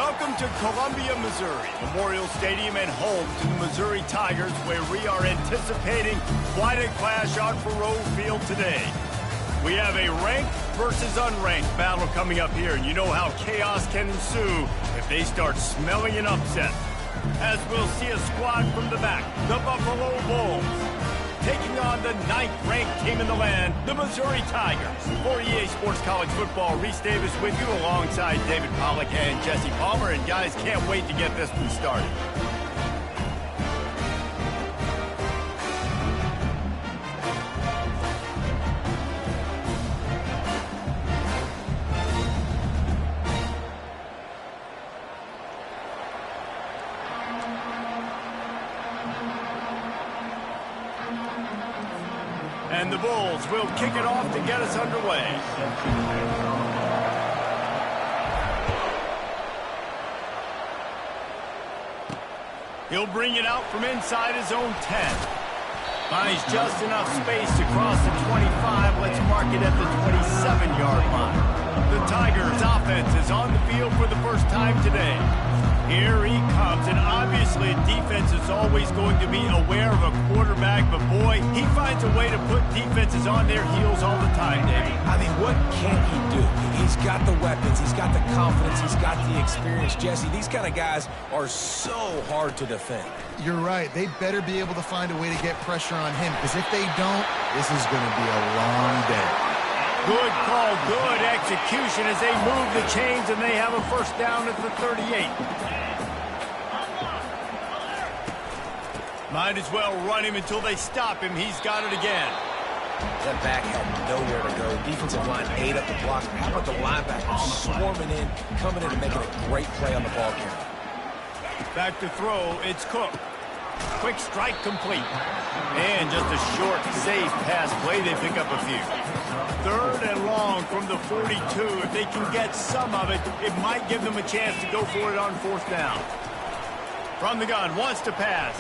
Welcome to Columbia, Missouri, Memorial Stadium and home to the Missouri Tigers, where we are anticipating quite a clash on Faroe Field today. We have a ranked versus unranked battle coming up here, and you know how chaos can ensue if they start smelling an upset. As we'll see a squad from the back, the Buffalo Bulls, taking on the 9th-ranked team in the land, the Missouri Tigers. For EA Sports College Football, Reese Davis with you alongside David Pollack and Jesse Palmer. And guys, can't wait to get this one started. And the Bulls will kick it off to get us underway. He'll bring it out from inside his own 10. Finds just enough space to cross the 25. Let's mark it at the 27-yard line. The Tigers' offense is on the field for the first time today. Here he comes, and obviously defense is always going to be aware of a quarterback, but boy, he finds a way to put defenses on their heels all the time, Davey. I mean, what can't he do? He's got the weapons, he's got the confidence, he's got the experience. Jesse, these kind of guys are so hard to defend. You're right. They better be able to find a way to get pressure on him, because if they don't, this is going to be a long day. Good call, good execution as they move the chains, and they have a first down at the 38. Might as well run him until they stop him. He's got it again. That back had nowhere to go. Defensive line ate up the block. How about the linebackers swarming in, coming in and making a great play on the ball carrier? Back to throw, it's Cook. Quick strike complete. And just a short, safe pass play. They pick up a few. 3rd and long from the 42. If they can get some of it, it might give them a chance to go for it on 4th down. From the gun, wants to pass.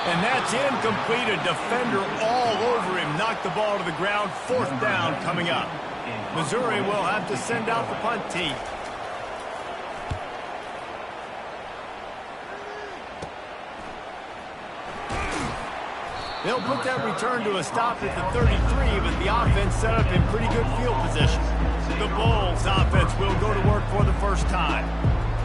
And that's incomplete. A defender all over him. Knocked the ball to the ground. 4th down coming up. Missouri will have to send out the punt team. They'll put that return to a stop at the 33, but the offense set up in pretty good field position. The Bulls offense will go to work for the first time.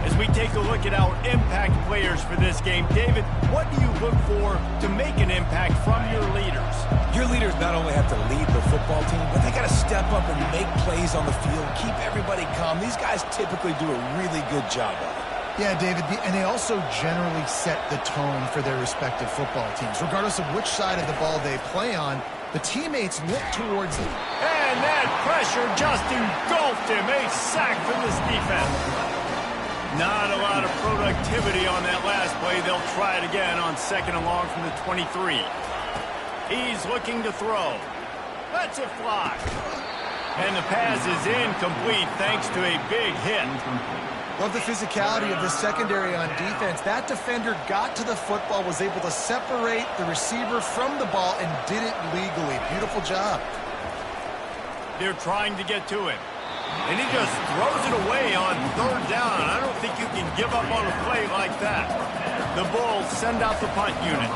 As we take a look at our impact players for this game, David, what do you look for to make an impact from your leaders? Your leaders not only have to lead the football team, but they got to step up and make plays on the field, keep everybody calm. These guys typically do a really good job of it. Yeah, David, and they also generally set the tone for their respective football teams. Regardless of which side of the ball they play on, the teammates look towards them. And that pressure just engulfed him. A sack from this defense. Not a lot of productivity on that last play. They'll try it again on 2nd and long from the 23. He's looking to throw. That's a fly. And the pass is incomplete thanks to a big hit. Love the physicality of the secondary on defense. That defender got to the football, was able to separate the receiver from the ball, and did it legally. Beautiful job. They're trying to get to him. And he just throws it away on 3rd down. I don't think you can give up on a play like that. The Bulls send out the punt unit.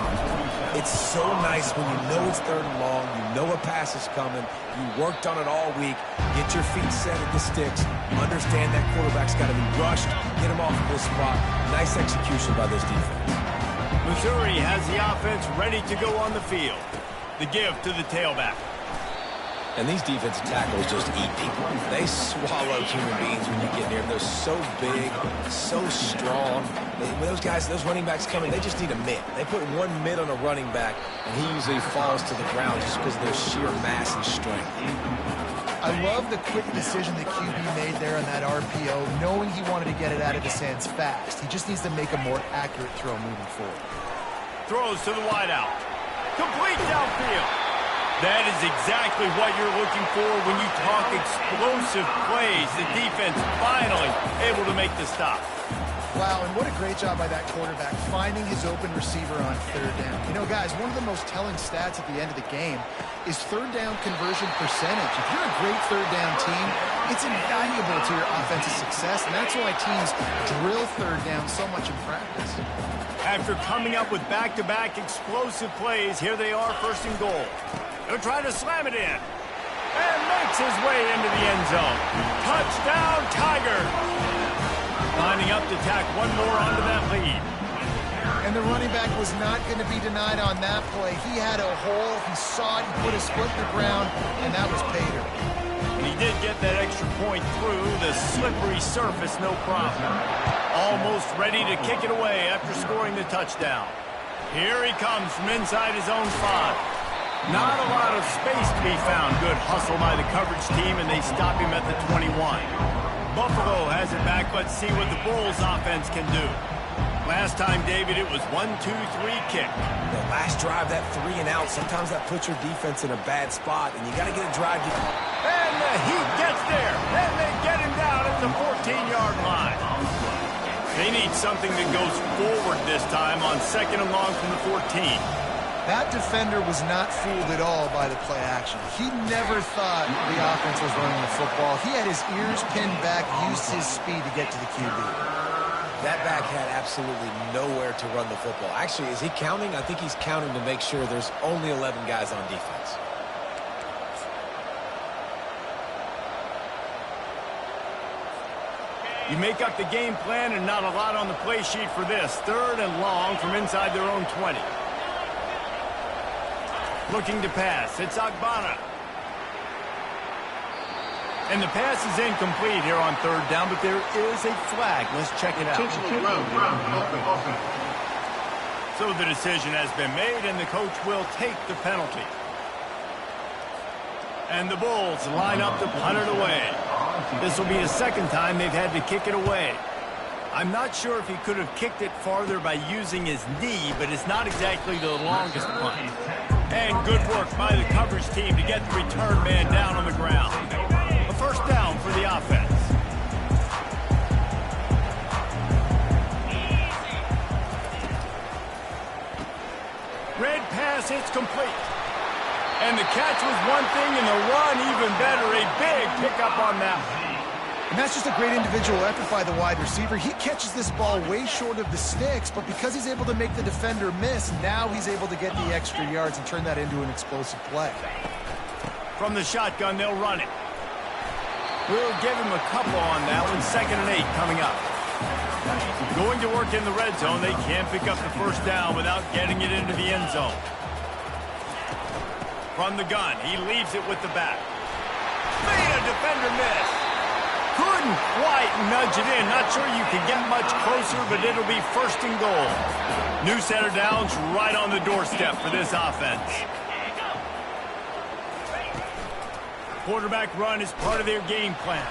It's so nice when you know it's 3rd and long, you know a pass is coming, you worked on it all week, get your feet set at the sticks, understand that quarterback's got to be rushed, get him off of this spot. Nice execution by this defense. Missouri has the offense ready to go on the field. The give to the tailback. And these defensive tackles just eat people. They swallow human beings when you get near them. They're so big, so strong. When those guys, those running backs come in, they just need a mitt. They put one mitt on a running back, and he usually falls to the ground just because of their sheer mass and strength. I love the quick decision the QB made there on that RPO, knowing he wanted to get it out of his hands fast. He just needs to make a more accurate throw moving forward. Throws to the wideout. Complete downfield. That is exactly what you're looking for when you talk explosive plays. The defense finally able to make the stop. Wow, and what a great job by that quarterback, finding his open receiver on third down. You know, guys, one of the most telling stats at the end of the game is third down conversion percentage. If you're a great third down team, it's invaluable to your offensive success, and that's why teams drill third down so much in practice. After coming up with back-to-back explosive plays, here they are, first and goal. They'll try to slam it in. And makes his way into the end zone. Touchdown, Tigers! Lining up to tack one more onto that lead. And the running back was not going to be denied on that play. He had a hole. He saw it. He put his foot in the ground, and that was Pater. And he did get that extra point through the slippery surface, no problem. Almost ready to kick it away after scoring the touchdown. Here he comes from inside his own 5. Not a lot of space to be found. Good hustle by the coverage team, and they stop him at the 21. Buffalo has it back. Let's see what the Bulls offense can do. Last time, David, it was 1-2-3 kick. The last drive, that 3 and out, sometimes that puts your defense in a bad spot, and you got to get a drive. And the Heat gets there, and they get him down at the 14-yard line. They need something that goes forward this time on second and long from the 14. That defender was not fooled at all by the play action. He never thought the offense was running the football. He had his ears pinned back, used his speed to get to the QB. That back had absolutely nowhere to run the football. Actually, is he counting? I think he's counting to make sure there's only 11 guys on defense. You make up the game plan and not a lot on the play sheet for this. Third and long from inside their own 20. Looking to pass. It's Agbana. And the pass is incomplete here on third down, but there is a flag. Let's check it out. So the decision has been made, and the coach will take the penalty. And the Bulls line up to punt it away. This will be the second time they've had to kick it away. I'm not sure if he could have kicked it farther by using his knee, but it's not exactly the longest punt. And good work by the coverage team to get the return man down on the ground. A first down for the offense. Red pass, it's complete. And the catch was one thing, and the run even better. A big pickup on that one. And that's just a great individual effort by the wide receiver. He catches this ball way short of the sticks, but because he's able to make the defender miss, now he's able to get the extra yards and turn that into an explosive play. From the shotgun, they'll run it. We'll give him a couple on that one. 2nd and 8 coming up. Going to work in the red zone. They can't pick up the first down without getting it into the end zone. From the gun, he leaves it with the back. Made a defender miss. Couldn't quite nudge it in. Not sure you can get much closer, but it'll be 1st and goal. New set of downs right on the doorstep for this offense. Quarterback run is part of their game plan.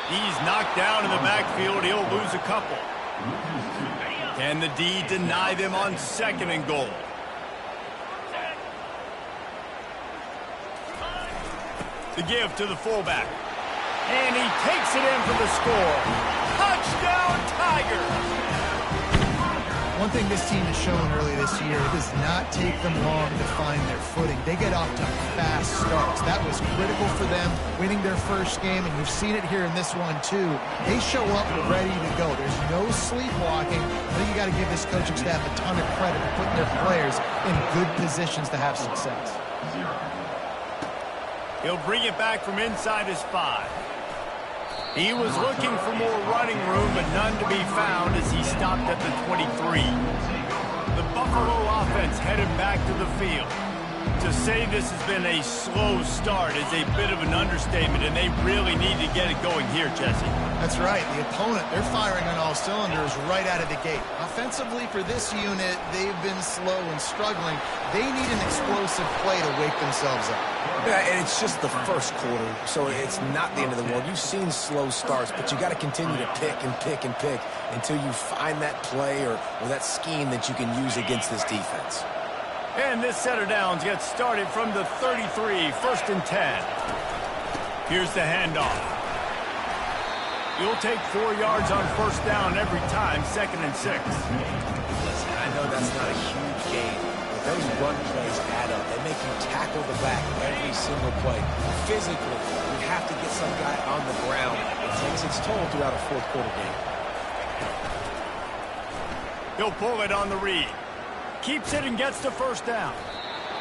He's knocked down in the backfield. He'll lose a couple. Can the D deny them on 2nd and goal? The give to the fullback. And he takes it in for the score. Touchdown, Tigers! One thing this team has shown early this year, it does not take them long to find their footing. They get off to fast starts. That was critical for them, winning their first game, and you've seen it here in this one, too. They show up ready to go. There's no sleepwalking. I think you got to give this coaching staff a ton of credit for putting their players in good positions to have success. He'll bring it back from inside his 5. He was looking for more running room, but none to be found as he stopped at the 23. The Buffalo offense headed back to the field. To say this has been a slow start is a bit of an understatement, and they really need to get it going here, Jesse. That's right. The opponent, they're firing on all cylinders right out of the gate. Offensively, for this unit, they've been slow and struggling. They need an explosive play to wake themselves up. Yeah, and it's just the first quarter, so it's not the end of the world. You've seen slow starts, but you got to continue to pick and pick and pick until you find that play or that scheme that you can use against this defense. And this set of downs gets started from the 33, 1st and 10. Here's the handoff. You'll take 4 yards on first down every time, 2nd and 6. Listen, I know that's not a huge gain, but those run plays add up. They make you tackle the back every single play. Physically, you have to get some guy on the ground. It takes its toll throughout a fourth quarter game. He'll pull it on the read. Keeps it and gets the first down.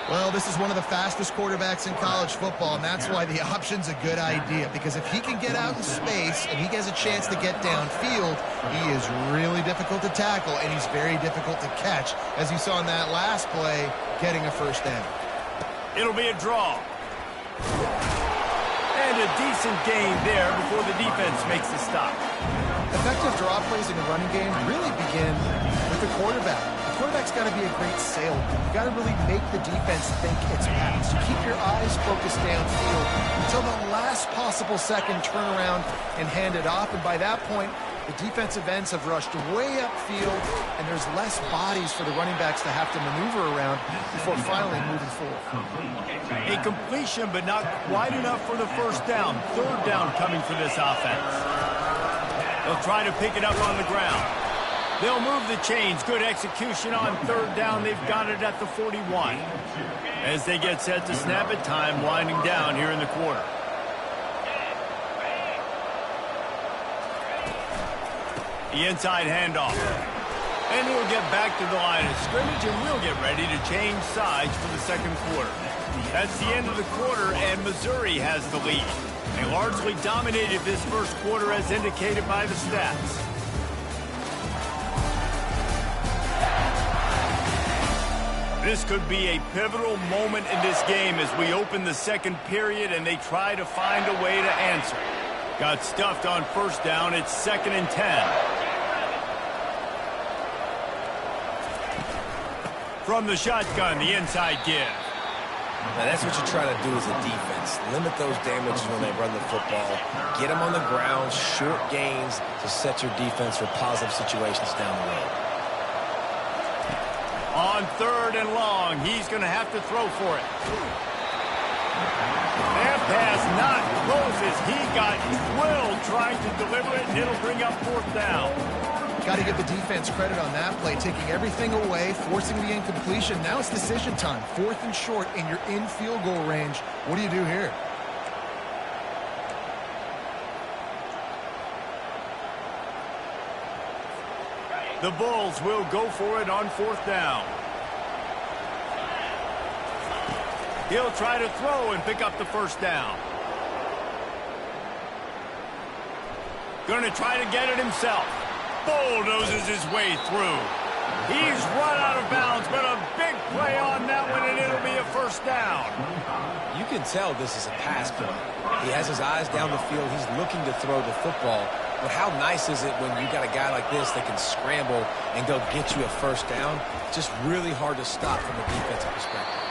Well, this is one of the fastest quarterbacks in college football, and that's why the option's a good idea, because if he can get out in space and he has a chance to get downfield, he is really difficult to tackle, and he's very difficult to catch, as you saw in that last play, getting a first down. It'll be a draw. And a decent gain there before the defense makes the stop. Effective draw plays in a running game really begin with the quarterback. The quarterback's got to be a great salesman. You got to really make the defense think it's pass. You keep your eyes focused downfield until the last possible second, turn around and hand it off. And by that point, the defensive ends have rushed way upfield, and there's less bodies for the running backs to have to maneuver around before finally moving forward. A completion, but not quite enough for the first down. 3rd down coming for this offense. They'll try to pick it up on the ground. They'll move the chains. Good execution on 3rd down. They've got it at the 41. As they get set to snap it, time winding down here in the quarter. The inside handoff. And he'll get back to the line of scrimmage, and we'll get ready to change sides for the 2nd quarter. That's the end of the quarter, and Missouri has the lead. They largely dominated this first quarter as indicated by the stats. This could be a pivotal moment in this game as we open the 2nd period and they try to find a way to answer. Got stuffed on first down. It's 2nd and 10. From the shotgun, the inside give. Now that's what you try to do as a defense. Limit those damages when they run the football. Get them on the ground, short gains to set your defense for positive situations down the road. On 3rd and long, he's going to have to throw for it. That pass not close as he got drilled trying to deliver it, and it'll bring up 4th down. Got to give the defense credit on that play, taking everything away, forcing the incompletion. Now it's decision time. 4th and short, and you're in field goal range. What do you do here? The Bulls will go for it on 4th down. He'll try to throw and pick up the first down. Going to try to get it himself. Bulldozes his way through. He's run out of bounds, but a big play on that one, and it'll be a first down. You can tell this is a pass play. He has his eyes down the field. He's looking to throw the football. But how nice is it when you got a guy like this that can scramble and go get you a first down? Just really hard to stop from a defensive perspective.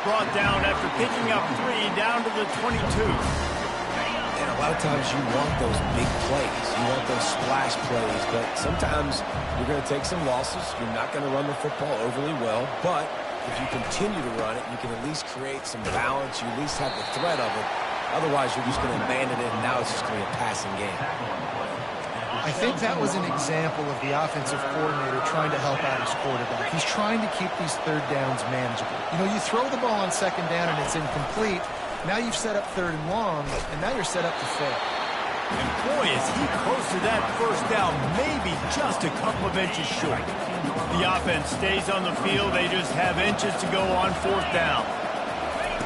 Brought down after picking up 3 down to the 22. And a lot of times you want those big plays. You want those splash plays. But sometimes you're going to take some losses. You're not going to run the football overly well. But if you continue to run it, you can at least create some balance. You at least have the threat of it. Otherwise, you're just going to abandon it, and now it's just going to be a passing game. I think that was an example of the offensive coordinator trying to help out his quarterback. He's trying to keep these 3rd downs manageable. You know, you throw the ball on 2nd down and it's incomplete. Now you've set up 3rd and long, and now you're set up to fail. And boy, is he close to that first down, maybe just a couple of inches short. The offense stays on the field. They just have inches to go on 4th down.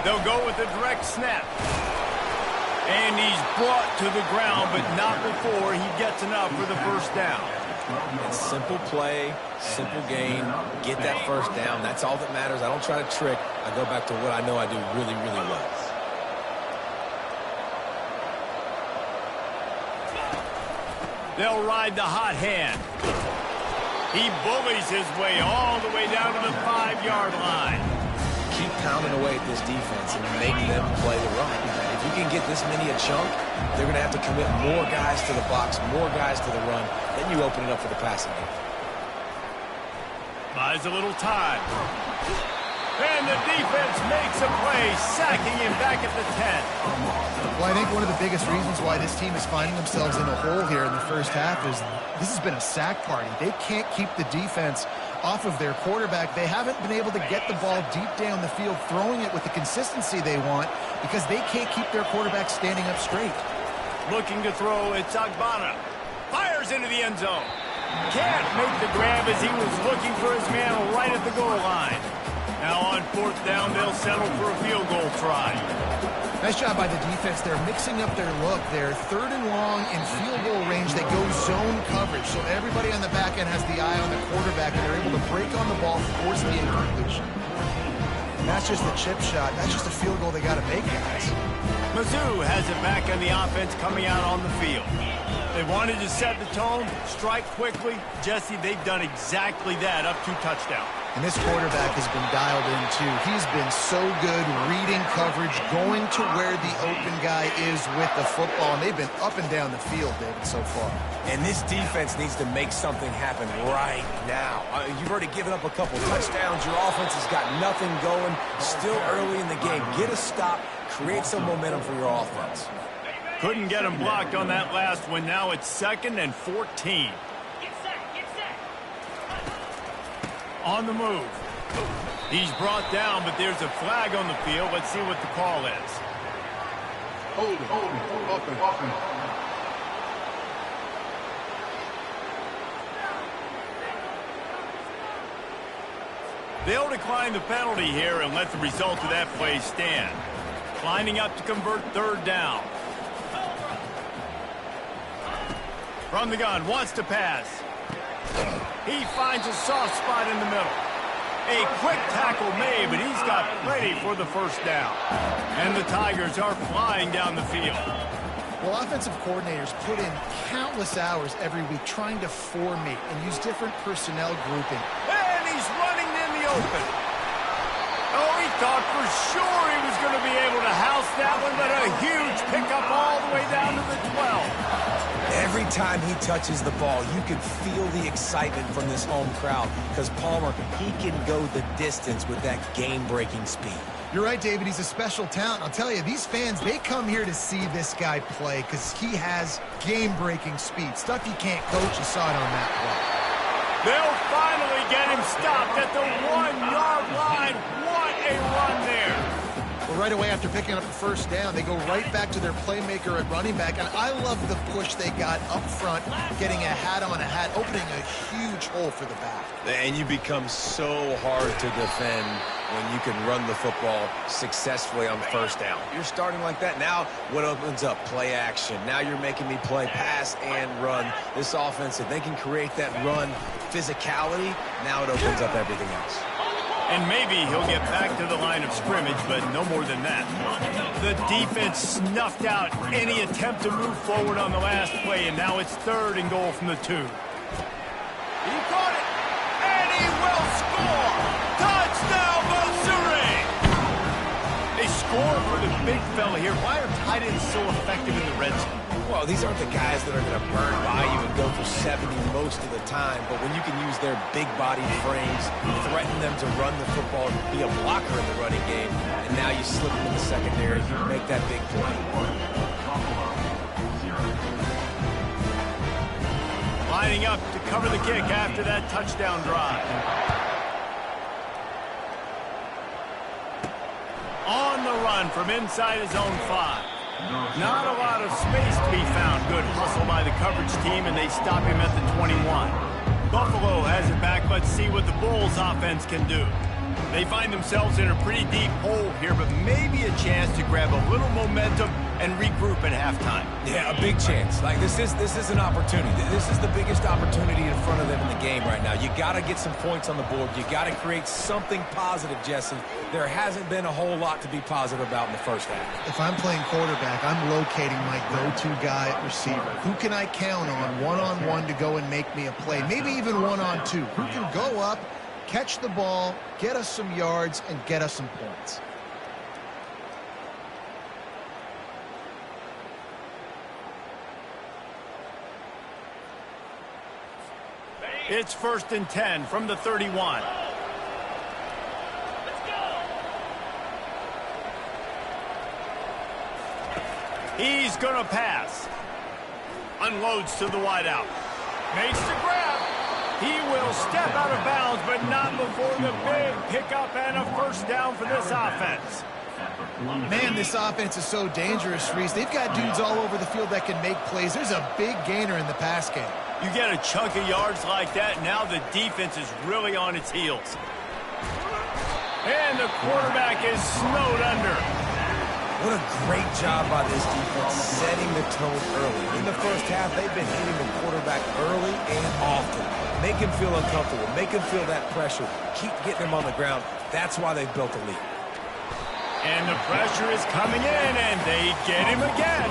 They'll go with a direct snap. And he's brought to the ground, but not before he gets enough for the first down. It's simple play, simple gain, get that first down. That's all that matters. I don't try to trick. I go back to what I know I do really, really well. They'll ride the hot hand. He bullies his way all the way down to the 5-yard line. Keep pounding away at this defense and make them play the run. If you can get this many a chunk, they're going to have to commit more guys to the box, more guys to the run. Then you open it up for the passing game. Buys a little time. And the defense makes a play, sacking him back at the 10. Well, I think one of the biggest reasons why this team is finding themselves in a hole here in the first half is this has been a sack party. They can't keep the defense off of their quarterback. They haven't been able to get the ball deep down the field, throwing it with the consistency they want because they can't keep their quarterback standing up straight. Looking to throw, it's Agbana. Fires into the end zone. Can't make the grab as he was looking for his man right at the goal line. Now on fourth down, they'll settle for a field goal try. Nice job by the defense. They're mixing up their look. They're third and long in field goal range. They go zone coverage, so everybody on the back end has the eye on the quarterback, and they're able to break on the ball, force the incompletion. And that's just a chip shot. That's just a field goal they got to make, guys. Mizzou has it back on the offense coming out on the field. They wanted to set the tone, strike quickly. Jesse, they've done exactly that, up 2 touchdowns. And this quarterback has been dialed in, too. He's been so good reading coverage, going to where the open guy is with the football. And they've been up and down the field, David, so far. And this defense needs to make something happen right now. You've already given up a couple touchdowns. Your offense has got nothing going. Still early in the game. Get a stop. Create some momentum for your offense. Couldn't get him blocked on that last one. Now it's 2nd and 14. On the move. He's brought down, but there's a flag on the field. Let's see what the call is. Open. They'll decline the penalty here and let the result of that play stand. Lining up to convert 3rd down. From the gun, wants to pass. He finds a soft spot in the middle. A quick tackle made, but he's got plenty for the first down. And the Tigers are flying down the field. Well, offensive coordinators put in countless hours every week trying to formate and use different personnel grouping. And he's running in the open. Oh, he thought for sure he was going to be able to house that one, but a huge pickup all the way down to the 12. Every time he touches the ball, you can feel the excitement from this home crowd because Palmer, he can go the distance with that game-breaking speed. You're right, David. He's a special talent. I'll tell you, these fans, they come here to see this guy play because he has game-breaking speed. Stuff you can't coach. You saw it on that play. They'll finally get him stopped at the 1-yard line. What a run there. Well, right away after picking up the first down, they go right back to their playmaker at running back. And I love the push they got up front, getting a hat on a hat, opening a huge hole for the back. And you become so hard to defend when you can run the football successfully on first down. You're starting like that. Now what opens up? Play action. Now you're making me play pass and run. This offense, if they can create that run physicality, now it opens up everything else. And maybe he'll get back to the line of scrimmage, but no more than that. The defense snuffed out any attempt to move forward on the last play, and now it's 3rd and goal from the 2. He caught it, and he will score! Touchdown, Missouri! They score for the big fella here. Why are tight ends so effective in the red zone? Well, these aren't the guys that are going to burn by you and go for 70 most of the time, but when you can use their big-bodied frames, threaten them to run the football, be a blocker in the running game, and now you slip them in the secondary, you make that big play. Lining up to cover the kick after that touchdown drive. On the run from inside his own 5. Not a lot of space to be found. Good hustle by the coverage team, and they stop him at the 21. Buffalo has it back. Let's see what the Bulls offense can do. They find themselves in a pretty deep hole here, but maybe a chance to grab a little momentum and regroup at halftime. Yeah, a big chance. Like this is an opportunity. This is the biggest opportunity in front of them in the game right now. You got to get some points on the board. You got to create something positive, Jesse. There hasn't been a whole lot to be positive about in the first half. If I'm playing quarterback, I'm locating my go-to guy at receiver. Who can I count on one-on-one to go and make me a play? Maybe even one-on-two. Who can go up, catch the ball, get us some yards, and get us some points? It's 1st and 10 from the 31. He's going to pass. Unloads to the wideout. Makes the grab. He will step out of bounds, but not before the big pickup and a first down for this offense. Man, this offense is so dangerous, Reese. They've got dudes all over the field that can make plays. There's a big gainer in the pass game. You get a chunk of yards like that, now the defense is really on its heels. And the quarterback is snowed under. What a great job by this defense setting the tone early. In the first half, they've been hitting the quarterback early and often. Make him feel uncomfortable. Make him feel that pressure. Keep getting him on the ground. That's why they've built a lead. And the pressure is coming in, and they get him again.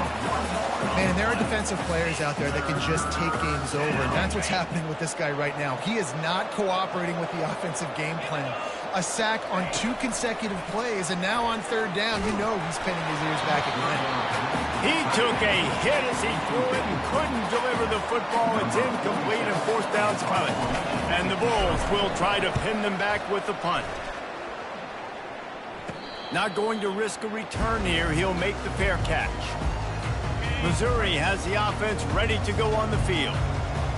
Man, there are defensive players out there that can just take games over, and that's what's happening with this guy right now. He is not cooperating with the offensive game plan. A sack on 2 consecutive plays, and now on 3rd down, you know he's pinning his ears back again. He took a hit as he threw it and couldn't deliver the football. It's incomplete and 4th down's coming. And the Bulls will try to pin them back with the punt. Not going to risk a return here. He'll make the fair catch. Missouri has the offense ready to go on the field.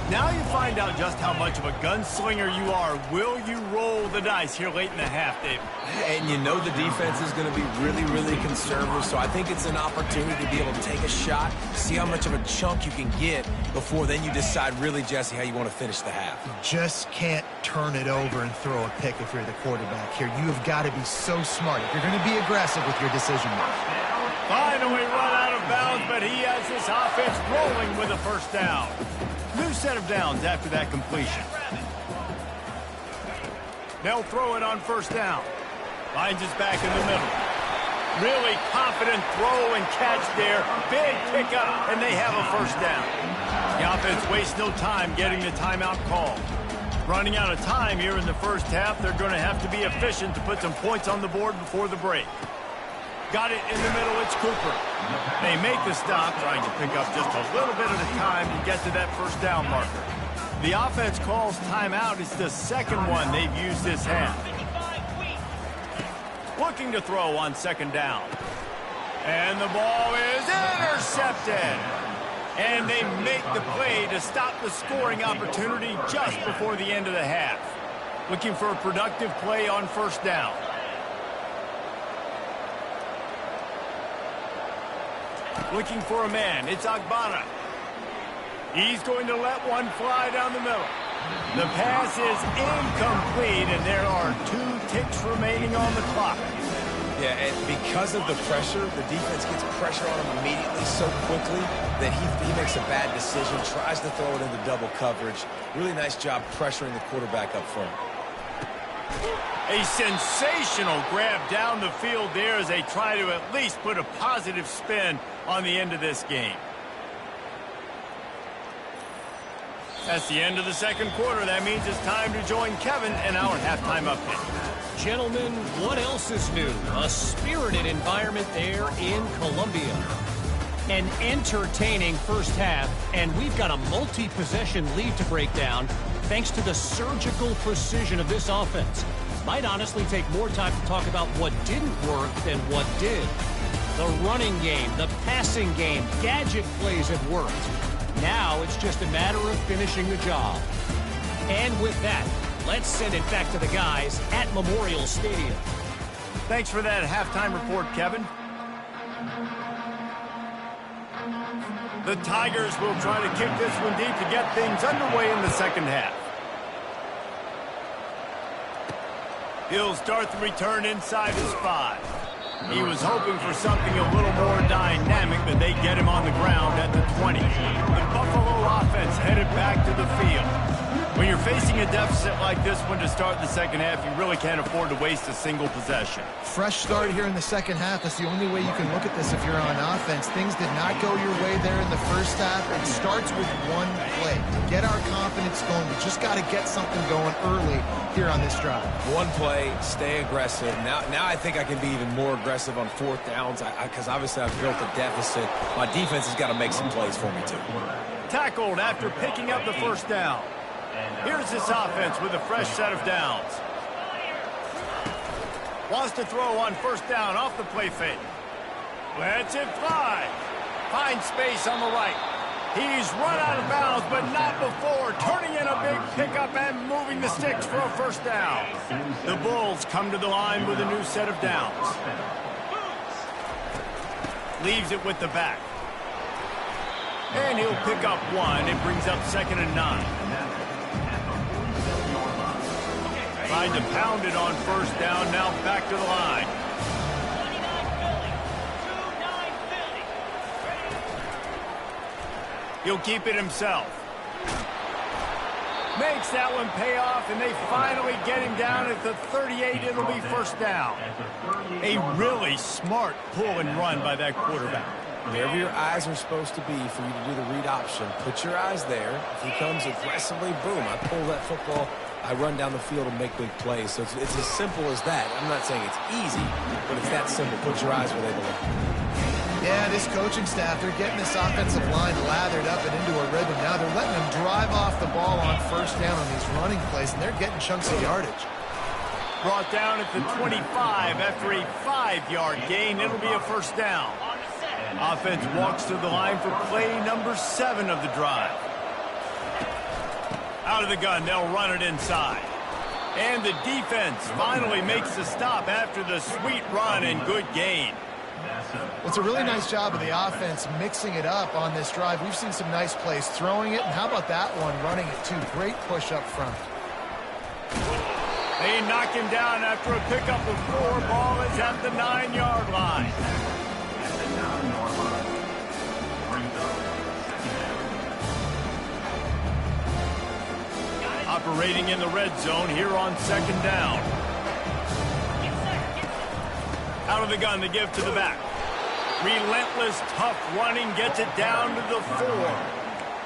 Now you find out just how much of a gunslinger you are. Will you roll the dice here late in the half, Dave? And you know the defense is going to be really, really conservative, so I think it's an opportunity to be able to take a shot, see how much of a chunk you can get before then you decide really, Jesse, how you want to finish the half. You just can't turn it over and throw a pick if you're the quarterback here. You have got to be so smart if you're going to be aggressive with your decision making. Finally run out of bounds, but he has this offense rolling with a first down. New set of downs after that completion. They'll throw it on first down. Finds his back in the middle. Really confident throw and catch there. Big pickup, and they have a first down. The offense wastes no time getting the timeout call. Running out of time here in the first half, they're going to have to be efficient to put some points on the board before the break. Got it in the middle, it's Cooper. They make the stop, trying to pick up just a little bit at a time to get to that first down marker. The offense calls timeout. It's the second one they've used this half. Looking to throw on 2nd down. And the ball is intercepted. And they make the play to stop the scoring opportunity just before the end of the half. Looking for a productive play on first down. Looking for a man. It's Agbana. He's going to let one fly down the middle. The pass is incomplete, and there are 2 ticks remaining on the clock. Yeah, and because of the pressure, the defense gets pressure on him immediately so quickly that he makes a bad decision, tries to throw it into double coverage. Really nice job pressuring the quarterback up front. A sensational grab down the field there as they try to at least put a positive spin on the end of this game. That's the end of the second quarter. That means it's time to join Kevin in our halftime update. Gentlemen, what else is new? A spirited environment there in Columbia. An entertaining first half, and we've got a multi-possession lead to break down thanks to the surgical precision of this offense. Might honestly take more time to talk about what didn't work than what did. The running game, the passing game, gadget plays have worked. Now it's just a matter of finishing the job. And with that, let's send it back to the guys at Memorial Stadium. Thanks for that halftime report, Kevin. The Tigers will try to kick this one deep to get things underway in the second half. He'll start the return inside his 5. He was hoping for something a little more dynamic, but they get him on the ground at the 20. The Buffalo offense headed back to the field. When you're facing a deficit like this one to start the second half, you really can't afford to waste a single possession. Fresh start here in the second half. That's the only way you can look at this if you're on offense. Things did not go your way there in the first half. It starts with one play. To get our confidence going, we just got to get something going early here on this drive. One play, stay aggressive. Now I think I can be even more aggressive on 4th downs because obviously I've built a deficit. My defense has got to make some plays for me too. Tackled after picking up the first down. Here's this offense with a fresh set of downs. Wants to throw on first down off the play fake. Lets it fly. Finds space on the right. He's run out of bounds, but not before. Turning in a big pickup and moving the sticks for a first down. The Bulls come to the line with a new set of downs. Leaves it with the back. And he'll pick up one. It brings up 2nd and 9. Tried to pound it on first down. Now back to the line. He'll keep it himself. Makes that one pay off, and they finally get him down at the 38. It'll be first down. A really smart pull and run by that quarterback. Wherever your eyes are supposed to be for you to do the read option, put your eyes there. If he comes aggressively, boom, I pull that football. I run down the field and make big plays. So it's as simple as that. I'm not saying it's easy, but it's that simple. Put your eyes where they belong. Yeah, this coaching staff, they're getting this offensive line lathered up and into a rhythm. Now they're letting them drive off the ball on first down on these running plays, and they're getting chunks of yardage. Brought down at the 25 after a 5-yard gain. It'll be a first down. Offense walks to the line for play number 7 of the drive. Out of the gun, they'll run it inside. And the defense finally makes the stop after the sweet run and good gain. It's a really nice job of the offense mixing it up on this drive. We've seen some nice plays throwing it, and how about that one running it too? Great push up front. They knock him down after a pickup of 4. Ball is at the 9-yard line. Operating in the red zone here on 2nd down. Out of the gun to give to the back. Relentless, tough running gets it down to the 4.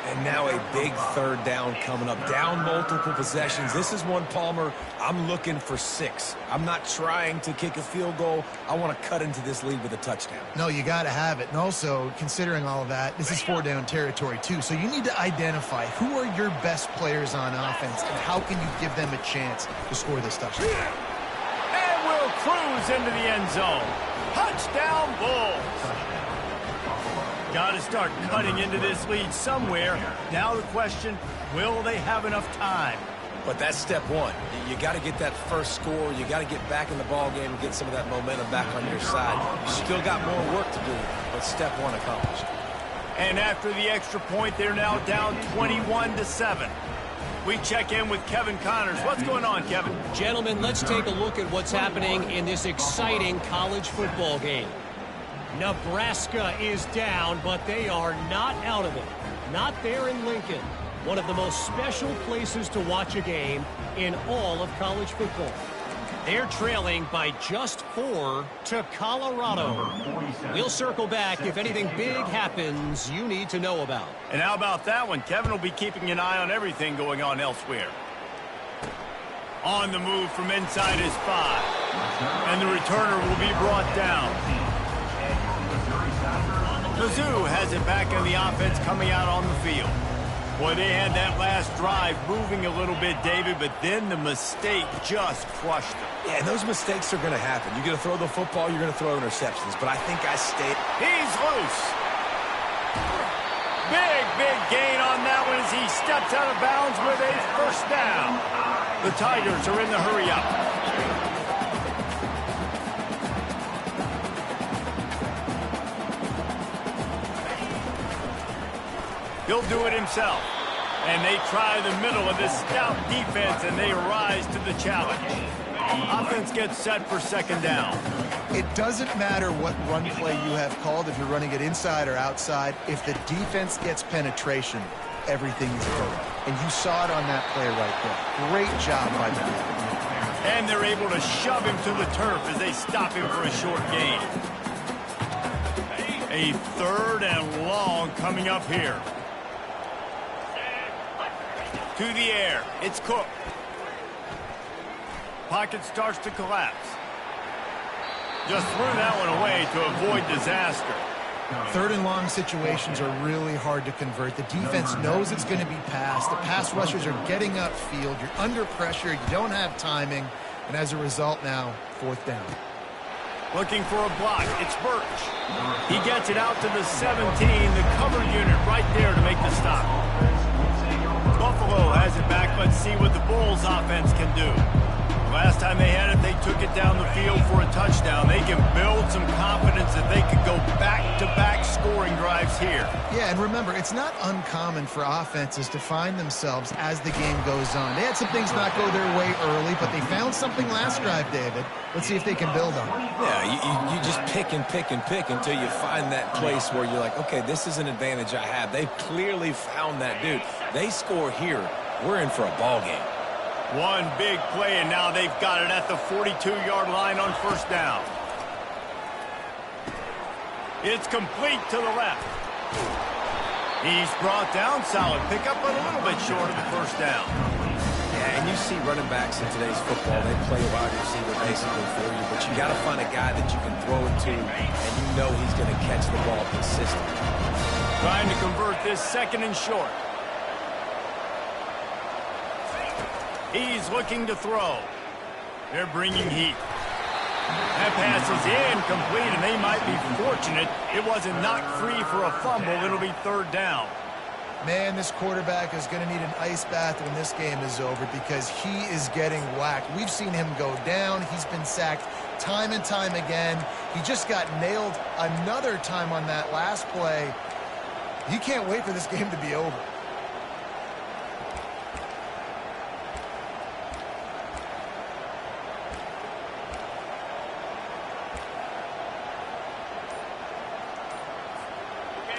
And now a big 3rd down coming up. Down multiple possessions. This is one, Palmer, I'm looking for 6. I'm not trying to kick a field goal. I want to cut into this lead with a touchdown. No, you got to have it. And also, considering all of that, this is 4-down territory too. So you need to identify who are your best players on offense and how can you give them a chance to score this touchdown. And will cruise into the end zone. Touchdown, Bulls. Got to start cutting into this lead somewhere. Now the question, will they have enough time? But that's step one. You got to get that first score. You got to get back in the ball game and get some of that momentum back on your side. You still got more work to do, but step one accomplished. And after the extra point, they're now down 21-7. We check in with Kevin Connors. What's going on, Kevin? Gentlemen, let's take a look at what's happening in this exciting college football game. Nebraska is down, but they are not out of it. Not there in Lincoln. One of the most special places to watch a game in all of college football. They're trailing by just 4 to Colorado. We'll circle back if anything big happens you need to know about. And how about that one? Kevin will be keeping an eye on everything going on elsewhere. On the move from inside his 5. And the returner will be brought down. Mizzou has it back in the offense coming out on the field. Boy, they had that last drive moving a little bit, David, but then the mistake just crushed them. Yeah, and those mistakes are going to happen. You're going to throw the football, you're going to throw interceptions, but I think I stayed. He's loose. Big gain on that one as he steps out of bounds with a first down. The Tigers are in the hurry-up. He'll do it himself. And they try the middle of this stout defense, and they rise to the challenge. Offense gets set for 2nd down. It doesn't matter what run play you have called, if you're running it inside or outside. If the defense gets penetration, everything is good. And you saw it on that play right there. Great job by the defense. And they're able to shove him to the turf as they stop him for a short gain. A 3rd and long coming up here. To the air. It's Cook. Pocket starts to collapse. Just threw that one away to avoid disaster. 3rd and long situations are really hard to convert. The defense knows it's going to be passed. The pass rushers are getting upfield. You're under pressure. You don't have timing. And as a result now, 4th down. Looking for a block. It's Birch. He gets it out to the 17. The cover unit right there to make the stop. Buffalo has it back. Let's see what the Bulls offense can do. Last time they had it, they took it down the field for a touchdown. They can build some confidence that they could go back-to-back scoring drives here. Yeah, and remember, it's not uncommon for offenses to find themselves as the game goes on. They had some things not go their way early, but they found something last drive, David. Let's see if they can build on it. Yeah, you just pick and pick and pick until you find that place where you're like, okay, this is an advantage I have. They've clearly found that dude. They score here, we're in for a ball game. One big play, and now they've got it at the 42-yard line on first down. It's complete to the left. He's brought down. Solid pickup, but a little bit short of the first down. Yeah, and you see running backs in today's football, they play a wide receiver basically for you, but you got to find a guy that you can throw it to, and you know he's going to catch the ball consistently. Trying to convert this second and short. He's looking to throw. They're bringing heat. That pass is incomplete, and they might be fortunate it wasn't knocked free for a fumble. It'll be third down. Man, this quarterback is going to need an ice bath when this game is over because he is getting whacked. We've seen him go down. He's been sacked time and time again. He just got nailed another time on that last play. He can't wait for this game to be over.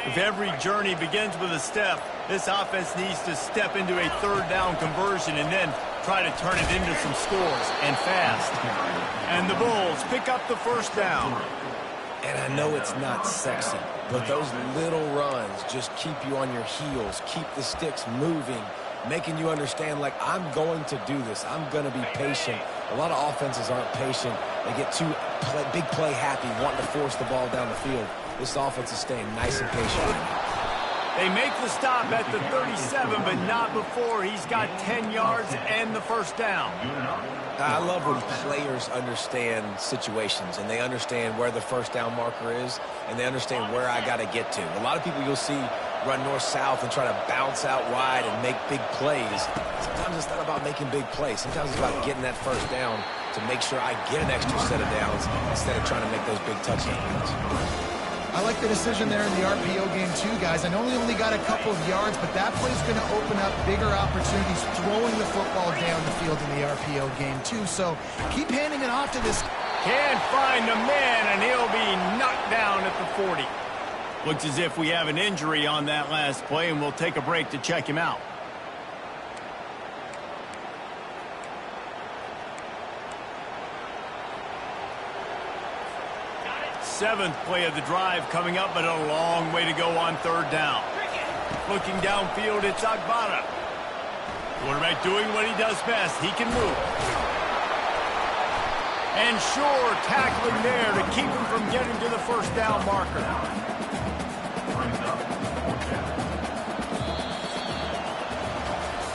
If every journey begins with a step, this offense needs to step into a third down conversion and then try to turn it into some scores, and fast. And the Bulls pick up the first down. And I know it's not sexy, but those little runs just keep you on your heels, keep the sticks moving, making you understand, like, I'm going to do this. I'm going to be patient. A lot of offenses aren't patient. They get too big play happy, wanting to force the ball down the field. This offense is staying nice and patient. They make the stop at the 37, but not before he's got 10 yards and the first down. I love when players understand situations and they understand where the first down marker is and they understand where I got to get to. A lot of people you'll see run north-south and try to bounce out wide and make big plays. Sometimes it's not about making big plays. Sometimes it's about getting that first down to make sure I get an extra set of downs instead of trying to make those big touchdowns. I like the decision there in the RPO game too, guys. I know he only got a couple of yards, but that play's going to open up bigger opportunities throwing the football down the field in the RPO game too. So keep handing it off to this. Can't find a man, and he'll be knocked down at the 40. Looks as if we have an injury on that last play, and we'll take a break to check him out. Seventh play of the drive coming up, but a long way to go on third down. Looking downfield, it's Agbada. Quarterback doing what he does best. He can move. And sure, tackling there to keep him from getting to the first down marker.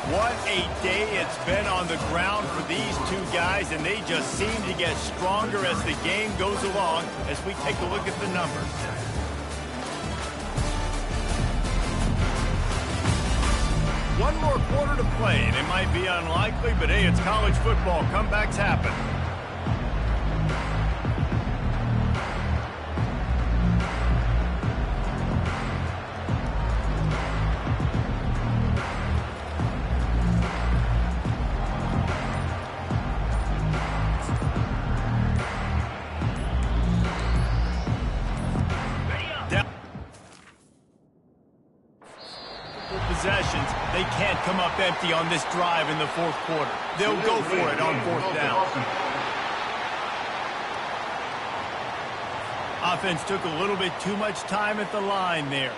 What a day it's been on the ground for these two guys, and they just seem to get stronger as the game goes along as we take a look at the numbers. One more quarter to play, and it might be unlikely, but hey, it's college football. Comebacks happen. Possessions, they can't come up empty on this drive in the fourth quarter. They'll go for it on fourth down. Offense took a little bit too much time at the line there.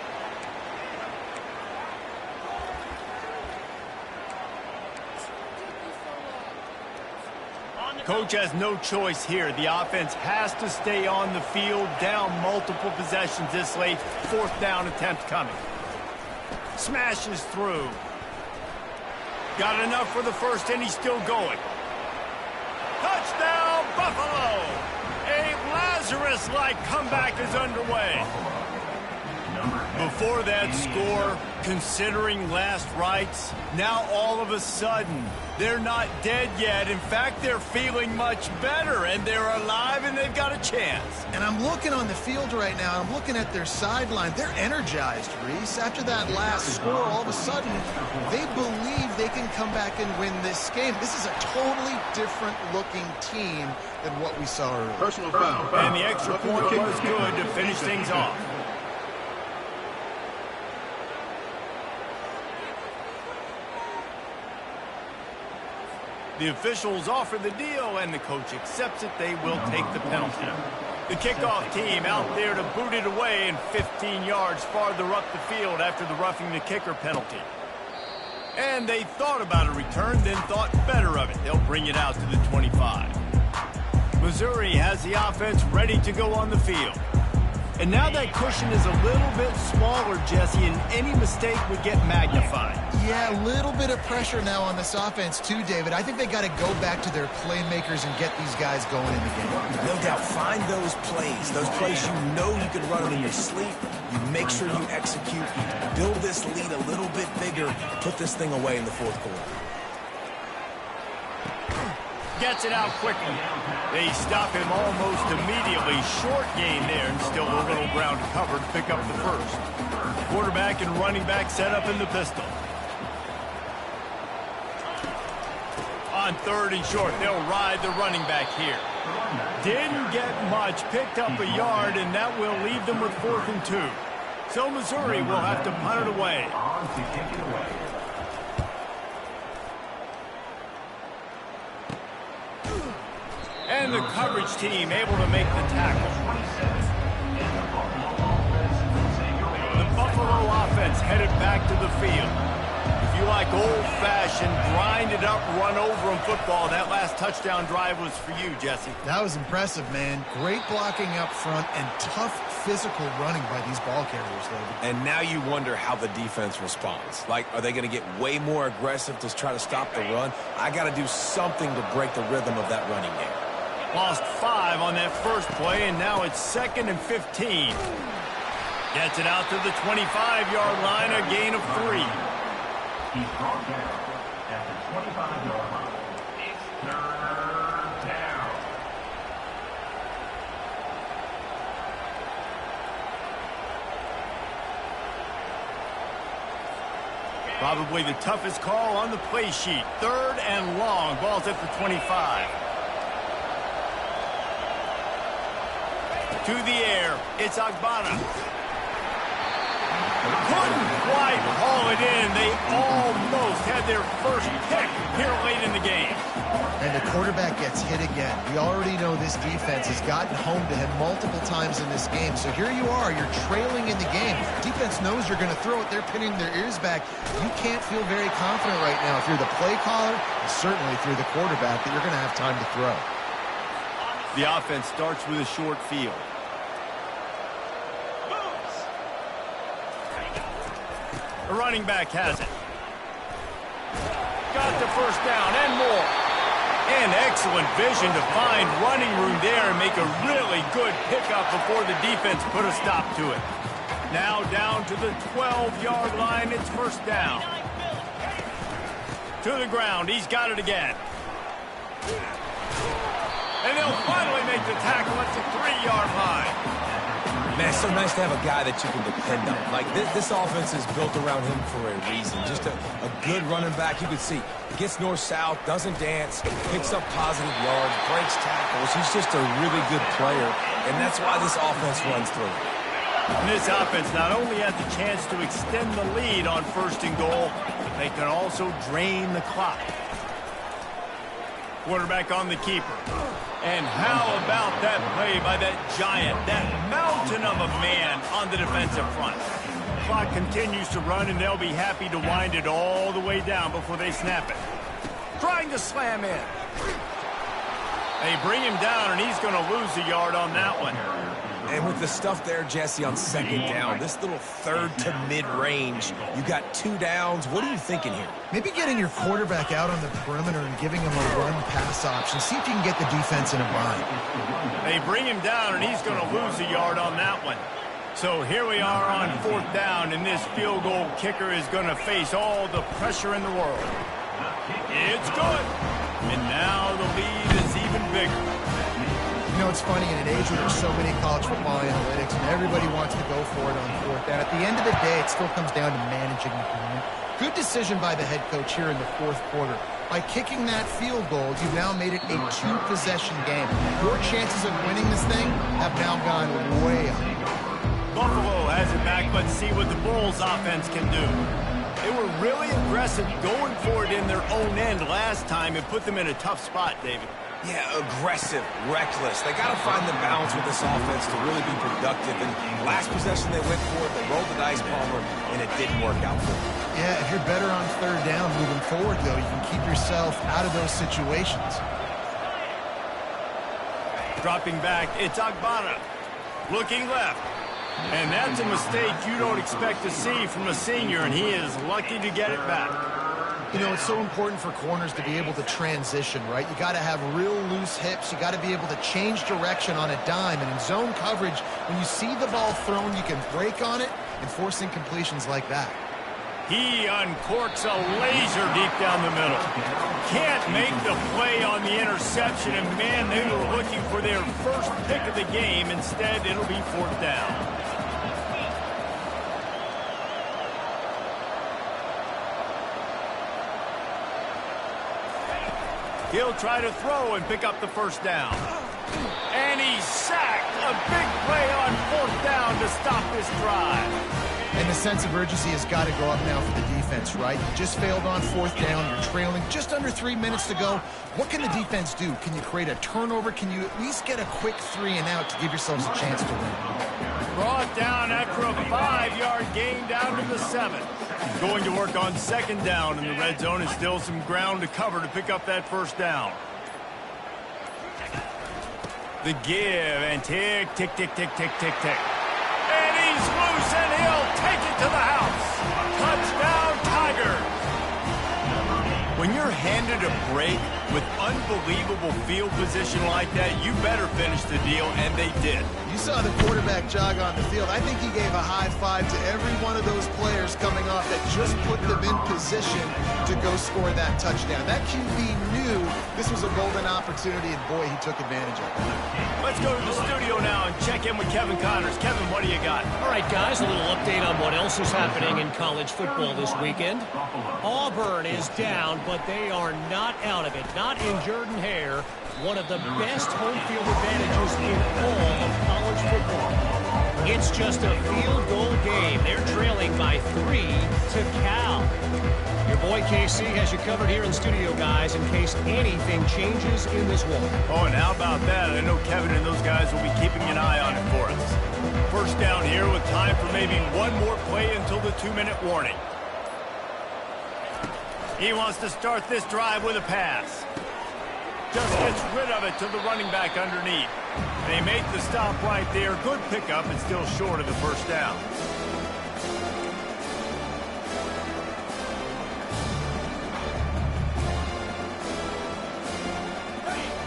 Coach has no choice here. The offense has to stay on the field, down multiple possessions this late. Fourth down attempt coming. Smashes through. Got enough for the first, and he's still going. Touchdown, Buffalo! A Lazarus-like comeback is underway. Before that score, considering last rites, now all of a sudden, they're not dead yet. In fact, they're feeling much better, and they're alive, and they've got a chance. And I'm looking on the field right now, I'm looking at their sideline. They're energized, Reese. After that last score, all of a sudden, they believe they can come back and win this game. This is a totally different-looking team than what we saw earlier. Personal foul. And the extra point was good to finish things off. The officials offer the deal, and the coach accepts it. They will take the penalty. The kickoff team out there to boot it away and 15 yards farther up the field after the roughing the kicker penalty. And they thought about a return, then thought better of it. They'll bring it out to the 25. Missouri has the offense ready to go on the field. And now that cushion is a little bit smaller, Jesse, and any mistake would get magnified. Yeah, a little bit of pressure now on this offense too, David. I think they got to go back to their playmakers and get these guys going in the game. No doubt, find those plays you know you can run them in your sleep. You make sure you execute, build this lead a little bit bigger, put this thing away in the fourth quarter. Gets it out quickly. They stop him almost immediately. Short gain there, and still a little ground to cover to pick up the first. Quarterback and running back set up in the pistol. On third and short, they'll ride the running back here. Didn't get much, picked up a yard, and that will leave them with 4th and 2. So Missouri will have to punt it away. And the coverage team able to make the tackle. The Buffalo offense headed back to the field. If you like old-fashioned, grind-it-up, run-over-'em football, that last touchdown drive was for you, Jesse. That was impressive, man. Great blocking up front and tough physical running by these ball carriers, David. And now you wonder how the defense responds. Like, are they going to get way more aggressive to try to stop the run? I got to do something to break the rhythm of that running game. Lost 5 on that first play, and now it's 2nd and 15. Gets it out to the 25-yard line, a gain of 3. He's brought down at the 25-yard line. It's 3rd down. Probably the toughest call on the play sheet. 3rd and long. Ball's at the 25. To the air, it's Agbana. Couldn't quite haul it in. They almost had their first pick here late in the game. And the quarterback gets hit again. We already know this defense has gotten home to him multiple times in this game. So here you are, you're trailing in the game. Defense knows you're going to throw it. They're pinning their ears back. You can't feel very confident right now if you're the play caller, and certainly if you're the quarterback, that you're going to have time to throw. The offense starts with a short field. The running back has it. Got the first down and more. And excellent vision to find running room there and make a really good pickup before the defense put a stop to it. Now down to the 12-yard line. It's first down. To the ground. He's got it again. And they'll finally make the tackle at the 3-yard line. Man, it's so nice to have a guy that you can depend on. Like, this offense is built around him for a reason. Just a good running back. You can see, gets north-south, doesn't dance, picks up positive yards, breaks tackles. He's just a really good player, and that's why this offense runs through. And this offense not only has the chance to extend the lead on 1st and goal, they can also drain the clock. Quarterback on the keeper. And how about that play by that giant, that mountain of a man on the defensive front? Clock continues to run, and they'll be happy to wind it all the way down before they snap it. Trying to slam in. They bring him down, and he's going to lose a yard on that one. And with the stuff there, Jesse, on second down, this little third to mid-range, you got 2 downs. What are you thinking here? Maybe getting your quarterback out on the perimeter and giving him a run-pass option. See if you can get the defense in a bind. They bring him down, and he's going to lose a yard on that one. So here we are on 4th down, and this field goal kicker is going to face all the pressure in the world. It's good. And now the lead is even bigger. You know, it's funny, in an age where there's so many college football analytics and everybody wants to go for it on 4th down, at the end of the day, it still comes down to managing the game. Good decision by the head coach here in the 4th quarter. By kicking that field goal, you've now made it a 2-possession game. Your chances of winning this thing have now gone way up. Buffalo has it back. Let's see what the Bulls offense can do. They were really aggressive going for it in their own end last time and put them in a tough spot, David. Yeah, aggressive, reckless. They got to find the balance with this offense to really be productive. And last possession they went for it, they rolled the dice, Palmer, and it didn't work out for them. Yeah, if you're better on 3rd down moving forward, though, you can keep yourself out of those situations. Dropping back, it's Agbana. Looking left. And that's a mistake you don't expect to see from a senior, and he is lucky to get it back. You know, it's so important for corners to be able to transition, right? You got to have real loose hips. You got to be able to change direction on a dime. And in zone coverage, when you see the ball thrown, you can break on it and force incompletions like that. He uncorks a laser deep down the middle. Can't make the play on the interception, and man, they were looking for their first pick of the game. Instead, it'll be 4th down. He'll try to throw and pick up the 1st down. And he's sacked. A big play on 4th down to stop this drive. And the sense of urgency has got to go up now for the defense, right? You just failed on 4th down. You're trailing just under 3 minutes to go. What can the defense do? Can you create a turnover? Can you at least get a quick 3 and out to give yourselves a chance to win? Brought down after a 5-yard gain down to the 7. Going to work on 2nd down in the red zone, and still some ground to cover to pick up that 1st down. The give, and tick, tick, tick, tick, tick, tick, tick. And he's loose, and he'll take it to the house. Touchdown, Tigers. When you're handed a break with unbelievable field position like that, you better finish the deal, and they did. You saw the quarterback jog on the field. I think he gave a high five to every one of those players coming off that just put them in position to go score that touchdown. That QB knew this was a golden opportunity, and boy, he took advantage of it. Let's go to the studio now and check in with Kevin Connors. Kevin, what do you got? All right, guys, a little update on what else is happening in college football this weekend. Auburn is down, but they are not out of it. Not in Jordan-Hare, one of the best home field advantages in all of college football. It's just a field goal game. They're trailing by 3 to Cal. Your boy KC has you covered here in studio, guys, in case anything changes in this one. Oh, and how about that? I know Kevin and those guys will be keeping an eye on it for us. 1st down here with time for maybe one more play until the 2-minute warning. He wants to start this drive with a pass. Just gets rid of it to the running back underneath. They make the stop right there. Good pickup, and still short of the 1st down.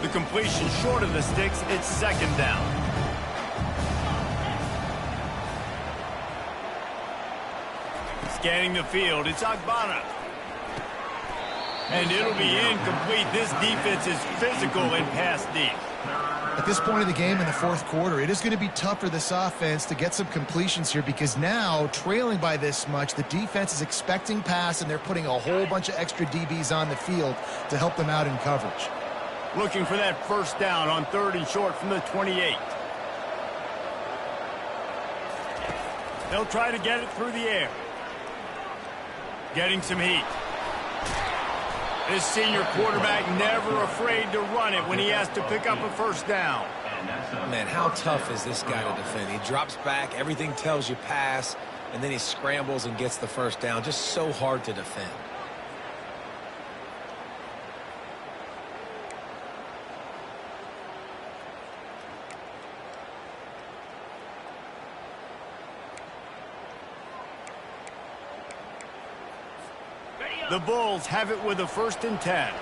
The completion short of the sticks. It's 2nd down. Scanning the field, it's Agbana. And it'll be incomplete. This defense is physical and pass deep. At this point of the game in the 4th quarter, it is going to be tough for this offense to get some completions here, because now, trailing by this much, the defense is expecting pass, and they're putting a whole bunch of extra DBs on the field to help them out in coverage. Looking for that 1st down on 3rd and short from the 28. They'll try to get it through the air. Getting some heat. This senior quarterback never afraid to run it when he has to pick up a 1st down. Man, how tough is this guy to defend? He drops back, everything tells you pass, and then he scrambles and gets the 1st down. Just so hard to defend. The Bulls have it with a 1st and 10.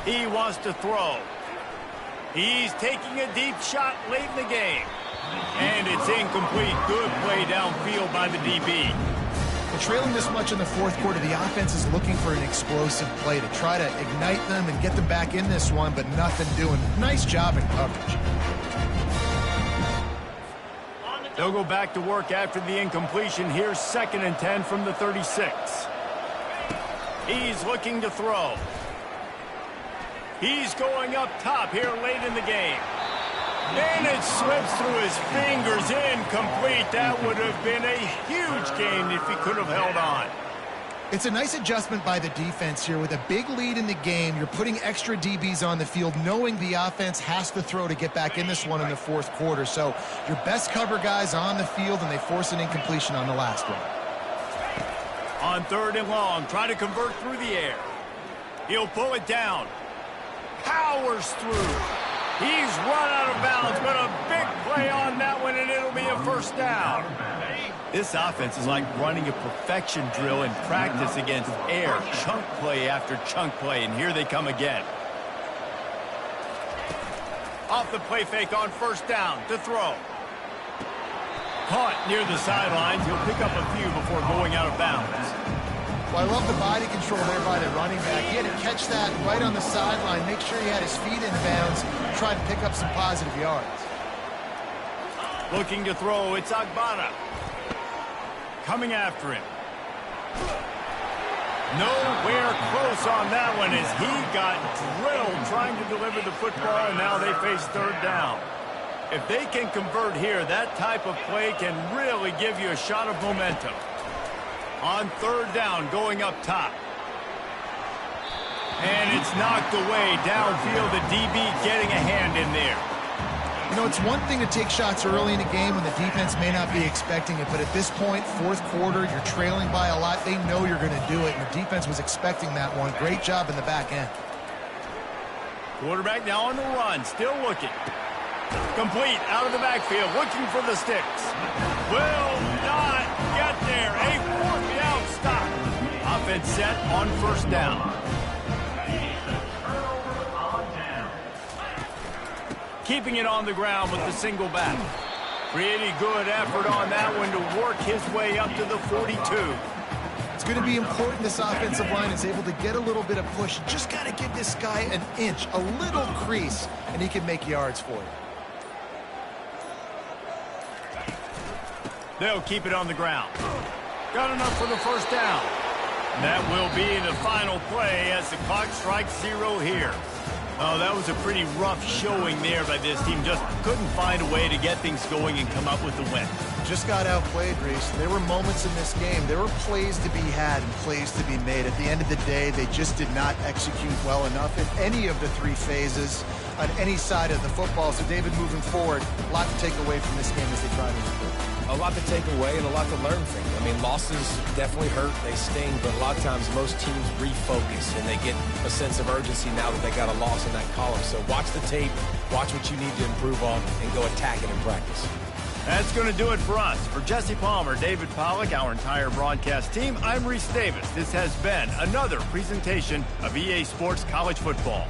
He wants to throw. He's taking a deep shot late in the game. And it's incomplete. Good play downfield by the DB. Well, trailing this much in the 4th quarter, the offense is looking for an explosive play to try to ignite them and get them back in this one, but nothing doing. Nice job in coverage. They'll go back to work after the incompletion. Here's 2nd and 10 from the 36. He's looking to throw. He's going up top here late in the game. And it slips through his fingers, incomplete. That would have been a huge gain if he could have held on. It's a nice adjustment by the defense here. With a big lead in the game, you're putting extra DBs on the field, knowing the offense has to throw to get back in this one in the 4th quarter. So your best cover guys on the field, and they force an incompletion on the last one. On 3rd and long, try to convert through the air. He'll pull it down. Powers through. He's run out of bounds, but a big play on that one, and it'll be a 1st down. This offense is like running a perfection drill in practice against air. Chunk play after chunk play, and here they come again. Off the play fake on 1st down to throw. Caught near the sidelines. He'll pick up a few before going out of bounds. Well, I love the body control there by the running back. He had to catch that right on the sideline, make sure he had his feet in bounds, try to pick up some positive yards. Looking to throw, it's Agbana. Coming after him. Nowhere close on that one as he got drilled trying to deliver the football, and now they face 3rd down. If they can convert here, that type of play can really give you a shot of momentum. On 3rd down, going up top. And it's knocked away downfield. The DB getting a hand in there. You know, it's one thing to take shots early in the game when the defense may not be expecting it, but at this point, 4th quarter, you're trailing by a lot. They know you're going to do it, and the defense was expecting that one. Great job in the back end. Quarterback now on the run, still looking. Complete, out of the backfield, looking for the sticks. Will not get there. A 4th down stop. Offense set on 1st down. Keeping it on the ground with the single back. Pretty good effort on that one to work his way up to the 42. It's going to be important this offensive line is able to get a little bit of push. Just got to give this guy an inch, a little crease, and he can make yards for you. They'll keep it on the ground. Got enough for the 1st down. That will be the final play as the clock strikes 0 here. Oh, that was a pretty rough showing there by this team. Just couldn't find a way to get things going and come up with the win. Just got outplayed, Reese. There were moments in this game. There were plays to be had and plays to be made. At the end of the day, they just did not execute well enough in any of the 3 phases on any side of the football. So, David, moving forward, a lot to take away from this game as they try to improve. A lot to take away and a lot to learn from. I mean, losses definitely hurt, they sting, but a lot of times most teams refocus and they get a sense of urgency now that they got a loss in that column. So watch the tape, watch what you need to improve on, and go attack it in practice. That's going to do it for us. For Jesse Palmer, David Pollack, our entire broadcast team, I'm Reese Davis. This has been another presentation of EA Sports College Football.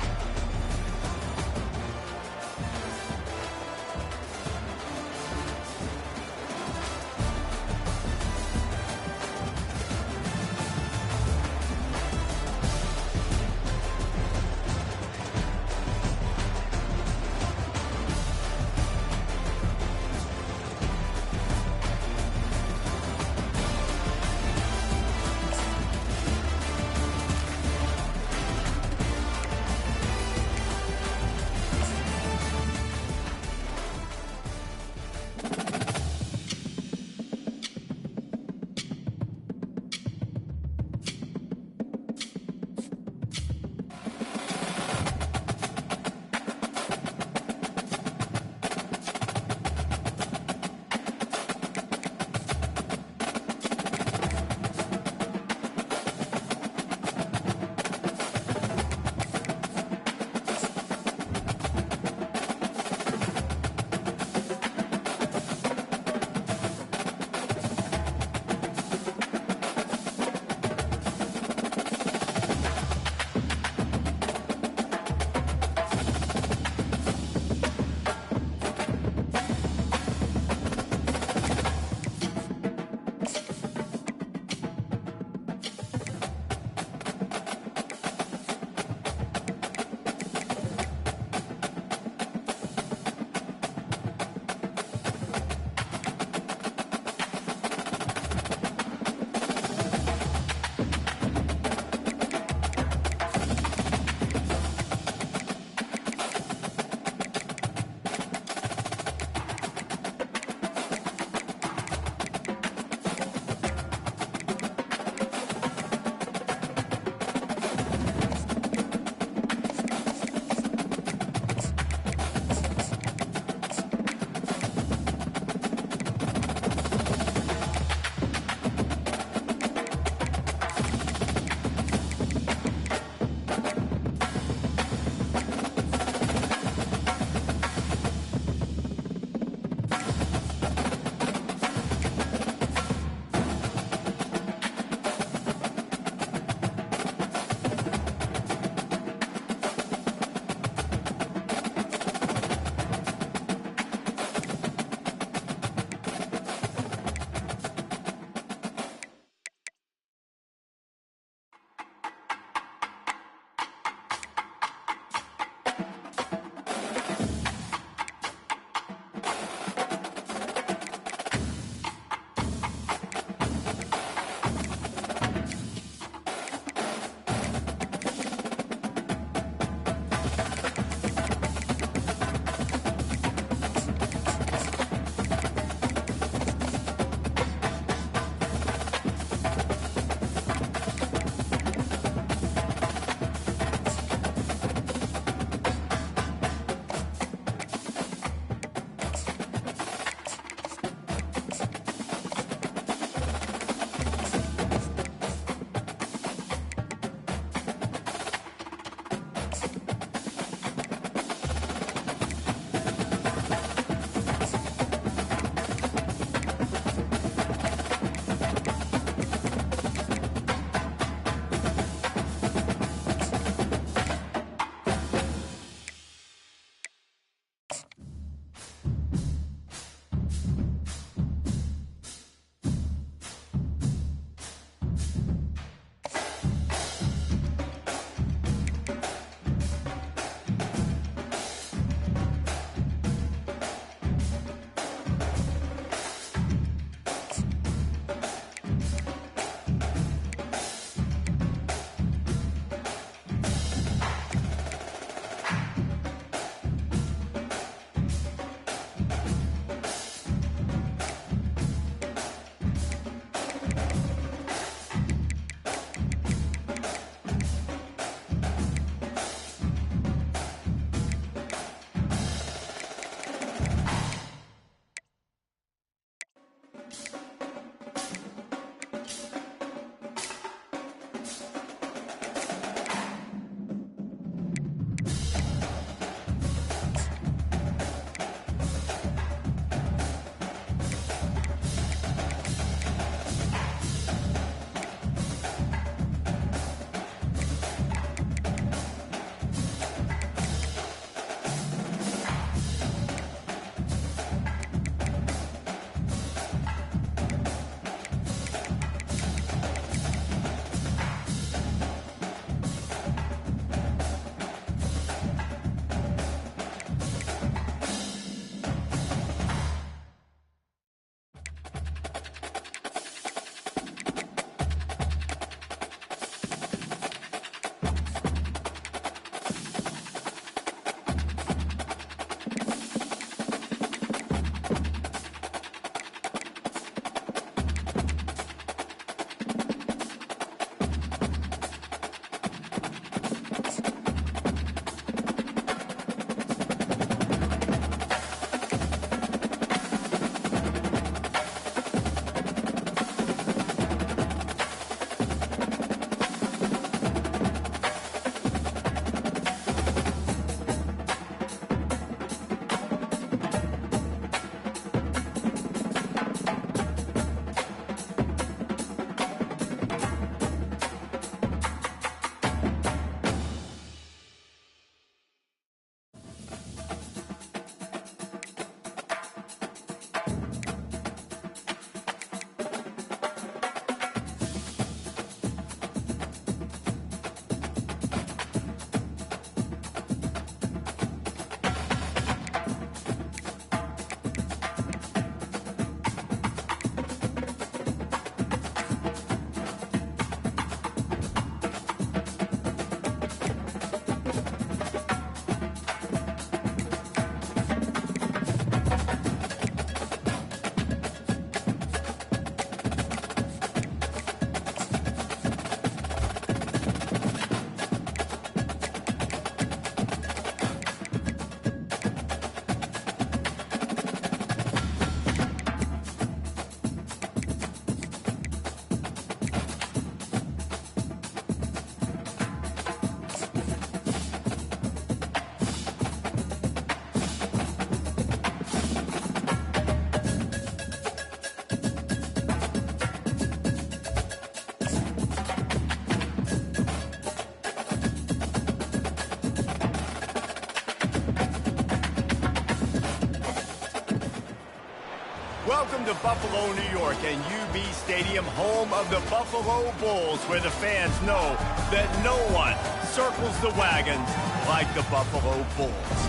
Welcome to Buffalo, New York, and UB Stadium, home of the Buffalo Bulls, where the fans know that no one circles the wagons like the Buffalo Bulls.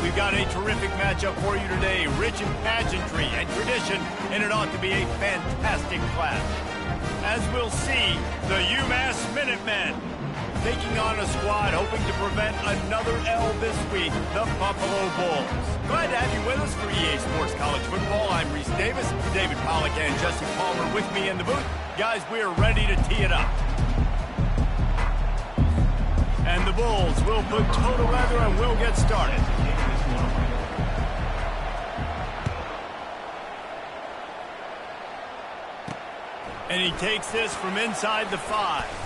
We've got a terrific matchup for you today, rich in pageantry and tradition, and it ought to be a fantastic clash. As we'll see, the UMass Minutemen taking on a squad hoping to prevent another L this week, the Buffalo Bulls. Glad to have you with us for EA Sports College Football. I'm Reese Davis, David Pollack and Jesse Palmer with me in the booth. Guys, we're ready to tee it up. And the Bulls will put toe to leather and we'll get started. And he takes this from inside the 5.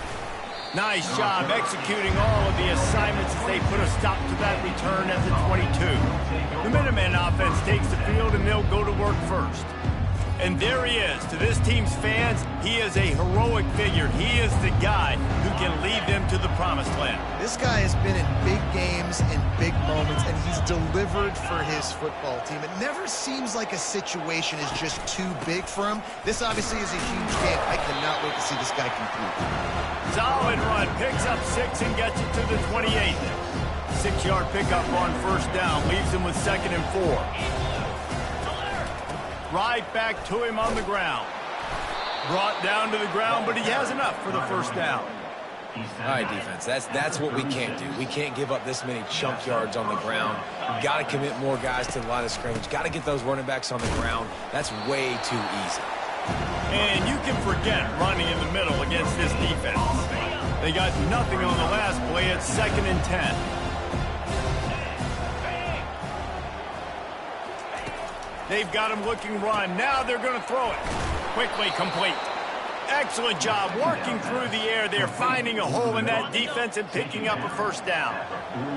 Nice job executing all of the assignments as they put a stop to that return at the 22. The Minutemen offense takes the field and they'll go to work first. And there he is. To this team's fans, he is a heroic figure. He is the guy who can lead them to the promised land. This guy has been in big games, in big moments, and he's delivered for his football team. It never seems like a situation is just too big for him. This obviously is a huge game. I cannot wait to see this guy compete. Solid run. Picks up 6 and gets it to the 28. 6-yard pickup on first down. Leaves him with 2nd and 4. Right back to him on the ground. Brought down to the ground, but he has enough for the first down. All right, defense, that's what we can't do. We can't give up this many chunk yards on the ground. We've got to commit more guys to the line of scrimmage. Got to get those running backs on the ground. That's way too easy. And you can forget running in the middle against this defense. They got nothing on the last play. It's 2nd and 10. They've got him looking run. Now they're going to throw it. Quickly complete. Excellent job working through the air there, finding a hole in that defense and picking up a first down.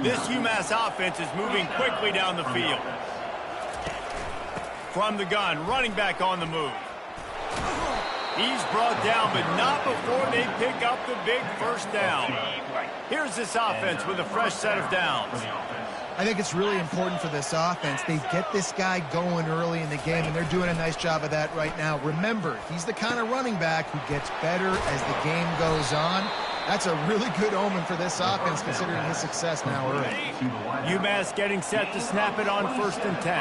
This UMass offense is moving quickly down the field. From the gun, running back on the move. He's brought down, but not before they pick up the big first down. Here's this offense with a fresh set of downs. I think it's really important for this offense. They get this guy going early in the game, and they're doing a nice job of that right now. Remember, he's the kind of running back who gets better as the game goes on. That's a really good omen for this offense, considering his success now early. UMass getting set to snap it on 1st and 10.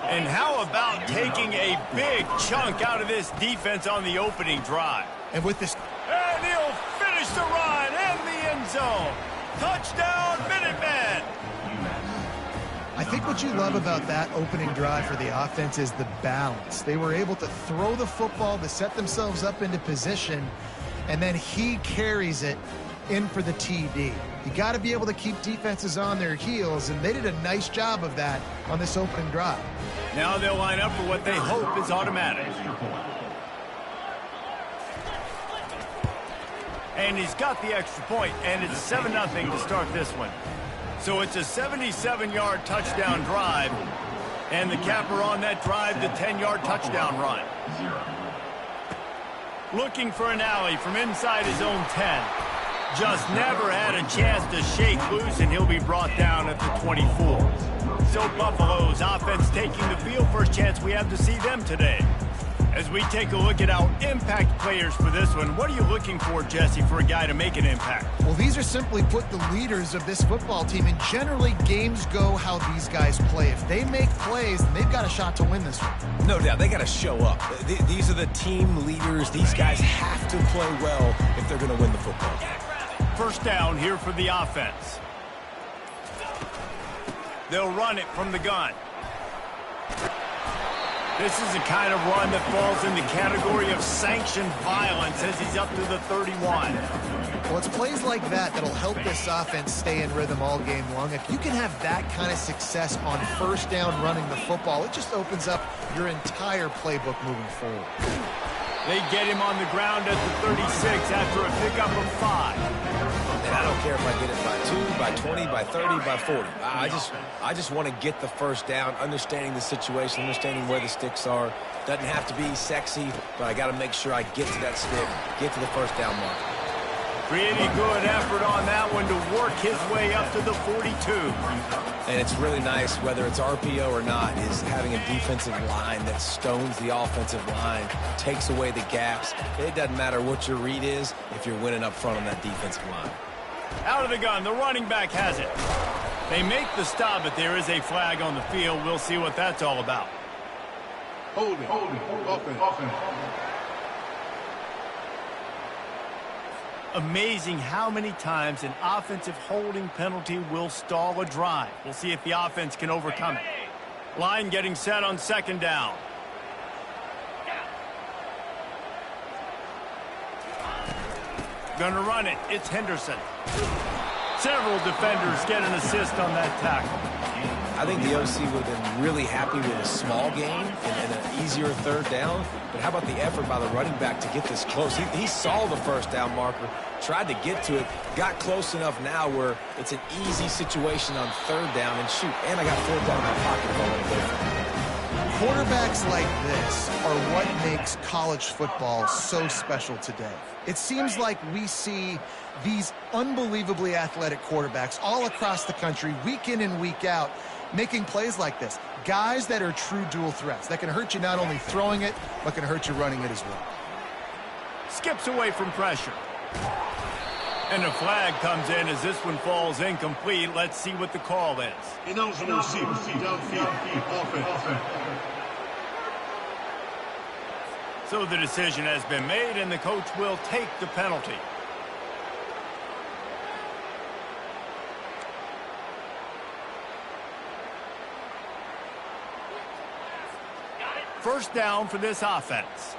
And how about taking a big chunk out of this defense on the opening drive? And with this... And he'll finish the run in the end zone. Touchdown, Minutemen! I think what you love about that opening drive for the offense is the balance. They were able to throw the football to set themselves up into position, and then he carries it in for the TD. You got to be able to keep defenses on their heels, and they did a nice job of that on this opening drive. Now they'll line up for what they hope is automatic. And he's got the extra point, and it's 7-0 to start this one. So it's a 77-yard touchdown drive, and the capper on that drive, the 10-yard touchdown run. Looking for an alley from inside his own 10. Just never had a chance to shake loose, and he'll be brought down at the 24. So Buffalo's offense taking the field. First chance we have to see them today. As we take a look at our impact players for this one, what are you looking for, Jesse, for a guy to make an impact? Well, these are simply put the leaders of this football team, and generally games go how these guys play. If they make plays, then they've got a shot to win this one. No doubt, they got to show up. These are the team leaders. These guys have to play well if they're going to win the football game. First down here for the offense. They'll run it from the gun. This is the kind of run that falls in the category of sanctioned violence as he's up to the 31. Well, it's plays like that that'll help this offense stay in rhythm all game long. If you can have that kind of success on first down running the football, it just opens up your entire playbook moving forward. They get him on the ground at the 36 after a pickup of 5. And I don't care if I get it by 2, by 20, by 30, by 40. I just want to get the first down, understanding the situation, understanding where the sticks are. Doesn't have to be sexy, but I got to make sure I get to that stick, get to the first down mark. Pretty good effort on that one to work his way up to the 42. And it's really nice, whether it's RPO or not, is having a defensive line that stones the offensive line, takes away the gaps. It doesn't matter what your read is if you're winning up front on that defensive line. Out of the gun, the running back has it. They make the stop, but there is a flag on the field. We'll see what that's all about. Hold it. Offense. Amazing how many times an offensive holding penalty will stall a drive. We'll see if the offense can overcome it. Line getting set on second down. Gonna run it. It's Henderson. Several defenders get an assist on that tackle. I think the OC would have been really happy with a small gain and an easier third down. But how about the effort by the running back to get this close? He saw the first down marker, tried to get to it, got close enough now where it's an easy situation on third down. And shoot, and I got fourth down in my pocket if I want to go for it. Quarterbacks like this are what makes college football so special today. It seems like we see these unbelievably athletic quarterbacks all across the country, week in and week out, making plays like this. Guys that are true dual threats, that can hurt you not only throwing it, but can hurt you running it as well. Skips away from pressure. And a flag comes in as this one falls incomplete. Let's see what the call is. So the decision has been made, and the coach will take the penalty. First down for this offense.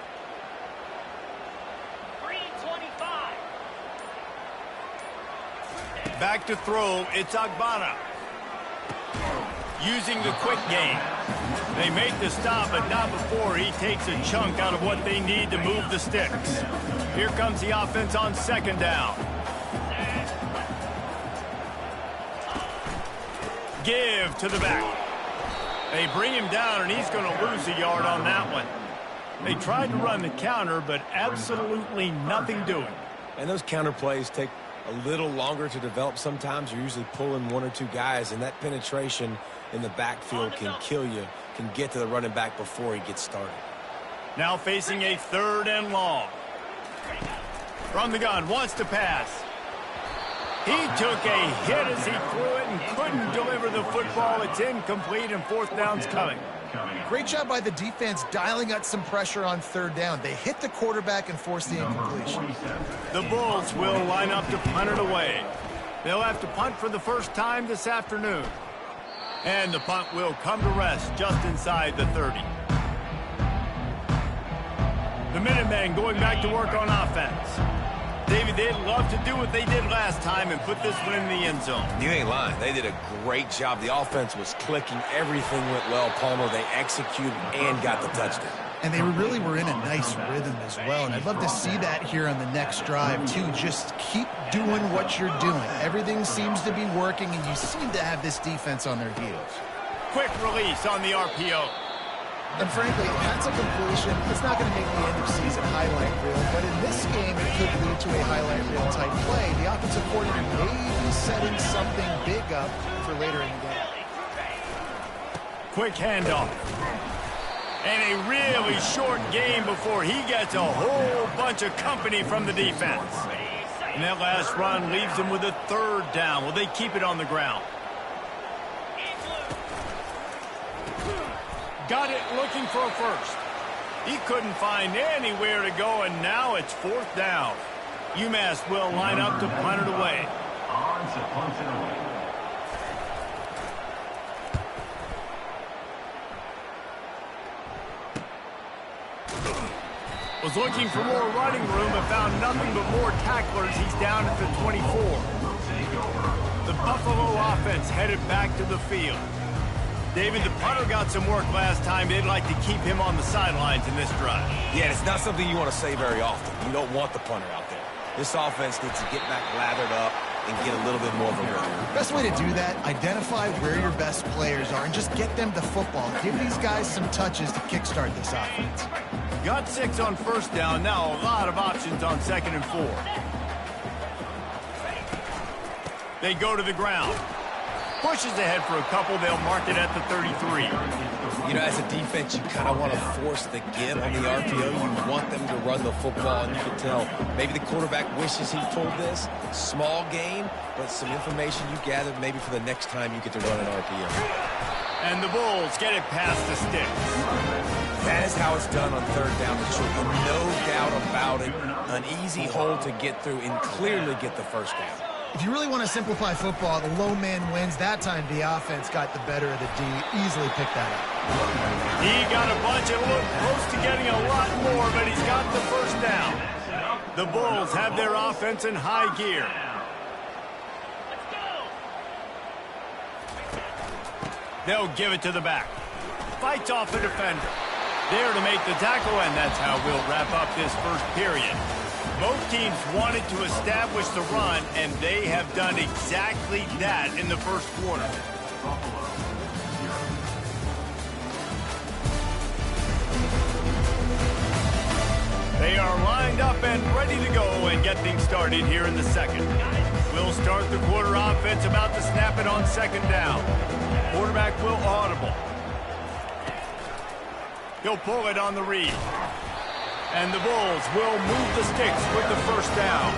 3:25. Back to throw, it's Agbana. Using the quick game. They make the stop, but not before he takes a chunk out of what they need to move the sticks. Here comes the offense on second down. Give to the back. They bring him down, and he's going to lose a yard on that one. They tried to run the counter, but absolutely nothing doing. And those counter plays take a little longer to develop sometimes. You're usually pulling one or two guys, and that penetration in the backfield can kill you, can get to the running back before he gets started. Now facing a third and long. From the gun, wants to pass. He took a hit as he threw it and couldn't deliver the football. It's incomplete, and fourth down's coming. Great job by the defense dialing up some pressure on third down. They hit the quarterback and forced the incompletion. The Bulls will line up to punt it away. They'll have to punt for the first time this afternoon. And the punt will come to rest just inside the 30. The Minutemen going back to work on offense. David, they'd love to do what they did last time and put this one in the end zone. You ain't lying. They did a great job. The offense was clicking. Everything went well. Palmer, they executed and got the touchdown. And they really were in a nice rhythm as well. And I'd love to see that here on the next drive, too. Just keep doing what you're doing. Everything seems to be working, and you seem to have this defense on their heels. Quick release on the RPO. And frankly, that's a completion. It's not going to make the end-of-season highlight reel, but in this game, it could lead to a highlight reel type play. The offensive coordinator may be setting something big up for later in the game. Quick handoff. And a really short game before he gets a whole bunch of company from the defense. And that last run leaves him with a third down. Will they keep it on the ground? Got it looking for a first. He couldn't find anywhere to go, and now it's fourth down. UMass will line up to punt it away. On to punt it away. Was looking for more running room, but found nothing but more tacklers. He's down at the 24. The Buffalo offense headed back to the field. David, the punter got some work last time. They'd like to keep him on the sidelines in this drive. Yeah, it's not something you want to say very often. You don't want the punter out there. This offense needs to get back lathered up and get a little bit more of a rhythm. Best way to do that, identify where your best players are and just get them the football. Give these guys some touches to kickstart this offense. Got 6 on first down. Now a lot of options on second and 4. They go to the ground. Pushes ahead for a couple. They'll mark it at the 33. You know, as a defense, you kind of want to force the give on the RPO. You want them to run the football, and you can tell maybe the quarterback wishes he pulled this. Small gain, but some information you gathered maybe for the next time you get to run an RPO. And the Bulls get it past the sticks. That is how it's done on third down and short. No doubt about it. An easy hole to get through and clearly get the first down. If you really want to simplify football, the low man wins. That time the offense got the better of the D. Easily picked that up. He got a bunch. It looked close to getting a lot more, but he's got the first down. The Bulls have their offense in high gear. They'll give it to the back. Fights off the defender. There to make the tackle, and that's how we'll wrap up this first period. Both teams wanted to establish the run, and they have done exactly that in the first quarter. They are lined up and ready to go and get things started here in the second. We'll start the quarter offense about to snap it on second down. Quarterback will audible. He'll pull it on the read. And the Bulls will move the sticks with the first down.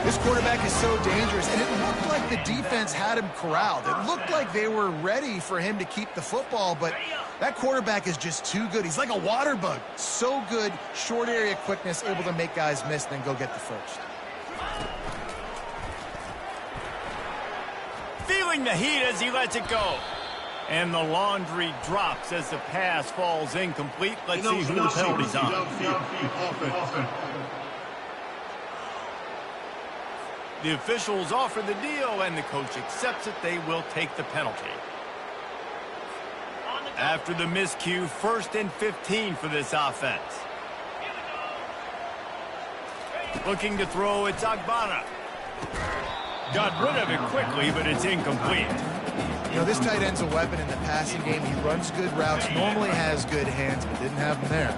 This quarterback is so dangerous, and it looked like the defense had him corralled. It looked like they were ready for him to keep the football, but that quarterback is just too good. He's like a water bug. So good, short area quickness, able to make guys miss, then go get the first. Feeling the heat as he lets it go. And the laundry drops as the pass falls incomplete. Let's see who the penalty's on. The officials offer the deal, and the coach accepts it. They will take the penalty. After the miscue, 1st and 15 for this offense. Looking to throw, it's Agbana. Got rid of it quickly, but it's incomplete. You know, this tight end's a weapon in the passing game. He runs good routes, normally has good hands, but didn't have them there.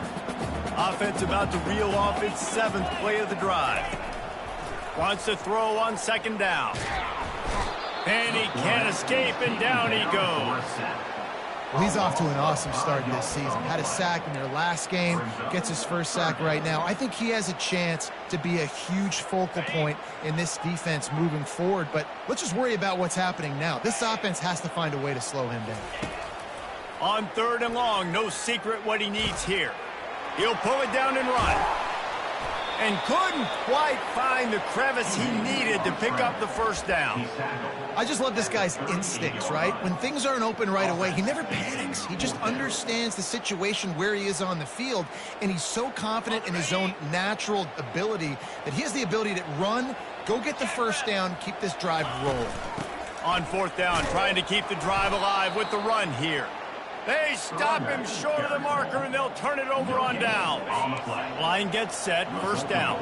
Offense about to reel off its 7th play of the drive. Wants to throw on second down. And he can't escape, and down he goes. Well, he's off to an awesome start this season. Had a sack in their last game, gets his first sack right now. I think he has a chance to be a huge focal point in this defense moving forward, but let's just worry about what's happening now. This offense has to find a way to slow him down. On 3rd and long, no secret what he needs here. He'll pull it down and run. And couldn't quite find the crevice he needed to pick up the first down. I just love this guy's instincts, right? When things aren't open right away, he never panics. He just understands the situation where he is on the field, and he's so confident in his own natural ability that he has the ability to run, go get the first down, keep this drive rolling. On 4th down, trying to keep the drive alive with the run here. They stop him short of the marker, and they'll turn it over on downs. Line gets set, first down.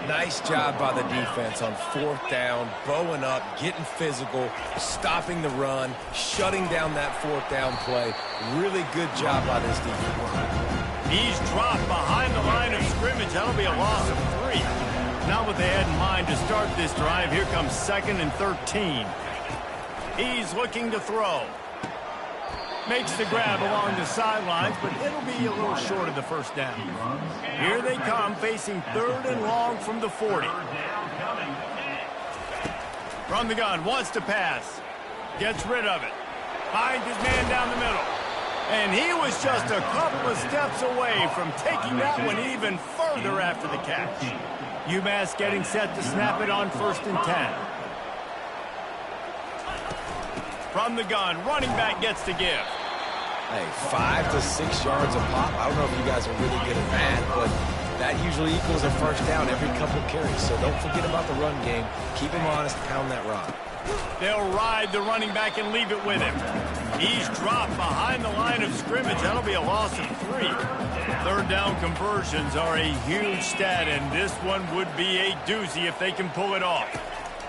Nice job by the defense on 4th down, bowing up, getting physical, stopping the run, shutting down that 4th down play. Really good job by this defense. He's dropped behind the line of scrimmage. That'll be a loss of 3. Not what they had in mind to start this drive. Here comes 2nd and 13. He's looking to throw. Makes the grab along the sidelines, but it'll be a little short of the first down. Here they come, facing 3rd and long from the 40. From the gun, wants to pass. Gets rid of it. Finds his man down the middle. And he was just a couple of steps away from taking that one even further after the catch. UMass getting set to snap it on 1st and 10. From the gun, running back gets to give. Hey, 5 to 6 yards a pop. I don't know if you guys are really good at that, but that usually equals a first down every couple carries. So don't forget about the run game. Keep him honest, pound that rock. They'll ride the running back and leave it with him. He's dropped behind the line of scrimmage. That'll be a loss of 3. 3rd down conversions are a huge stat, and this one would be a doozy if they can pull it off.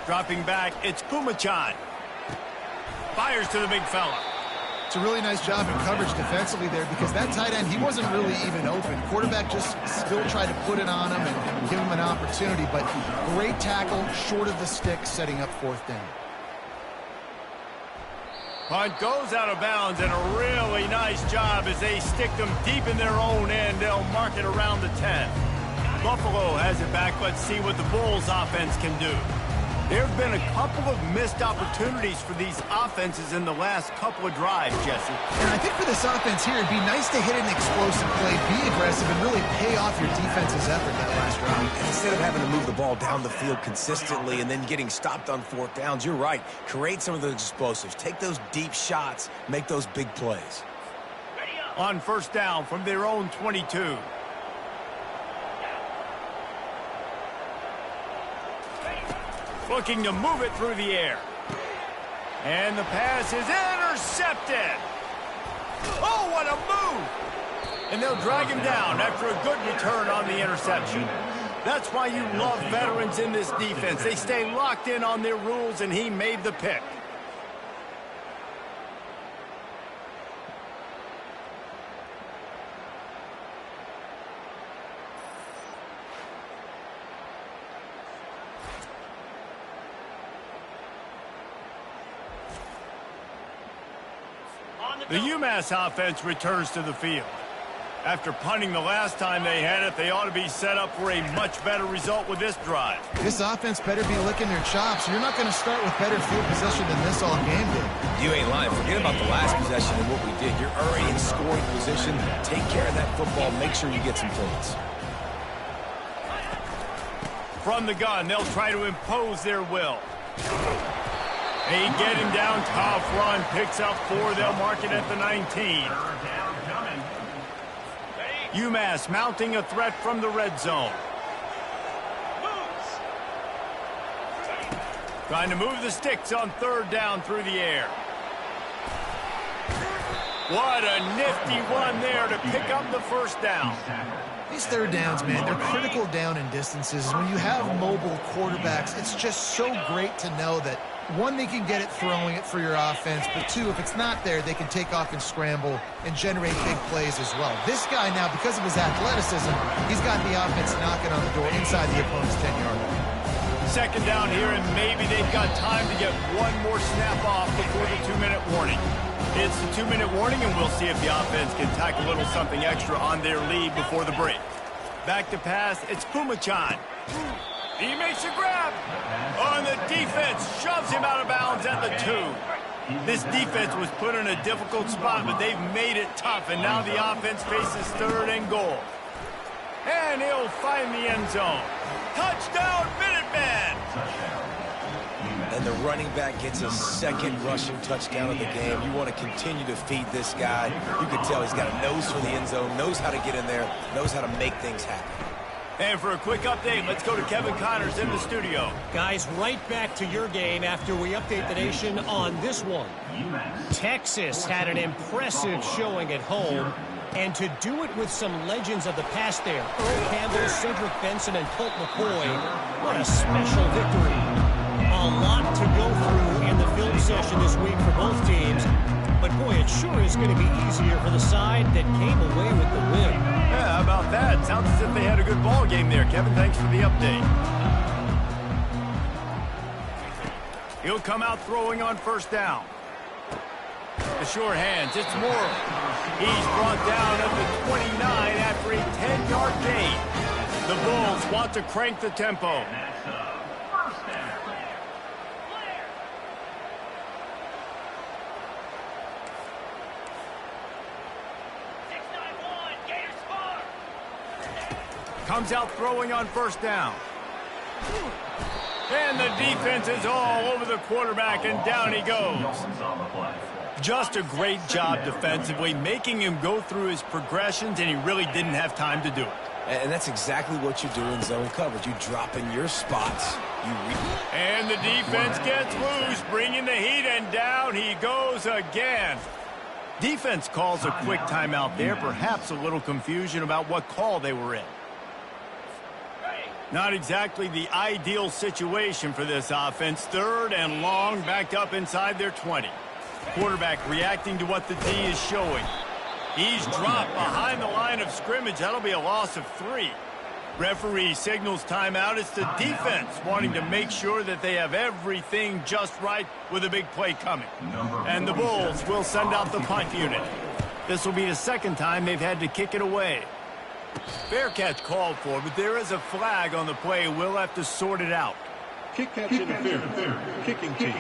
Dropping back, it's Pumachan. Fires to the big fella. It's a really nice job in coverage defensively there because that tight end, he wasn't really even open. Quarterback just still tried to put it on him and give him an opportunity, but great tackle, short of the stick, setting up fourth down. Punt goes out of bounds, and a really nice job as they stick them deep in their own end. They'll mark it around the 10. Buffalo has it back. Let's see what the Bulls offense can do. There have been a couple of missed opportunities for these offenses in the last couple of drives, Jesse. And I think for this offense here, it'd be nice to hit an explosive play, be aggressive, and really pay off your defense's effort that last drive. And instead of having to move the ball down the field consistently and then getting stopped on fourth downs, you're right. Create some of those explosives. Take those deep shots. Make those big plays. On first down from their own 22. Looking to move it through the air. And the pass is intercepted. Oh, what a move! And they'll drag him down after a good return on the interception. That's why you love veterans in this defense. They stay locked in on their rules, and he made the pick. The UMass offense returns to the field. After punting the last time they had it, they ought to be set up for a much better result with this drive. This offense better be licking their chops. You're not going to start with better field position than this all game did. You ain't lying. Forget about the last possession and what we did. You're already in scoring position. Take care of that football. Make sure you get some points. From the gun, they'll try to impose their will. They get him down, tough run, picks up 4, they'll mark it at the 19. UMass mounting a threat from the red zone. Trying to move the sticks on third down through the air. What a nifty run there to pick up the first down. These third downs, man, they're critical down in distances. When you have mobile quarterbacks, it's just so great to know that, one, they can get it throwing it for your offense, but two, if it's not there, they can take off and scramble and generate big plays as well. This guy now, because of his athleticism, he's got the offense knocking on the door inside the opponent's 10-yard line. Second down here, and maybe they've got time to get one more snap off before the 2-minute warning. It's the 2-minute warning, and we'll see if the offense can tack a little something extra on their lead before the break. Back to pass, it's Pumachan. He makes a grab. Oh, and the defense shoves him out of bounds at the 2. This defense was put in a difficult spot, but they've made it tough, and now the offense faces third and goal. And he'll find the end zone. Touchdown, Minutemen! And the running back gets his second rushing touchdown of the game. You want to continue to feed this guy. You can tell he's got a nose for the end zone, knows how to get in there, knows how to make things happen. And for a quick update, let's go to Kevin Connors in the studio. Guys, right back to your game after we update the nation on this one. Texas had an impressive showing at home, and to do it with some legends of the past there, Earl Campbell, Cedric Benson, and Colt McCoy, what a special victory. A lot to go through in the film session this week for both teams, but boy, it sure is going to be easier for the side that came away with the win. Yeah, how about that? Sounds as if they had a good ball game there. Kevin, thanks for the update. He'll come out throwing on first down. The sure hands, it's Moore. He's brought down at the 29 after a 10-yard gain. The Bulls want to crank the tempo. Comes out throwing on first down. And the defense is all over the quarterback, and down he goes. Just a great job defensively, making him go through his progressions, and he really didn't have time to do it. And that's exactly what you do in zone coverage. You drop in your spots. And the defense gets loose, bringing the heat, and down he goes again. Defense calls a quick timeout there, perhaps a little confusion about what call they were in. Not exactly the ideal situation for this offense. Third and long, backed up inside their 20. Quarterback reacting to what the D is showing. He's dropped behind the line of scrimmage. That'll be a loss of 3. Referee signals timeout. It's the defense wanting to make sure that they have everything just right with a big play coming. And the Bulls will send out the punt unit. This will be the second time they've had to kick it away. Fair catch called for, but there is a flag on the play. We'll have to sort it out. Kick catch interference. Kicking team.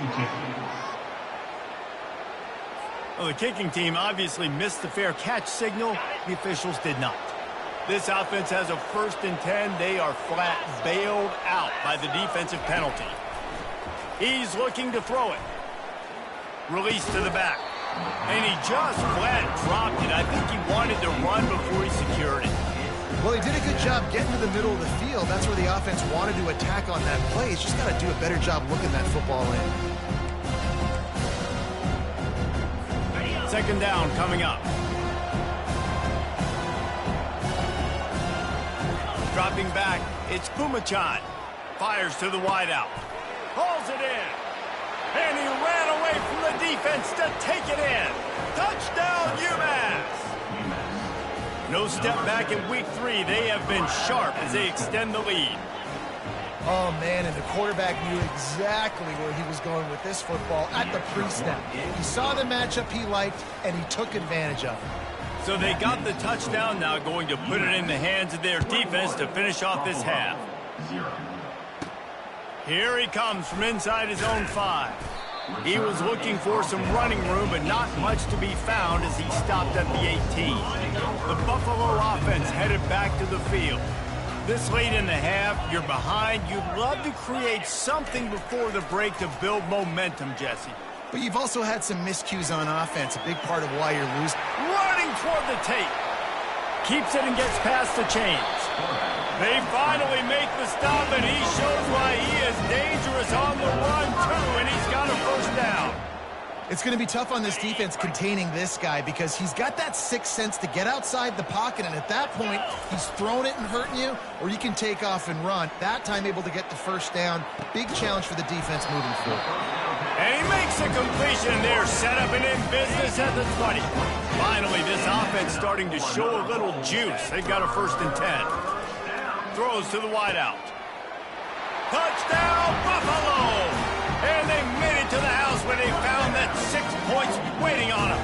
Well, the kicking team obviously missed the fair catch signal. The officials did not. This offense has a 1st and 10. They are flat bailed out by the defensive penalty. He's looking to throw it. Release to the back. And he just flat dropped it. I think he wanted to run before he secured it. Well, he did a good job getting to the middle of the field. That's where the offense wanted to attack on that play. He's just got to do a better job looking that football in. Second down coming up. Dropping back, it's Pumachan. Fires to the wideout. Hauls it in. And he ran away from the defense to take it in. Touchdown, UMass! No step back in week 3. They have been sharp as they extend the lead. Oh, man, and the quarterback knew exactly where he was going with this football at the pre-snap. He saw the matchup he liked, and he took advantage of it. So they got the touchdown, now going to put it in the hands of their defense to finish off this half. Here he comes from inside his own 5. He was looking for some running room, but not much to be found as he stopped at the 18. The Buffalo offense headed back to the field. This late in the half, you're behind. You'd love to create something before the break to build momentum, Jesse. But you've also had some miscues on offense, a big part of why you're losing. Running toward the tape. Keeps it and gets past the chains. They finally make the stop, and he shows why he is dangerous on the run, too, and he's got a first down. It's going to be tough on this defense containing this guy because he's got that sixth sense to get outside the pocket, and at that point, he's throwing it and hurting you, or you can take off and run. That time able to get the first down. Big challenge for the defense moving forward. And he makes a completion. They're set up and in business at the 20. Finally, this offense starting to show a little juice. They've got a 1st and 10. Throws to the wideout. Touchdown, Buffalo! And they made it to the house when they found that 6 points waiting on them.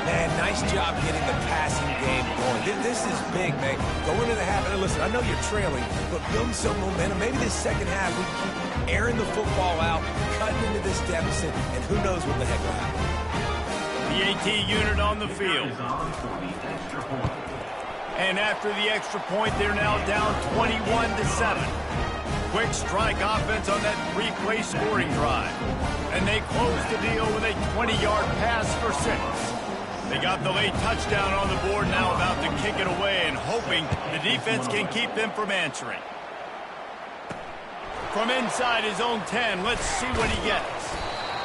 Man, nice job getting the passing game going. This is big, man. Go into the half, and listen, I know you're trailing, but build some momentum. Maybe this second half, we keep airing the football out, cutting into this deficit, and who knows what the heck will happen. The AT unit on the field. And after the extra point, they're now down 21-7. Quick strike offense on that 3-play scoring drive. And they close the deal with a 20-yard pass for 6. They got the late touchdown on the board, now about to kick it away and hoping the defense can keep them from answering. From inside his own 10, let's see what he gets.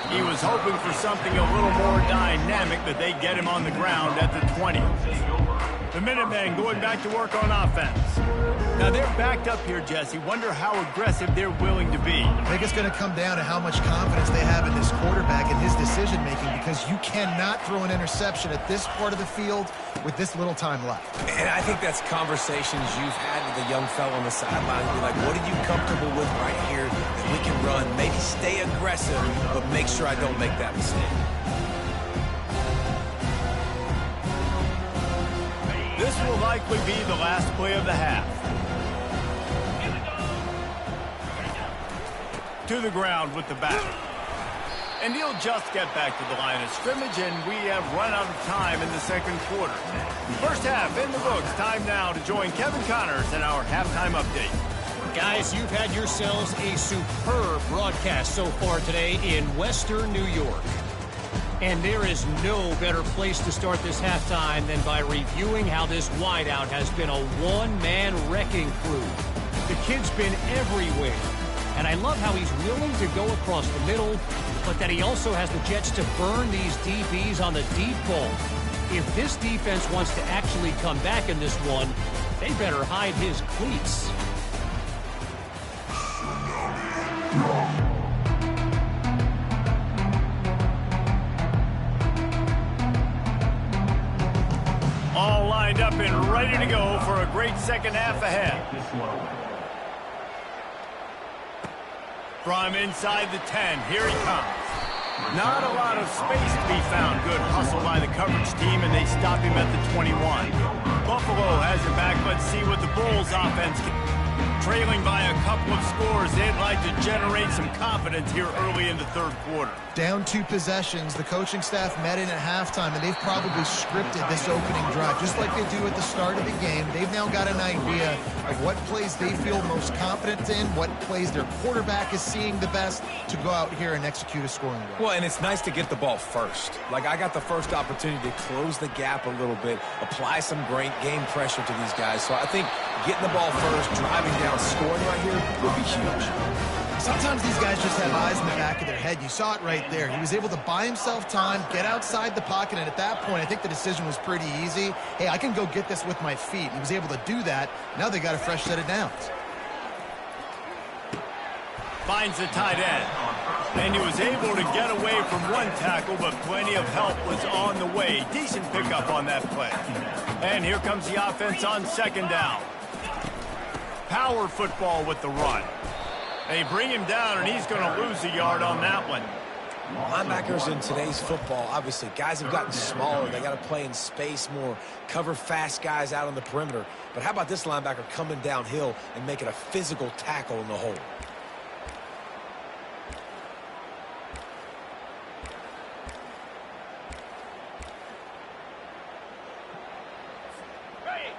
He was hoping for something a little more dynamic, but they get him on the ground at the 20. The Minutemen going back to work on offense. Now they're backed up here, Jesse. Wonder how aggressive they're willing to be. I think it's going to come down to how much confidence they have in this quarterback and his decision-making, because you cannot throw an interception at this part of the field with this little time left. And I think that's conversations you've had with a young fellow on the sideline. Be like, what are you comfortable with right here that we can run? Maybe stay aggressive, but make sure I don't make that mistake. This will likely be the last play of the half. To the ground with the back. And he'll just get back to the line of scrimmage, and we have run out of time in the second quarter. First half in the books. Time now to join Kevin Connors in our halftime update. Guys, you've had yourselves a superb broadcast so far today in Western New York. And there is no better place to start this halftime than by reviewing how this wideout has been a one-man wrecking crew. The kid's been everywhere. And I love how he's willing to go across the middle, but that he also has the jets to burn these DBs on the deep ball. If this defense wants to actually come back in this one, they better hide his cleats. up and ready to go for a great second half ahead. From inside the 10, here he comes. Not a lot of space to be found. Good hustle by the coverage team, and they stop him at the 21. Buffalo has it back. Let's see what the Bulls offense can. Trailing by a couple of scores, they'd like to generate some confidence here early in the third quarter. Down 2 possessions, the coaching staff met in at halftime, and they've probably scripted this opening drive. Just like they do at the start of the game, they've now got an idea of what plays they feel most confident in, what plays their quarterback is seeing the best to go out here and execute a scoring drive. Well, and it's nice to get the ball first. Like, I got the first opportunity to close the gap a little bit, apply some great game pressure to these guys. So I think getting the ball first, driving down, scoring right here would be huge. Sometimes these guys just have eyes in the back of their head. You saw it right there. He was able to buy himself time, get outside the pocket, and at that point, I think the decision was pretty easy. Hey, I can go get this with my feet. He was able to do that. Now they got a fresh set of downs. Finds the tight end. And he was able to get away from one tackle, but plenty of help was on the way. Decent pickup on that play. And here comes the offense on second down. Power football with the run. They bring him down, and he's going to lose a yard on that one. Linebackers in today's football, obviously, guys have gotten smaller. They got to play in space more, cover fast guys out on the perimeter. But how about this linebacker coming downhill and making a physical tackle in the hole?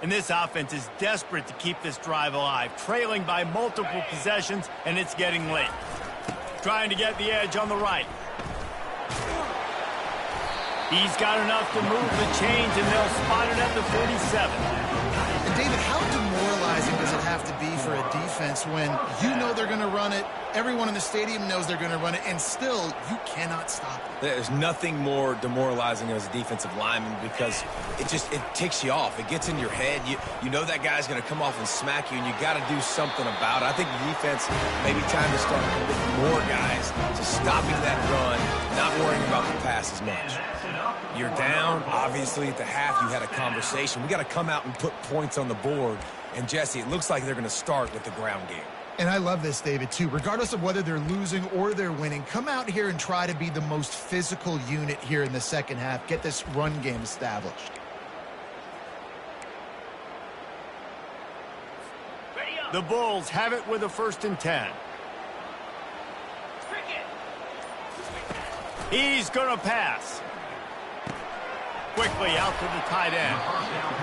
And this offense is desperate to keep this drive alive, trailing by multiple possessions, and it's getting late. Trying to get the edge on the right. He's got enough to move the chains, and they'll spot it at the 47. And David, how demoralizing does it have to be for a defense when you know they're going to run it, everyone in the stadium knows they're going to run it, and still you cannot stop it? There's nothing more demoralizing as a defensive lineman because it ticks you off. It gets in your head. You know that guy's going to come off and smack you, and you got to do something about it. I think the defense maybe time to start with more guys to stopping that run, not worrying about the pass as much. You're down, obviously, at the half. You had a conversation. We got to come out and put points on the board. And, Jesse, it looks like they're going to start with the ground game. And I love this, David, too. Regardless of whether they're losing or they're winning, come out here and try to be the most physical unit here in the second half. Get this run game established. The Bulls have it with a 1st and 10. He's going to pass. Quickly out to the tight end.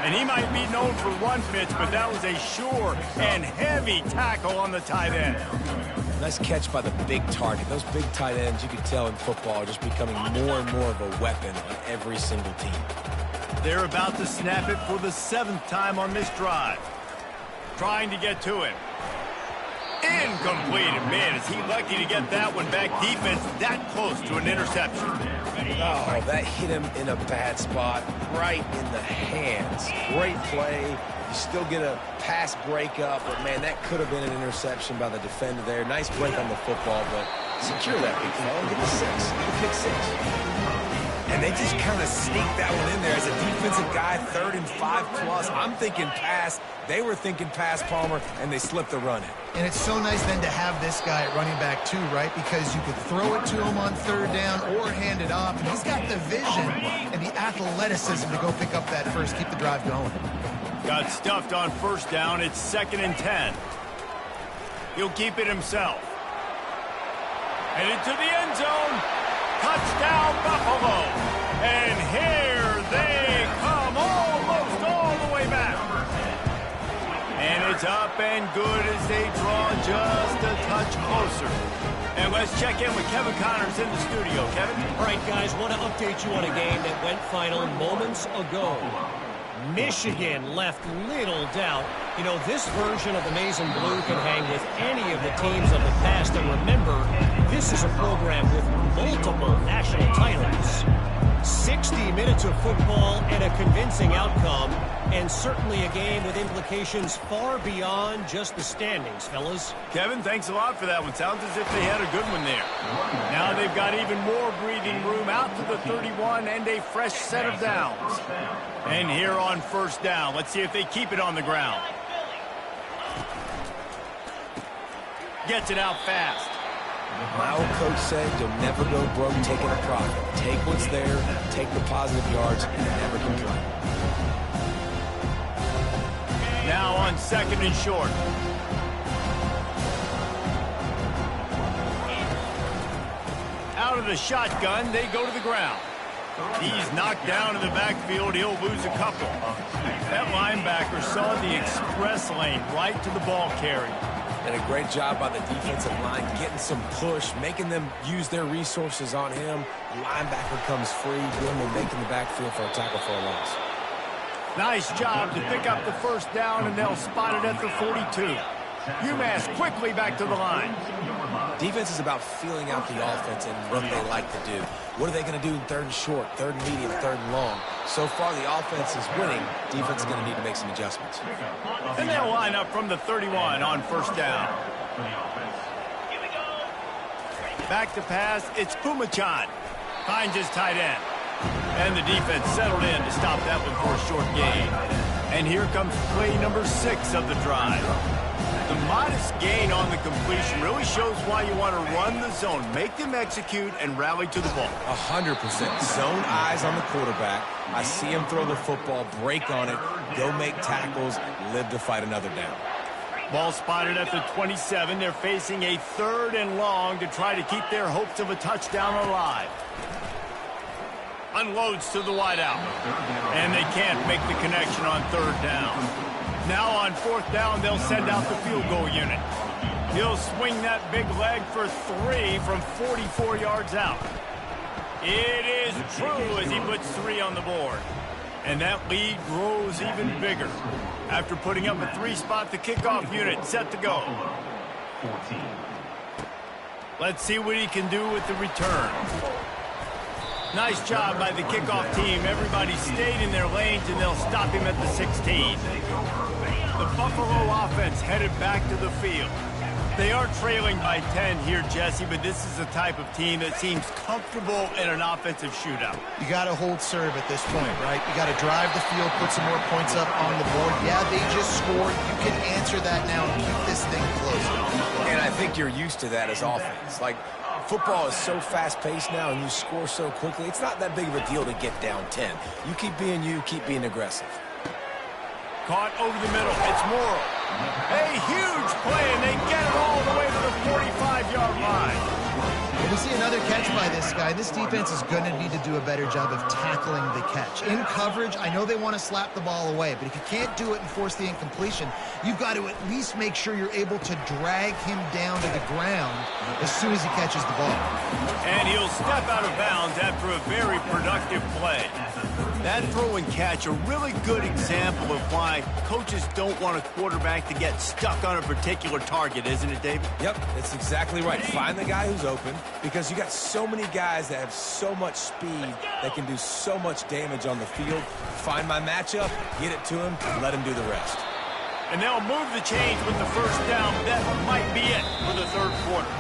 And he might be known for run fits, but that was a sure and heavy tackle on the tight end. Nice catch by the big target. Those big tight ends, you can tell in football, are just becoming more and more of a weapon on every single team. They're about to snap it for the 7th time on this drive. Trying to get to him. Incomplete. And man, is he lucky to get that one back. Defense that close to an interception. Oh, that hit him in a bad spot, right in the hands. Great play. You still get a pass breakup, but man, that could have been an interception by the defender there. Nice break on the football, but secure that big fella. Get the 6. Get the pick 6. And they just kind of sneaked that one in there as a defensive guy, 3rd and 5+. I'm thinking pass. They were thinking pass, Palmer, and they slipped the run in. And it's so nice then to have this guy at running back too, right? Because you could throw it to him on 3rd down or hand it off. And he's got the vision and the athleticism to go pick up that first, keep the drive going. Got stuffed on 1st down. It's 2nd and 10. He'll keep it himself. Headed to the end zone. Touchdown, Buffalo. And here they come almost all the way back. And it's up and good as they draw just a touch closer. And let's check in with Kevin Connors in the studio. Kevin? All right, guys, want to update you on a game that went final moments ago. Michigan left little doubt. You know, this version of the Maize and Blue can hang with any of the teams of the past. And remember, this is a program with multiple national titles. 60 minutes of football and a convincing outcome. and certainly a game with implications far beyond just the standings, fellas. Kevin, thanks a lot for that one. Sounds as if they had a good one there. Now they've got even more breathing room out to the 31 and a fresh set of downs. And here on first down, let's see if they keep it on the ground. Gets it out fast. My old coach said you'll never go broke taking a profit. Take what's there, take the positive yards, and never complain. Now on second and short. Out of the shotgun, they go to the ground. He's knocked down in the backfield. He'll lose a couple. That linebacker saw the express lane right to the ball carrier. And a great job by the defensive line, getting some push, making them use their resources on him. Linebacker comes free, doing the making the backfield for a tackle for a loss. Nice job to pick up the first down, and they'll spot it at the 42. UMass quickly back to the line. Defense is about feeling out the offense and what they like to do. What are they going to do in third and short, third and medium, third and long? So far, the offense is winning. Defense is going to need to make some adjustments. And they'll line up from the 31 on first down. Back to pass, it's Pumachan. Finds his tight end. And the defense settled in to stop that one for a short gain. And here comes play number 6 of the drive. The modest gain on the completion really shows why you want to run the zone, make them execute, and rally to the ball. 100%. Zone eyes on the quarterback. I see him throw the football, break on it, go make tackles, live to fight another down. Ball spotted at the 27. They're facing a third and long to try to keep their hopes of a touchdown alive. Unloads to the wideout. And they can't make the connection on third down. Now on fourth down, they'll send out the field goal unit. He'll swing that big leg for 3 from 44 yards out. It is true as he puts 3 on the board. And that lead grows even bigger. After putting up a 3-spot, the kickoff unit set to go. Let's see what he can do with the return. Nice job by the kickoff team. Everybody stayed in their lanes, and they'll stop him at the 16. The Buffalo offense headed back to the field. They are trailing by 10 here, Jesse, but this is the type of team that seems comfortable in an offensive shootout. You got to hold serve at this point, right? You got to drive the field, put some more points up on the board. Yeah, they just scored. You can answer that now and keep this thing close. And I think you're used to that as offense. Like, football is so fast-paced now and you score so quickly, it's not that big of a deal to get down 10. You keep being aggressive. Caught over the middle. It's Morrow. A huge play, and they get it all the way to the 45-yard line. We see another catch by this guy. This defense is going to need to do a better job of tackling the catch. In coverage, I know they want to slap the ball away, but if you can't do it and force the incompletion, you've got to at least make sure you're able to drag him down to the ground as soon as he catches the ball. And he'll step out of bounds after a very productive play. That throw and catch, a really good example of why coaches don't want a quarterback to get stuck on a particular target, isn't it, David? Yep, it's exactly right. Find the guy who's open, because you got so many guys that have so much speed that can do so much damage on the field. Find my matchup, get it to him, and let him do the rest. And they'll move the chains with the first down. That might be it for the third quarter.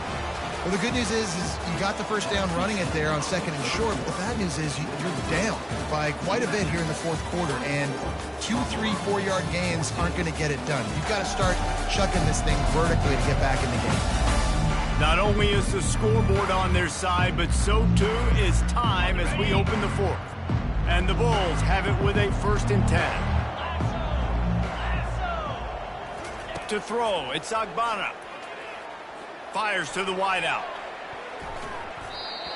Well, the good news is you got the first down running it there on second and short, but the bad news is you're down by quite a bit here in the fourth quarter, and 2, 3, 4-yard gains aren't going to get it done. You've got to start chucking this thing vertically to get back in the game. Not only is the scoreboard on their side, but so too is time as we open the fourth. And the Bulls have it with a 1st and 10. To throw, it's Agbana. Fires to the wideout.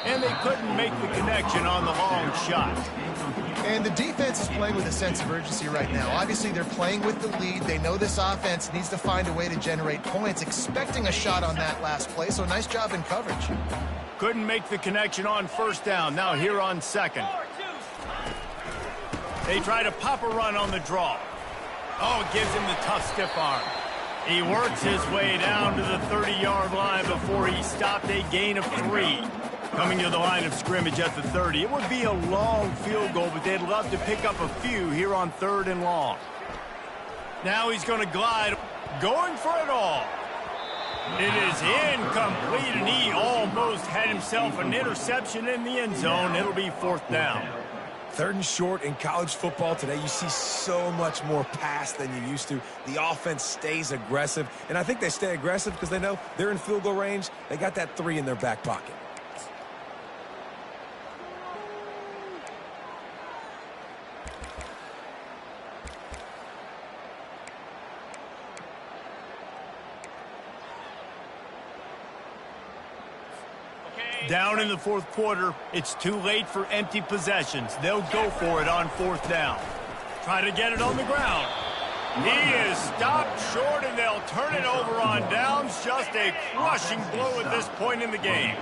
And they couldn't make the connection on the long shot. And the defense is playing with a sense of urgency right now. Obviously, they're playing with the lead. They know this offense needs to find a way to generate points, expecting a shot on that last play, so nice job in coverage. Couldn't make the connection on first down. Now here on second. They try to pop a run on the draw. Oh, it gives him the tough stiff arm. He works his way down to the 30-yard line before he stopped, a gain of 3. Coming to the line of scrimmage at the 30. It would be a long field goal, but they'd love to pick up a few here on 3rd and long. Now he's going to glide, going for it all. It is incomplete, and he almost had himself an interception in the end zone. It'll be 4th down. 3rd and short in college football today. You see so much more pass than you used to. The offense stays aggressive, and I think they stay aggressive because they know they're in field goal range. They got that 3 in their back pocket. Down in the 4th quarter, it's too late for empty possessions. They'll go for it on 4th down. Try to get it on the ground. He is stopped short, and they'll turn it over on downs. Just a crushing blow at this point in the game.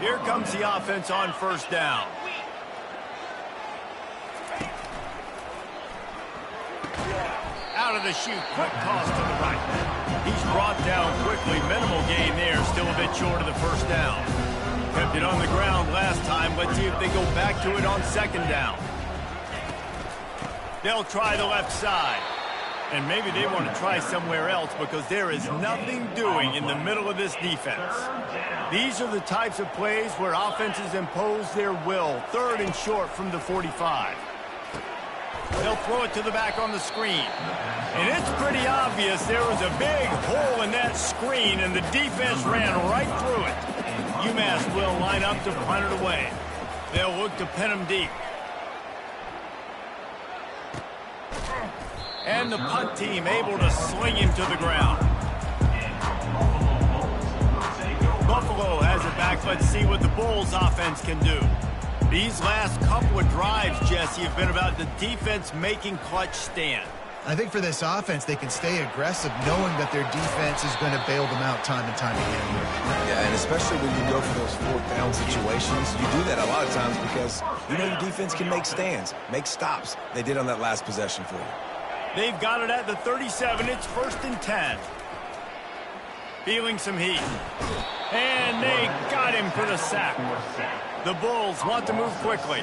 Here comes the offense on 1st down. Out of the chute, quick toss to the right. He's brought down quickly. Minimal gain there, still a bit short of the 1st down. Kept it on the ground last time. Let's see if they go back to it on 2nd down. They'll try the left side. And maybe they want to try somewhere else because there is nothing doing in the middle of this defense. These are the types of plays where offenses impose their will. 3rd and short from the 45. They'll throw it to the back on the screen. And it's pretty obvious there was a big hole in that screen, and the defense ran right through it. UMass will line up to punt it away. They'll look to pin him deep. And the punt team able to sling him to the ground. Buffalo has it back. Let's see what the Bulls offense can do. These last couple of drives, Jesse, have been about the defense making clutch stand. I think for this offense, they can stay aggressive knowing that their defense is going to bail them out time and time again. Yeah, and especially when you go for those 4th down situations, you do that a lot of times because you know your defense can make stands, make stops. They did on that last possession for you. They've got it at the 37. It's 1st and 10. Feeling some heat. And they got him for the sack. The Bulls want to move quickly.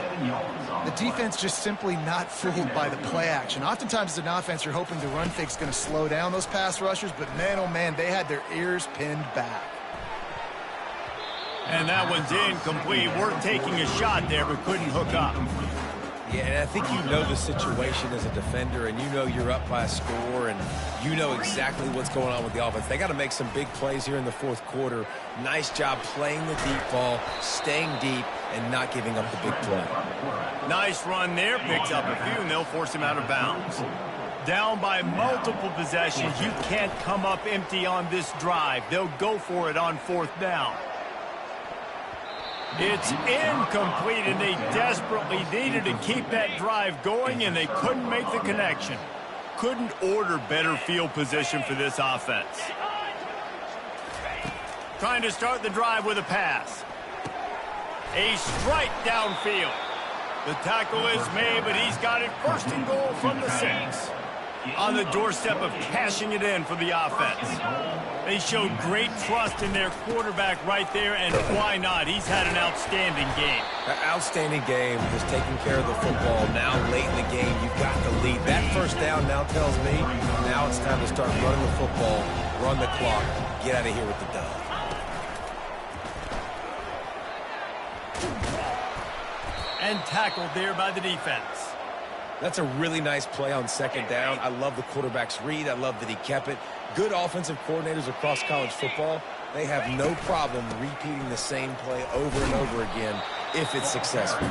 The defense just simply not fooled by the play action. Oftentimes as an offense, you're hoping the run fake's going to slow down those pass rushers, but man, oh man, they had their ears pinned back. And that one's incomplete. We're taking a shot there, but couldn't hook up. Yeah, and I think you know the situation as a defender, and you know you're up by a score, and you know exactly what's going on with the offense. They got to make some big plays here in the 4th quarter. Nice job playing the deep ball, staying deep, and not giving up the big play. Nice run there. Picks up a few, and they'll force him out of bounds. Down by multiple possessions. You can't come up empty on this drive. They'll go for it on 4th down. It's incomplete, and they desperately needed to keep that drive going, and they couldn't make the connection. Couldn't order better field position for this offense. Trying to start the drive with a pass. A strike downfield. The tackle is made, but he's got it 1st and goal from the 6. On the doorstep of cashing it in for the offense. They showed great trust in their quarterback right there, and why not? He's had an outstanding game. An outstanding game, just taking care of the football. Now late in the game, you've got the lead. That 1st down now tells me now it's time to start running the football, run the clock, get out of here with the dub. And tackled there by the defense. That's a really nice play on 2nd down. I love the quarterback's read. I love that he kept it. Good offensive coordinators across college football, they have no problem repeating the same play over and over again if it's successful.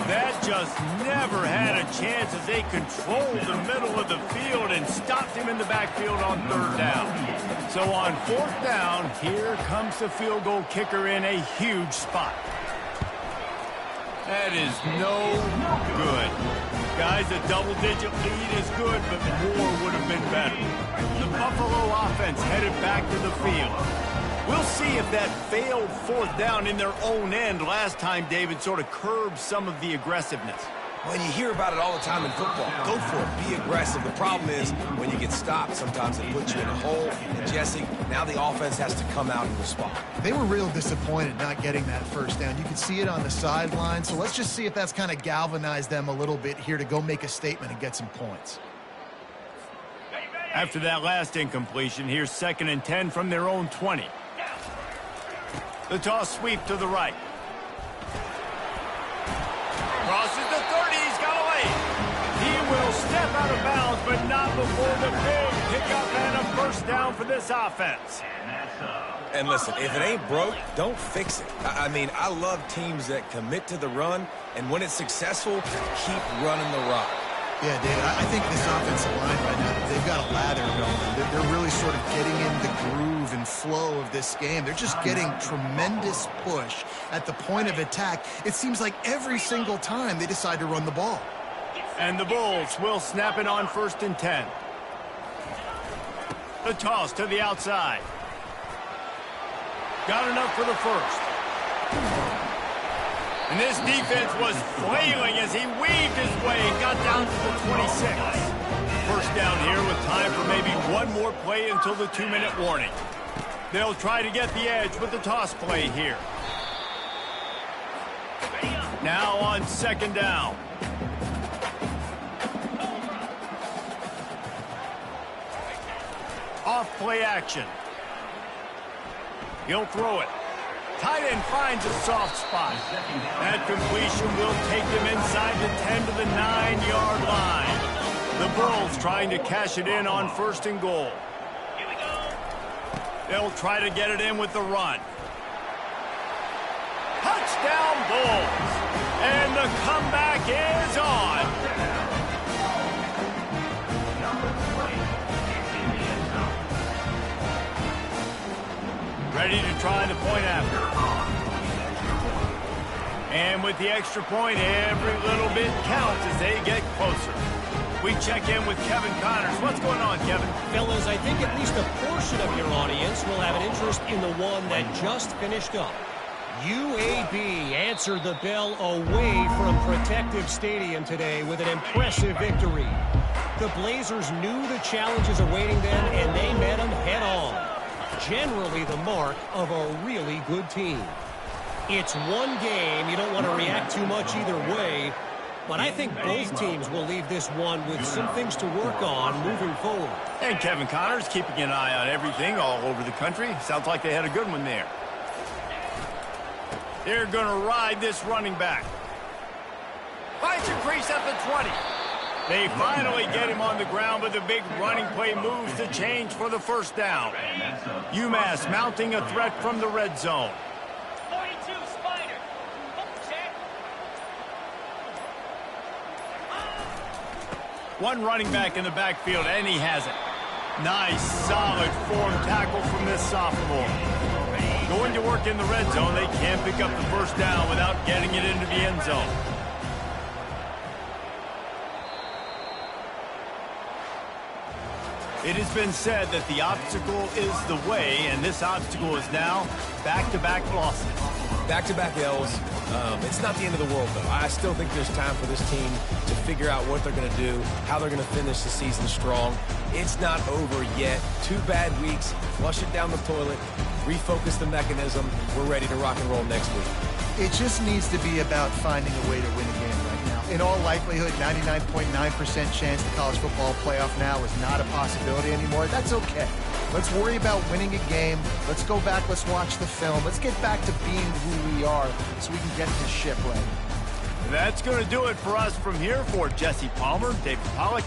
That just never had a chance as they controlled the middle of the field and stopped him in the backfield on 3rd down. So on 4th down, here comes the field goal kicker in a huge spot. That is no good. Guys, a double-digit lead is good, but more would have been better. The Buffalo offense headed back to the field. We'll see if that failed 4th down in their own end last time, David, sort of curbed some of the aggressiveness. Well, you hear about it all the time in football. Go for it. Be aggressive. The problem is when you get stopped, sometimes it puts you in a hole. And, Jesse, now the offense has to come out and respond. They were real disappointed not getting that first down. You could see it on the sideline. So let's just see if that's kind of galvanized them a little bit here to go make a statement and get some points. After that last incompletion, here's 2nd and 10 from their own 20. The toss sweep to the right. Crosses the 30, he's got a lane. He will step out of bounds, but not before the big pickup and a first down for this offense. And listen, if it ain't broke, don't fix it. I mean, I love teams that commit to the run, and when it's successful, keep running the rock. Yeah, David, I think this offensive line right now, they've got a lather going. They're really sort of getting in the groove and flow of this game. They're just getting tremendous push at the point of attack. It seems like every single time they decide to run the ball. And the Bulls will snap it on 1st and 10. The toss to the outside. Got enough for the first. And this defense was flailing as he weaved his way and got down to the 26. First down here with time for maybe one more play until the 2-minute warning. They'll try to get the edge with the toss play here. Now on 2nd down. Off play action. He'll throw it. Tight end finds a soft spot. That completion will take them inside the 10 to the 9-yard line. The Bulls trying to cash it in on 1st and goal. They'll try to get it in with the run. Touchdown Bulls. And the comeback is on. Ready to try the point after. And with the extra point, every little bit counts as they get closer. We check in with Kevin Connors. What's going on, Kevin? Fellas, I think at least a portion of your audience will have an interest in the one that just finished up. UAB answered the bell away from Protective Stadium today with an impressive victory. The Blazers knew the challenges awaiting them, and they met them head-on. Generally the mark of a really good team. It's one game. You don't want to react too much either way, but I think both teams will leave this one with some things to work on moving forward. And Kevin Connors keeping an eye on everything all over the country. Sounds like they had a good one there. They're going to ride this running back. Finds a crease at the 20. They finally get him on the ground, but the big running play moves the change for the first down. UMass mounting a threat from the red zone. 42, Spider. Check. One running back in the backfield, and he has it. Nice, solid form tackle from this sophomore. Going to work in the red zone, they can't pick up the first down without getting it into the end zone. It has been said that the obstacle is the way, and this obstacle is now back-to-back losses. Back-to-back L's. It's not the end of the world, though. I still think there's time for this team to figure out what they're going to do, how they're going to finish the season strong. It's not over yet. 2 bad weeks. Flush it down the toilet. Refocus the mechanism. We're ready to rock and roll next week. It just needs to be about finding a way to win a game right now. In all likelihood, 99.9% chance the college football playoff now is not a possibility anymore. That's okay. Let's worry about winning a game. Let's go back. Let's watch the film. Let's get back to being who we are so we can get this ship right. That's going to do it for us from here. For Jesse Palmer, David Pollack,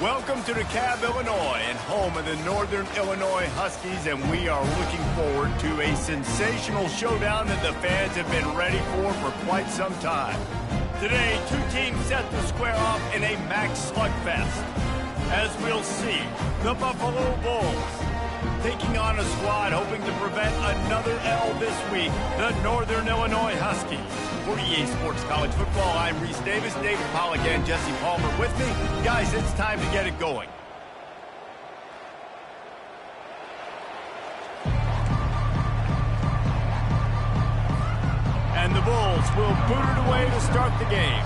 Welcome to DeKalb, Illinois, and home of the Northern Illinois Huskies, and we are looking forward to a sensational showdown that the fans have been ready for quite some time. Today, two teams set to square off in a MAC slugfest. As we'll see, the Buffalo Bulls taking on a squad hoping to prevent another L this week, the Northern Illinois Huskies. For EA Sports College Football, I'm Reese Davis, David Pollack, and Jesse Palmer with me. Guys, it's time to get it going. And the Bulls will boot it away to start the game.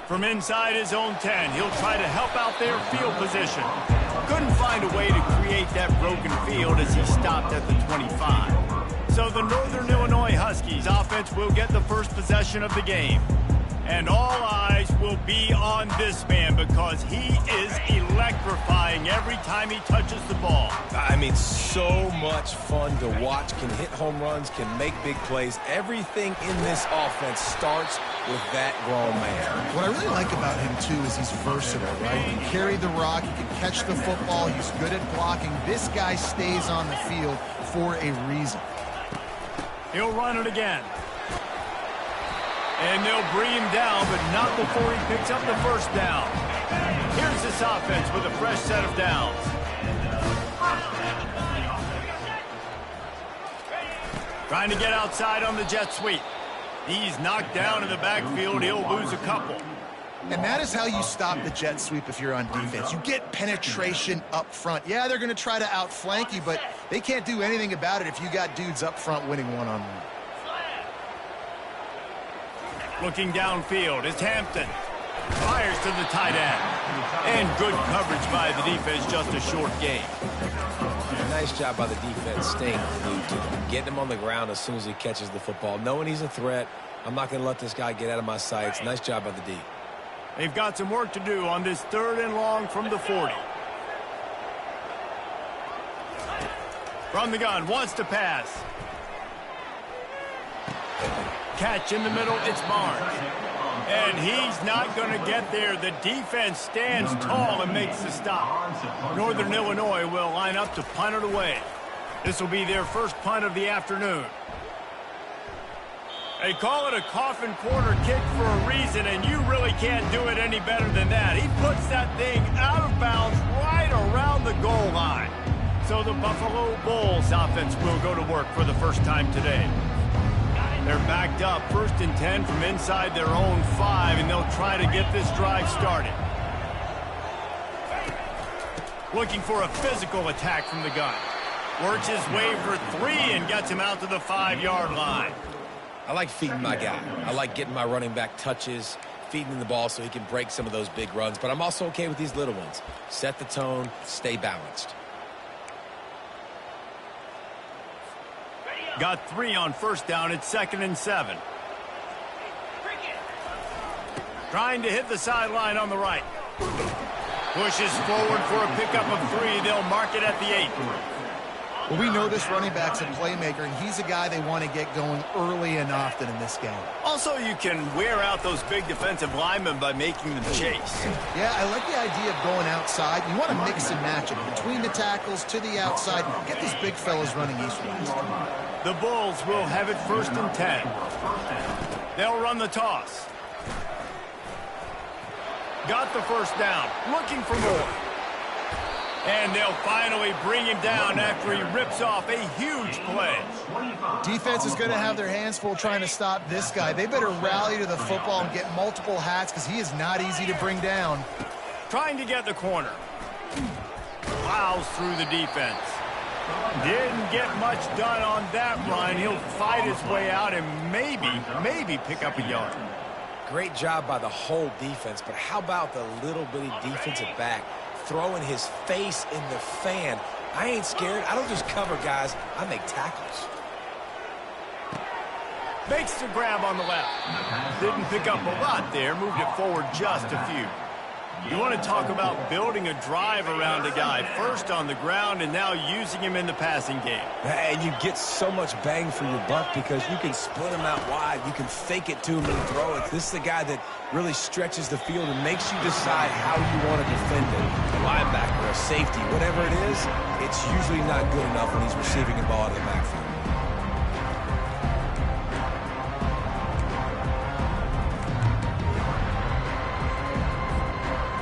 From inside his own 10, he'll try to help out their field position. Couldn't find a way to create that broken field as he stopped at the 25. So the Northern Illinois Huskies offense will get the first possession of the game. And all eyes will be on this man because he is electrifying every time he touches the ball. I mean, so much fun to watch. Can hit home runs, can make big plays. Everything in this offense starts with that grown man. What I really like about him, too, is he's versatile, right? He can carry the rock, he can catch the football, he's good at blocking. This guy stays on the field for a reason. He'll run it again. And they'll bring him down, but not before he picks up the first down. Here's this offense with a fresh set of downs. Trying to get outside on the jet sweep. He's knocked down in the backfield. He'll lose a couple. And that is how you stop the jet sweep if you're on defense. You get penetration up front. Yeah, they're going to try to outflank you, but they can't do anything about it if you got dudes up front winning one-on-one. Looking downfield, it's Hampton. Fires to the tight end. And good coverage by the defense, just a short gain. Nice job by the defense staying glued to him, getting him on the ground as soon as he catches the football. Knowing he's a threat, I'm not going to let this guy get out of my sights. Nice job by the D. They've got some work to do on this 3rd and long from the 40. From the gun, wants to pass. Catch in the middle, it's Barnes. And he's not going to get there. The defense stands tall and makes the stop. Northern Illinois will line up to punt it away. This will be their first punt of the afternoon. They call it a coffin corner kick for a reason, and you really can't do it any better than that. He puts that thing out of bounds right around the goal line. So the Buffalo Bulls offense will go to work for the first time today. They're backed up, 1st and 10 from inside their own 5, and they'll try to get this drive started. Looking for a physical attack from the gun. Works his way for 3 and gets him out to the 5-yard line. I like feeding my guy. I like getting my running back touches, feeding him the ball so he can break some of those big runs, but I'm also okay with these little ones. Set the tone, stay balanced. Got 3 on first down. It's 2nd and 7. Trying to hit the sideline on the right. Pushes forward for a pickup of 3. They'll mark it at the 8. Well, we know this running back's a playmaker, and he's a guy they want to get going early and often in this game. Also, you can wear out those big defensive linemen by making them chase. Yeah, I like the idea of going outside. You want to mix and match it between the tackles to the outside. Get these big fellas running east-west. The Bulls will have it 1st and 10. They'll run the toss. Got the first down. Looking for more. And they'll finally bring him down after he rips off a huge play. Defense is going to have their hands full trying to stop this guy. They better rally to the football and get multiple hats because he is not easy to bring down. Trying to get the corner. Plows through the defense. Didn't get much done on that run. He'll fight his way out and maybe pick up a yard. Great job by the whole defense, but how about the little bitty defensive back throwing his face in the fan? I ain't scared. I don't just cover guys. I make tackles. Makes the grab on the left. Didn't pick up a lot there. Moved it forward just a few. You want to talk about building a drive around a guy, first on the ground and now using him in the passing game. And you get so much bang for your buck because you can split him out wide. You can fake it to him and throw it. This is the guy that really stretches the field and makes you decide how you want to defend it. A linebacker, a safety, whatever it is, it's usually not good enough when he's receiving the ball out of the backfield.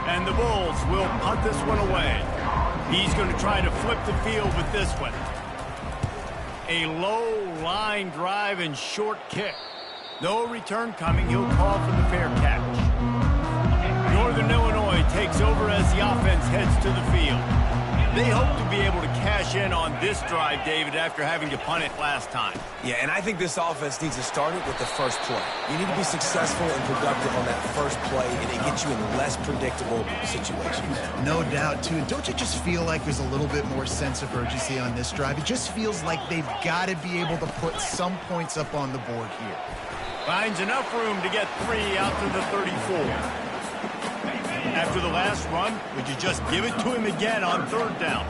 And the Bulls will punt this one away. He's going to try to flip the field with this one. A low line drive and short kick. No return coming. He'll call for the fair catch. Northern Illinois takes over as the offense heads to the field. They hope to be able to cash in on this drive, David, after having to punt it last time. Yeah, and I think this offense needs to start it with the first play. You need to be successful and productive on that first play, and it gets you in less predictable situations. No doubt, too. Don't you just feel like there's a little bit more sense of urgency on this drive? It just feels like they've got to be able to put some points up on the board here. Finds enough room to get 3 out to the 34. After the last run, would you just give it to him again on third down?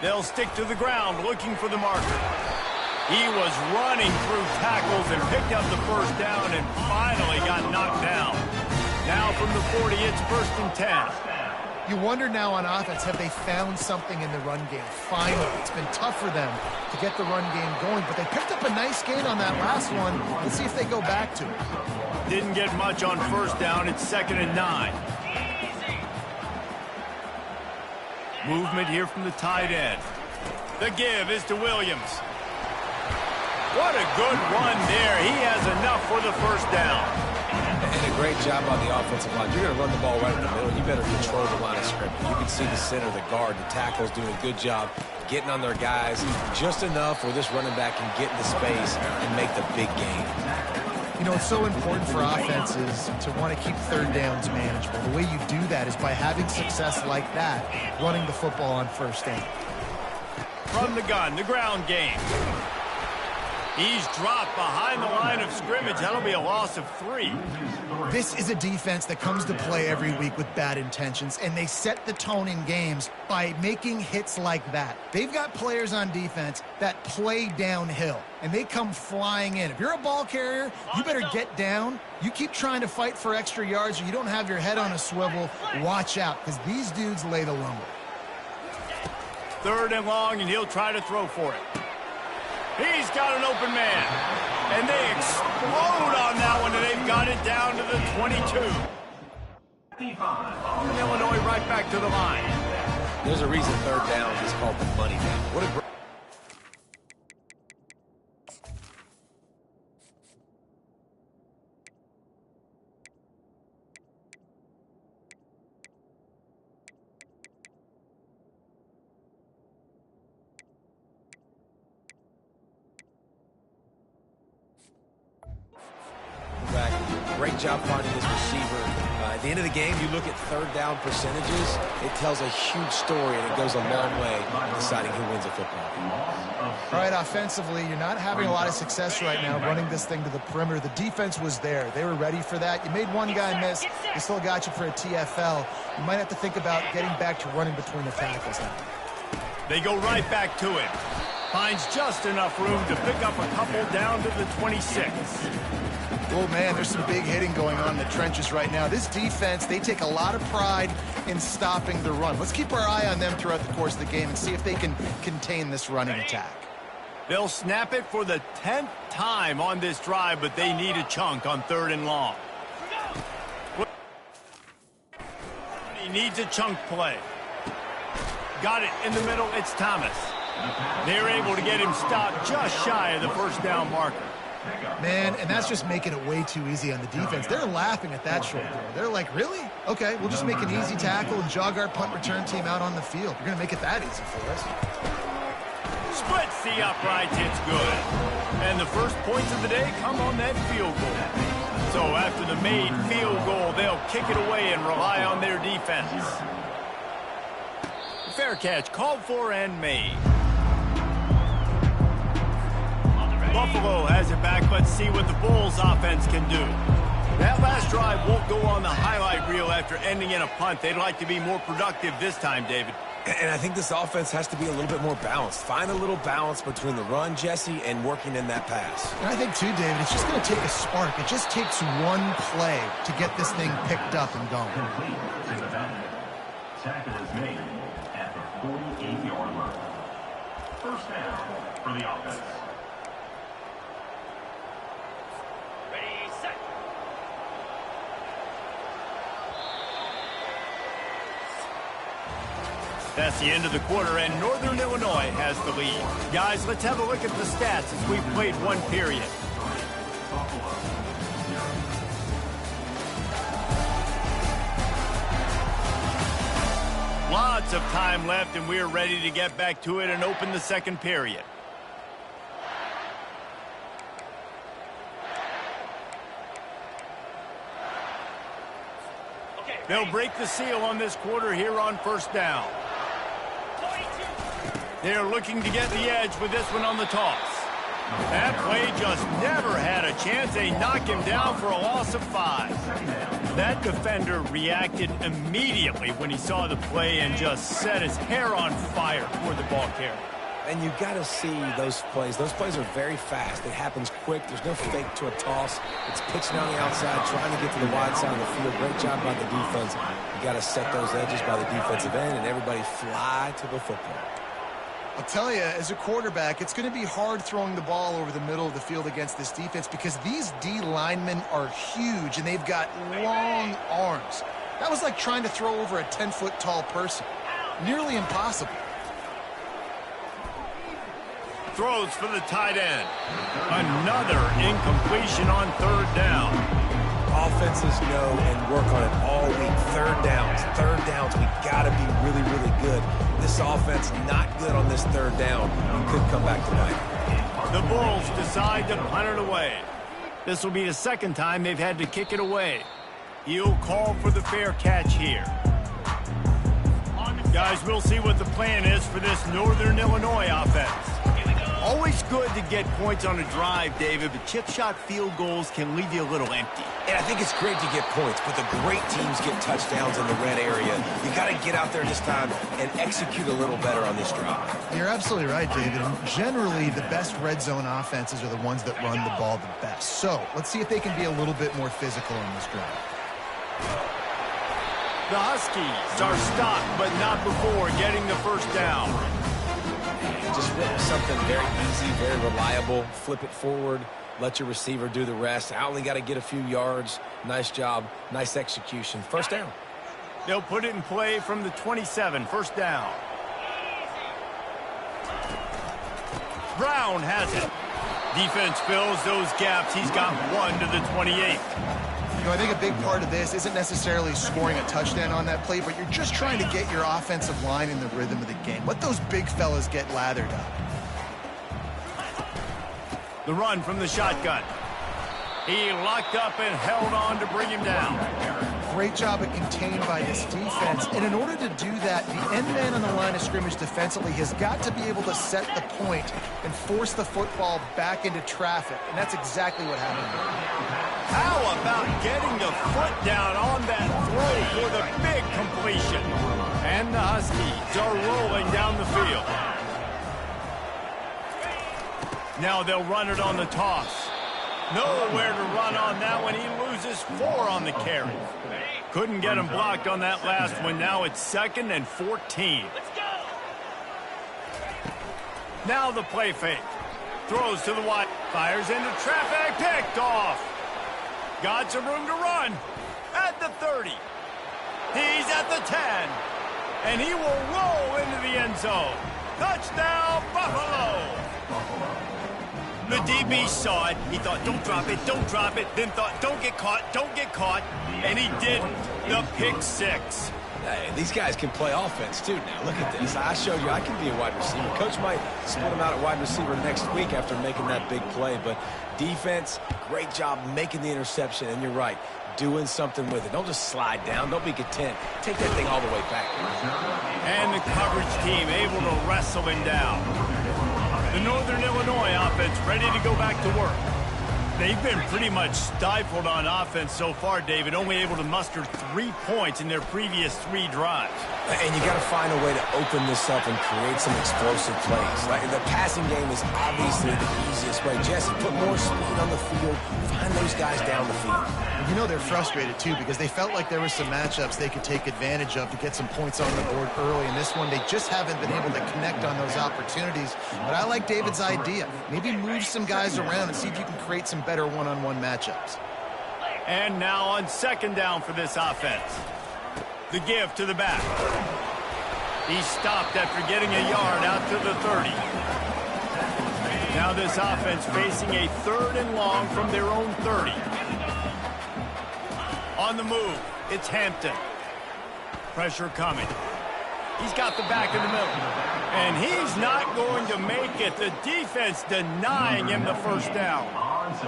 They'll stick to the ground looking for the marker. He was running through tackles and picked up the first down and finally got knocked down. Now from the 40, it's 1st and 10. You wonder now on offense, have they found something in the run game? Finally, it's been tough for them to get the run game going, but they picked up a nice gain on that last one. Let's see if they go back to it. Didn't get much on first down. It's 2nd and 9. Movement here from the tight end. The give is to Williams. What a good run there. He has enough for the first down. And a great job on the offensive line. You're going to run the ball right in the middle. You better control the line of scrimmage. You can see the center, the guard, the tackles doing a good job getting on their guys just enough where this running back can get into space and make the big game. You know, it's so important for offenses to want to keep third downs manageable. The way you do that is by having success like that, running the football on first down. From the gun, the ground game. He's dropped behind the line of scrimmage. That'll be a loss of 3. This is a defense that comes to play every week with bad intentions, and they set the tone in games by making hits like that. They've got players on defense that play downhill, and they come flying in. If you're a ball carrier, you better get down. You keep trying to fight for extra yards, or you don't have your head on a swivel. Watch out, because these dudes lay the lumber. 3rd and long, and he'll try to throw for it. He's got an open man. And they explode on that one, and they've got it down to the 22. Illinois right back to the line. There's a reason third down is called the money down. What a great... Great job finding this receiver. At the end of the game, you look at third down percentages. It tells a huge story, and it goes a long way in deciding who wins a football game. All right, offensively, you're not having a lot of success right now running this thing to the perimeter. The defense was there. They were ready for that. You made one guy miss. They still got you for a TFL. You might have to think about getting back to running between the tackles now. They go right back to him. Finds just enough room to pick up a couple down to the 26. Oh, man, there's some big hitting going on in the trenches right now. This defense, they take a lot of pride in stopping the run. Let's keep our eye on them throughout the course of the game and see if they can contain this running attack. They'll snap it for the 10th time on this drive, but they need a chunk on 3rd and long. He needs a chunk play. Got it in the middle. It's Thomas. They're able to get him stopped just shy of the first down marker. Man, and that's just making it way too easy on the defense. They're laughing at that short throw. They're like, really? Okay, we'll just make an easy tackle and jog our punt return team out on the field. You're going to make it that easy for us. Splits the uprights. It's good. And the first points of the day come on that field goal. So after the made field goal, they'll kick it away and rely on their defense. Fair catch called for and made. Buffalo has it back. Let's see what the Bulls offense can do. That last drive won't go on the highlight reel after ending in a punt. They'd like to be more productive this time, David. And I think this offense has to be a little bit more balanced. Find a little balance between the run, Jesse, and working in that pass. And I think, too, David, it's just going to take a spark. It just takes one play to get this thing picked up and going. Tackle is made at the 48-yard line. First down for the offense. Ready, set. That's the end of the quarter, and Northern Illinois has the lead. Guys, let's have a look at the stats as we've played one period. Lots of time left, and we're ready to get back to it and open the second period. Okay, They'll ready. break the seal on this quarter here on first down. 42. They're looking to get the edge with this one on the toss. That play just never had a chance. They knock him down for a loss of 5. That defender reacted immediately when he saw the play and just set his hair on fire toward the ball carrier. And you got to see those plays. Those plays are very fast. It happens quick. There's no fake to a toss. It's pitching on the outside, trying to get to the wide side of the field. Great job by the defense. You got to set those edges by the defensive end, and everybody fly to the football. I'll tell you, as a quarterback, it's going to be hard throwing the ball over the middle of the field against this defense because these D linemen are huge, and they've got long arms. That was like trying to throw over a 10-foot tall person. Nearly impossible. Throws for the tight end. Another incompletion on third down. Offenses know and work on it all week. Third downs, we got to be really, really good. This offense not good on this third down. You could come back tonight. The Bulls decide to punt it away. This will be the second time they've had to kick it away. He'll call for the fair catch here. Guys, we'll see what the plan is for this Northern Illinois offense. Always good to get points on a drive, David, but chip shot field goals can leave you a little empty. And I think it's great to get points, but the great teams get touchdowns in the red area. You got to get out there this time and execute a little better on this drive. You're absolutely right, David. And generally, the best red zone offenses are the ones that run the ball the best. So let's see if they can be a little bit more physical on this drive. The Huskies are stopped, but not before getting the first down. Just something very easy, very reliable. Flip it forward. Let your receiver do the rest. I only got to get a few yards. Nice job. Nice execution. First down. They'll put it in play from the 27. First down. Brown has it. Defense fills those gaps. He's got one to the 28. You know, I think a big part of this isn't necessarily scoring a touchdown on that play, but you're just trying to get your offensive line in the rhythm of the game. Let those big fellas get lathered up. The run from the shotgun. He locked up and held on to bring him down. Great job at contained by this defense. And in order to do that, the end man on the line of scrimmage defensively has got to be able to set the point and force the football back into traffic. And that's exactly what happened. How about getting the foot down on that throw for the big completion? And the Huskies are rolling down the field. Now they'll run it on the toss. Nowhere to run on that one. He loses 4 on the carry. Couldn't get him blocked on that last one. Now it's 2nd and 14. Let's go. Now the play fake. Throws to the wide. Fires into traffic. Picked off. Got some room to run. At the 30. He's at the 10. And he will roll into the end zone. Touchdown, Buffalo. The DB saw it. He thought, don't drop it, don't drop it. Then thought, don't get caught, don't get caught. And he didn't. The pick 6. Hey, these guys can play offense, too, now. Look at this. I showed you I can be a wide receiver. Coach might split him out at wide receiver next week after making that big play. But defense, great job making the interception. And you're right, doing something with it. Don't just slide down. Don't be content. Take that thing all the way back. And the coverage team able to wrestle him down. The Northern Illinois offense ready to go back to work. They've been pretty much stifled on offense so far, David, only able to muster 3 points in their previous 3 drives. And you got to find a way to open this up and create some explosive plays. Like the passing game is obviously the easiest way. Jesse, put more speed on the field. Find those guys down the field. You know they're frustrated, too, because they felt like there were some matchups they could take advantage of to get some points on the board early. In this one, they just haven't been able to connect on those opportunities. But I like David's idea. Maybe move some guys around and see if you can create some better one-on-one matchups. And now on second down for this offense. The give to the back. He stopped after getting a yard out to the 30. Now this offense facing a 3rd and long from their own 30. On the move, it's Hampton. Pressure coming. He's got the back in the middle. And he's not going to make it. The defense denying him the first down.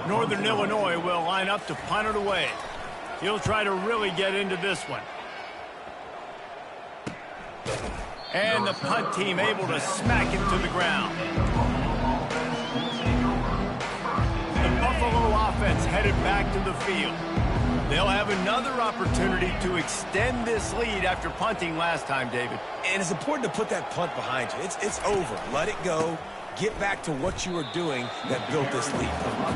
Northern Illinois will line up to punt it away. He'll try to really get into this one. And the punt team able to smack him to the ground. The Buffalo offense headed back to the field. They'll have another opportunity to extend this lead after punting last time, David. And it's important to put that punt behind you. It's over. Let it go. Get back to what you were doing that built this lead.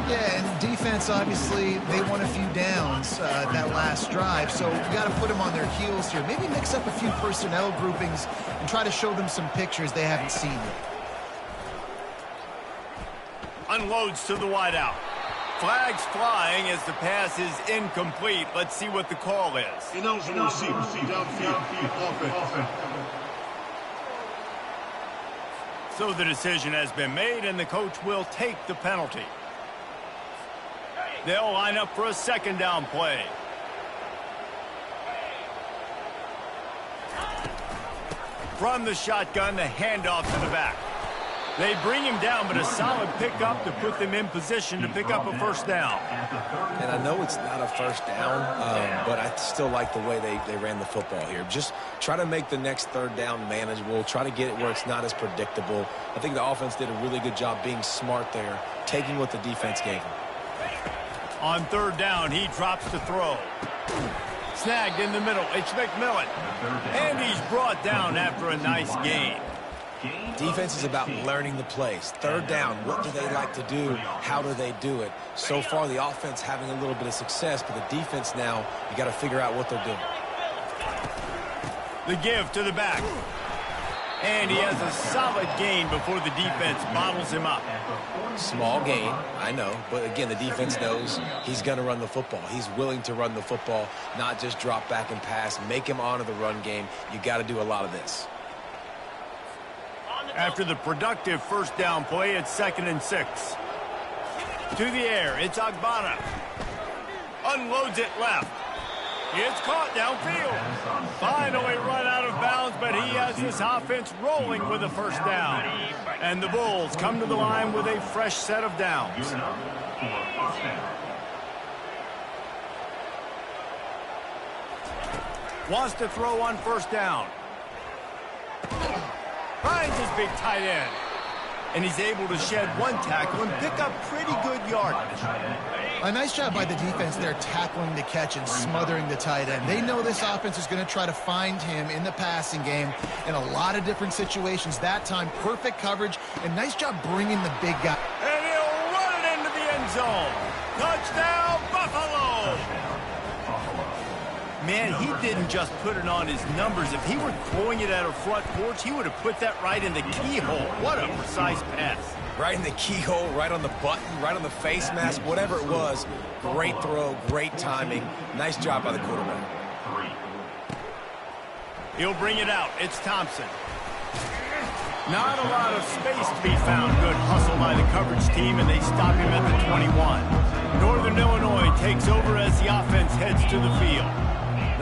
Yeah, and defense, obviously, they won a few downs that last drive, so you got to put them on their heels here. Maybe mix up a few personnel groupings and try to show them some pictures they haven't seen yet. Unloads to the wideout. Flags flying as the pass is incomplete. Let's see what the call is. Announcing receiver, downfield, offense. So the decision has been made, and the coach will take the penalty. They'll line up for a second down play. From the shotgun, the handoff to the back. They bring him down, but a solid pickup to put them in position to pick up a first down. And I know it's not a first down, but I still like the way they ran the football here. Just try to make the next third down manageable. Try to get it where it's not as predictable. I think the offense did a really good job being smart there, taking what the defense gave him. On third down, he drops to throw. Snagged in the middle. It's McMillan. And he's brought down after a nice gain. Defense is about learning the plays. Third down, what do they like to do? How do they do it? So far, the offense having a little bit of success, but the defense now, you got to figure out what they're doing. The give to the back. And he has a solid gain before the defense bottles him up. Small gain, I know, but again, the defense knows he's going to run the football. He's willing to run the football, not just drop back and pass, make him honor the run game. You got to do a lot of this. After the productive first down play, it's 2nd and 6. To the air, it's Agbana. Unloads it left. It's caught downfield. Finally run out of bounds, but he has this offense rolling with a first down. And the Bulls come to the line with a fresh set of downs. Wants to throw on first down. Finds his big tight end. And he's able to shed one tackle and pick up pretty good yardage. A nice job by the defense there tackling the catch and smothering the tight end. They know this offense is going to try to find him in the passing game in a lot of different situations. That time, perfect coverage, and nice job bringing the big guy. And he'll run it into the end zone. Touchdown, Buffalo! Man, he didn't just put it on his numbers. If he were throwing it at a front porch, he would have put that right in the keyhole. What a precise pass. Right in the keyhole, right on the button, right on the face mask, whatever it was. Great throw, great timing. Nice job by the quarterback. He'll bring it out. It's Thompson. Not a lot of space to be found. Good hustle by the coverage team, and they stop him at the 21. Northern Illinois takes over as the offense heads to the field.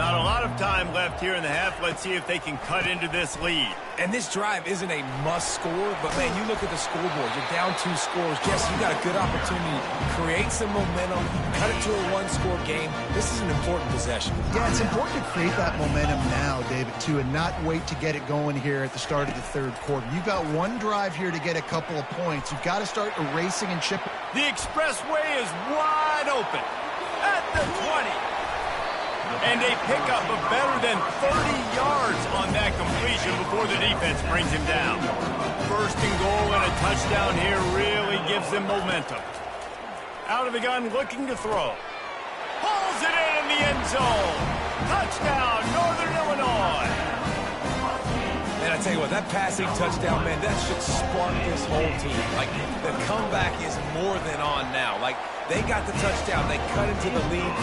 Not a lot of time left here in the half. Let's see if they can cut into this lead. And this drive isn't a must score, but, man, you look at the scoreboard. You're down 2 scores. Jesse, you got a good opportunity to create some momentum, cut it to a 1-score game. This is an important possession. Yeah, it's important to create that momentum now, David, too, and not wait to get it going here at the start of the third quarter. You've got one drive here to get a couple of points. You've got to start erasing and chipping. The expressway is wide open at the 20. And a pickup of better than 30 yards on that completion before the defense brings him down. First and goal and a touchdown here really gives them momentum. Out of the gun, looking to throw. Pulls it in the end zone. Touchdown, Northern Illinois. And I tell you what, that passing touchdown, man, that should spark this whole team. Like, the comeback is more than on now. Like, they got the touchdown. They cut into the lead.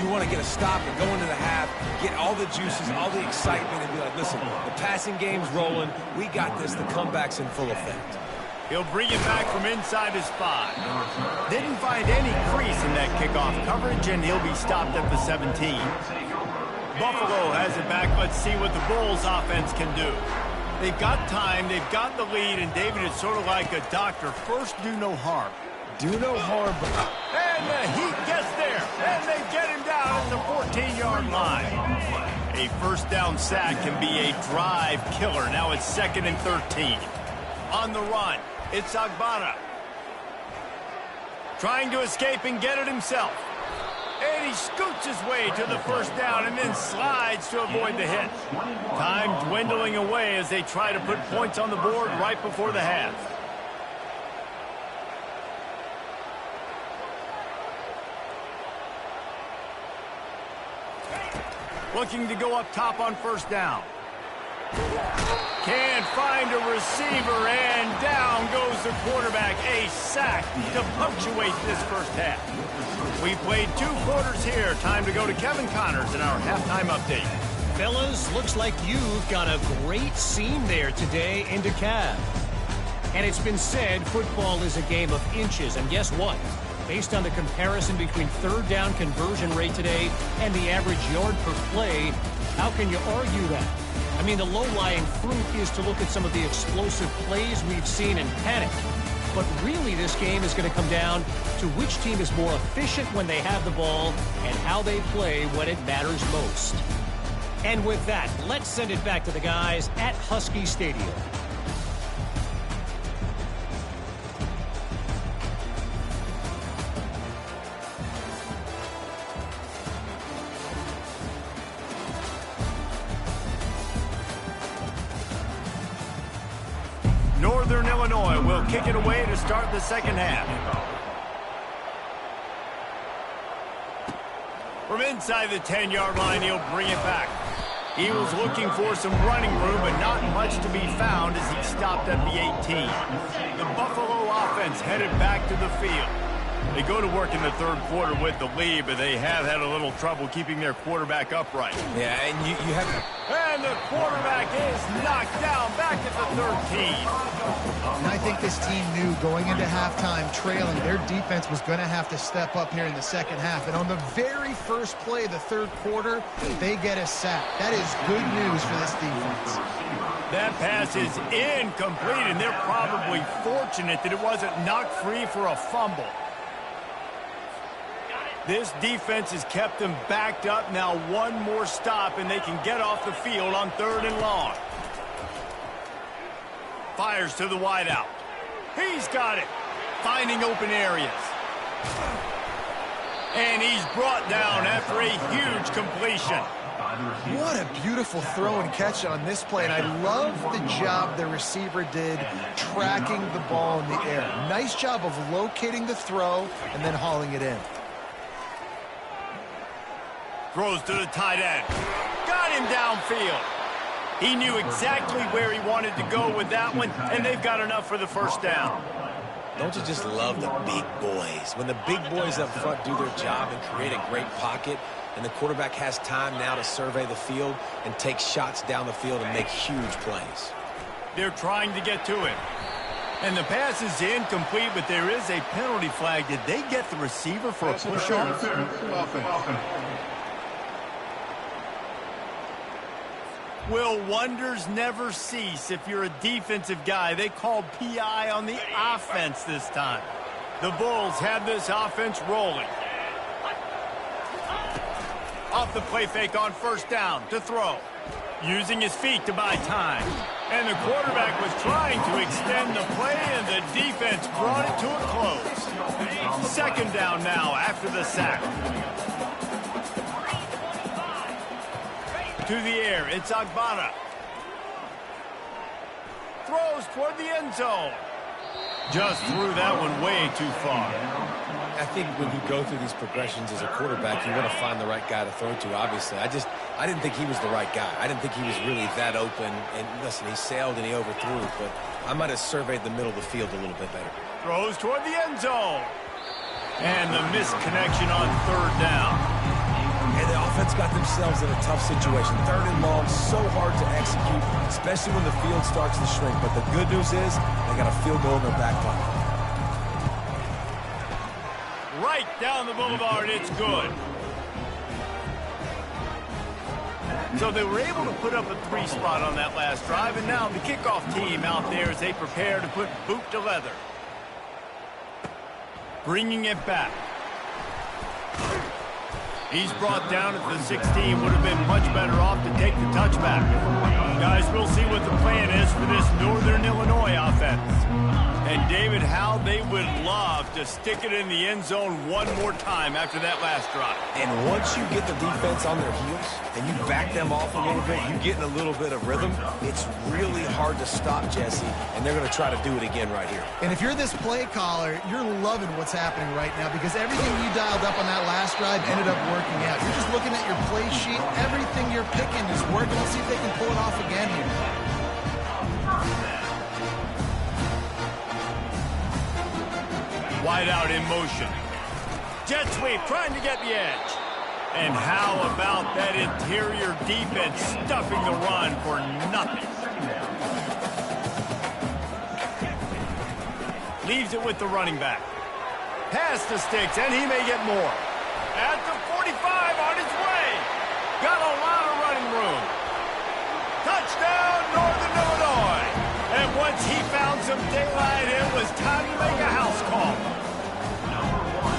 You want to get a stop and go into the half, get all the juices, all the excitement, and be like, listen, the passing game's rolling. We got this. The comeback's in full effect. He'll bring it back from inside his 5. Didn't find any crease in that kickoff coverage, and he'll be stopped at the 17. Buffalo has it back. Let's see what the Bulls offense can do. They've got time, they've got the lead, and David is sort of like a doctor. First, do no harm. Do no harm. And the Heat gets there, and they get him down at the 14-yard line. A first down sack can be a drive killer. Now it's 2nd and 13. On the run, it's Agbana. Trying to escape and get it himself. And he scoots his way to the first down and then slides to avoid the hit. Time dwindling away as they try to put points on the board right before the half. Looking to go up top on first down. Can't find a receiver, and down goes the quarterback. A sack to punctuate this first half. We played 2 quarters here. Time to go to Kevin Connors in our halftime update. Fellas, looks like you've got a great scene there today in DeKalb. And it's been said football is a game of inches, and guess what? Based on the comparison between third down conversion rate today and the average yard per play, how can you argue that? I mean, the low-lying fruit is to look at some of the explosive plays we've seen and panic. But really, this game is going to come down to which team is more efficient when they have the ball and how they play when it matters most. And with that, let's send it back to the guys at Husky Stadium. Northern Illinois will kick it away to start the second half. From inside the 10-yard line, he'll bring it back. He was looking for some running room, but not much to be found as he stopped at the 18. The Buffalo offense headed back to the field. They go to work in the third quarter with the lead, but they have had a little trouble keeping their quarterback upright. Yeah, and you have... And the quarterback is knocked down back at the 13. And I think this team knew going into halftime trailing, their defense was going to have to step up here in the second half. And on the very first play of the third quarter, they get a sack. That is good news for this defense. That pass is incomplete, and they're probably fortunate that it wasn't knocked free for a fumble. This defense has kept them backed up. Now one more stop, and they can get off the field on 3rd and long. Fires to the wideout. He's got it. Finding open areas. And he's brought down after a huge completion. What a beautiful throw and catch on this play, and I love the job the receiver did tracking the ball in the air. Nice job of locating the throw and then hauling it in. Throws to the tight end. Got him downfield. He knew exactly where he wanted to go with that one, and they've got enough for the first down. Don't you just love the big boys? When the big boys up front do their job and create a great pocket, and the quarterback has time now to survey the field and take shots down the field and make huge plays. They're trying to get to it. And the pass is incomplete, but there is a penalty flag. Did they get the receiver for a push-off? Will wonders never cease if you're a defensive guy? They called PI on the offense this time. The Bulls have this offense rolling. Off the play fake on first down to throw. Using his feet to buy time. And the quarterback was trying to extend the play, and the defense brought it to a close. Second down now after the sack. To the air, it's Agbana. Throws toward the end zone. Just threw that one way too far. I think when you go through these progressions as a quarterback, you want to find the right guy to throw to, obviously. I didn't think he was the right guy. I didn't think he was really that open. And listen, he sailed and he overthrew, but I might have surveyed the middle of the field a little bit better. Throws toward the end zone. And the missed connection on third down. And the offense got themselves in a tough situation. Third and long, so hard to execute, especially when the field starts to shrink. But the good news is they got a field goal in their back pocket. Right down the boulevard, it's good. So they were able to put up a 3 spot on that last drive, and now the kickoff team out there as they prepare to put boot to leather. Bringing it back. He's brought down at the 16. Would have been much better off to take the touchback. Guys, we'll see what the plan is for this Northern Illinois offense. And David, how they would love to stick it in the end zone one more time after that last drive. And once you get the defense on their heels and you back them off a little bit, you get in a little bit of rhythm, it's really hard to stop Jesse, and they're going to try to do it again right here. And if you're this play caller, you're loving what's happening right now because everything you dialed up on that last drive ended up working out. You're just looking at your play sheet. Everything you're picking is working. Let's see if they can pull it off again here. Wide out in motion. Jet sweep trying to get the edge. And how about that interior defense stuffing the run for nothing? Leaves it with the running back. Pass the sticks, and he may get more. At the 45 on his way. Got a lot of running room. Touchdown, Northern Illinois. And once he found some daylight, it was time to make a house call.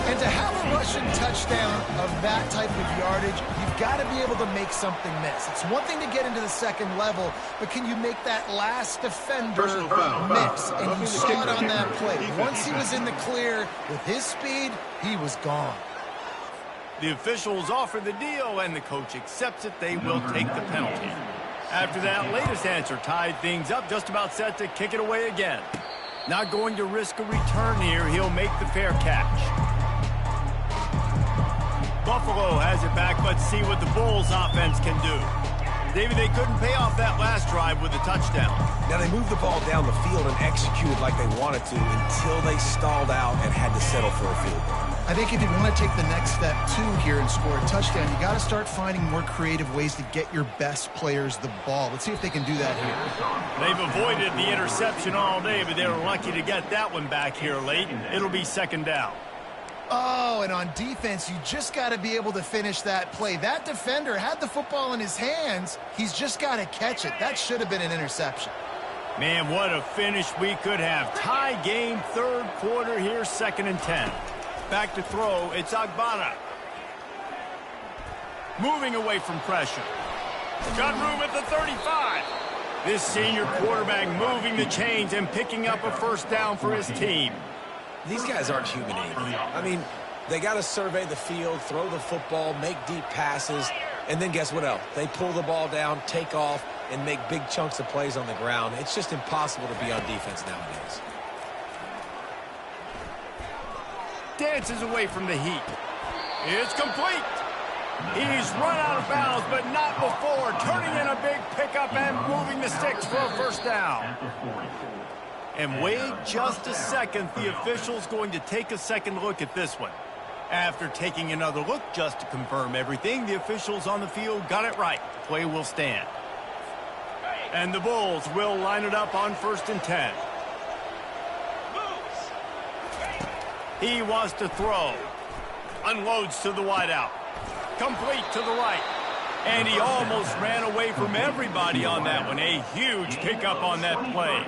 And to have a rushing touchdown of that type of yardage, you've got to be able to make something miss. It's one thing to get into the second level, but can you make that last defender miss? And you saw it on that play. Once he was in the clear with his speed, he was gone. The officials offer the deal, and the coach accepts it. They will take the penalty. After that latest answer tied things up, just about set to kick it away again. Not going to risk a return here. He'll make the fair catch. Buffalo has it back. Let's see what the Bulls offense can do. David, they couldn't pay off that last drive with a touchdown. Now, they moved the ball down the field and executed like they wanted to until they stalled out and had to settle for a field goal. I think if you want to take the next step, too, here and score a touchdown, you got to start finding more creative ways to get your best players the ball. Let's see if they can do that here. They've avoided the interception all day, but they were lucky to get that one back here late. It'll be second down. Oh, and on defense, you just got to be able to finish that play. That defender had the football in his hands. He's just got to catch it. That should have been an interception. Man, what a finish we could have. Tie game, third quarter here, 2nd and 10. Back to throw, it's Agbana. Moving away from pressure. Got room at the 35. This senior quarterback moving the chains and picking up a first down for his team. These guys aren't human anymore. I mean, they got to survey the field, throw the football, make deep passes, and then guess what else? They pull the ball down, take off, and make big chunks of plays on the ground. It's just impossible to be on defense nowadays. Dances away from the heat. It's complete. He's run out of bounds, but not before. Turning in a big pickup and moving the sticks for a first down. And wait just a second. The official's going to take a second look at this one. After taking another look just to confirm everything, the officials on the field got it right. The play will stand. And the Bulls will line it up on 1st and 10. He wants to throw. Unloads to the wideout. Complete to the right. And he almost ran away from everybody on that one. A huge pickup on that play.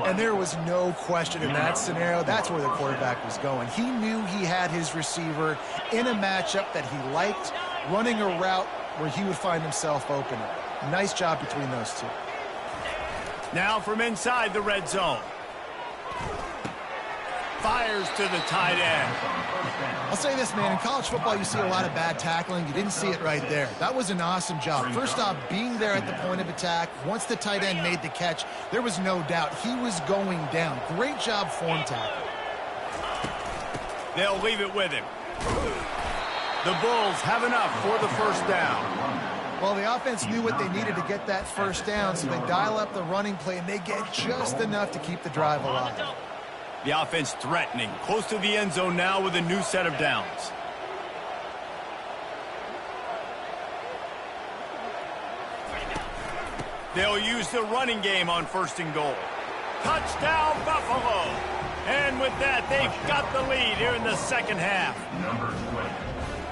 And there was no question in that scenario. That's where the quarterback was going. He knew he had his receiver in a matchup that he liked, running a route where he would find himself open. Nice job between those two. Now from inside the red zone. Fires to the tight end. I'll say this, man. In college football, you see a lot of bad tackling. You didn't see it right there. That was an awesome job. First off, being there at the point of attack. Once the tight end made the catch, there was no doubt he was going down. Great job form tackle. They'll leave it with him. The Bulls have enough for the first down. Well, the offense knew what they needed to get that first down, so they dial up the running play, and they get just enough to keep the drive alive. The offense threatening, close to the end zone now with a new set of downs. They'll use the running game on first and goal. Touchdown, Buffalo! And with that, they've got the lead here in the second half.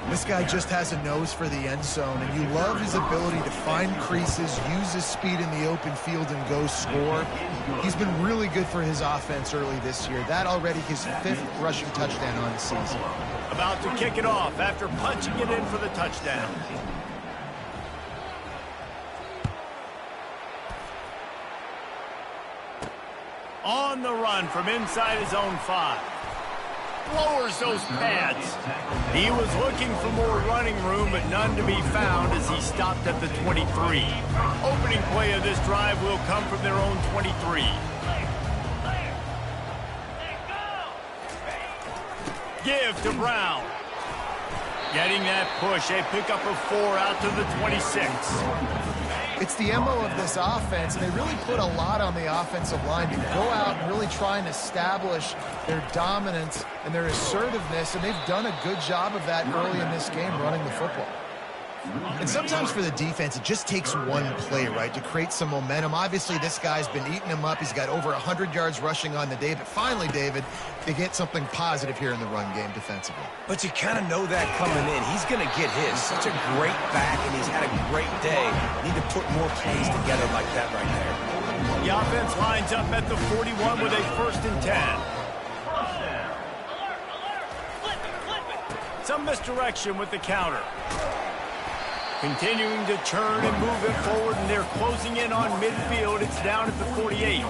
This guy just has a nose for the end zone, and you love his ability to find creases, use his speed in the open field, and go score. He's been really good for his offense early this year. That already his 5th rushing touchdown on the season. About to kick it off after punching it in for the touchdown. On the run from inside his own 5. Lowers those pads. He was looking for more running room, but none to be found as he stopped at the 23. Opening play of this drive will come from their own 23. Give to Brown. Getting that push, a pickup of 4 out to the 26. It's the MO of this offense, and they really put a lot on the offensive line to go out and really try and establish their dominance and their assertiveness, and they've done a good job of that early in this game running the football. And sometimes for the defense, it just takes one play, right, to create some momentum. Obviously, this guy's been eating him up. He's got over 100 yards rushing on the day. But finally, David, they get something positive here in the run game defensively. But you kind of know that coming in. He's going to get his. Such a great back, and he's had a great day. Need to put more plays together like that right there. The offense lines up at the 41 with a 1st and 10. Some misdirection with the counter. Continuing to churn and move it forward, and they're closing in on midfield. It's down at the 48.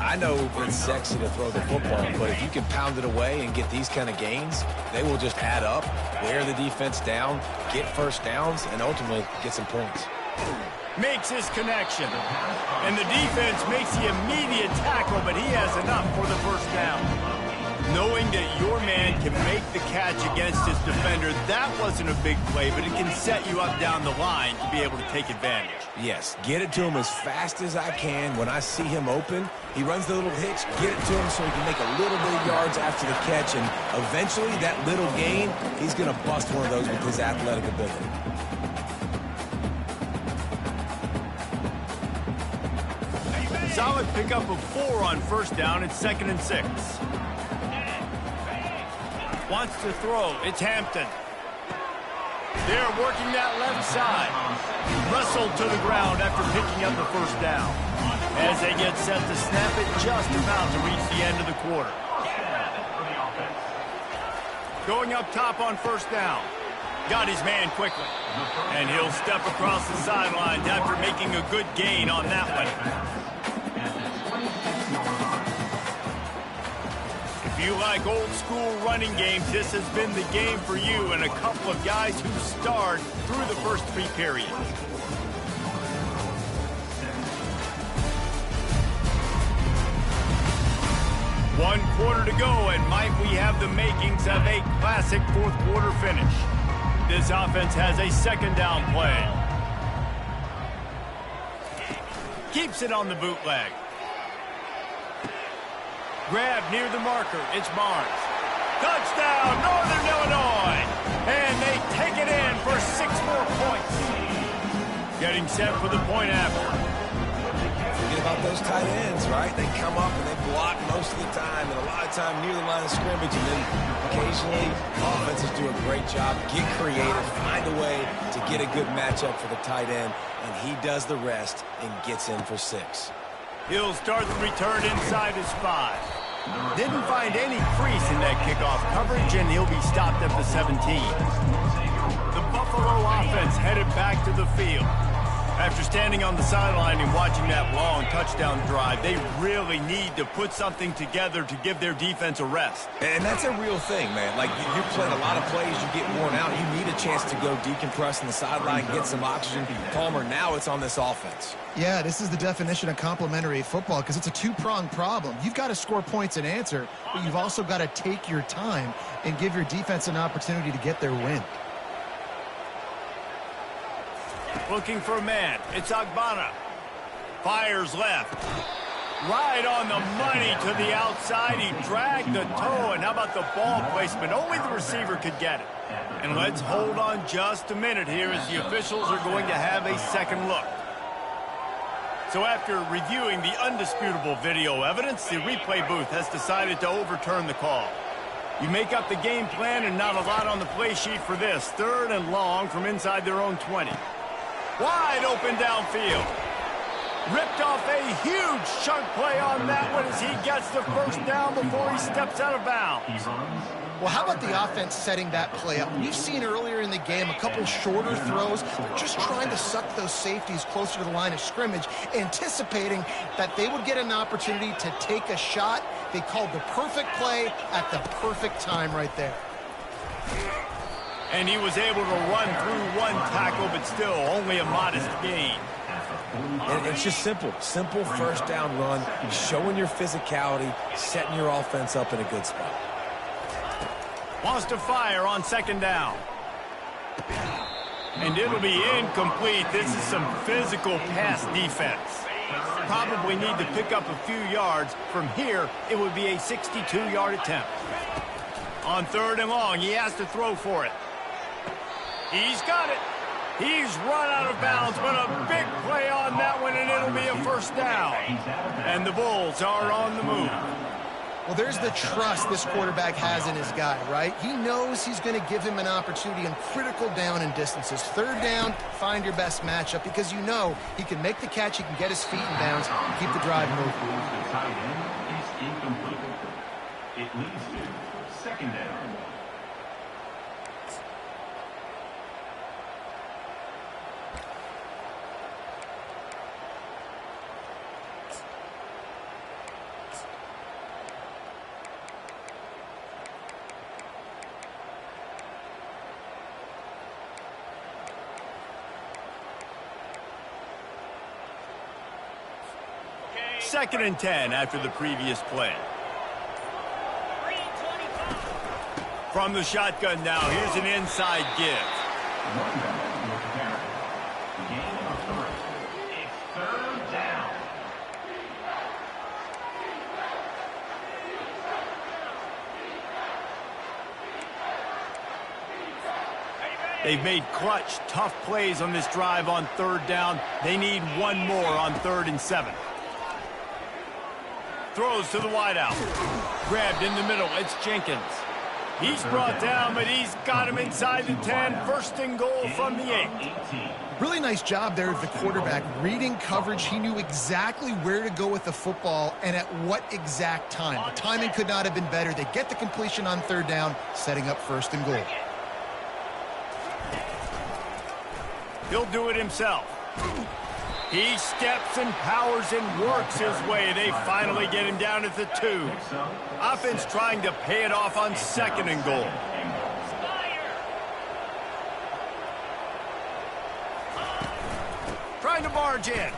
I know it's sexy to throw the football, but if you can pound it away and get these kind of gains, they will just add up, wear the defense down, get first downs, and ultimately get some points. Makes his connection. And the defense makes the immediate tackle, but he has enough for the first down. Knowing that your man can make the catch against his defender, that wasn't a big play, but it can set you up down the line to be able to take advantage. Yes, get it to him as fast as I can. When I see him open, he runs the little hitch, get it to him so he can make a little bit of yards after the catch, and eventually that little gain, he's going to bust one of those with his athletic ability. Solid pickup of 4 on first down. It's 2nd and 6. Wants to throw. It's Hampton. They're working that left side. Wrestled to the ground after picking up the first down. As they get set to snap it, just about to reach the end of the quarter. Going up top on first down. Got his man quickly. And he'll step across the sidelines after making a good gain on that one. If you like old school running games, this has been the game for you, and a couple of guys who starred through the first 3 periods. One quarter to go, and might we have the makings of a classic 4th quarter finish. This offense has a 2nd down play. Keeps it on the bootleg. Grab near the marker. It's Barnes. Touchdown, Northern Illinois. And they take it in for 6 more points. Getting set for the point after. Forget about those tight ends, right? They come up and they block most of the time, and a lot of time near the line of scrimmage, and then occasionally offenses do a great job, get creative, find a way to get a good matchup for the tight end, and he does the rest and gets in for 6. He'll start the return inside his 5. Didn't find any crease in that kickoff coverage, and he'll be stopped at the 17. The Buffalo offense headed back to the field. After standing on the sideline and watching that long touchdown drive, they really need to put something together to give their defense a rest. And that's a real thing, man. Like, you played a lot of plays, you get worn out, you need a chance to go decompress on the sideline, get some oxygen. Palmer, now it's on this offense. Yeah, this is the definition of complementary football because it's a two-pronged problem. You've got to score points and answer, but you've also got to take your time and give your defense an opportunity to get their win. Looking for a man. It's Agbana. Fires left. Right on the money to the outside. He dragged the toe. And how about the ball placement? Only the receiver could get it. And let's hold on just a minute here as the officials are going to have a second look. So after reviewing the undisputable video evidence, the replay booth has decided to overturn the call. You make up the game plan and not a lot on the play sheet for this. 3rd and long from inside their own 20. Wide open downfield. Ripped off a huge chunk play on that one as he gets the first down before he steps out of bounds. Well, how about the offense setting that play up? We've seen earlier in the game a couple shorter throws. They're just trying to suck those safeties closer to the line of scrimmage, anticipating that they would get an opportunity to take a shot. They called the perfect play at the perfect time right there. And he was able to run through one tackle, but still only a modest gain. And it's just simple. Simple first down run, showing your physicality, setting your offense up in a good spot. Wants to fire on 2nd down. And it'll be incomplete. This is some physical pass defense. Probably need to pick up a few yards. From here, it would be a 62-yard attempt. On 3rd and long, he has to throw for it. He's got it. He's run out of bounds, but a big play on that one, and it'll be a first down. And the Bulls are on the move. Well, there's the trust this quarterback has in his guy, right? He knows he's going to give him an opportunity in critical down and distances. 3rd down, find your best matchup because you know he can make the catch, he can get his feet in bounds, and keep the drive moving. It leads to 2nd down. Second and 10 after the previous play. From the shotgun now, here's an inside give. Gain of 3. It's 3rd down. They've made clutch, tough plays on this drive on 3rd down. They need one more on 3rd and 7. Throws to the wideout. Grabbed in the middle. It's Jenkins. He's brought down, but he's got him inside the 10. 1st and goal from the 8. Really nice job there of the quarterback. Reading coverage, he knew exactly where to go with the football and at what exact time. The timing could not have been better. They get the completion on 3rd down, setting up 1st and goal. He'll do it himself. He steps and powers and works his way. They finally get him down at the 2. Offense trying to pay it off on 2nd and goal. Trying to barge in.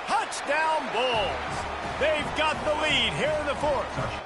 Touchdown Bulls. They've got the lead here in the 4th.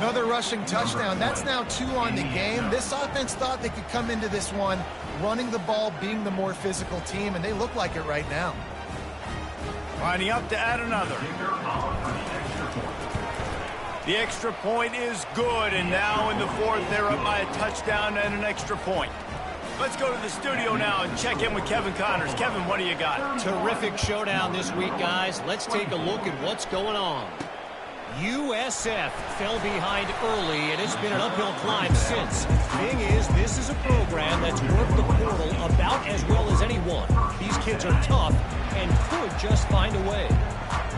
Another rushing touchdown. That's now 2 on the game. This offense thought they could come into this one running the ball, being the more physical team, and they look like it right now. Lining up to add another. The extra point is good, and now in the fourth, they're up by a touchdown and an extra point. Let's go to the studio now and check in with Kevin Connors. Kevin, what do you got? Terrific showdown this week, guys. Let's take a look at what's going on. USF fell behind early, and it's been an uphill climb since. Thing is, this is a program that's worked the portal about as well as anyone. These kids are tough and could just find a way.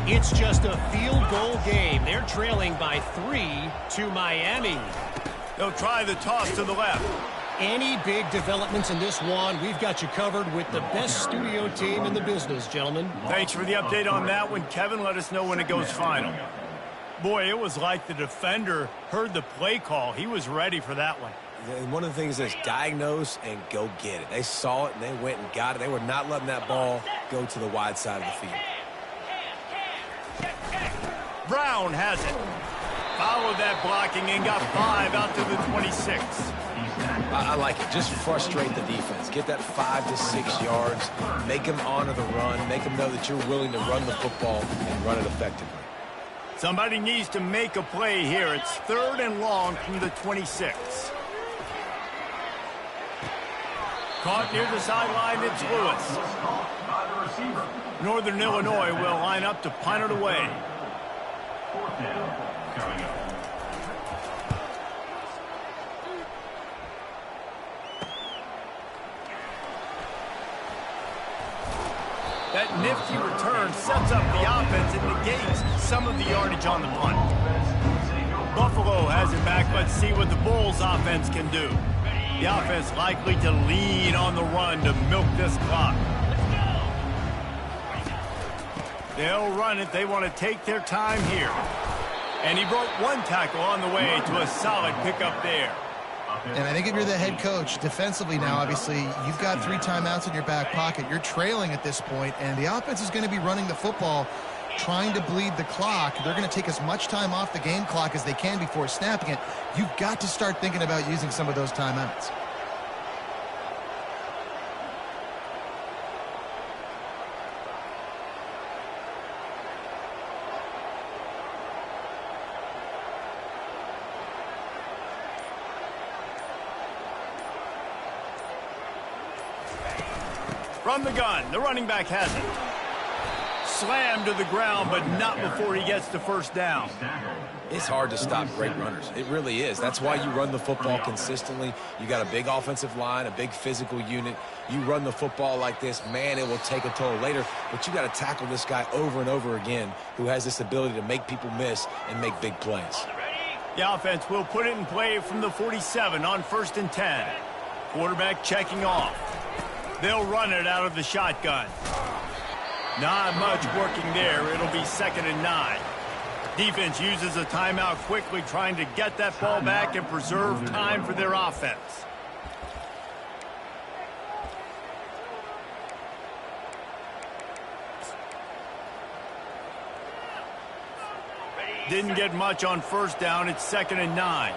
It's just a field goal game. They're trailing by 3 to Miami. They'll try the toss to the left. Any big developments in this one, we've got you covered with the best studio team in the business, gentlemen. Thanks for the update on that one, Kevin. Let us know when it goes final. Boy, it was like the defender heard the play call. He was ready for that one. And one of the things is diagnose and go get it. They saw it, and they went and got it. They were not letting that ball go to the wide side of the field. Brown has it. Followed that blocking and got 5 out to the 26. I like it. Just frustrate the defense. Get that 5 to 6 yards. Make them honor the run. Make them know that you're willing to run the football and run it effectively. Somebody needs to make a play here. It's 3rd and long from the 26. Caught near the sideline, it's Lewis. Northern Illinois will line up to punt it away. 4th down, coming up. That nifty return sets up the offense and negates some of the yardage on the punt. Buffalo has it back. Let's see what the Bulls offense can do. The offense likely to lean on the run to milk this clock. They'll run it. They want to take their time here. And he broke 1 tackle on the way to a solid pickup there. And I think if you're the head coach, defensively now, obviously, you've got 3 timeouts in your back pocket. You're trailing at this point, and the offense is going to be running the football, trying to bleed the clock. They're going to take as much time off the game clock as they can before snapping it. You've got to start thinking about using some of those timeouts. From the gun, the running back has it. Slammed to the ground, but not before he gets the first down. It's hard to stop great runners. It really is. That's why you run the football consistently. You got a big offensive line, a big physical unit. You run the football like this, man, it will take a toll later. But you got to tackle this guy over and over again who has this ability to make people miss and make big plays. The offense will put it in play from the 47 on 1st and 10. Quarterback checking off. They'll run it out of the shotgun. Not much working there. It'll be 2nd and 9. Defense uses a timeout quickly, trying to get that ball back and preserve time for their offense. Didn't get much on 1st down. It's 2nd and 9.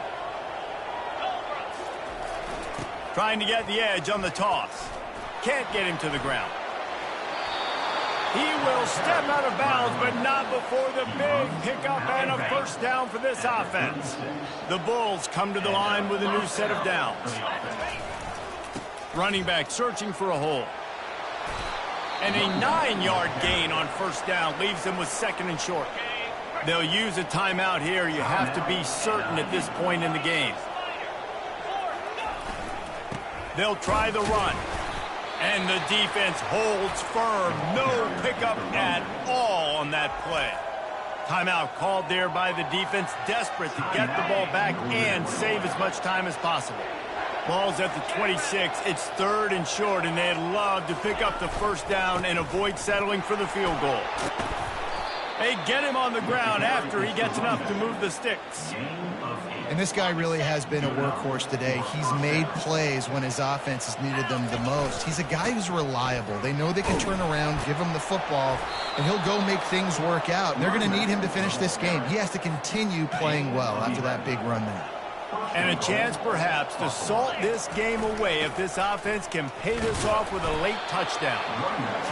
Trying to get the edge on the toss. Can't get him to the ground. He will step out of bounds, but not before the big pickup and a 1st down for this offense. The Bulls come to the line with a new set of downs. Running back searching for a hole. And a 9-yard gain on 1st down leaves them with 2nd and short. They'll use a timeout here. You have to be certain at this point in the game. They'll try the run. And the defense holds firm. No pickup at all on that play. Timeout called there by the defense, desperate to get the ball back and save as much time as possible. Ball's at the 26. It's 3rd and short, and they'd love to pick up the 1st down and avoid settling for the field goal. They get him on the ground after he gets enough to move the sticks. And this guy really has been a workhorse today. He's made plays when his offense has needed them the most. He's a guy who's reliable. They know they can turn around, give him the football, and he'll go make things work out. And they're going to need him to finish this game. He has to continue playing well after that big run there. And a chance, perhaps, to salt this game away if this offense can pay this off with a late touchdown.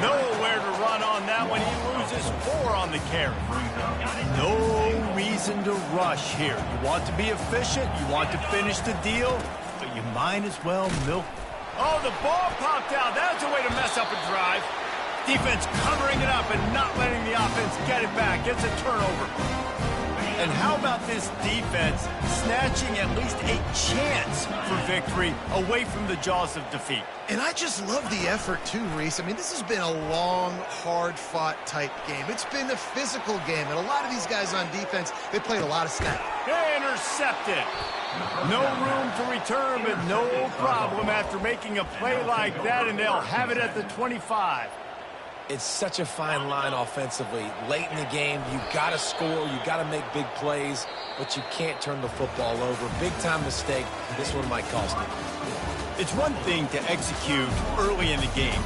Nowhere to run on that one. He loses 4 on the carry. No reason to rush here. You want to be efficient. You want to finish the deal. But you might as well milk. Oh, the ball popped out. That's a way to mess up a drive. Defense covering it up and not letting the offense get it back. Gets a turnover. And how about this defense snatching at least a chance for victory away from the jaws of defeat? And I just love the effort too, Reese. I mean, this has been a long, hard-fought type game. It's been a physical game, and a lot of these guys on defense, they played a lot of snap. Intercepted. No room to return, but no problem after making a play like that, and they'll have it at the 25. It's such a fine line offensively. Late in the game, you got to score, you got to make big plays, but you can't turn the football over. Big-time mistake. This one might cost them. It's one thing to execute early in the game.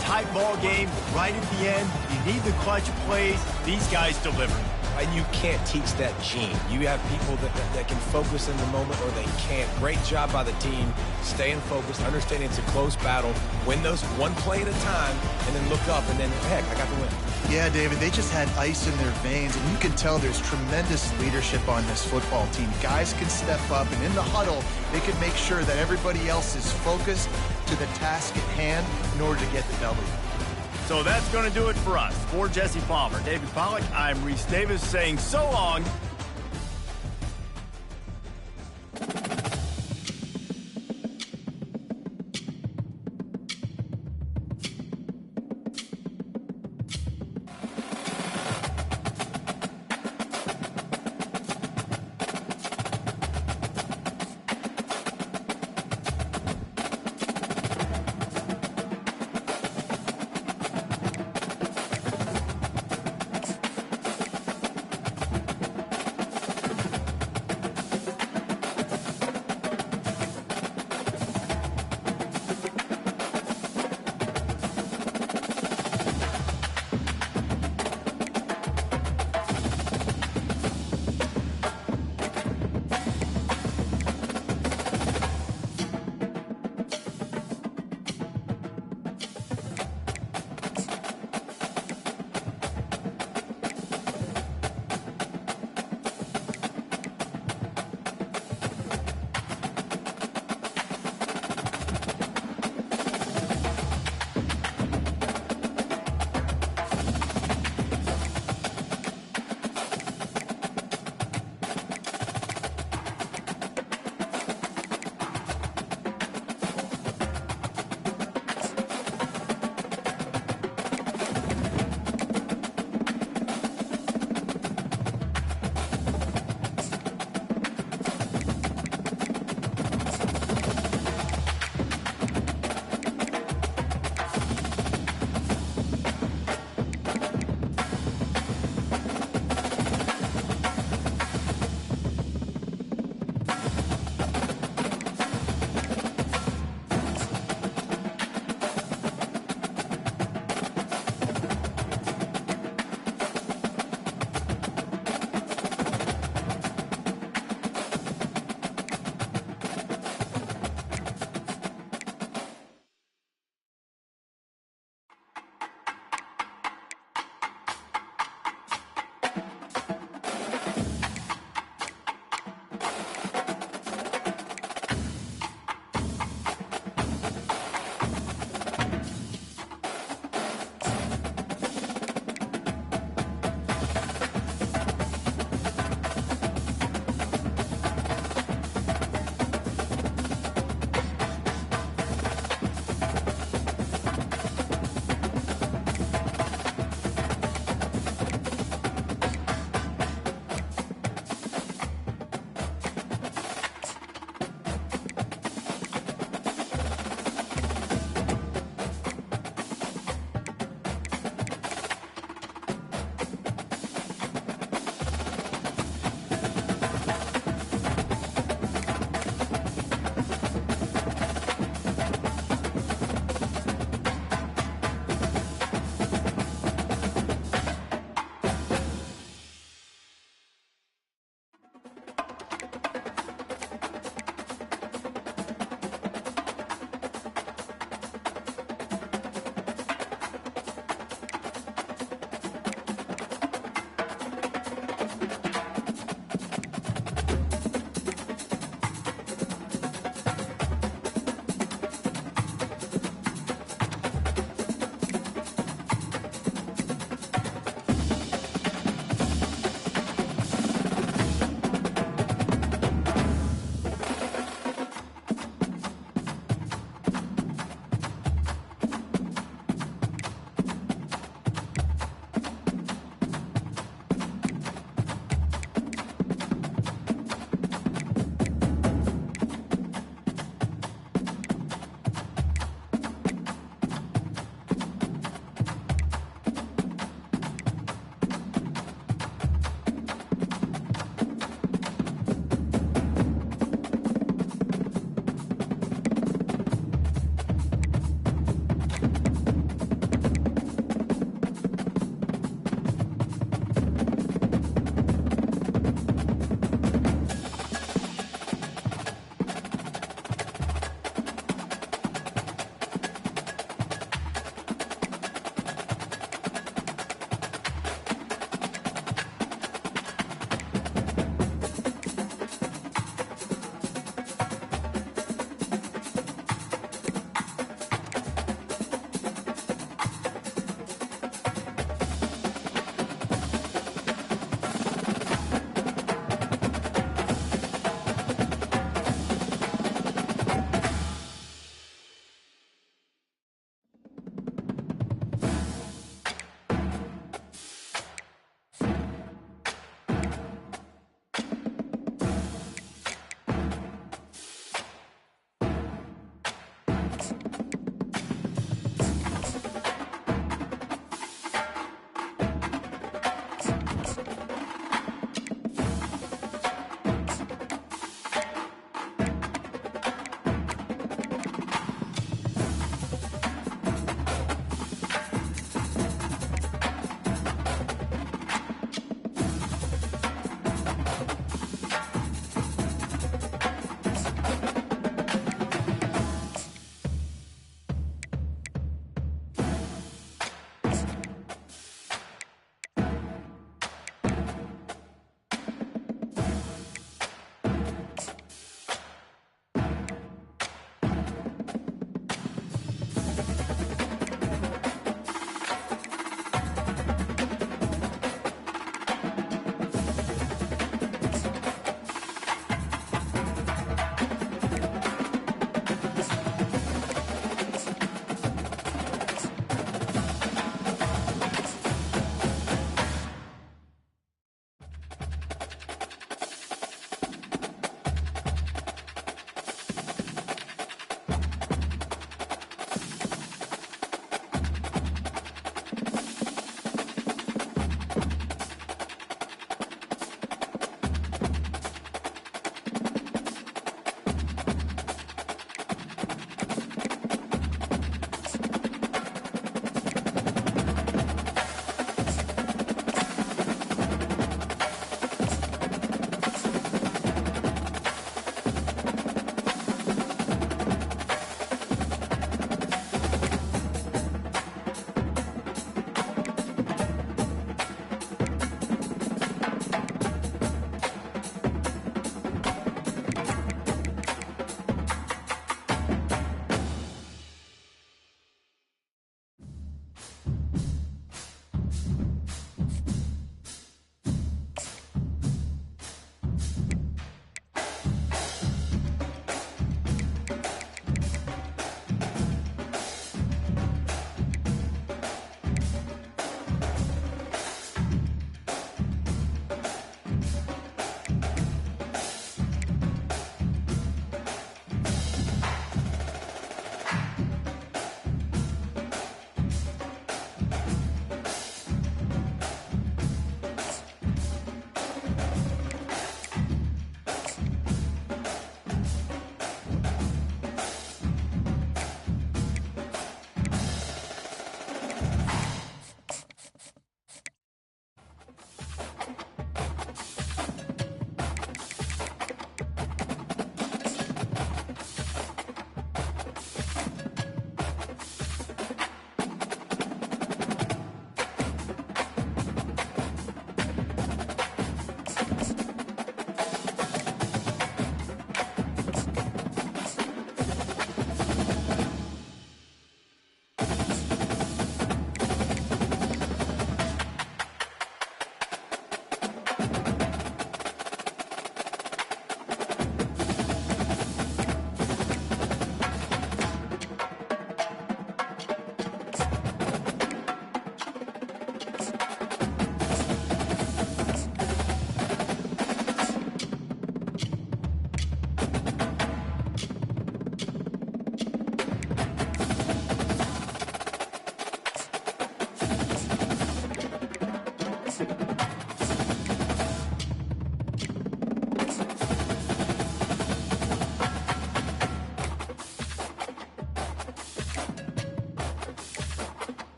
Tight ball game, right at the end, you need the clutch plays. These guys deliver. And you can't teach that gene. You have people that can focus in the moment or they can't. Great job by the team, staying focused, understanding it's a close battle, win those one play at a time, and then look up, and then, heck, I got the win. Yeah, David, they just had ice in their veins, and you can tell there's tremendous leadership on this football team. Guys can step up, and in the huddle, they can make sure that everybody else is focused to the task at hand in order to get the W. So that's going to do it for us. For Jesse Palmer, David Pollack, I'm Reese Davis saying so long.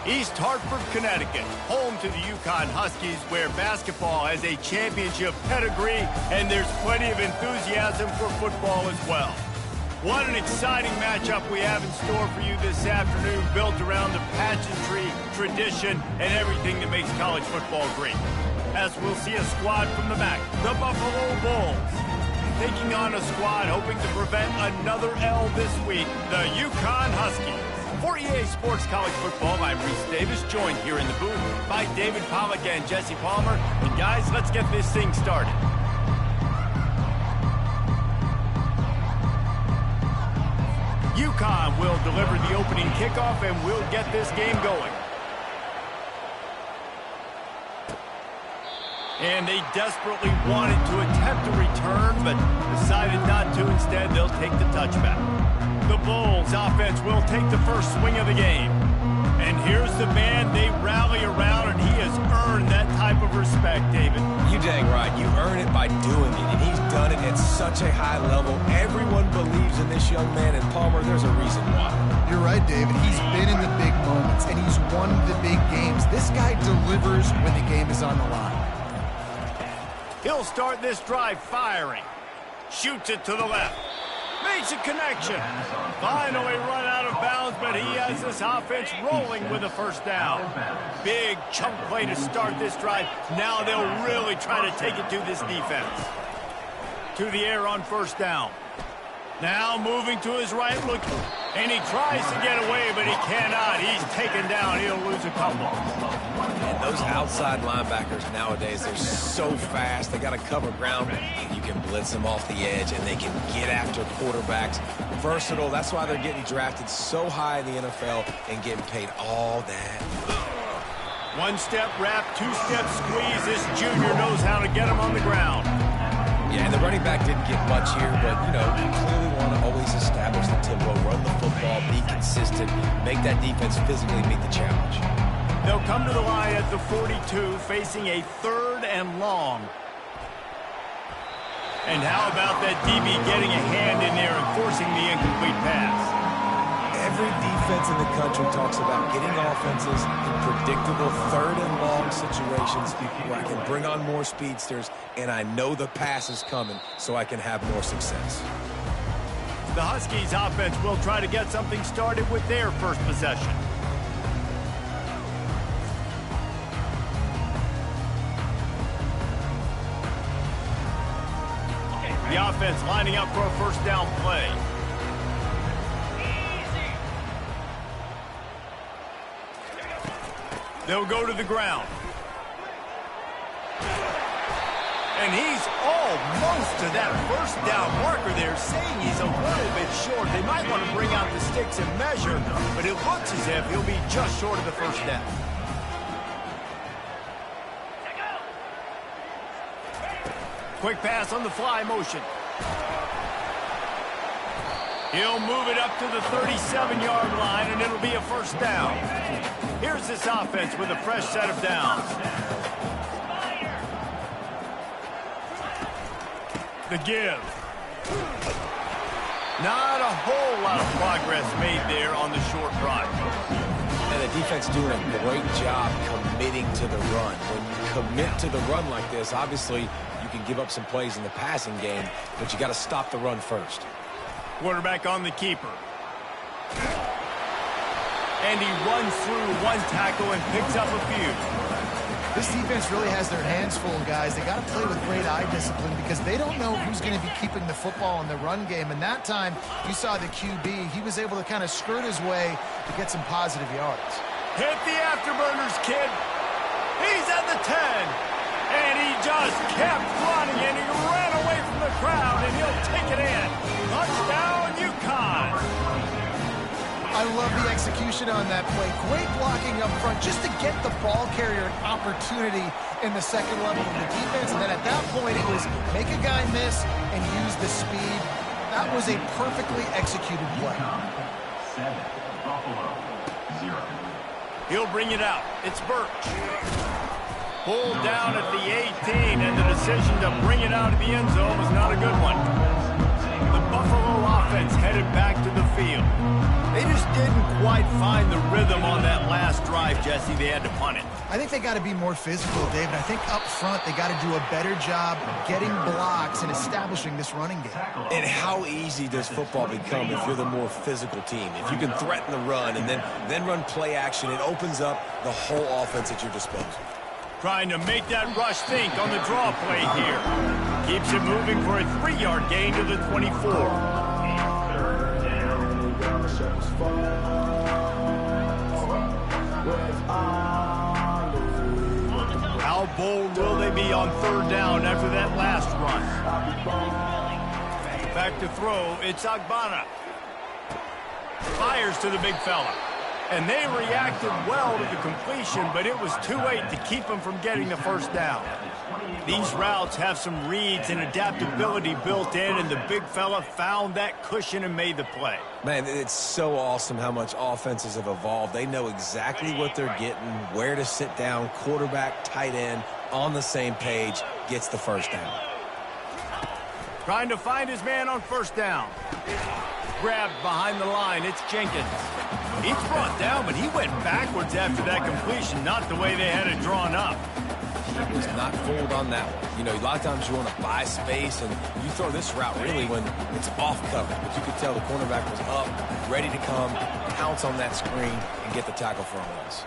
East Hartford, Connecticut, home to the Yukon Huskies, where basketball has a championship pedigree, and there's plenty of enthusiasm for football as well. What an exciting matchup we have in store for you this afternoon, built around the pageantry, tradition, and everything that makes college football great. As we'll see a squad from the back, the Buffalo Bulls, taking on a squad hoping to prevent another L this week, the Yukon Huskies. For EA Sports College Football, I'm Reese Davis, joined here in the booth by David Pollack and Jesse Palmer. And guys, let's get this thing started. Yukon will deliver the opening kickoff, and we'll get this game going. And they desperately wanted to attempt a return, but decided not to. Instead, they'll take the touchback. The Bulls offense will take the first swing of the game. And here's the man they rally around, and he has earned that type of respect, David. You dang right. You earn it by doing it, and he's done it at such a high level. Everyone believes in this young man, and Palmer, there's a reason why. You're right, David. He's been in the big moments, and he's won the big games. This guy delivers when the game is on the line. He'll start this drive firing. Shoots it to the left. Makes a connection. Finally run out of bounds, but he has this offense rolling with a first down. Big chunk play to start this drive. Now they'll really try to take it to this defense. To the air on first down. Now moving to his right, look, and he tries to get away, but he cannot. He's taken down. He'll lose a couple. And those outside linebackers nowadays, they're so fast. They got to cover ground. You can blitz them off the edge, and they can get after quarterbacks. Versatile. That's why they're getting drafted so high in the NFL and getting paid all that. One-step wrap, two-step squeeze. This junior knows how to get him on the ground. Yeah, and the running back didn't get much here, but, you know, you clearly want to always establish the tempo, run the football, be consistent, make that defense physically meet the challenge. They'll come to the line at the 42, facing a 3rd and long. And how about that DB getting a hand in there and forcing the incomplete pass? Every defense in the country talks about getting offenses in predictable 3rd and long situations where I can bring on more speedsters and I know the pass is coming so I can have more success. The Huskies offense will try to get something started with their first possession. The offense lining up for a first down play. They'll go to the ground. And he's almost to that first down marker there, saying he's a little bit short. They might want to bring out the sticks and measure, but it looks as if he'll be just short of the first down. Quick pass on the fly motion. He'll move it up to the 37-yard line, and it'll be a first down. Here's this offense with a fresh set of downs. The give. Not a whole lot of progress made there on the short drive. And the defense doing a great job committing to the run. When you commit to the run like this, obviously you can give up some plays in the passing game, but you got to stop the run first. Quarterback on the keeper. And he runs through one tackle and picks up a few. This defense really has their hands full, guys. They got to play with great eye discipline because they don't know who's going to be keeping the football in the run game. And that time, you saw the QB. He was able to kind of skirt his way to get some positive yards. Hit the afterburners, kid. He's at the 10. And he just kept running, and he ran away from the crowd, and he'll take it in. Touchdown, Yukon. I love the execution on that play. Great blocking up front just to get the ball carrier an opportunity in the second level of the defense. And then at that point, it was make a guy miss and use the speed. That was a perfectly executed play. 7, Buffalo, 0. He'll bring it out. It's Birch. Pulled down at the 18, and the decision to bring it out of the end zone was not a good one. The Buffalo offense headed back to the field. They just didn't quite find the rhythm on that last drive, Jesse. They had to punt it. I think they got to be more physical, David. I think up front they got to do a better job getting blocks and establishing this running game. And how easy does football become if you're the more physical team? If you can threaten the run and then run play action, it opens up the whole offense at your disposal. Trying to make that rush think on the draw play here. Keeps it moving for a 3-yard gain to the 24. How bold will they be on 3rd down after that last run? Back to throw, it's Agbana. Fires to the big fella. And they reacted well to the completion, but it was too late to keep them from getting the first down. These routes have some reads and adaptability built in, and the big fella found that cushion and made the play. Man, it's so awesome how much offenses have evolved. They know exactly what they're getting, where to sit down, quarterback, tight end, on the same page, gets the first down. Trying to find his man on 1st down. Grabbed behind the line, it's Jenkins. He's brought down, but he went backwards after that completion, not the way they had it drawn up. He was not fooled on that one. You know, a lot of times you want to buy space, and you throw this route really when it's off cover. But you could tell the cornerback was up, ready to come, pounce on that screen, and get the tackle for a loss.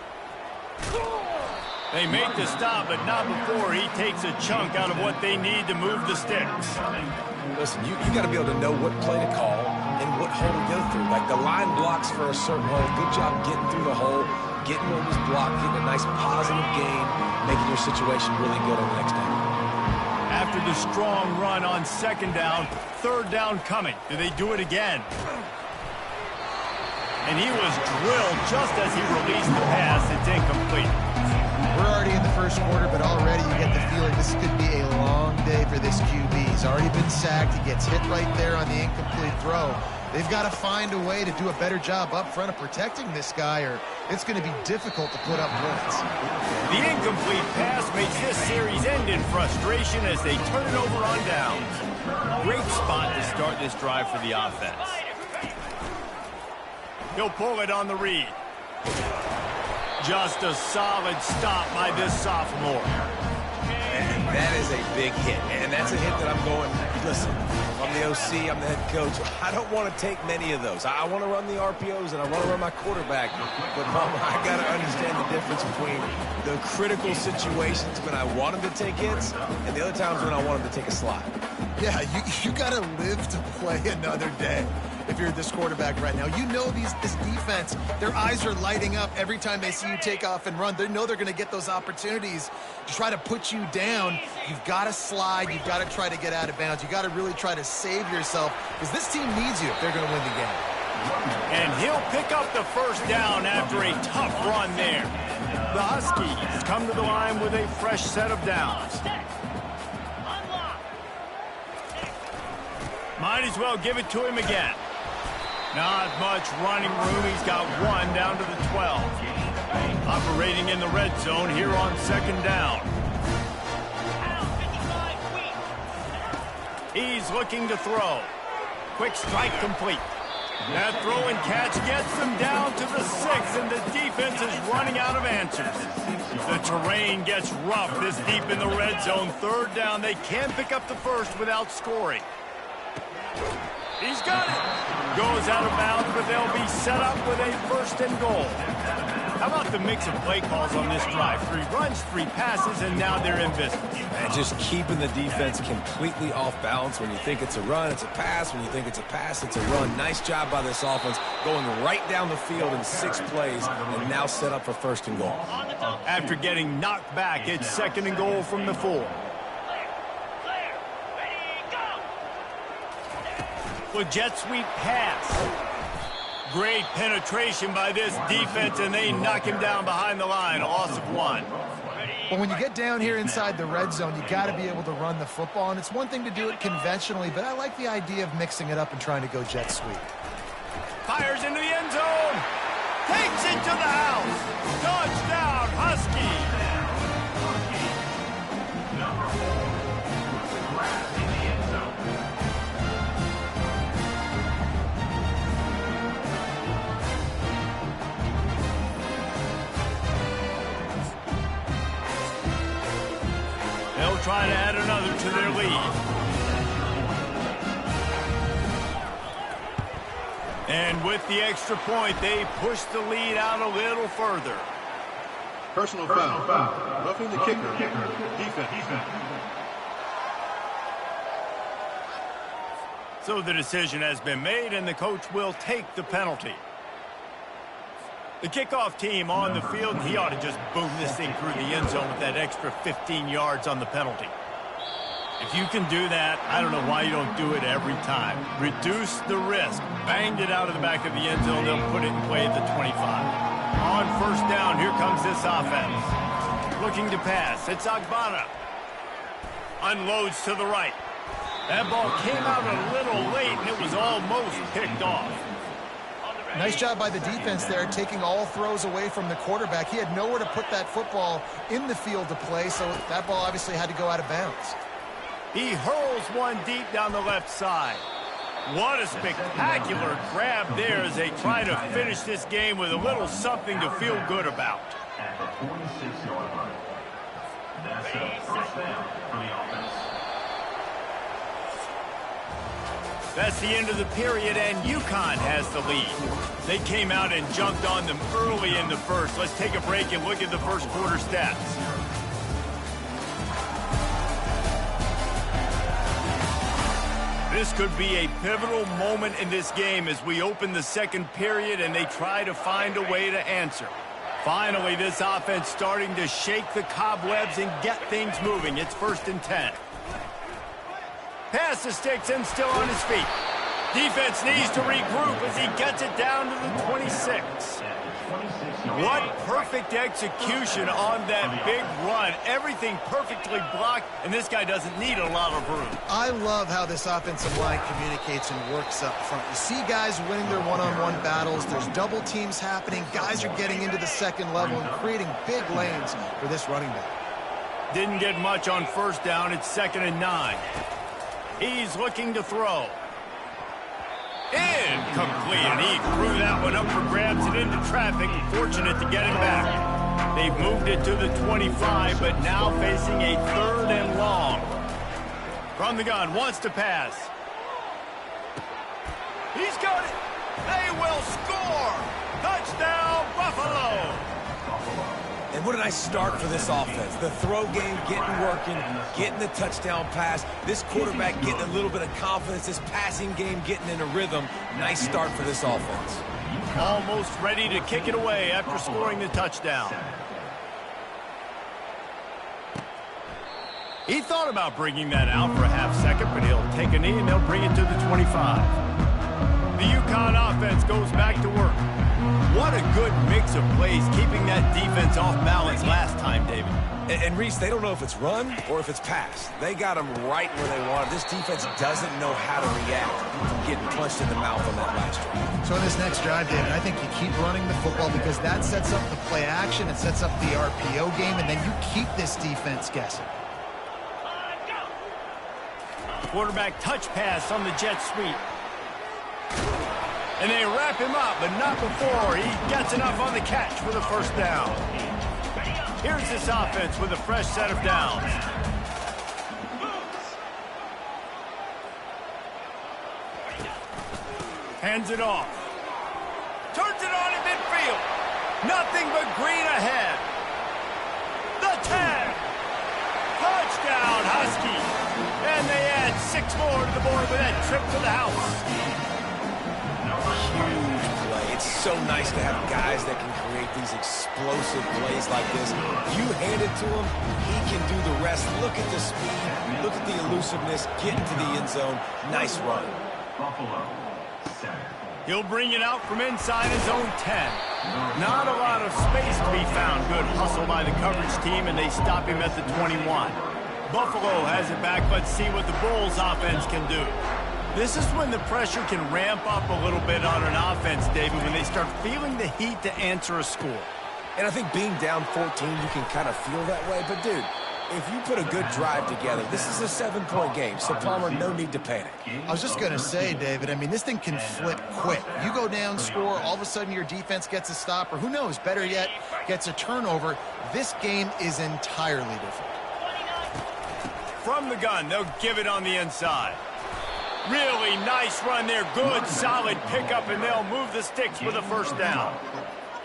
They make the stop, but not before he takes a chunk out of what they need to move the sticks. Listen, you got to be able to know what play to call and what hole to go through. Like the line blocks for a certain hole. Good job getting through the hole, getting what was blocked, getting a nice positive gain, making your situation really good on the next down. After the strong run on 2nd down, 3rd down coming. Do they do it again? And he was drilled just as he released the pass. It's incomplete. We're already in the 1st quarter, but already you get the feeling this could be a long day for this QB. He's already been sacked. He gets hit right there on the incomplete throw. They've got to find a way to do a better job up front of protecting this guy, or it's going to be difficult to put up points. The incomplete pass makes this series end in frustration as they turn it over on downs. Great spot to start this drive for the offense. He'll pull it on the read. Just a solid stop by this sophomore. And that is a big hit. And that's a hit that I'm going, listen, I'm the OC, I'm the head coach. I don't want to take many of those. I want to run the RPOs and I want to run my quarterback. But, Mama, I got to understand the difference between the critical situations when I want him to take hits and the other times when I want him to take a slide. Yeah, you got to live to play another day. If you're this quarterback right now, you know this defense, their eyes are lighting up every time they see you take off and run. They know they're going to get those opportunities to try to put you down. You've got to slide. You've got to try to get out of bounds. You've got to really try to save yourself because this team needs you if they're going to win the game. And he'll pick up the 1st down after a tough run there. The Huskies come to the line with a fresh set of downs. Might as well give it to him again. Not much running room. He's got 1 down to the 12. Operating in the red zone here on 2nd down. He's looking to throw. Quick strike complete. That throw and catch gets them down to the 6, and the defense is running out of answers. The terrain gets rough this deep in the red zone. 3rd down. They can pick up the 1st without scoring. He's got it. Goes out of bounds, but they'll be set up with a 1st and goal. How about the mix of play calls on this drive? 3 runs, 3 passes, and now they're in business. And just keeping the defense completely off balance. When you think it's a run, it's a pass. When you think it's a pass, it's a run. Nice job by this offense going right down the field in 6 plays and now set up for 1st and goal. After getting knocked back, it's 2nd and goal from the 4. With jet sweep pass. Great penetration by this defense, and they knock him down behind the line. A loss of 1. But when you get down here inside the red zone, you got to be able to run the football. And it's one thing to do it conventionally, but I like the idea of mixing it up and trying to go jet sweep. Fires into the end zone. Takes it to the house. Touchdown, Husky. lead. And with the extra point, they push the lead out a little further. Personal foul. Roughing the kicker. Defense. So the decision has been made, and the coach will take the penalty. The kickoff team on the field, and he ought to just boom this thing through the end zone with that extra 15 yards on the penalty. If you can do that, I don't know why you don't do it every time. Reduce the risk. Banged it out of the back of the end zone. They'll put it in play at the 25. On first down, here comes this offense. Looking to pass. It's Agbana. Unloads to the right. That ball came out a little late, and it was almost picked off. Nice job by the defense there, taking all throws away from the quarterback. He had nowhere to put that football in the field to play, so that ball obviously had to go out of bounds. He hurls one deep down the left side. What a spectacular grab there as they try to finish this game with a little something to feel good about. At the 26-yard line. That's a first down for the offense. That's the end of the period, and UConn has the lead. They came out and jumped on them early in the first. Let's take a break and look at the first quarter stats. This could be a pivotal moment in this game as we open the second period and they try to find a way to answer. Finally, this offense starting to shake the cobwebs and get things moving. It's 1st and 10. Pass the sticks and still on his feet. Defense needs to regroup as he gets it down to the 26. What perfect execution on that big run. Everything perfectly blocked, and this guy doesn't need a lot of room. I love how this offensive line communicates and works up front. You see guys winning their one-on-one battles. There's double teams happening. Guys are getting into the second level and creating big lanes for this running back. Didn't get much on first down. It's 2nd and 9. He's looking to throw. Incomplete, and he threw that one up for grabs and into traffic. Fortunate to get him back. They've moved it to the 25, but now facing a 3rd and long. From the gun, wants to pass. He's got it. They will score. Touchdown, Buffalo. And what a nice start for this offense. The throw game getting working, getting the touchdown pass. This quarterback getting a little bit of confidence. This passing game getting in a rhythm. Nice start for this offense. Almost ready to kick it away after scoring the touchdown. He thought about bringing that out for a half second, but he'll take a knee and they'll bring it to the 25. The UConn offense goes back to work. What a good mix of plays, keeping that defense off balance last time, David. And Reese, they don't know if it's run or if it's pass. They got them right where they want. This defense doesn't know how to react from getting punched in the mouth on that last drive. So in this next drive, David, I think you keep running the football because that sets up the play action, it sets up the RPO game, and then you keep this defense guessing. Quarterback touch pass on the jet sweep. And they wrap him up, but not before he gets enough on the catch for the first down. Here's this offense with a fresh set of downs. Hands it off. Turns it on in midfield. Nothing but green ahead. The 10. Touchdown, Husky. And they add 6 more to the board with that trip to the house. Huge play. It's so nice to have guys that can create these explosive plays like this. You hand it to him, he can do the rest. Look at the speed, look at the elusiveness, get into the end zone. Nice run. Buffalo, 7. He'll bring it out from inside his own 10. Not a lot of space to be found. Good hustle by the coverage team, and they stop him at the 21. Buffalo has it back. Let's see what the Bulls offense can do. This is when the pressure can ramp up a little bit on an offense, David, when they start feeling the heat to answer a score. And I think being down 14, you can kind of feel that way. But, dude, if you put a good drive together, this is a 7-point game. So, Palmer, no need to panic. I was just going to say, David, I mean, this thing can flip quick. You go down, score, all of a sudden your defense gets a stop, or who knows, better yet, gets a turnover. This game is entirely different. from the gun. They'll give it on the inside. Really nice run there. Good, solid pickup, and they'll move the sticks with a first down.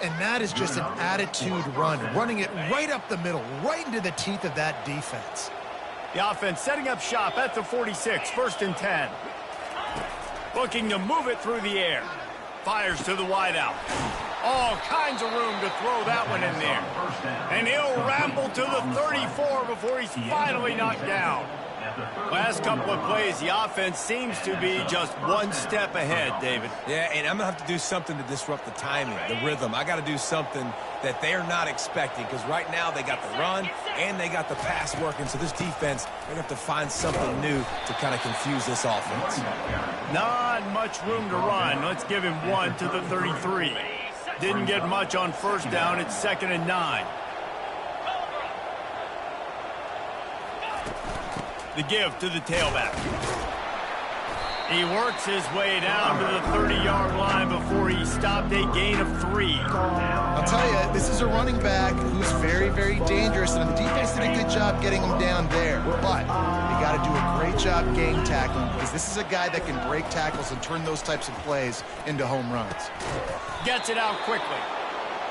And that is just an attitude run, running it right up the middle, right into the teeth of that defense. The offense setting up shop at the 46, 1st and 10. Looking to move it through the air. Fires to the wideout. All kinds of room to throw that one in there. And he'll ramble to the 34 before he's finally knocked down. Last couple of plays, the offense seems to be just one step ahead, David. Yeah, and I'm going to have to do something to disrupt the timing, the rhythm. I got to do something that they're not expecting, because right now they got the run and they got the pass working. So this defense, they're going to have to find something new to kind of confuse this offense. Not much room to run. Let's give him one to the 33. Didn't get much on first down. It's 2nd and 9. The give to the tailback. He works his way down to the 30-yard line before he stopped a gain of 3. I'll tell you, this is a running back who's very, very dangerous, and the defense did a good job getting him down there. But you got to do a great job game tackling, because this is a guy that can break tackles and turn those types of plays into home runs. Gets it out quickly.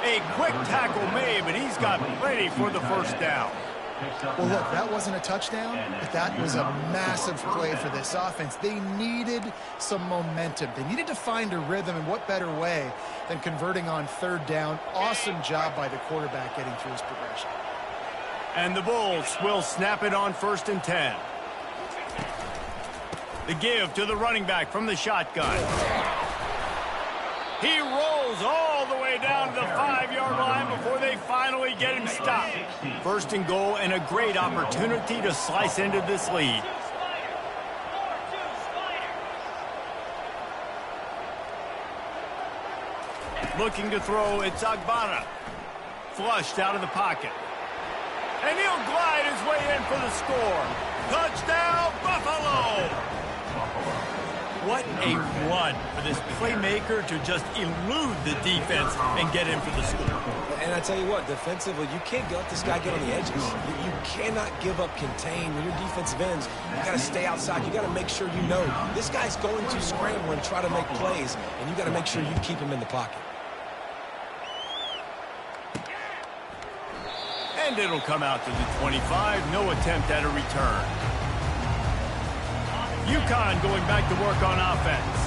A quick tackle made, but he's got plenty for the first down. Well, look, that wasn't a touchdown, but that was a massive play for this offense. They needed some momentum. They needed to find a rhythm, and what better way than converting on 3rd down. Awesome job by the quarterback getting through his progression. And the Bulls will snap it on 1st and 10. The give to the running back from the shotgun. He rolls all the way down to the 5-yard line before they finally get him stopped. 1st and goal, and a great opportunity to slice into this lead. Looking to throw, it's Agbana. Flushed out of the pocket. And he'll glide his way in for the score. Touchdown, Buffalo! What a run for this playmaker to just elude the defense and get in for the score. And I tell you what, defensively, you can't let this guy get on the edges. You cannot give up contain. When your defensive ends, you got to stay outside. You got to make sure you know this guy's going to scramble and try to make plays, and you got to make sure you keep him in the pocket. And it'll come out to the 25. No attempt at a return. UConn going back to work on offense.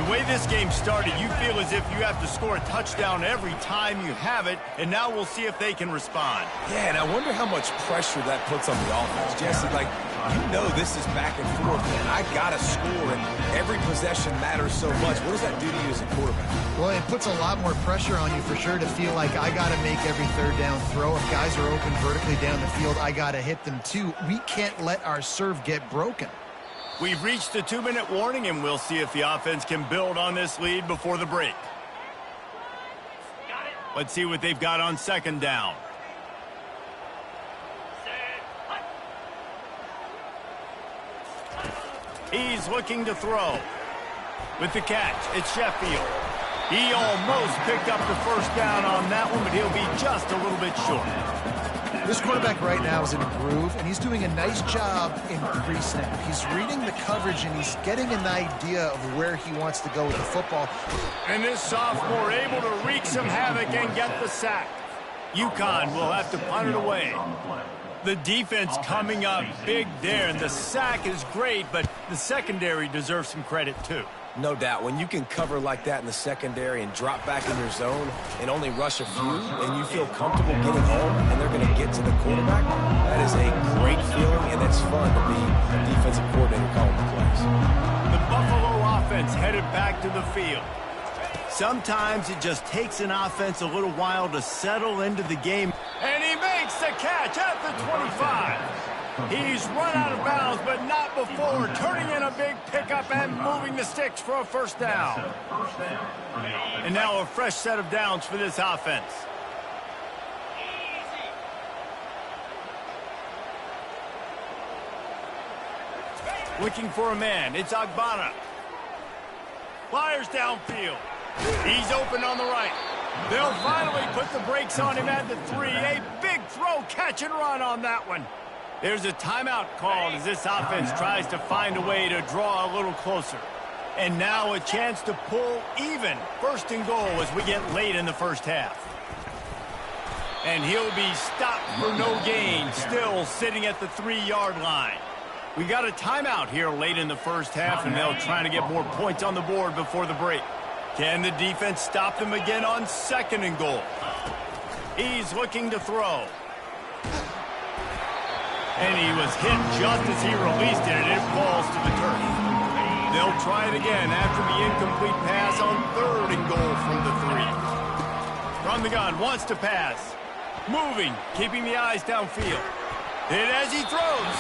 The way this game started, you feel as if you have to score a touchdown every time you have it, and now we'll see if they can respond. Yeah, and I wonder how much pressure that puts on the offense. Jesse, like, you know this is back and forth, and I got to score, and every possession matters so much. What does that do to you as a quarterback? Well, it puts a lot more pressure on you for sure to feel like I got to make every 3rd down throw. If guys are open vertically down the field, I got to hit them too. We can't let our serve get broken. We've reached the 2-minute warning, and we'll see if the offense can build on this lead before the break. Let's see what they've got on 2nd down. He's looking to throw. With the catch, it's Sheffield. He almost picked up the first down on that one, but he'll be just a little bit short. This quarterback right now is in a groove, and he's doing a nice job in pre-snap. He's reading the coverage, and he's getting an idea of where he wants to go with the football. And this sophomore able to wreak some havoc and get the sack. UConn will have to punt it away. The defense coming up big there, and the sack is great, but the secondary deserves some credit too. No doubt. When you can cover like that in the secondary and drop back in your zone and only rush a few, and you feel comfortable getting home and they're going to get to the quarterback, that is a great feeling, and it's fun to be a defensive coordinator calling the plays. The Buffalo offense headed back to the field. Sometimes it just takes an offense a little while to settle into the game. And he makes the catch at the 25. He's run out of bounds, but not before turning in a big pickup and moving the sticks for a first down. And now a fresh set of downs for this offense. Looking for a man. It's Agbana. Fires downfield. He's open on the right. They'll finally put the brakes on him at the 3. A big throw, catch and run on that one. There's a timeout called as this offense tries to find a way to draw a little closer. And now a chance to pull even. First and goal as we get late in the first half. And he'll be stopped for no gain, still sitting at the 3-yard line. We got a timeout here late in the first half, and they'll try to get more points on the board before the break. Can the defense stop them again on second and goal? He's looking to throw. And he was hit just as he released it, and it falls to the turf. They'll try it again after the incomplete pass on third and goal from the 3. From the gun, wants to pass. Moving, keeping the eyes downfield. Hit as he throws.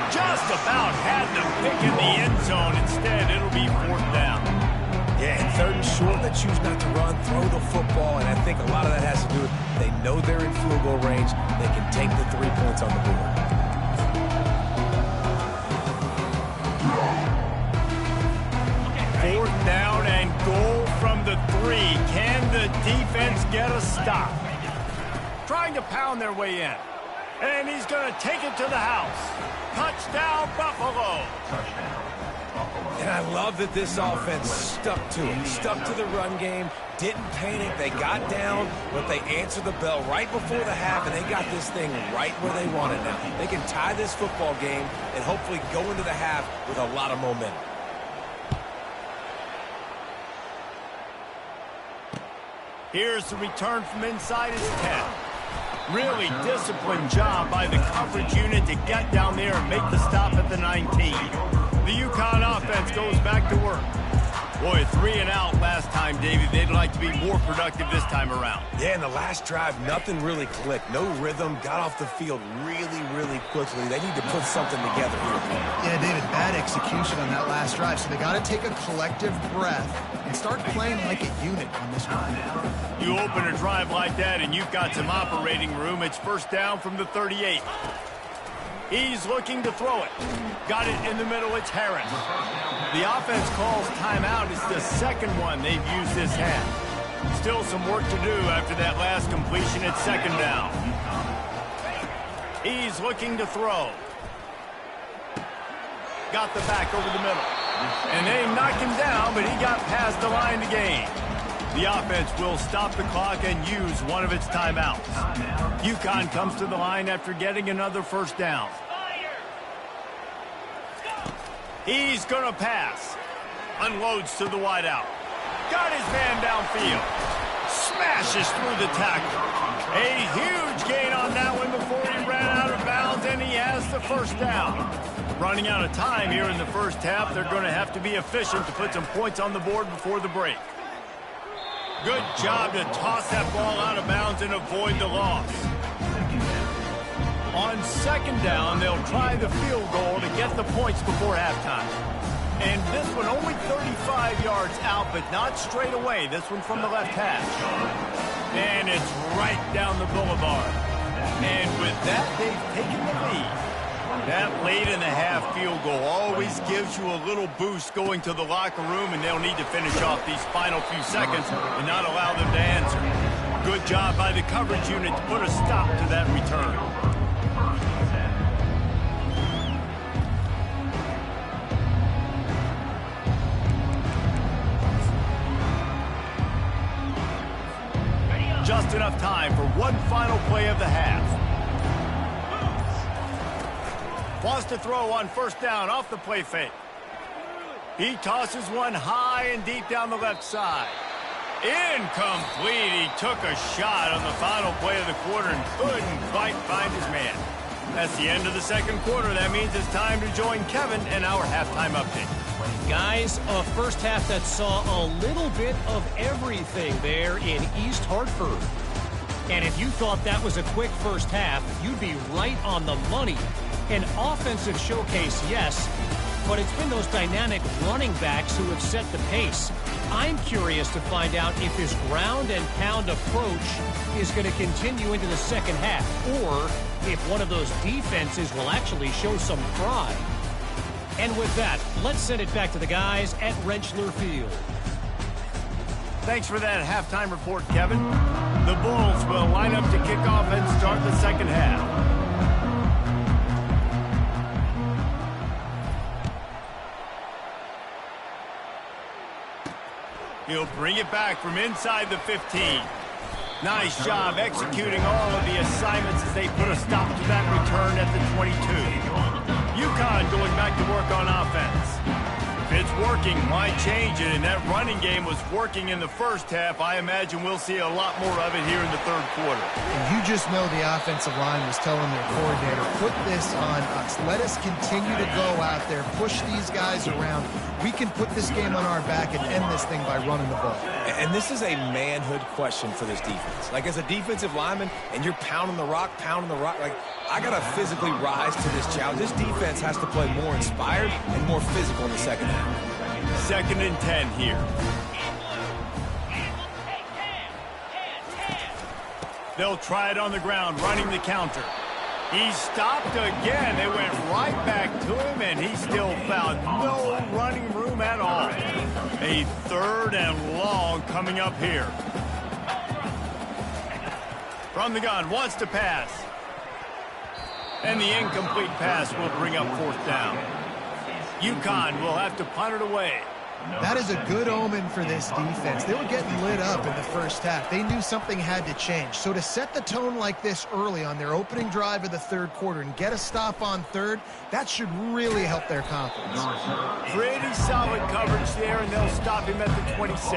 Just about had the pick in the end zone. Instead, it'll be 4th down. Yeah, and third and short, they choose not to run, throw the football, and I think a lot of that has to do with they know they're in field goal range. They can take the 3 points on the board. Fourth down and goal from the 3. Can the defense get a stop? Trying to pound their way in. And he's going to take it to the house. Touchdown, Buffalo. And I love that this offense stuck to it. Stuck to the run game. Didn't panic. They got down, but they answered the bell right before the half, and they got this thing right where they want it now. They can tie this football game and hopefully go into the half with a lot of momentum. Here's the return from inside his 10. Really disciplined job by the coverage unit to get down there and make the stop at the 19. The UConn offense goes back to work. Boy, 3 and out last time, Davey. They'd like to be more productive this time around. Yeah, in the last drive, nothing really clicked. No rhythm. Got off the field really, really quickly. They need to put something together here. Yeah, David, bad execution on that last drive. So they got to take a collective breath and start playing like a unit on this one. You open a drive like that and you've got some operating room. It's first down from the 38. He's looking to throw it. Got it in the middle. It's Harris. The offense calls timeout. It's the second one they've used this half. Still some work to do after that last completion at second down. He's looking to throw. Got the back over the middle. And they knocked him down, but he got past the line to gain. The offense will stop the clock and use one of its timeouts. UConn comes to the line after getting another first down. He's going to pass. Unloads to the wideout. Got his man downfield. Smashes through the tackle. A huge gain on that one before he ran out of bounds, and he has the first down. Running out of time here in the first half, they're going to have to be efficient to put some points on the board before the break. Good job to toss that ball out of bounds and avoid the loss. On second down, they'll try the field goal to get the points before halftime. And this one only 35 yards out, but not straight away. This one from the left hash. And it's right down the boulevard. And with that, they've taken the lead. That late-in-the-half field goal always gives you a little boost going to the locker room, and they'll need to finish off these final few seconds and not allow them to answer. Good job by the coverage unit to put a stop to that return. Just enough time for one final play of the half. Wants to throw on first down off the play fake. He tosses one high and deep down the left side. Incomplete. He took a shot on the final play of the quarter and couldn't quite find his man. That's the end of the second quarter. That means it's time to join Kevin in our halftime update. Guys, a first half that saw a little bit of everything there in East Hartford. And if you thought that was a quick first half, you'd be right on the money. An offensive showcase, yes, but it's been those dynamic running backs who have set the pace. I'm curious to find out if this ground and pound approach is going to continue into the second half, or if one of those defenses will actually show some pride. And with that, let's send it back to the guys at Rentschler Field. Thanks for that halftime report, Kevin. The Bulls will line up to kick off and start the second half. He'll bring it back from inside the 15. Nice job executing all of the assignments as they put a stop to that return at the 22. UConn going back to work on offense. If it's working, why change it? And that running game was working in the first half. I imagine we'll see a lot more of it here in the third quarter. And you just know the offensive line was telling their coordinator, put this on us. Let us continue to go out there, push these guys around. We can put this game on our back and end this thing by running the ball. And this is a manhood question for this defense. Like, as a defensive lineman, and you're pounding the rock, like, I got to physically rise to this challenge. This defense has to play more inspired and more physical in the second half. 2nd and 10 here. They'll try it on the ground, running the counter. He stopped again. They went right back to him, and he still found no running room at all. A 3rd and long coming up here. From the gun, wants to pass. And the incomplete pass will bring up 4th down. UConn will have to punt it away. That is a good omen for this defense. They were getting lit up in the first half. They knew something had to change. So to set the tone like this early on their opening drive of the third quarter and get a stop on third, that should really help their confidence. Pretty solid coverage there, and they'll stop him at the 26.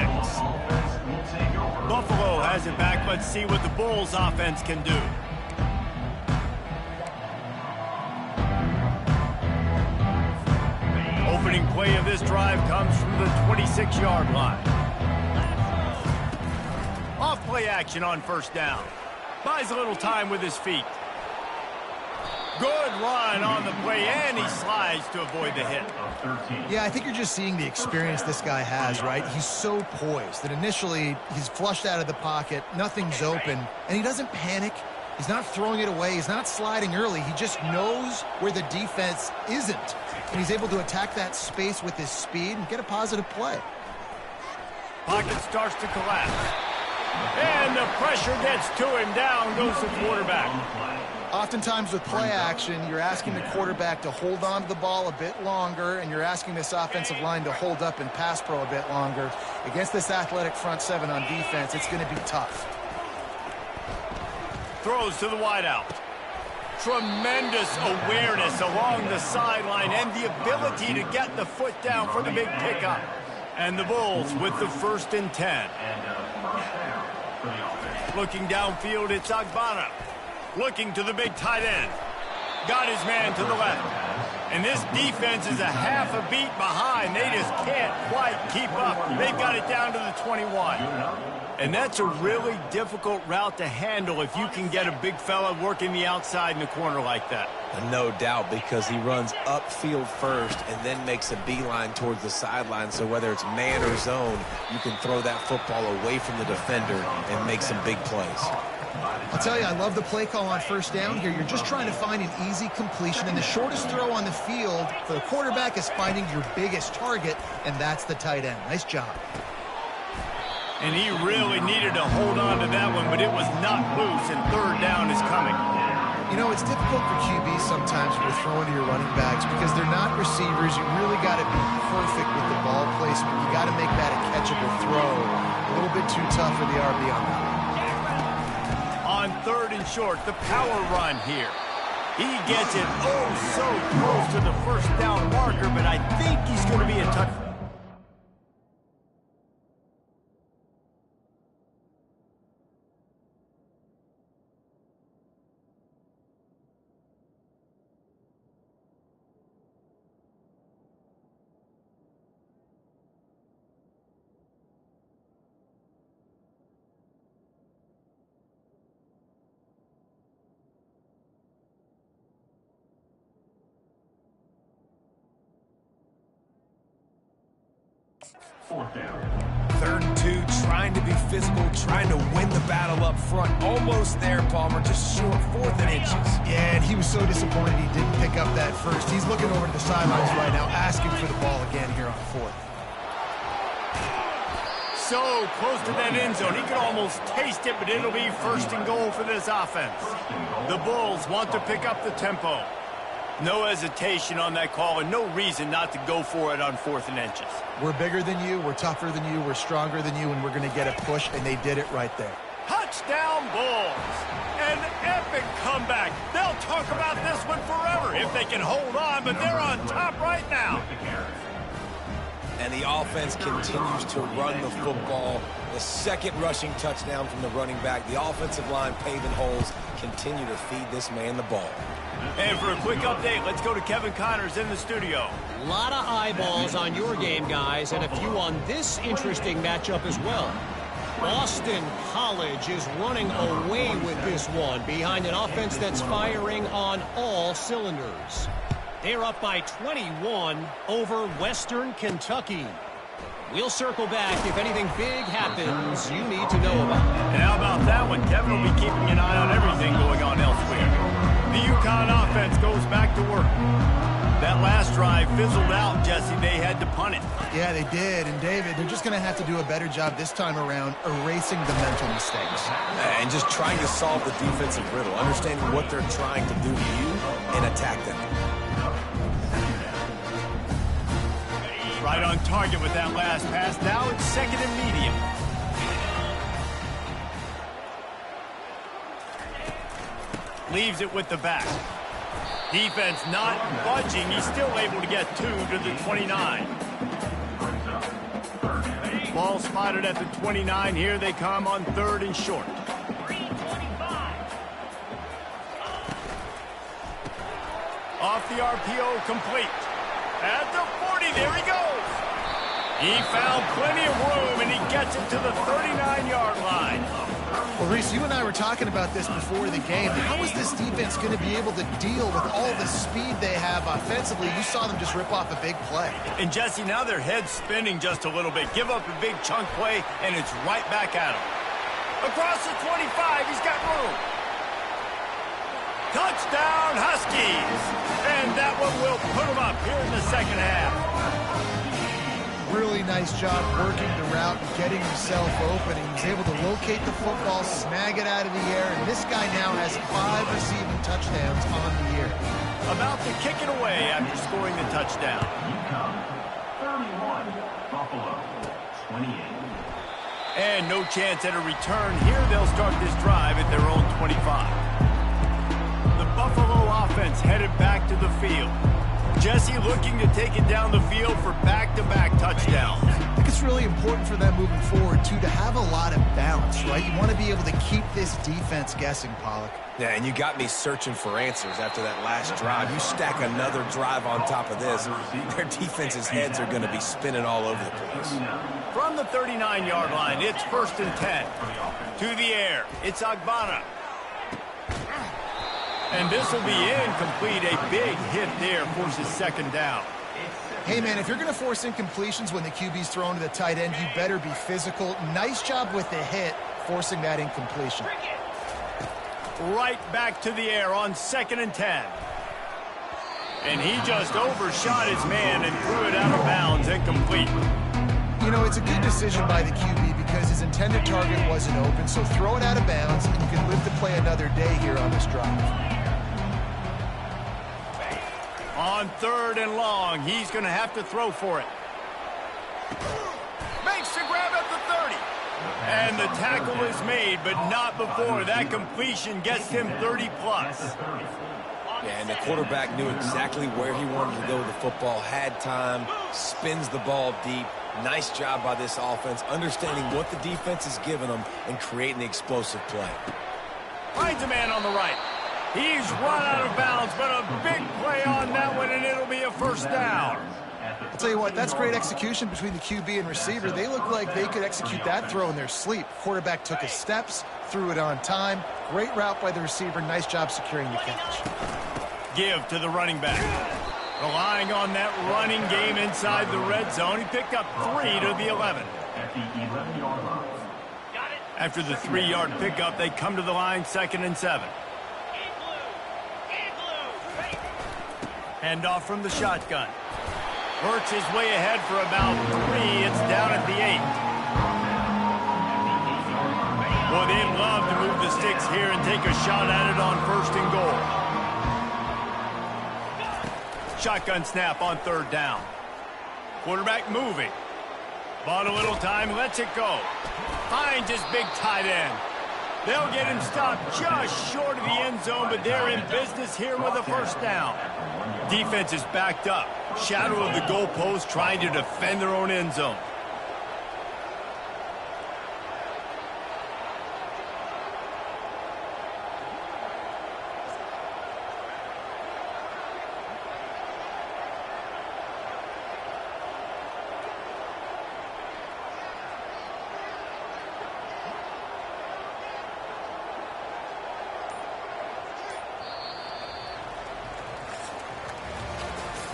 Buffalo has it back. Let's see what the Bulls offense can do. Opening play of this drive comes from the 26-yard line. Off play action on 1st down. Buys a little time with his feet. Good run on the play, and he slides to avoid the hit. Yeah, I think you're just seeing the experience this guy has, right? He's so poised that initially he's flushed out of the pocket, nothing's open, and he doesn't panic. He's not throwing it away. He's not sliding early. He just knows where the defense isn't. And he's able to attack that space with his speed and get a positive play. Pocket starts to collapse. And the pressure gets to him. Down goes the quarterback. Oftentimes with play action, you're asking the quarterback to hold on to the ball a bit longer, and you're asking this offensive line to hold up and pass pro a bit longer. Against this athletic front seven on defense, it's going to be tough. Throws to the wideout. Tremendous awareness along the sideline and the ability to get the foot down for the big pickup. And the Bulls with the 1st and 10. Looking downfield, it's Agbana. Looking to the big tight end. Got his man to the left. And this defense is a half a beat behind. They just can't quite keep up. They've got it down to the 21. And that's a really difficult route to handle if you can get a big fella working the outside in the corner like that. No doubt, because he runs upfield first and then makes a beeline towards the sideline. So whether it's man or zone, you can throw that football away from the defender and make some big plays. I'll tell you, I love the play call on 1st down here. You're just trying to find an easy completion, and the shortest throw on the field for the quarterback is finding your biggest target, and that's the tight end. Nice job. And he really needed to hold on to that one, but it was not loose, and 3rd down is coming. You know, it's difficult for QBs sometimes when you're throwing to your running backs because they're not receivers. You really got to be perfect with the ball placement. You got to make that a catchable throw. A little bit too tough for the RB on that. On 3rd and short, the power run here. He gets it so close to the 1st down marker, but I think he's going to be a touchdown. Fourth down. 3rd and 2, trying to be physical, trying to win the battle up front. Almost there, Palmer, just short, 4th and inches. Yeah, and he was so disappointed he didn't pick up that first. He's looking over to the sidelines right now, asking for the ball again here on 4th. So close to that end zone. He could almost taste it, but it'll be 1st and goal for this offense. The Bulls want to pick up the tempo. No hesitation on that call and no reason not to go for it on 4th and inches. We're bigger than you, we're tougher than you, we're stronger than you, and we're going to get a push, and they did it right there. Touchdown Bulls! An epic comeback. They'll talk about this one forever if they can hold on, but they're on top right now. And the offense continues to run the football. The second rushing touchdown from the running back. The offensive line paving holes. Continue to feed this man the ball. And for a quick update, let's go to Kevin Connors in the studio. A lot of eyeballs on your game, guys, and a few on this interesting matchup as well. Boston College is running away with this one behind an offense that's firing on all cylinders. They're up by 21 over Western Kentucky. We'll circle back if anything big happens you need to know about. And how about that one? Kevin will be keeping an eye on everything going on elsewhere. The UConn offense goes back to work. That last drive fizzled out, Jesse. They had to punt it. Yeah, they did. And, David, they're just going to have to do a better job this time around erasing the mental mistakes. And just trying to solve the defensive riddle, understanding what they're trying to do to you and attack them. Right on target with that last pass. Now it's 2nd and medium. Leaves it with the back. Defense not budging. He's still able to get 2 to the 29. Ball spotted at the 29. Here they come on 3rd and short. Off the RPO, complete. At the 40, there he goes. He found plenty of room, and he gets it to the 39-yard line. Well, Reese, you and I were talking about this before the game. How is this defense going to be able to deal with all the speed they have offensively? You saw them just rip off a big play. And, Jesse, now their head's spinning just a little bit. Give up a big chunk play, and it's right back at him. Across the 25, he's got room. Touchdown, Huskies! And that one will put them up here in the 2nd half. Really nice job working the route and getting himself open. He was able to locate the football, snag it out of the air, and this guy now has 5 receiving touchdowns on the year. About to kick it away after scoring the touchdown. 31, Buffalo, 28. And no chance at a return here. They'll start this drive at their own 25. The Buffalo offense headed back to the field. Jesse looking to take it down the field for back-to-back touchdowns. I think it's really important for them moving forward, too, to have a lot of balance, right? You want to be able to keep this defense guessing, Pollock. Yeah, and you got me searching for answers after that last drive. You stack another drive on top of this, their defense's heads are going to be spinning all over the place. From the 39-yard line, it's 1st and 10. To the air, it's Agbana. And this will be incomplete. A big hit there forces 2nd down. Hey, man, if you're going to force incompletions when the QB's thrown to the tight end, you better be physical. Nice job with the hit, forcing that incompletion. Right back to the air on 2nd and 10. And he just overshot his man and threw it out of bounds, incomplete. You know, it's a good decision by the QB because his intended target wasn't open, so throw it out of bounds, and you can live to play another day here on this drive. On 3rd and long, he's going to have to throw for it. Makes the grab at the 30. And the tackle is made, but not before. That completion gets him 30-plus. Yeah, and the quarterback knew exactly where he wanted to go with the football, had time, spins the ball deep. Nice job by this offense, understanding what the defense is giving them and creating the explosive play. Finds a man on the right. He's run out of bounds, but a big play on that one, and it'll be a 1st down. I'll tell you what, that's great execution between the QB and receiver. They look like they could execute that throw in their sleep. Quarterback took his steps, threw it on time. Great route by the receiver. Nice job securing the catch. Give to the running back. Relying on that running game inside the red zone. He picked up 3 to the 11. At the 11-yard line. After the 3-yard pickup, they come to the line 2nd and 7. Hand off from the shotgun. Works his way ahead for about 3. It's down at the 8. Boy, they'd love to move the sticks here and take a shot at it on 1st and goal. Shotgun snap on third down. Quarterback moving. Bought a little time, lets it go. Finds his big tight end. They'll get him stopped just short of the end zone, but they're in business here with a first down. Defense is backed up. Shadow of the goalpost, trying to defend their own end zone.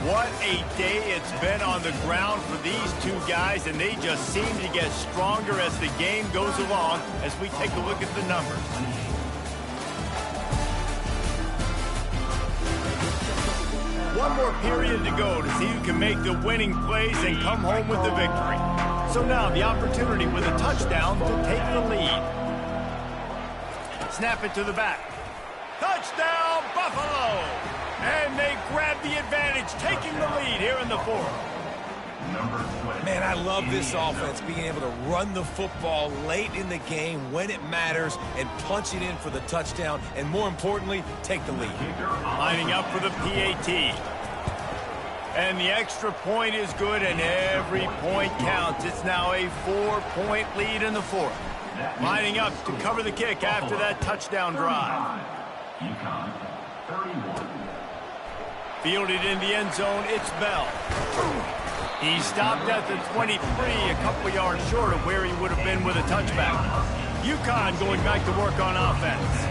What a day it's been on the ground for these two guys, and they just seem to get stronger as the game goes along as we take a look at the numbers. One more period to go to see who can make the winning plays and come home with the victory. So now the opportunity with a touchdown to take the lead. Snap it to the back. Touchdown, Buffalo! And they grab the advantage, taking the lead here in the fourth. Man, I love this offense, being able to run the football late in the game when it matters and punch it in for the touchdown, and more importantly, take the lead. Lining up for the PAT. And the extra point is good, and every point counts. It's now a 4-point lead in the fourth. Lining up to cover the kick after that touchdown drive. Fielded in the end zone, it's Bell. He stopped at the 23, a couple yards short of where he would have been with a touchback. UConn going back to work on offense.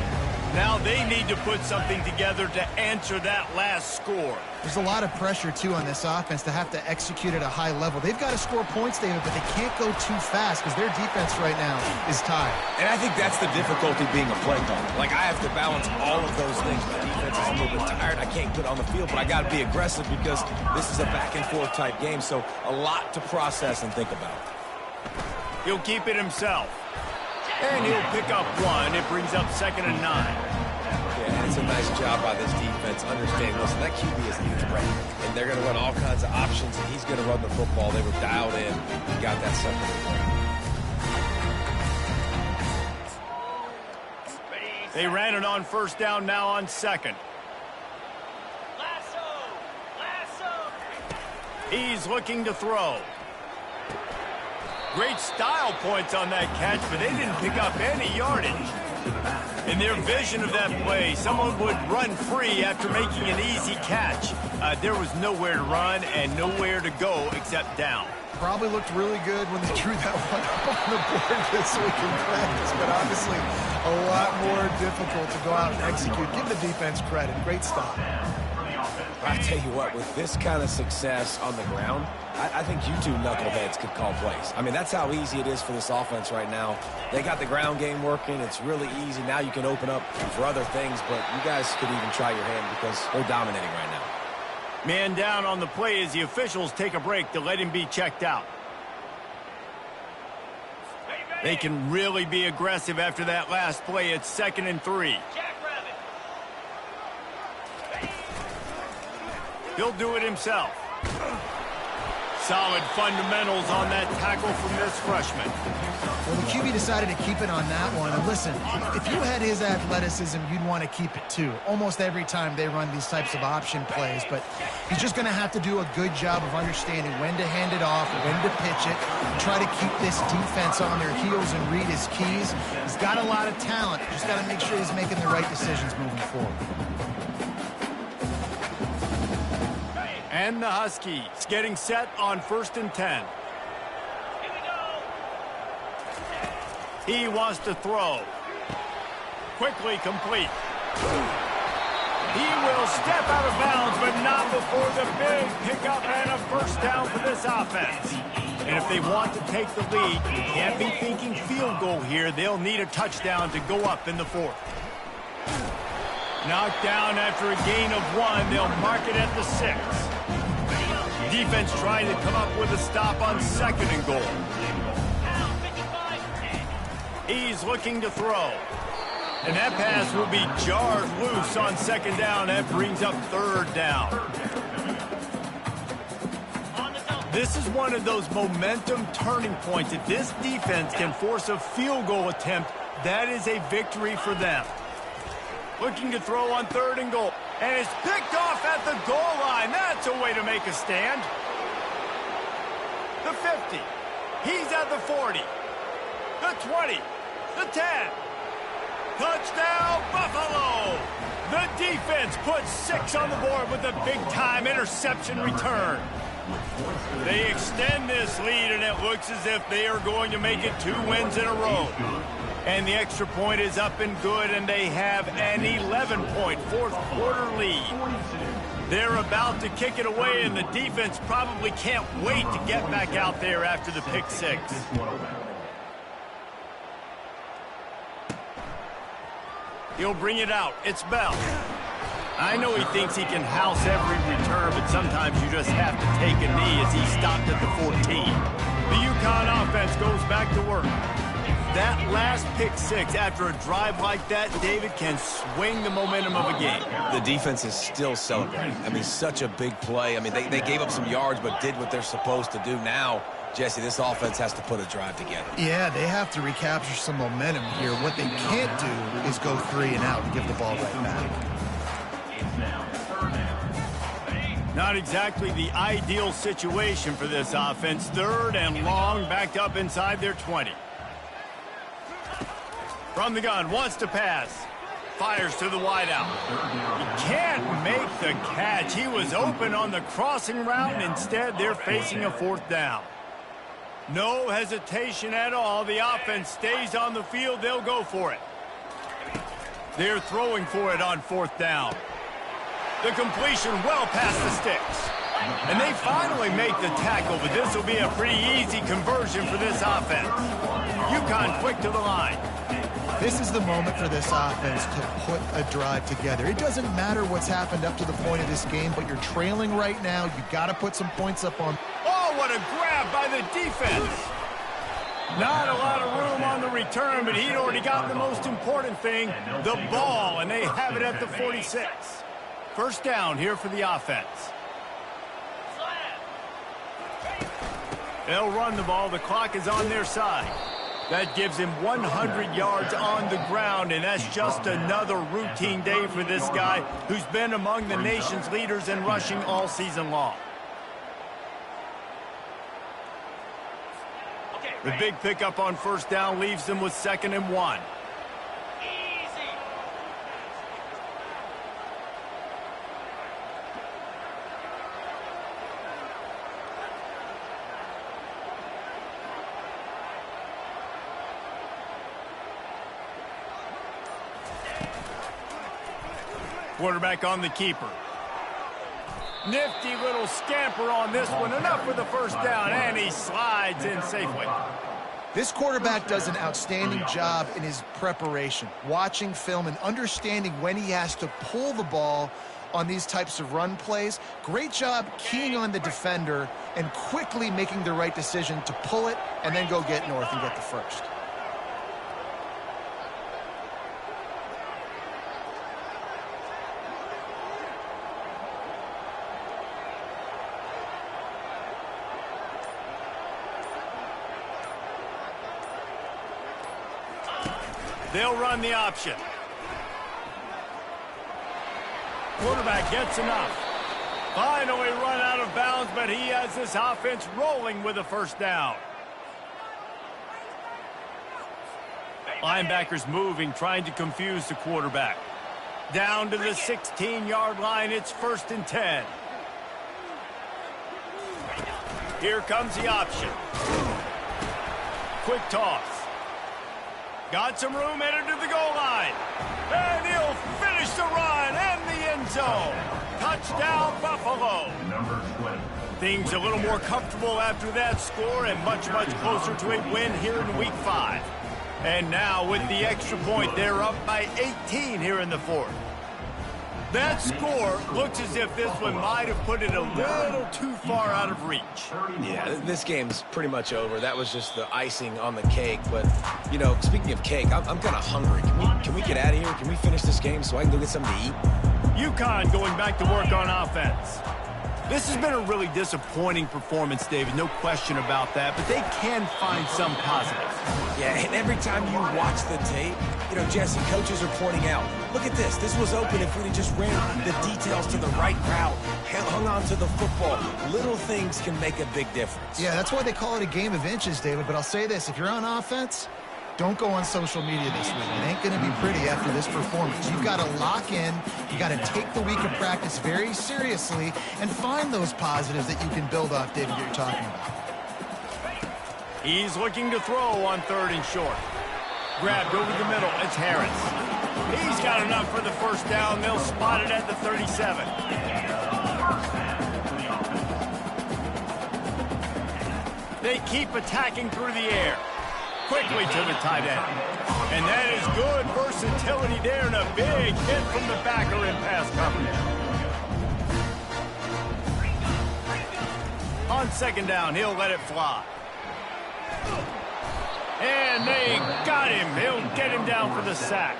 Now they need to put something together to answer that last score. There's a lot of pressure, too, on this offense to have to execute at a high level. They've got to score points, David, but they can't go too fast because their defense right now is tired. And I think that's the difficulty being a play caller. Like, I have to balance all of those things. My defense is a little bit tired. I can't get on the field, but I got to be aggressive because this is a back-and-forth type game, so a lot to process and think about. He'll keep it himself. And he'll pick up one. It brings up 2nd and 9. Yeah, it's a nice job by this defense. Understand, listen, that QB is a huge threat. And they're going to run all kinds of options, and he's going to run the football. They were dialed in and got that second. They ran it on first down, now on second. He's looking to throw. Great style points on that catch, but they didn't pick up any yardage. In their vision of that play, someone would run free after making an easy catch. There was nowhere to run and nowhere to go except down. Probably looked really good when they drew that one up on the board this week in practice, but obviously a lot more difficult to go out and execute. Give the defense credit. Great stop. I tell you what, with this kind of success on the ground, I think you two knuckleheads could call plays. I mean, that's how easy it is for this offense right now. They got the ground game working. It's really easy. Now you can open up for other things, but you guys could even try your hand because they're dominating right now. Man down on the play as the officials take a break to let him be checked out. They can really be aggressive after that last play. It's 2nd and 3. He'll do it himself. Solid fundamentals on that tackle from this freshman. Well, the QB decided to keep it on that one. And listen, if you had his athleticism, you'd want to keep it too. Almost every time they run these types of option plays. But he's just going to have to do a good job of understanding when to hand it off, when to pitch it, and try to keep this defense on their heels and read his keys. He's got a lot of talent. Just got to make sure he's making the right decisions moving forward. And the Huskies getting set on 1st and 10. He wants to throw. Quickly complete. He will step out of bounds, but not before the big pickup and a first down for this offense. And if they want to take the lead, you can't be thinking field goal here. They'll need a touchdown to go up in the fourth. Knocked down after a gain of 1. They'll mark it at the 6. Defense trying to come up with a stop on 2nd and goal. He's looking to throw. And that pass will be jarred loose on 2nd down. That brings up 3rd down. This is one of those momentum turning points. If this defense can force a field goal attempt, that is a victory for them. Looking to throw on 3rd and goal. And it's picked off at the goal line. That's a way to make a stand. The 50. He's at the 40. The 20. The 10. Touchdown, Buffalo! The defense puts 6 on the board with a big-time interception return. They extend this lead, and it looks as if they are going to make it 2 wins in a row. And the extra point is up and good, and they have an 11-point fourth-quarter lead. They're about to kick it away, and the defense probably can't wait to get back out there after the pick 6. He'll bring it out. It's Bell. I know he thinks he can house every return, but sometimes you just have to take a knee as he stopped at the 14. The UConn offense goes back to work. That last pick 6 after a drive like that, David, can swing the momentum of a game. The defense is still celebrating. I mean, such a big play. I mean, they gave up some yards but did what they're supposed to do. Now, Jesse, this offense has to put a drive together. Yeah, they have to recapture some momentum here. What they can't do is go 3 and out and give the ball right back. Not exactly the ideal situation for this offense. 3rd and long, backed up inside their 20. From the gun, wants to pass. Fires to the wideout. He can't make the catch. He was open on the crossing route, and instead they're facing a 4th down. No hesitation at all. The offense stays on the field. They'll go for it. They're throwing for it on 4th down. The completion well past the sticks. And they finally make the tackle, but this will be a pretty easy conversion for this offense. UConn quick to the line. This is the moment for this offense to put a drive together. It doesn't matter what's happened up to the point of this game, but you're trailing right now. You've got to put some points up on. Oh, what a grab by the defense. Not a lot of room on the return, but he'd already got the most important thing, the ball, and they have it at the 46. 1st down here for the offense. They'll run the ball. The clock is on their side. That gives him 100 yards on the ground, and that's just another routine day for this guy who's been among the nation's leaders in rushing all season long. The big pickup on 1st down leaves them with 2nd and 1. Quarterback on the keeper. Nifty little scamper on this one. Enough for the 1st down, and he slides in safely. This quarterback does an outstanding job in his preparation, watching film and understanding when he has to pull the ball on these types of run plays. Great job keying on the defender and quickly making the right decision to pull it and then go get north and get the 1st. They'll run the option. Quarterback gets enough. Finally run out of bounds, but he has this offense rolling with a 1st down. Linebackers moving, trying to confuse the quarterback. Down to the 16-yard line, it's 1st and 10. Here comes the option. Quick toss. Got some room, headed to the goal line. And he'll finish the run and the end zone. Touchdown, Buffalo. Things a little more comfortable after that score and much, much closer to a win here in Week 5. And now with the extra point, they're up by 18 here in the 4th. That score looks as if this one might have put it a little too far out of reach. Yeah, this game's pretty much over. That was just the icing on the cake. But, you know, speaking of cake, I'm kind of hungry. Can we get out of here? Can we finish this game so I can go get something to eat? UConn going back to work on offense. This has been a really disappointing performance, David, no question about that, but they can find some positives. Yeah, and every time you watch the tape, you know, Jesse, coaches are pointing out, look at this. This was open if we'd have just ran the details to the right route, hung on to the football. Little things can make a big difference. Yeah, that's why they call it a game of inches, David. But I'll say this, if you're on offense, don't go on social media this week. It ain't going to be pretty after this performance. You've got to lock in. You got to take the week of practice very seriously and find those positives that you can build off, David, that you're talking about. He's looking to throw on 3rd and short. Grabbed over the middle. It's Harris. He's got enough for the first down. They'll spot it at the 37. They keep attacking through the air. Quickly to the tight end. And that is good versatility there and a big hit from the backer in pass coverage. On 2nd down, he'll let it fly. And they got him. He'll get him down for the sack.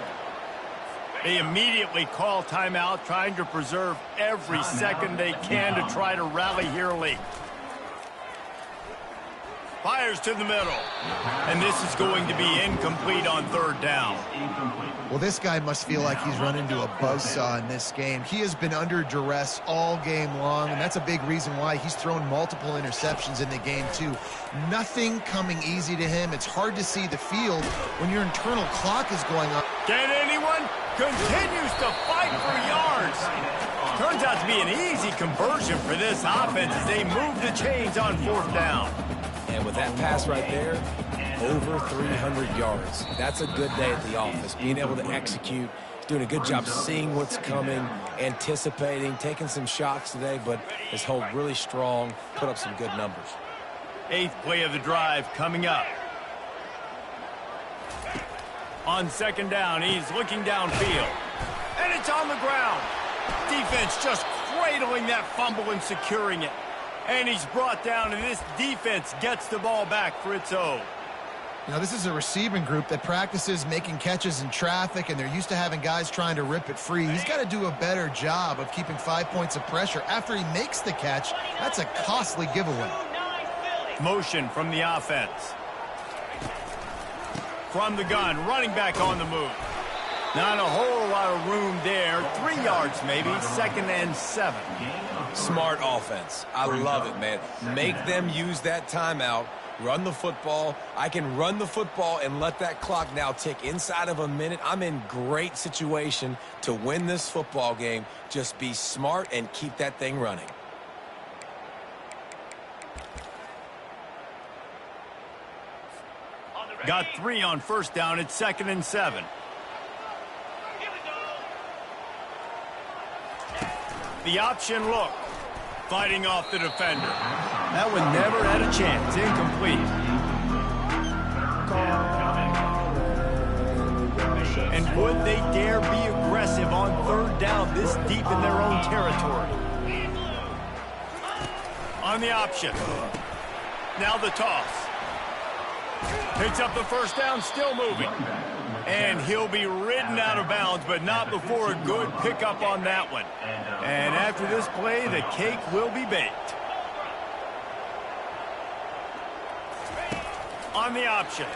They immediately call timeout, trying to preserve every second they can to try to rally here late. Fires to the middle. And this is going to be incomplete on 3rd down. Well, this guy must feel like he's run into a buzzsaw in this game. He has been under duress all game long, and that's a big reason why he's thrown multiple interceptions in the game, too. Nothing coming easy to him. It's hard to see the field when your internal clock is going up. Can anyone? Continues to fight for yards. Turns out to be an easy conversion for this offense as they move the chains on 4th down. And with that pass right there, over 300 yards. That's a good day at the office. Being able to execute, doing a good job seeing what's coming, anticipating, taking some shots today, but has held really strong, put up some good numbers. 8th play of the drive coming up. On 2nd down, he's looking downfield. And it's on the ground. Defense just cradling that fumble and securing it. And he's brought down, and this defense gets the ball back for its own. You know, this is a receiving group that practices making catches in traffic, and they're used to having guys trying to rip it free. He's got to do a better job of keeping 5 points of pressure after he makes the catch. That's a costly giveaway. Motion from the offense. From the gun, running back on the move. Not a whole lot of room there. 3 yards maybe, 2nd and 7. Smart offense. I love it, man. Make them use that timeout. Run the football. I can run the football and let that clock now tick inside of a minute. I'm in great situation to win this football game. Just be smart and keep that thing running. Got 3 on 1st down. It's 2nd and 7. The option look. Fighting off the defender. That one never had a chance. Incomplete. And would they dare be aggressive on 3rd down this deep in their own territory? On the option. Now the toss. Picks up the 1st down, still moving. And he'll be ridden out of bounds, but not before a good pickup on that one. And after this play, the cake will be baked. On the option.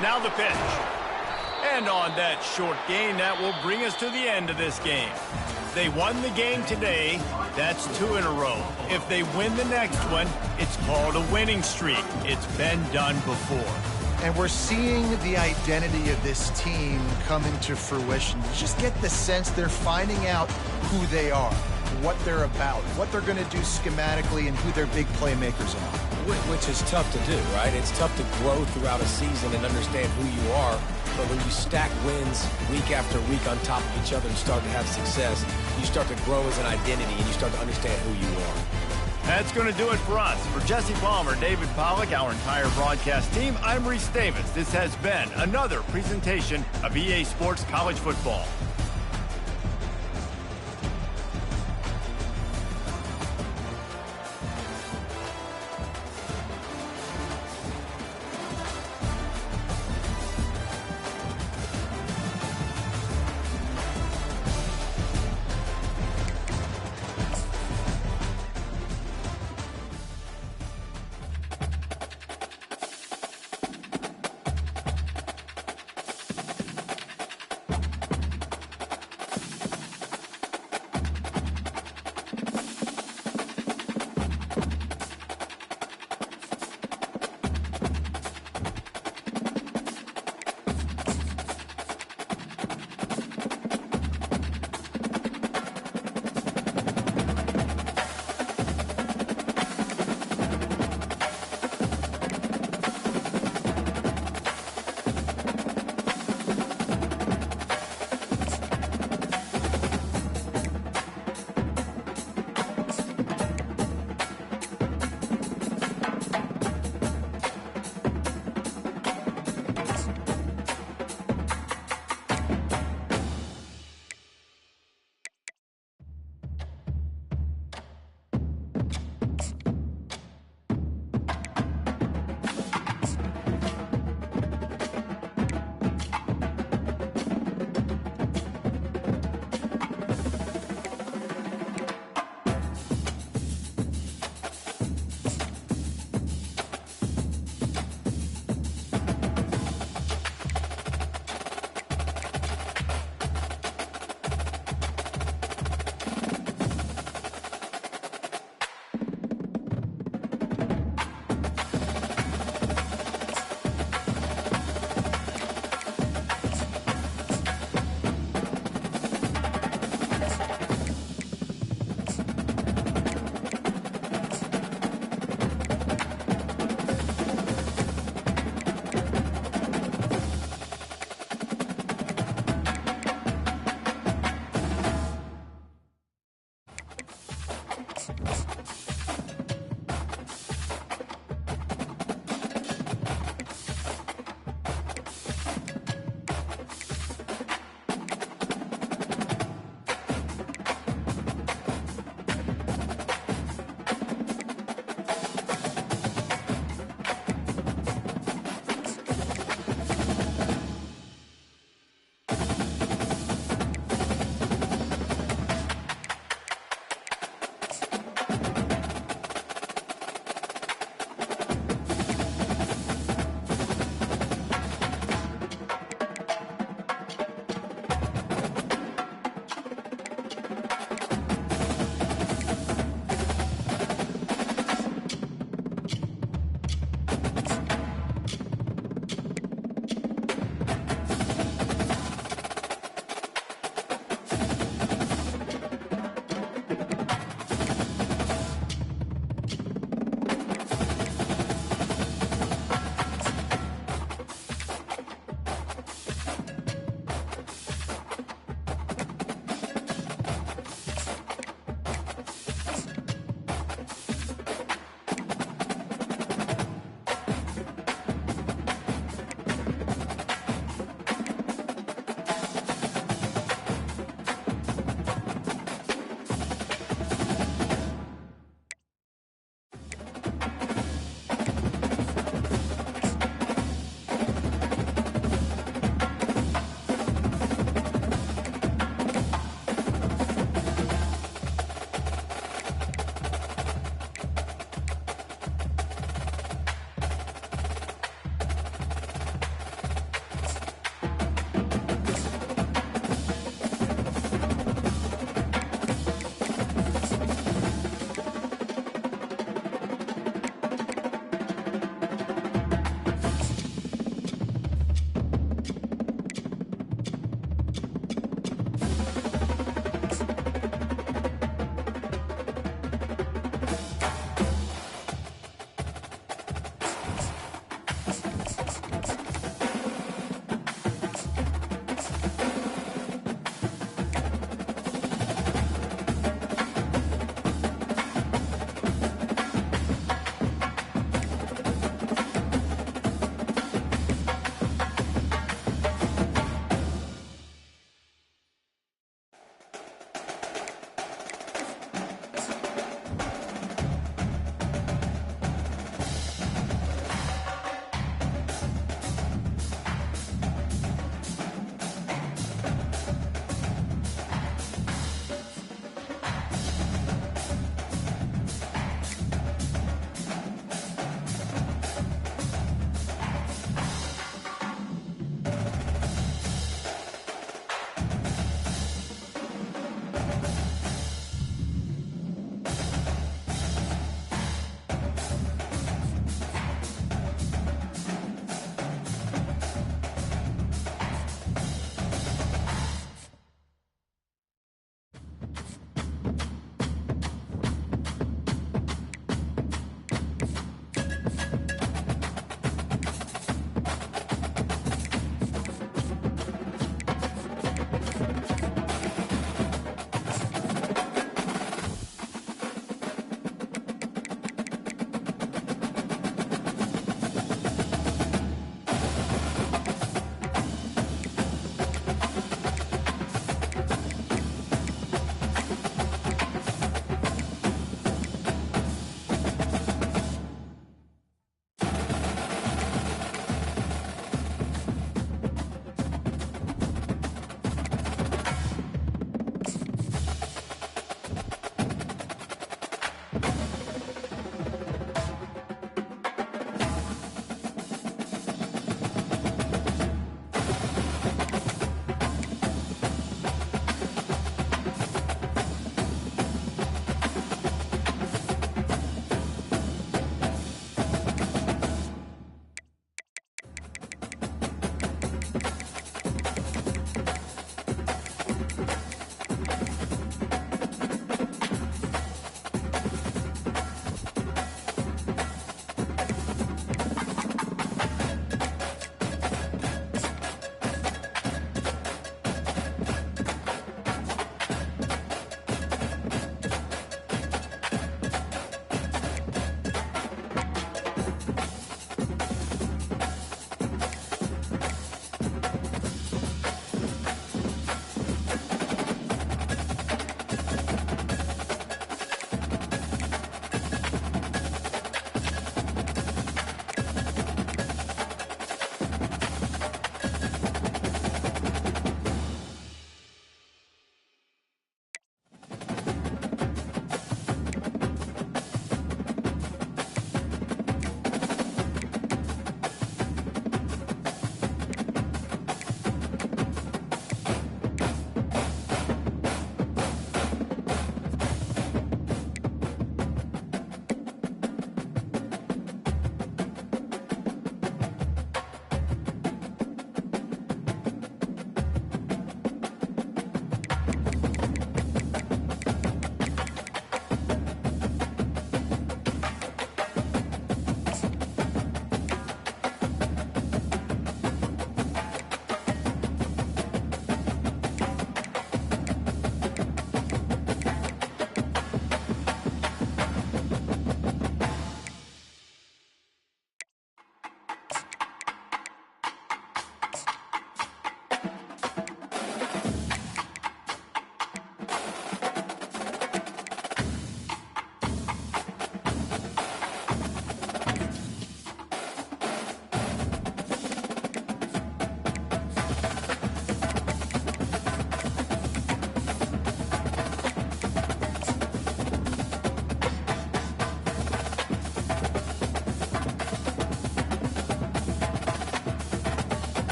Now the pitch. And on that short gain, that will bring us to the end of this game. They won the game today. That's 2 in a row. If they win the next one, it's called a winning streak. It's been done before. And we're seeing the identity of this team come into fruition. You just get the sense they're finding out who they are, what they're about, what they're going to do schematically, and who their big playmakers are. Which is tough to do, right? It's tough to grow throughout a season and understand who you are. But when you stack wins week after week on top of each other and start to have success, you start to grow as an identity and you start to understand who you are. That's going to do it for us. For Jesse Palmer, David Pollack, our entire broadcast team, I'm Reese Davis. This has been another presentation of EA Sports College Football.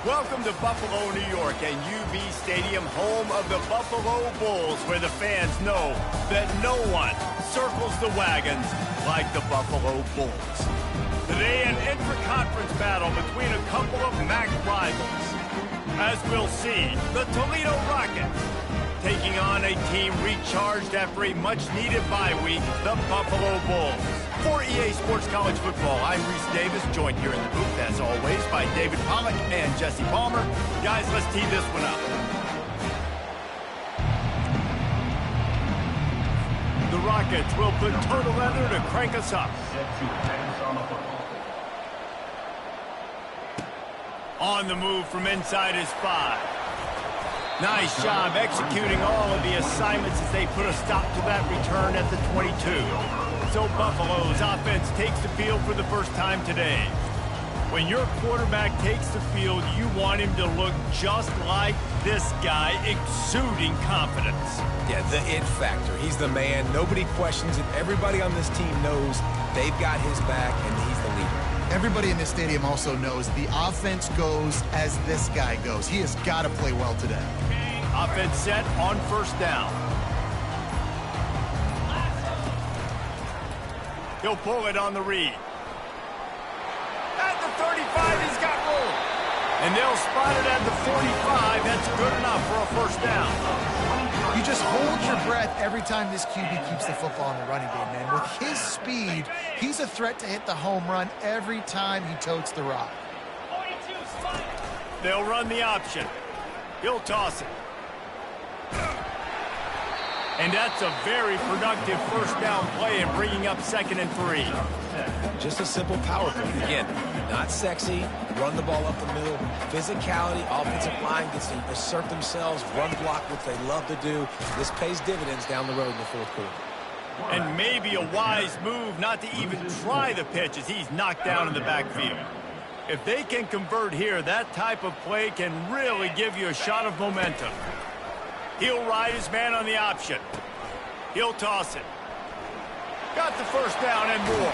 Welcome to Buffalo, New York, and UB Stadium, home of the Buffalo Bulls, where the fans know that no one circles the wagons like the Buffalo Bulls. Today, an intra-conference battle between a couple of MAC rivals. As we'll see, the Toledo Rockets taking on a team recharged after a much-needed bye week, the Buffalo Bulls. For EA Sports College Football, I'm Reese Davis, joined here in the booth, as always, by David Pollack and Jesse Palmer. Guys, let's tee this one up. The Rockets will put total leather to crank us up. On the move from inside his 5. Nice job executing all of the assignments as they put a stop to that return at the 22. So Buffalo's offense takes the field for the first time today. When your quarterback takes the field, you want him to look just like this guy, exuding confidence. Yeah, the it factor. He's the man. Nobody questions it. Everybody on this team knows they've got his back, and he's the leader. Everybody in this stadium also knows the offense goes as this guy goes. He has got to play well today. Offense set on first down. He'll pull it on the read. At the 35, he's got room. And they'll spot it at the 45. That's good enough for a first down. You just hold your breath every time this QB keeps the football in the running game, man. With his speed, he's a threat to hit the home run every time he totes the rock. They'll run the option. He'll toss it. And that's a very productive first down play in bringing up 2nd and 3. Just a simple power play. Again, not sexy, run the ball up the middle, physicality, offensive line gets to assert themselves, run block, which they love to do. This pays dividends down the road in the 4th quarter. And maybe a wise move not to even try the pitch as he's knocked down in the backfield. If they can convert here, that type of play can really give you a shot of momentum. He'll ride his man on the option. He'll toss it. Got the first down and more.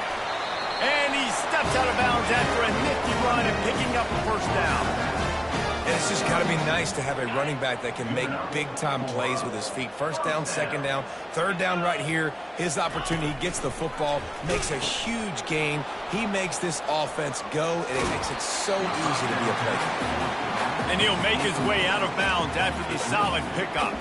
And he steps out of bounds after a nifty run and picking up a first down. And it's just got to be nice to have a running back that can make big-time plays with his feet. First down, 2nd down, 3rd down right here. His opportunity, he gets the football, makes a huge gain. He makes this offense go, and it makes it so easy to be a playmaker. And he'll make his way out of bounds after the solid pickup.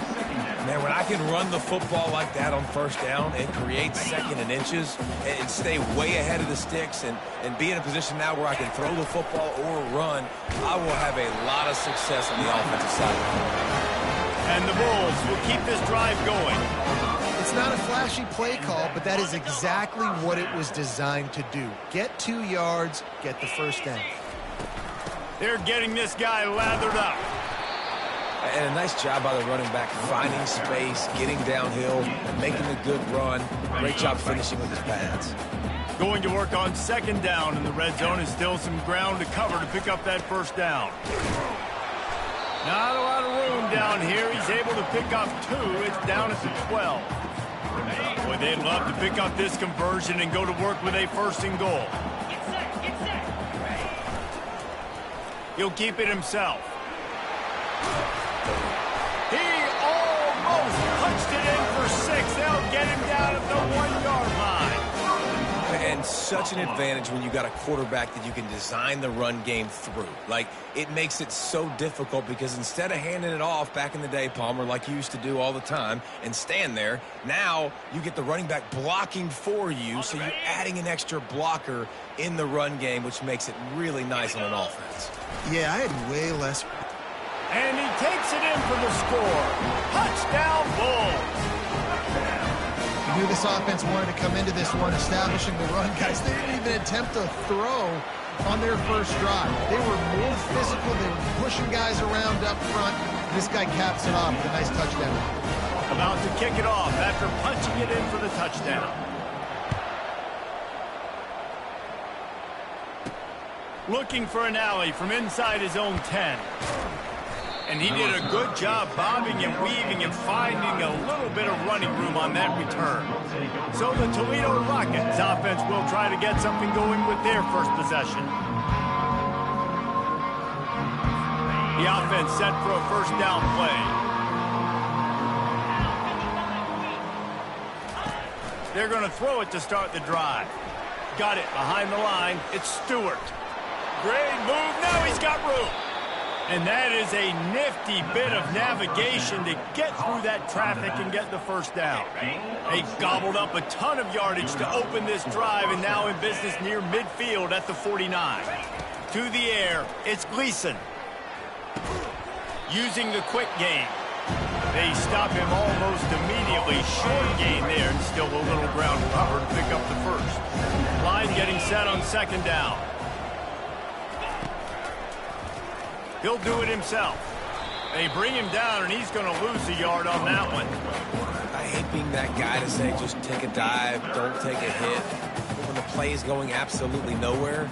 Man, when I can run the football like that on first down and create 2nd and inches and stay way ahead of the sticks and be in a position now where I can throw the football or run, I will have a lot of success on the offensive side. And the Bulls will keep this drive going. It's not a flashy play call, but that is exactly what it was designed to do. Get 2 yards, get the first down. They're getting this guy lathered up. And a nice job by the running back, finding space, getting downhill, making a good run. Great job finishing with his pads. Going to work on 2nd down in the red zone, is still some ground to cover to pick up that first down. Not a lot of room down here. He's able to pick up 2. It's down at the 12. Boy, they'd love to pick up this conversion and go to work with a 1st and goal. He'll keep it himself. He almost punched it in for 6. They'll get him down at the 1-yard line. And such an advantage when you got a quarterback that you can design the run game through. Like, it makes it so difficult because instead of handing it off back in the day, Palmer, like you used to do all the time, and stand there, now you get the running back blocking for you, so you're adding an extra blocker in the run game, which makes it really nice on an offense. Yeah, I had way less. And he takes it in for the score. Touchdown, Bulls. You knew this offense wanted to come into this one establishing the run. Guys, they didn't even attempt to throw on their first drive. They were more physical. They were pushing guys around up front. This guy caps it off with a nice touchdown. About to kick it off after punching it in for the touchdown. Looking for an alley from inside his own 10. And he did a good job bobbing and weaving and finding a little bit of running room on that return. So the Toledo Rockets offense will try to get something going with their first possession. The offense set for a first down play. They're going to throw it to start the drive. Got it behind the line. It's Stewart. Great move. Now he's got room. And that is a nifty bit of navigation to get through that traffic and get the first down. They gobbled up a ton of yardage to open this drive and now in business near midfield at the 49. To the air, it's Gleason. Using the quick game. They stop him almost immediately. Short gain there and still a little ground cover to pick up the first. Line getting set on second down. He'll do it himself. They bring him down, and he's going to lose a yard on that one. I hate being that guy to say just take a dive, don't take a hit. But when the play is going absolutely nowhere,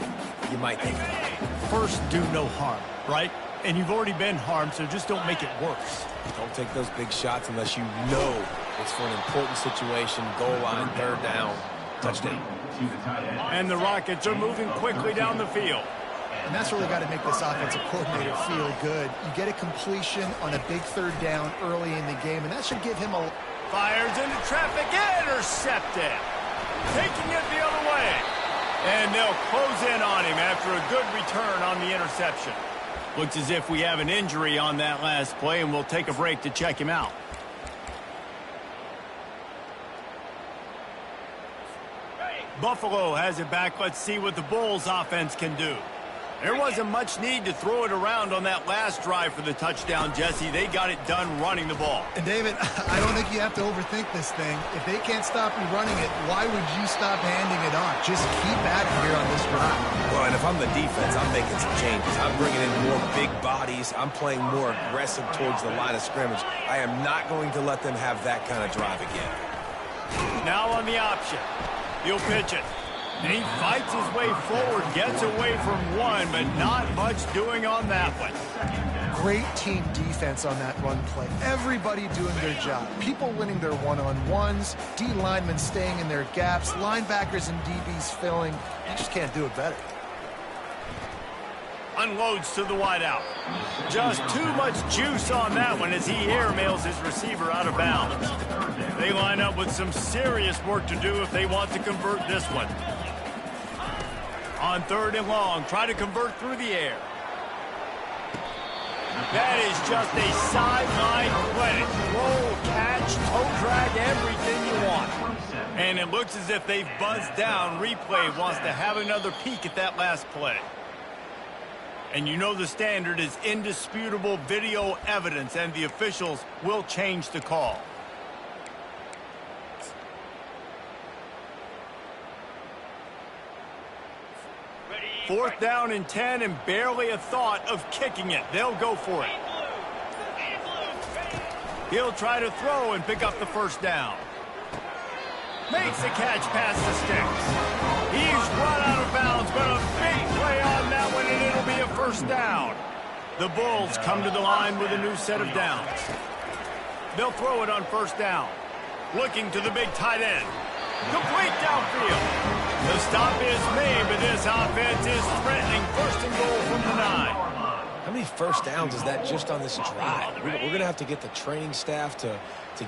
you might take it. First, do no harm, right? And you've already been harmed, so just don't make it worse. Don't take those big shots unless you know it's for an important situation, goal line, third down, touchdown. And the Rockets are moving quickly down the field. And that's really got to make this offensive coordinator feel good. You get a completion on a big third down early in the game, and that should give him a... Fires into traffic, intercepted. Taking it the other way. And they'll close in on him after a good return on the interception. Looks as if we have an injury on that last play, and we'll take a break to check him out. Buffalo has it back. Let's see what the Bulls offense can do. There wasn't much need to throw it around on that last drive for the touchdown, Jesse. They got it done running the ball. And, David, I don't think you have to overthink this thing. If they can't stop you running it, why would you stop handing it off? Just keep at it here on this drive. Well, and if I'm the defense, I'm making some changes. I'm bringing in more big bodies. I'm playing more aggressive towards the line of scrimmage. I am not going to let them have that kind of drive again. Now on the option. He'll pitch it. And he fights his way forward, gets away from one, but not much doing on that one. Great team defense on that run play. Everybody doing their job. People winning their one-on-ones, D linemen staying in their gaps, linebackers and DBs filling. You just can't do it better. Unloads to the wideout. Just too much juice on that one as he airmails his receiver out of bounds. They line up with some serious work to do if they want to convert this one. On third and long, try to convert through the air. That is just a sideline credit. Roll, catch, toe drag, everything you want. And it looks as if they've buzzed down. Replay wants to have another peek at that last play. And you know the standard is indisputable video evidence, and the officials will change the call. Fourth down and 10, and barely a thought of kicking it. They'll go for it. He'll try to throw and pick up the first down. Makes the catch past the sticks. He's run out of bounds, but a big play on that one, and it'll be a first down. The Bulls come to the line with a new set of downs. They'll throw it on first down. Looking to the big tight end. Complete downfield. The stop is made, but this offense is threatening first and goal from the 9. How many first downs is that just on this drive? We're going to have to get the training staff to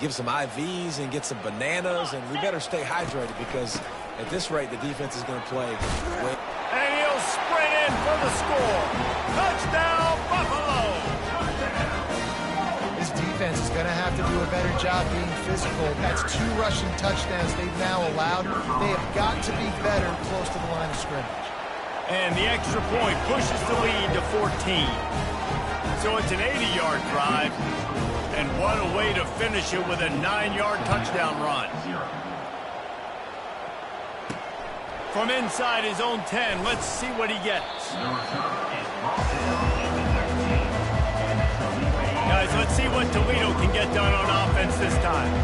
give some IVs and get some bananas, and we better stay hydrated because at this rate, the defense is going to play. And he'll sprint in for the score. Touchdown, Buffalo! This defense is going to have to do a better job being physical. That's 2 rushing touchdowns they've now allowed. They have got to be better close to the line of scrimmage. And the extra point pushes the lead to 14. So it's an 80-yard drive. And what a way to finish it with a 9-yard touchdown run. From inside his own 10, let's see what he gets. Guys, let's see what Toledo can get done on offense this time.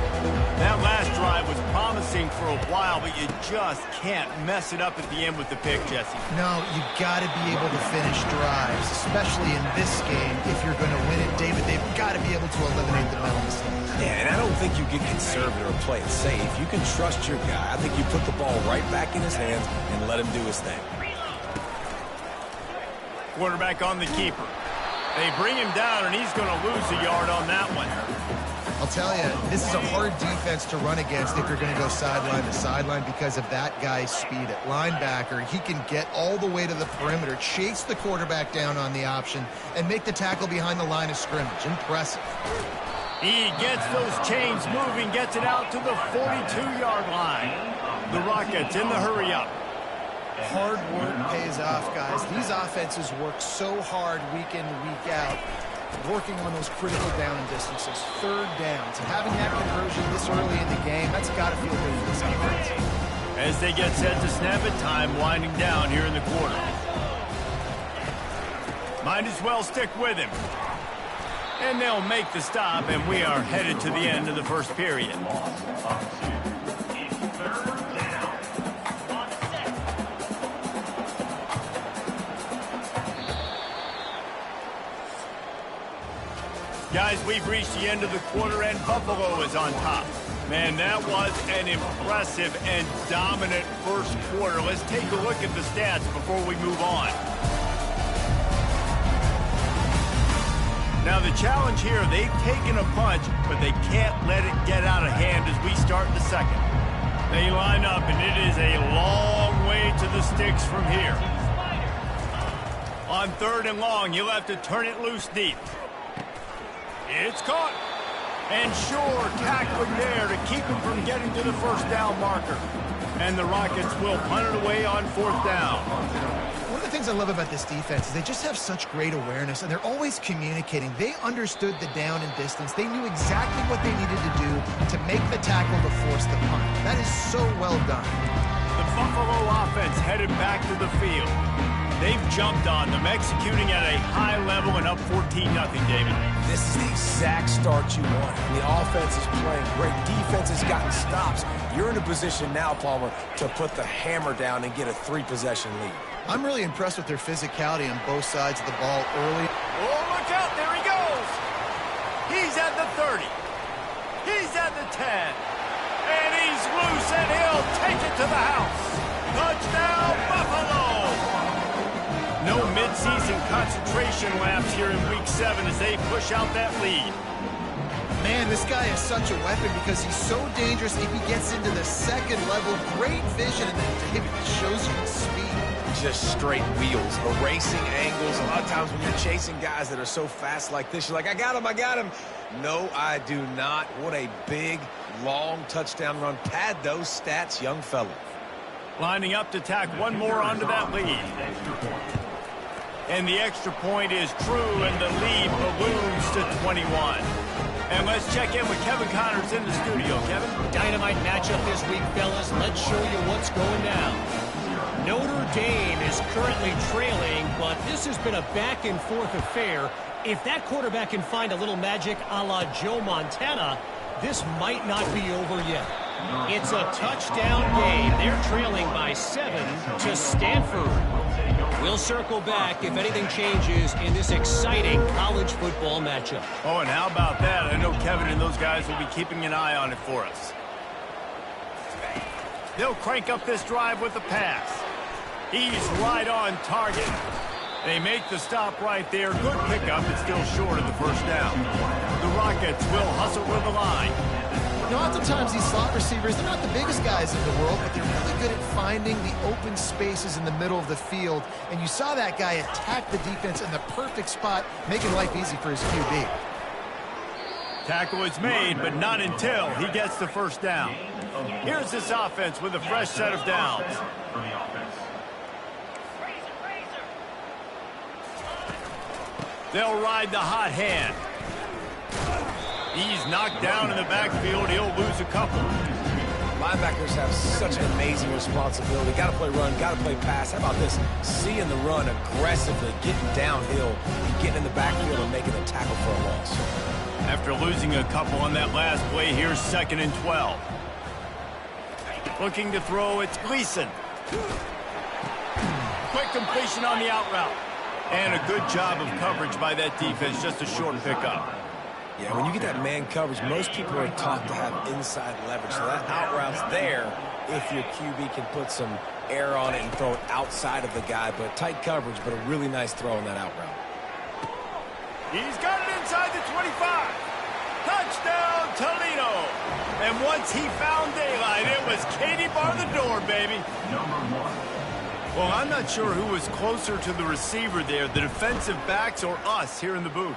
That last drive was promising for a while, but you just can't mess it up at the end with the pick, Jesse. No, you've got to be able to finish drives, especially in this game. If you're going to win it, David, they've got to be able to eliminate the mental mistakes. Yeah, and I don't think you get conservative or play it safe. You can trust your guy. I think you put the ball right back in his hands and let him do his thing. Quarterback on the keeper. They bring him down, and he's going to lose a yard on that one. I'll tell you, this is a hard defense to run against if you're going to go sideline to sideline because of that guy's speed. At linebacker, he can get all the way to the perimeter, chase the quarterback down on the option, and make the tackle behind the line of scrimmage. Impressive. He gets those chains moving, gets it out to the 42-yard line. The Rockets in the hurry-up. Hard work pays off, guys. These offenses work so hard week in and week out, working on those critical down and distances, third downs. And having that conversion this early in the game, that's got to feel good for this offense. As they get set to snap it, time winding down here in the quarter. Might as well stick with him. And they'll make the stop, and we are headed to the end of the first period. Guys, we've reached the end of the quarter, and Buffalo is on top. Man, that was an impressive and dominant first quarter. Let's take a look at the stats before we move on. Now, the challenge here, they've taken a punch, but they can't let it get out of hand as we start the second. They line up, and it is a long way to the sticks from here. On third and long, you'll have to turn it loose deep. It's caught. And sure, tackling there to keep him from getting to the first down marker. And the Rockets will punt it away on fourth down. One of the things I love about this defense is they just have such great awareness, and they're always communicating. They understood the down and distance. They knew exactly what they needed to do to make the tackle to force the punt. That is so well done. The Buffalo offense headed back to the field. They've jumped on them, executing at a high level and up 14-0, David. This is the exact start you want. And the offense is playing great. Defense has gotten stops. You're in a position now, Palmer, to put the hammer down and get a 3-possession lead. I'm really impressed with their physicality on both sides of the ball early. Oh, look out. There he goes. He's at the 30. He's at the 10. And he's loose, and he'll take it to the house. Touchdown, Buffalo. No mid-season concentration laps here in Week 7 as they push out that lead. Man, this guy is such a weapon because he's so dangerous if he gets into the second level. Great vision, and then David shows you the speed. Just straight wheels, erasing angles. A lot of times when you're chasing guys that are so fast like this, you're like, I got him. No, I do not. What a big, long touchdown run. Pad those stats, young fella. Lining up to tack one more onto that lead. And the extra point is true, and the lead balloons to 21. And let's check in with Kevin Connors in the studio. Kevin? Dynamite matchup this week, fellas. Let's show you what's going down. Notre Dame is currently trailing, but this has been a back-and-forth affair. If that quarterback can find a little magic a la Joe Montana, this might not be over yet. It's a touchdown game. They're trailing by 7 to Stanford. We'll circle back if anything changes in this exciting college football matchup. Oh, and how about that? I know Kevin and those guys will be keeping an eye on it for us. They'll crank up this drive with the pass. He's right on target. They make the stop right there. Good pickup, but still short of the first down. The Rockets will hustle with the line. You know, oftentimes these slot receivers, they're not the biggest guys in the world, but they're really good at finding the open spaces in the middle of the field. And you saw that guy attack the defense in the perfect spot, making life easy for his QB. Tackle is made, but not until he gets the first down. Here's this offense with a fresh set of downs. They'll ride the hot hand. He's knocked down in the backfield. He'll lose a couple. Linebackers have such an amazing responsibility. Got to play run, got to play pass. How about this? Seeing the run aggressively, getting downhill, and getting in the backfield and making a tackle for a loss. After losing a couple on that last play, here's 2nd and 12. Looking to throw, it's Gleason. Quick completion on the out route. And a good job of coverage by that defense, just a short pickup. Yeah, when you get that man coverage, most people are taught to have inside leverage. So that out route's there if your QB can put some air on it and throw it outside of the guy. But tight coverage, but a really nice throw on that out route. He's got it inside the 25. Touchdown, Toledo. And once he found daylight, it was Katie bar the door, baby. Number 1. Well, I'm not sure who was closer to the receiver there, the defensive backs or us here in the booth.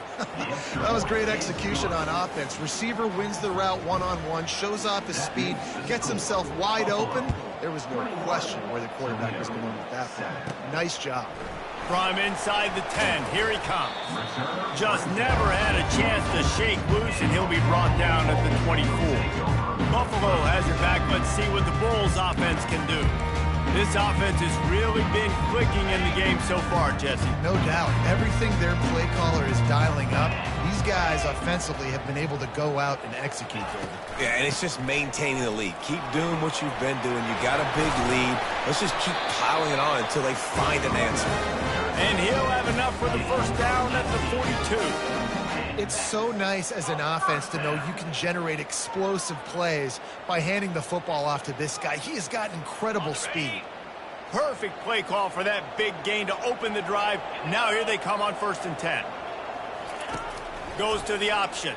That was great execution on offense. Receiver wins the route one-on-one, shows off his speed, gets himself wide open. There was no question where the quarterback was going with that one. Nice job. From inside the 10, here he comes. Just never had a chance to shake loose, and he'll be brought down at the 24. Buffalo has it back. Let's see what the Bulls offense can do. This offense has really been clicking in the game so far, Jesse. No doubt. Everything their play caller is dialing up, these guys offensively have been able to go out and execute, David. Yeah, and it's just maintaining the lead. Keep doing what you've been doing. You got a big lead. Let's just keep piling it on until they find an answer. And he'll have enough for the first down at the 42. It's so nice as an offense to know you can generate explosive plays by handing the football off to this guy. He has got incredible speed. Perfect play call for that big gain to open the drive. Now here they come on 1st and 10. Goes to the option.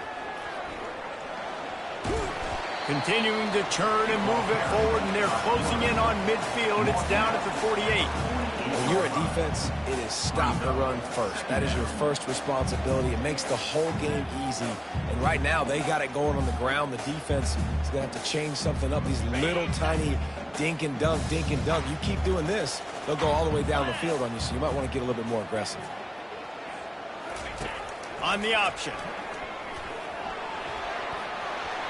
Continuing to churn and move it forward, and they're closing in on midfield. It's down at the 48. When you're a defense, it is stop the run first. That is your first responsibility. It makes the whole game easy. And right now, they got it going on the ground. The defense is going to have to change something up. These little tiny dink and dunk, dink and dunk. You keep doing this, they'll go all the way down the field on you, so you might want to get a little bit more aggressive. On the option.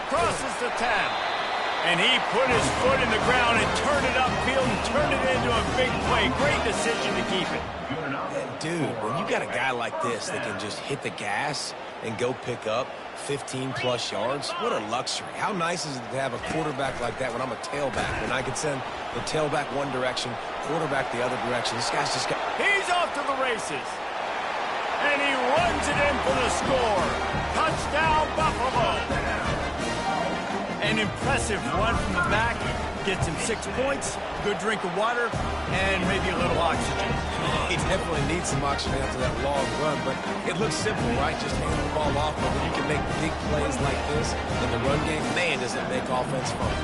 Crosses the 10. And he put his foot in the ground and turned it upfield and turned it into a big play. Great decision to keep it. And dude, when you got a guy like this that can just hit the gas and go pick up 15-plus yards, what a luxury. How nice is it to have a quarterback like that when I'm a tailback, when I can send the tailback one direction, quarterback the other direction. This guy's just got... He's off to the races. And he runs it in for the score. Touchdown, Buffalo. An impressive run from the back. Gets him 6 points, good drink of water, and maybe a little oxygen. He definitely needs some oxygen after that long run, but it looks simple, right? Just hand the ball off, but when you can make big plays like this in the run game, man, does it make offense fun.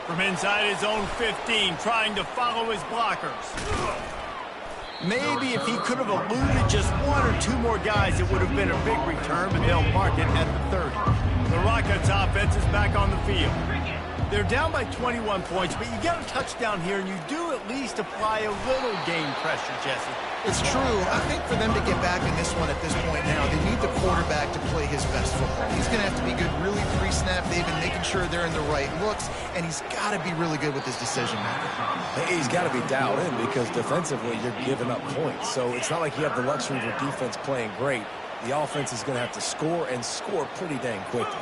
From inside his own 15, trying to follow his blockers. Maybe if he could have eluded just 1 or 2 more guys, it would have been a big return, but they'll mark it at the 30. The Rockets offense is back on the field. They're down by 21 points, but you get a touchdown here, and you do at least apply a little game pressure, Jesse. It's true. I think for them to get back in this one at this point now, they need the quarterback to play his best football. He's going to have to be good really pre-snap. They've been making sure they're in the right looks, and he's got to be really good with his decision-making. Hey, he's got to be dialed in because defensively you're giving up points. So it's not like you have the luxury of your defense playing great. The offense is going to have to score and score pretty dang quickly.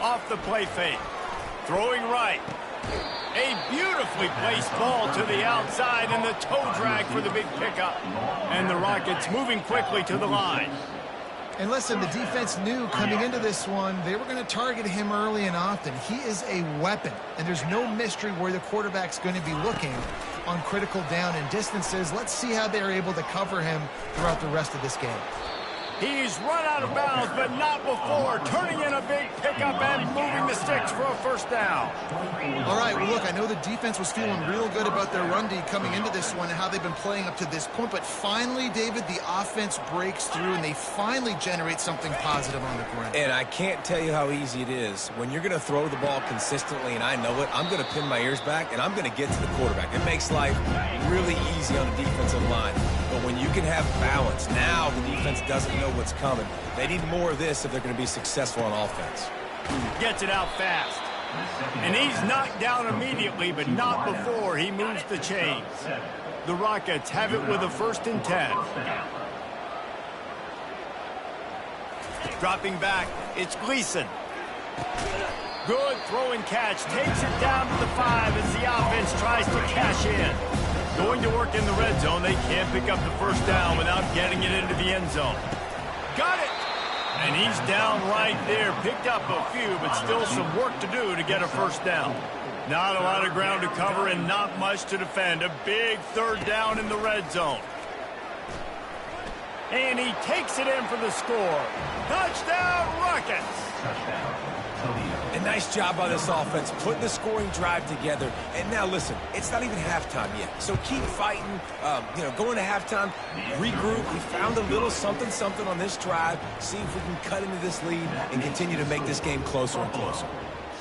Off the play fake. Throwing right. A beautifully placed ball to the outside and the toe drag for the big pickup. And the Rockets moving quickly to the line. And listen, the defense knew coming into this one, they were going to target him early and often. He is a weapon, and there's no mystery where the quarterback's going to be looking on critical down and distances. Let's see how they're able to cover him throughout the rest of this game. He's run out of bounds, but not before. Turning in a big pickup and moving the sticks for a first down. All right, well, look, I know the defense was feeling real good about their run D coming into this one and how they've been playing up to this point. But finally, David, the offense breaks through, and they finally generate something positive on the ground. And I can't tell you how easy it is. When you're going to throw the ball consistently, and I know it, I'm going to pin my ears back, and I'm going to get to the quarterback. It makes life really easy on the defensive line. But when you can have balance, now the defense doesn't know what's coming. They need more of this if they're going to be successful on offense. Gets it out fast. And he's knocked down immediately, but not before he moves the chains. The Rockets have it with a 1st and 10. Dropping back, it's Gleason. Good throw and catch. Takes it down to the 5 as the offense tries to cash in. Going to work in the red zone. They can't pick up the first down without getting it into the end zone. Got it! And he's down right there. Picked up a few, but still some work to do to get a first down. Not a lot of ground to cover and not much to defend. A big third down in the red zone. And he takes it in for the score. Touchdown, Rockets! A nice job by this offense, putting the scoring drive together. And now, listen, it's not even halftime yet. So keep fighting, going to halftime, regroup. We found a little something on this drive. See if we can cut into this lead and continue to make this game closer and closer.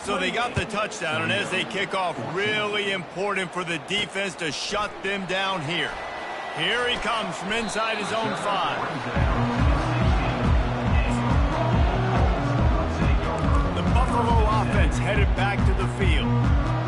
So they got the touchdown, and as they kick off, really important for the defense to shut them down here. Here he comes from inside his own 5. Buffalo offense headed back to the field.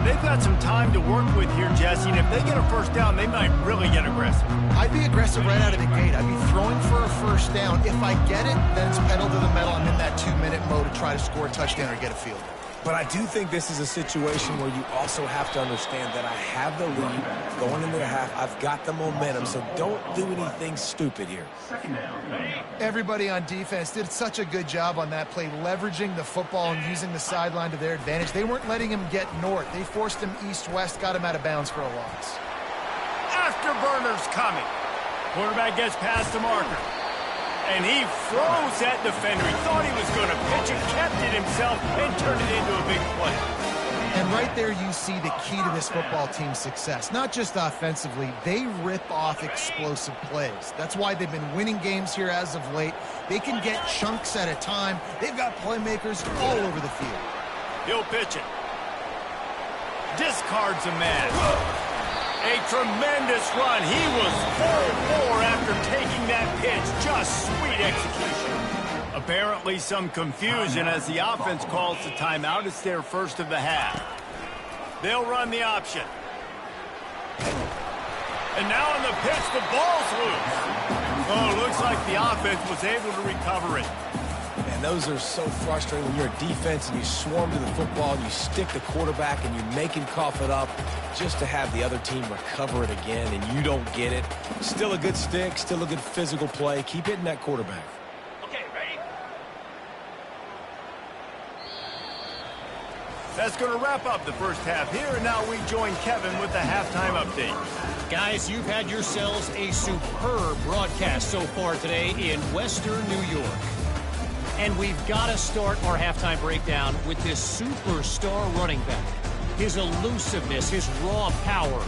They've got some time to work with here, Jesse, and if they get a first down, they might really get aggressive. I'd be aggressive right out of the gate. I'd be throwing for a first down. If I get it, then it's pedal to the metal. I'm in that 2-minute mode to try to score a touchdown or get a field goal. But I do think this is a situation where you also have to understand that I have the lead going into the half. I've got the momentum, so don't do anything stupid here. Everybody on defense did such a good job on that play, leveraging the football and using the sideline to their advantage. They weren't letting him get north. They forced him east-west, got him out of bounds for a loss. Afterburners coming. Quarterback gets past the marker. And he froze that defender. He thought he was going to pitch it, kept it himself, and turned it into a big play. And right there you see the key to this football team's success. Not just offensively, they rip off explosive plays. That's why they've been winning games here as of late. They can get chunks at a time. They've got playmakers all over the field. He'll pitch it. Discards a man. A tremendous run. He was full bore after taking that pitch. Just sweet execution. Apparently some confusion as the offense calls the timeout. It's their first of the half. They'll run the option. And now on the pitch, the ball's loose. Oh, looks like the offense was able to recover it. And those are so frustrating when you're a defense and you swarm to the football and you stick the quarterback and you make him cough it up just to have the other team recover it again and you don't get it. Still a good stick, still a good physical play. Keep hitting that quarterback. Okay, ready? That's going to wrap up the first half here, and now we join Kevin with the halftime update. Guys, you've had yourselves a superb broadcast so far today in Western New York. And we've got to start our halftime breakdown with this superstar running back. His elusiveness, his raw power.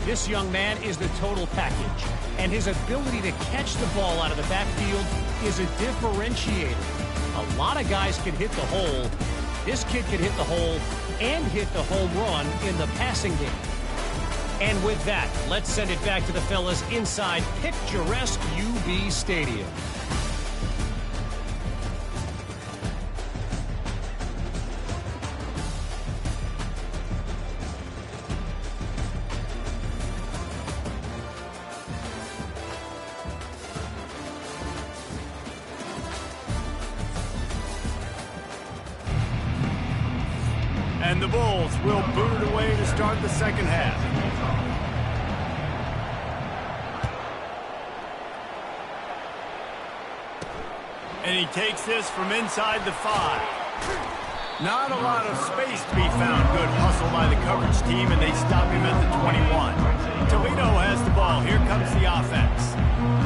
This young man is the total package. And his ability to catch the ball out of the backfield is a differentiator. A lot of guys can hit the hole. This kid can hit the hole and hit the home run in the passing game. And with that, let's send it back to the fellas inside picturesque UB Stadium. And the Bulls will boot it away to start the second half. And he takes this from inside the 5. Not a lot of space to be found. Good hustle by the coverage team, and they stop him at the 21. Toledo has the ball. Here comes the offense.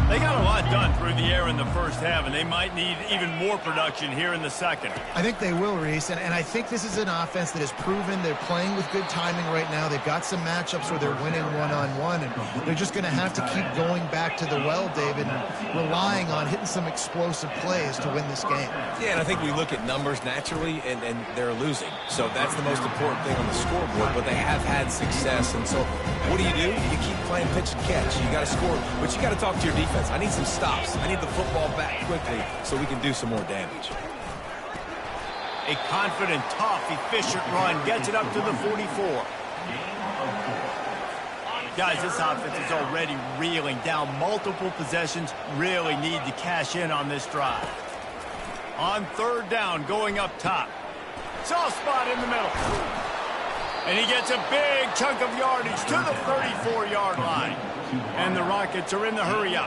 They got a lot done through the air in the first half, and they might need even more production here in the second. I think they will, Reese, and I think this is an offense that has proven they're playing with good timing right now. They've got some matchups where they're winning one-on-one, and they're just going to have to keep going back to the well, David, and relying on hitting some explosive plays to win this game. Yeah, and I think we look at numbers naturally, and they're losing. So that's the most important thing on the scoreboard, but they have had success. And so what do? You keep playing pitch and catch. You got to score, but you got to talk to your defense. I need some stops. I need the football back quickly so we can do some more damage. A confident, tough, efficient run gets it up to the 44. Guys, this offense is already reeling down multiple possessions. Really need to cash in on this drive. On third down, going up top. Soft spot in the middle. And he gets a big chunk of yardage to the 34-yard line. And the Rockets are in the hurry-up.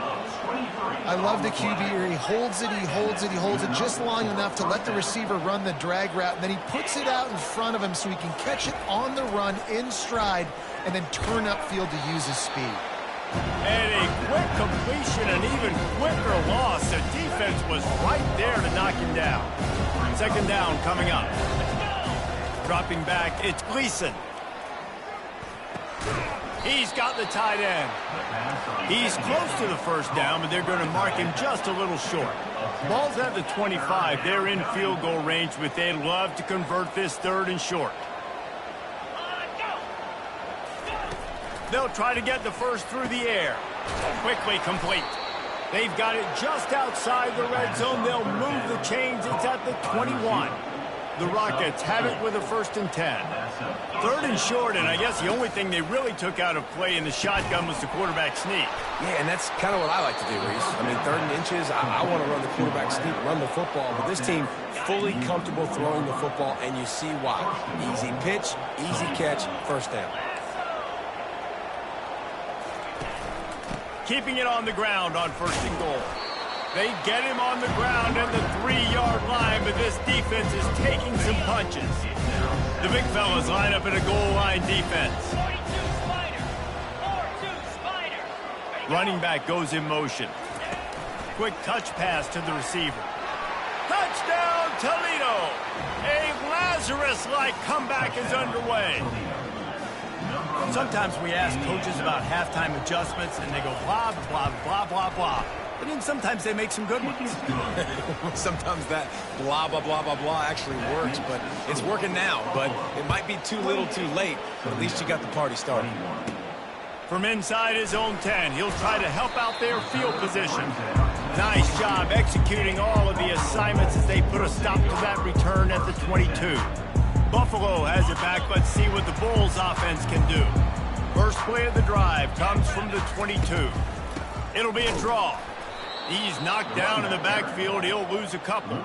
I love the QB here. He holds it, he holds it, he holds it just long enough to let the receiver run the drag route, and then he puts it out in front of him so he can catch it on the run in stride and then turn upfield to use his speed. And a quick completion, an even quicker loss. The defense was right there to knock him down. Second down coming up. Dropping back, it's Gleason. He's got the tight end. He's close to the first down, but they're going to mark him just a little short. Ball's at the 25. They're in field goal range, but they'd love to convert this third and short. They'll try to get the first through the air. Quickly complete. They've got it just outside the red zone. They'll move the chains. It's at the 21. The Rockets have it with a 1st and 10. Third and short, and I guess the only thing they really took out of play in the shotgun was the quarterback sneak. Yeah, and that's kind of what I like to do, Reese. I mean, 3rd and inches, I want to run the quarterback sneak, run the football, but this team fully comfortable throwing the football, and you see why. Easy pitch, easy catch, 1st down. Keeping it on the ground on 1st and goal. They get him on the ground at the 3-yard line, but this defense is taking some punches. The big fellas line up in a goal line defense. 42 Spider. 4-2 Spider. Running back goes in motion. Quick touch pass to the receiver. Touchdown, Toledo! A Lazarus-like comeback is underway. Sometimes we ask coaches about halftime adjustments, and they go blah, blah, blah, blah, blah. But then sometimes they make some good ones. Sometimes that blah, blah, blah, blah, blah actually works, but it's working now. But it might be too little too late, but at least you got the party started. From inside his own 10, he'll try to help out their field position. Nice job executing all of the assignments as they put a stop to that return at the 22. Buffalo has it back. Let's see what the Bulls offense can do. First play of the drive comes from the 22. It'll be a draw. He's knocked down in the backfield. He'll lose a couple.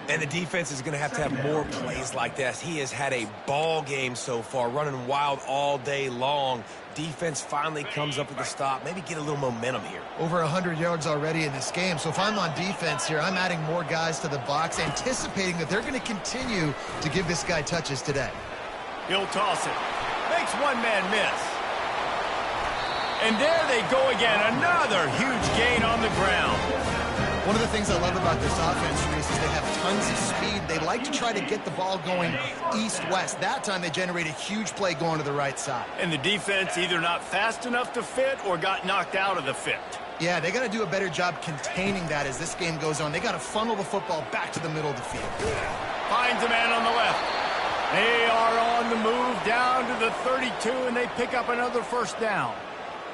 And the defense is going to have more plays like this. He has had a ball game so far, running wild all day long. Defense finally comes up with a stop. Maybe get a little momentum here. Over 100 yards already in this game. So if I'm on defense here, I'm adding more guys to the box, anticipating that they're going to continue to give this guy touches today. He'll toss it. Makes one man miss. And there they go again. Another huge gain on the ground. One of the things I love about this offense, Reese, is they have tons of speed. They like to try to get the ball going east-west. That time they generate a huge play going to the right side. And the defense either not fast enough to fit or got knocked out of the fit. Yeah, they got to do a better job containing that as this game goes on. They got to funnel the football back to the middle of the field. Finds a man on the left. They are on the move down to the 32, and they pick up another 1st down.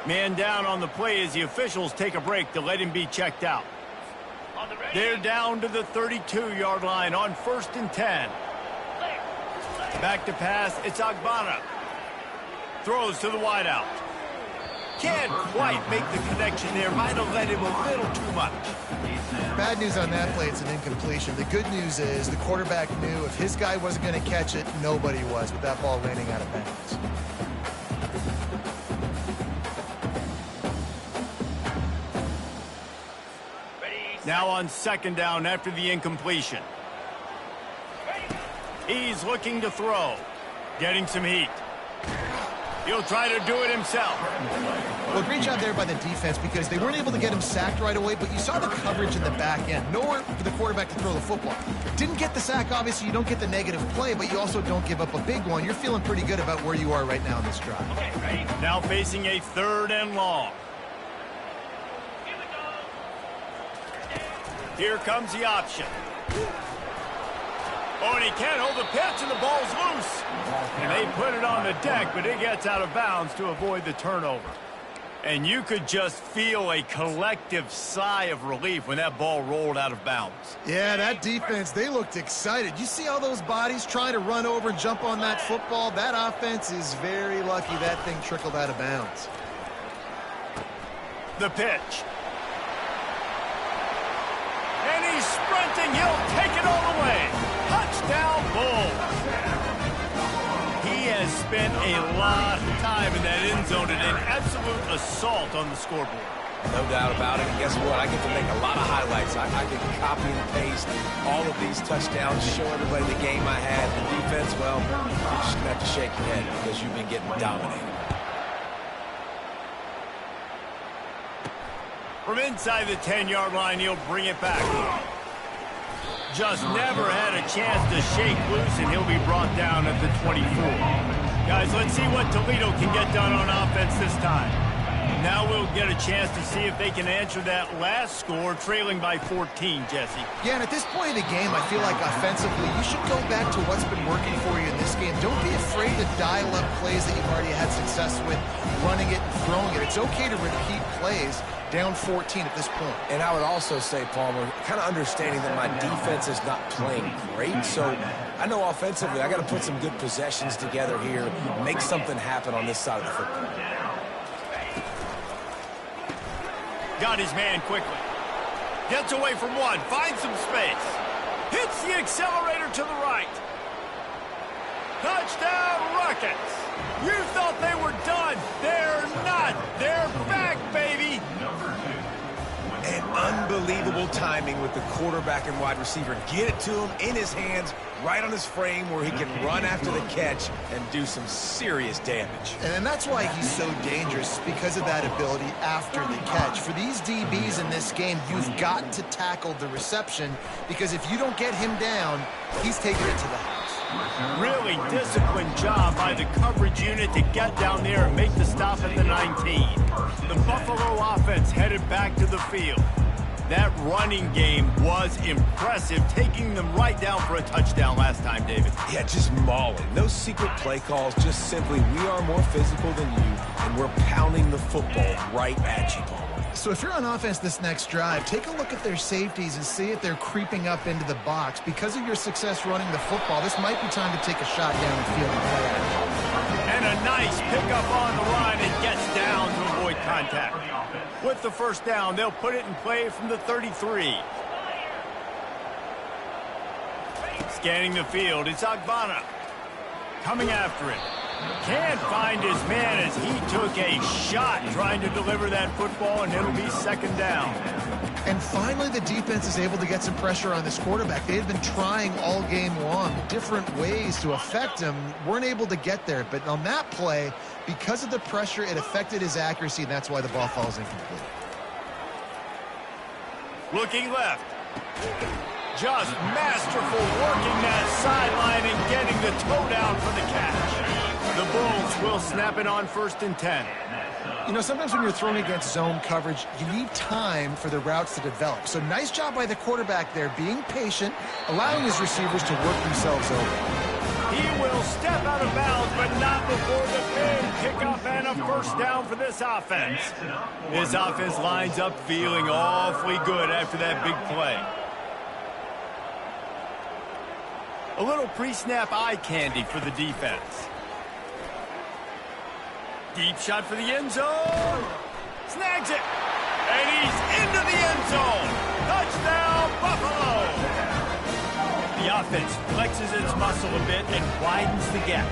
Man down on the play as the officials take a break to let him be checked out. They're down to the 32-yard line on 1st and 10. Back to pass, it's Agbana. Throws to the wideout. Can't quite make the connection there. Might have let him a little too much. Bad news on that play, it's an incompletion. The good news is the quarterback knew if his guy wasn't going to catch it, nobody was, with that ball landing out of bounds. Now on 2nd down after the incompletion. He's looking to throw. Getting some heat. He'll try to do it himself. Well, great job there by the defense because they weren't able to get him sacked right away, but you saw the coverage in the back end. Nowhere for the quarterback to throw the football. Didn't get the sack, obviously. You don't get the negative play, but you also don't give up a big one. You're feeling pretty good about where you are right now in this drive. Now facing a 3rd and long. Here comes the option. Oh, and he can't hold the pitch, and the ball's loose. And they put it on the deck, but it gets out of bounds to avoid the turnover. And you could just feel a collective sigh of relief when that ball rolled out of bounds. Yeah, that defense, they looked excited. You see all those bodies trying to run over and jump on that football? That offense is very lucky that thing trickled out of bounds. The pitch. And he's sprinting. He'll take it all the way. Touchdown, Bulls. He has has spent a lot of time in that end zone and an absolute assault on the scoreboard. No doubt about it. And guess what? I get to make a lot of highlights. I can copy and paste all of these touchdowns, show everybody the game I had. The defense, well, you're just going to have to shake your head because you've been getting dominated. From inside the 10-yard line, he'll bring it back. Just never had a chance to shake loose, and he'll be brought down at the 24. Guys, let's see what Toledo can get done on offense this time. Now we'll get a chance to see if they can answer that last score, trailing by 14, Jesse. Yeah, and at this point in the game, I feel like offensively, you should go back to what's been working for you in this game. Don't be afraid to dial up plays that you've already had success with, running it and throwing it. It's okay to repeat plays down 14 at this point. And I would also say, Palmer, kind of understanding that my defense is not playing great, so I know offensively I got to put some good possessions together here, make something happen on this side of the football. Got his man quickly. Gets away from one. Finds some space. Hits the accelerator to the right. Touchdown, Rockets. You thought they were done. They're not. They're back, baby. And unbelievable timing with the quarterback and wide receiver. Get it to him in his hands, right on his frame where he can run after the catch and do some serious damage. And that's why he's so dangerous, because of that ability after the catch. For these DBs in this game, you've got to tackle the reception, because if you don't get him down, he's taking it to the house. Really disciplined job by the coverage unit to get down there and make the stop at the 19. The Buffalo offense headed back to the field. That running game was impressive, taking them right down for a touchdown last time, David. Yeah, just mauling. No secret play calls, just simply we are more physical than you, and we're pounding the football right at you, Palmer. So if you're on offense this next drive, take a look at their safeties and see if they're creeping up into the box. Because of your success running the football, this might be time to take a shot down the field and play action. And a nice pickup on the run and gets down to avoid contact. With the first down, they'll put it in play from the 33. Scanning the field, it's Agbana. Coming after it. Can't find his man as he took a shot trying to deliver that football, and it'll be second down. And finally, the defense is able to get some pressure on this quarterback. They had been trying all game long, different ways to affect him, weren't able to get there. But on that play, because of the pressure, it affected his accuracy, and that's why the ball falls incomplete. Looking left. Just masterful working that sideline and getting the toe down for the catch. The Bulls will snap it on 1st and 10. You know, sometimes when you're throwing against zone coverage, you need time for the routes to develop. So nice job by the quarterback there, being patient, allowing his receivers to work themselves over. He will step out of bounds, but not before the big pickup and a first down for this offense. This offense lines up feeling awfully good after that big play. A little pre-snap eye candy for the defense. Deep shot for the end zone. Snags it. And he's into the end zone. Touchdown, Buffalo. The offense flexes its muscle a bit and widens the gap.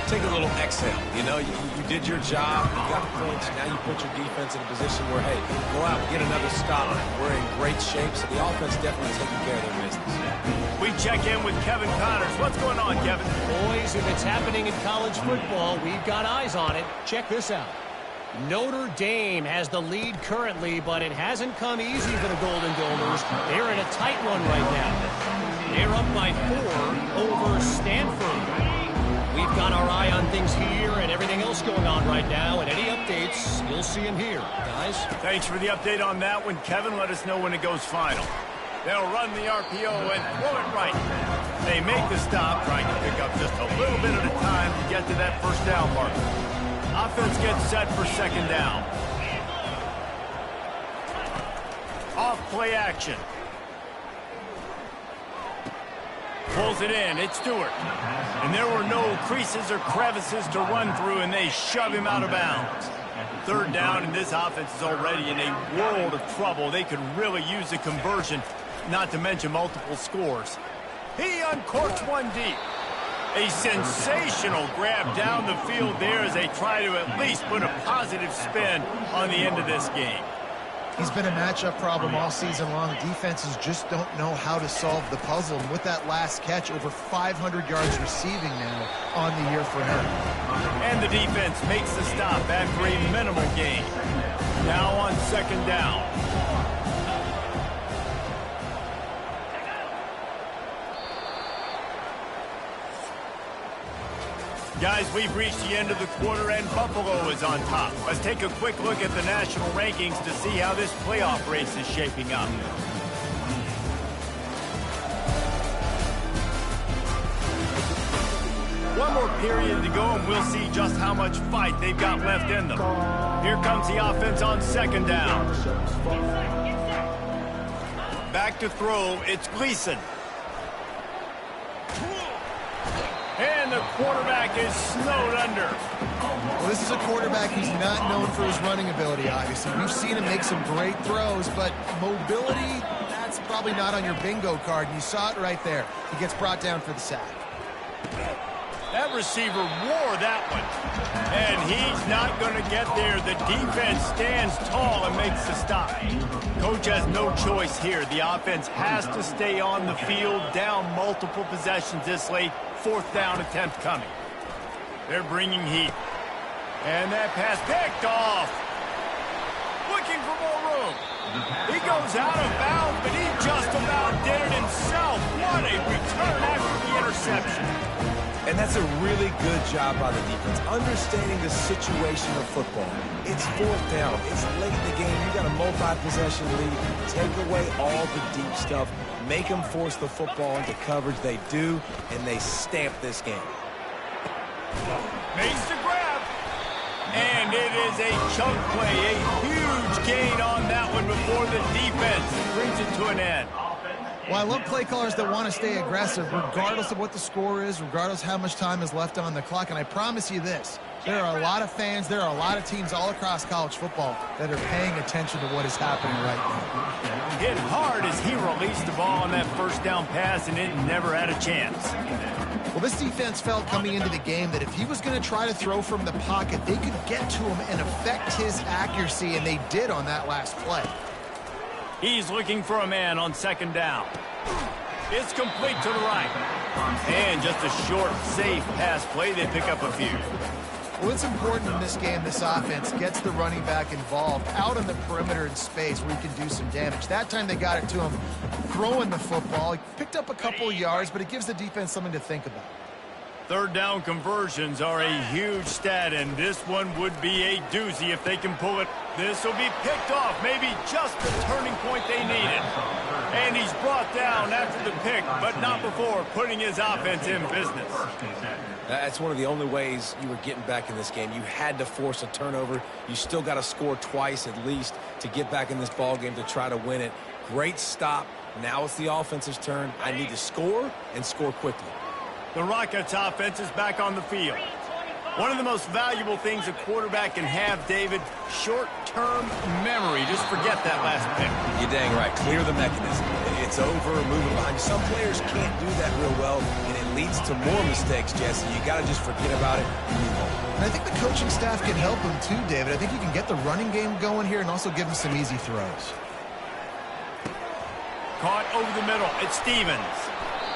Take a little exhale. You know, you did your job. You got points. Now you put your defense in a position where, hey, go out and get another stop. We're in great shape, so the offense definitely taking care of their business. We check in with Kevin Connors. What's going on, Kevin? Boys, if it's happening in college football, we've got eyes on it. Check this out. Notre Dame has the lead currently, but it hasn't come easy for the Golden Domers. They're in a tight one right now. They're up by 4 over Stanford. We've got our eye on things here and everything else going on right now, and any updates, you'll see them here, guys. Thanks for the update on that one, Kevin. Let us know when it goes final. They'll run the RPO and throw it right. They make the stop, trying to pick up just a little bit at a time to get to that first down mark. Offense gets set for second down. Off play action. Pulls it in. It's Stewart. And there were no creases or crevices to run through, and they shove him out of bounds. Third down, and this offense is already in a world of trouble. They could really use a conversion, not to mention multiple scores. He uncorks one deep. A sensational grab down the field there as they try to at least put a positive spin on the end of this game. He's been a matchup problem all season long. Defenses just don't know how to solve the puzzle. And with that last catch, over 500 yards receiving now on the year for him. And the defense makes the stop after a minimal gain. Now on second down. Guys, we've reached the end of the quarter and Buffalo is on top. Let's take a quick look at the national rankings to see how this playoff race is shaping up. One more period to go and we'll see just how much fight they've got left in them. Here comes the offense on second down. Back to throw, it's Gleason. And the quarterback is snowed under. Well, this is a quarterback who's not known for his running ability, obviously. We've seen him make some great throws, but mobility, that's probably not on your bingo card. And you saw it right there. He gets brought down for the sack. That receiver wore that one. And he's not going to get there. The defense stands tall and makes the stop. Coach has no choice here. The offense has to stay on the field, down multiple possessions this late. Fourth down attempt coming. They're bringing heat. And that pass picked off. Looking for more room. He goes out of bounds, but he just about did it himself. What a return after the interception. And that's a really good job by the defense, understanding the situation of football. It's fourth down. It's late in the game. You got a multi-possession lead. Take away all the deep stuff. Make them force the football into coverage. They do, and they stamp this game. Makes the grab. And it is a chunk play, a huge gain on that one before the defense brings it to an end. Well, I love play callers that want to stay aggressive regardless of what the score is, regardless of how much time is left on the clock. And I promise you this, there are a lot of fans, there are a lot of teams all across college football that are paying attention to what is happening right now. Hit hard as he released the ball on that first down pass, and it never had a chance. Well, this defense felt coming into the game that if he was going to try to throw from the pocket, they could get to him and affect his accuracy, and they did on that last play. He's looking for a man on second down. It's complete to the right. And just a short, safe pass play. They pick up a few. Well, it's important in this game, this offense gets the running back involved out on the perimeter in space where he can do some damage. That time they got it to him throwing the football. He picked up a couple of yards, but it gives the defense something to think about. Third down conversions are a huge stat, and this one would be a doozy if they can pull it. This will be picked off, maybe just the turning point they needed. And he's brought down after the pick, but not before putting his offense in business. That's one of the only ways you were getting back in this game. You had to force a turnover. You still got to score twice at least to get back in this ball game to try to win it. Great stop. Now it's the offense's turn. I need to score and score quickly. The Rockets offense is back on the field. One of the most valuable things a quarterback can have, David, short-term memory. Just forget that last pick. You're dang right. Clear the mechanism. It's over, moving behind you. Some players can't do that real well, and it leads to more mistakes, Jesse. You got to just forget about it and move on. And I think the coaching staff can help him too, David. I think you can get the running game going here and also give him some easy throws. Caught over the middle. It's Stevens.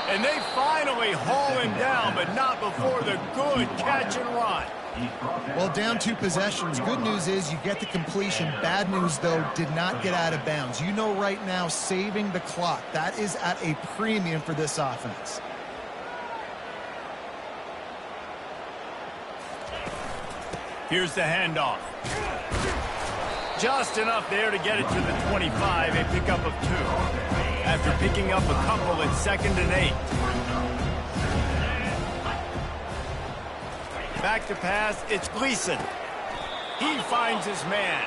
And they finally haul him down, but not before the good catch and run. Well, down 2 possessions. Good news is you get the completion. Bad news, though, did not get out of bounds. You know right now, saving the clock, that is at a premium for this offense. Here's the handoff. Just enough there to get it to the 25, a pickup of 2. After picking up a couple at 2nd and 8. Back to pass, it's Gleason. He finds his man.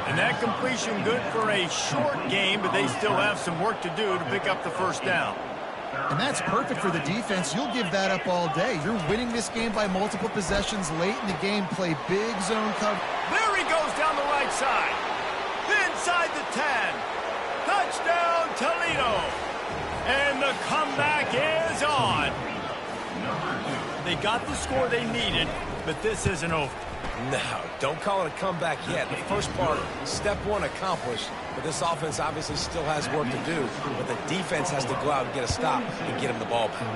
And that completion good for a short game, but they still have some work to do to pick up the first down. And that's perfect for the defense. You'll give that up all day. You're winning this game by multiple possessions late in the game. Play big zone cover. There he goes down the right side. Inside the 10. Touchdown, Toledo. And the comeback is on. They got the score they needed, but this isn't over. No, don't call it a comeback yet. The first part, step one accomplished, but this offense obviously still has work to do. But the defense has to go out and get a stop and get him the ball back.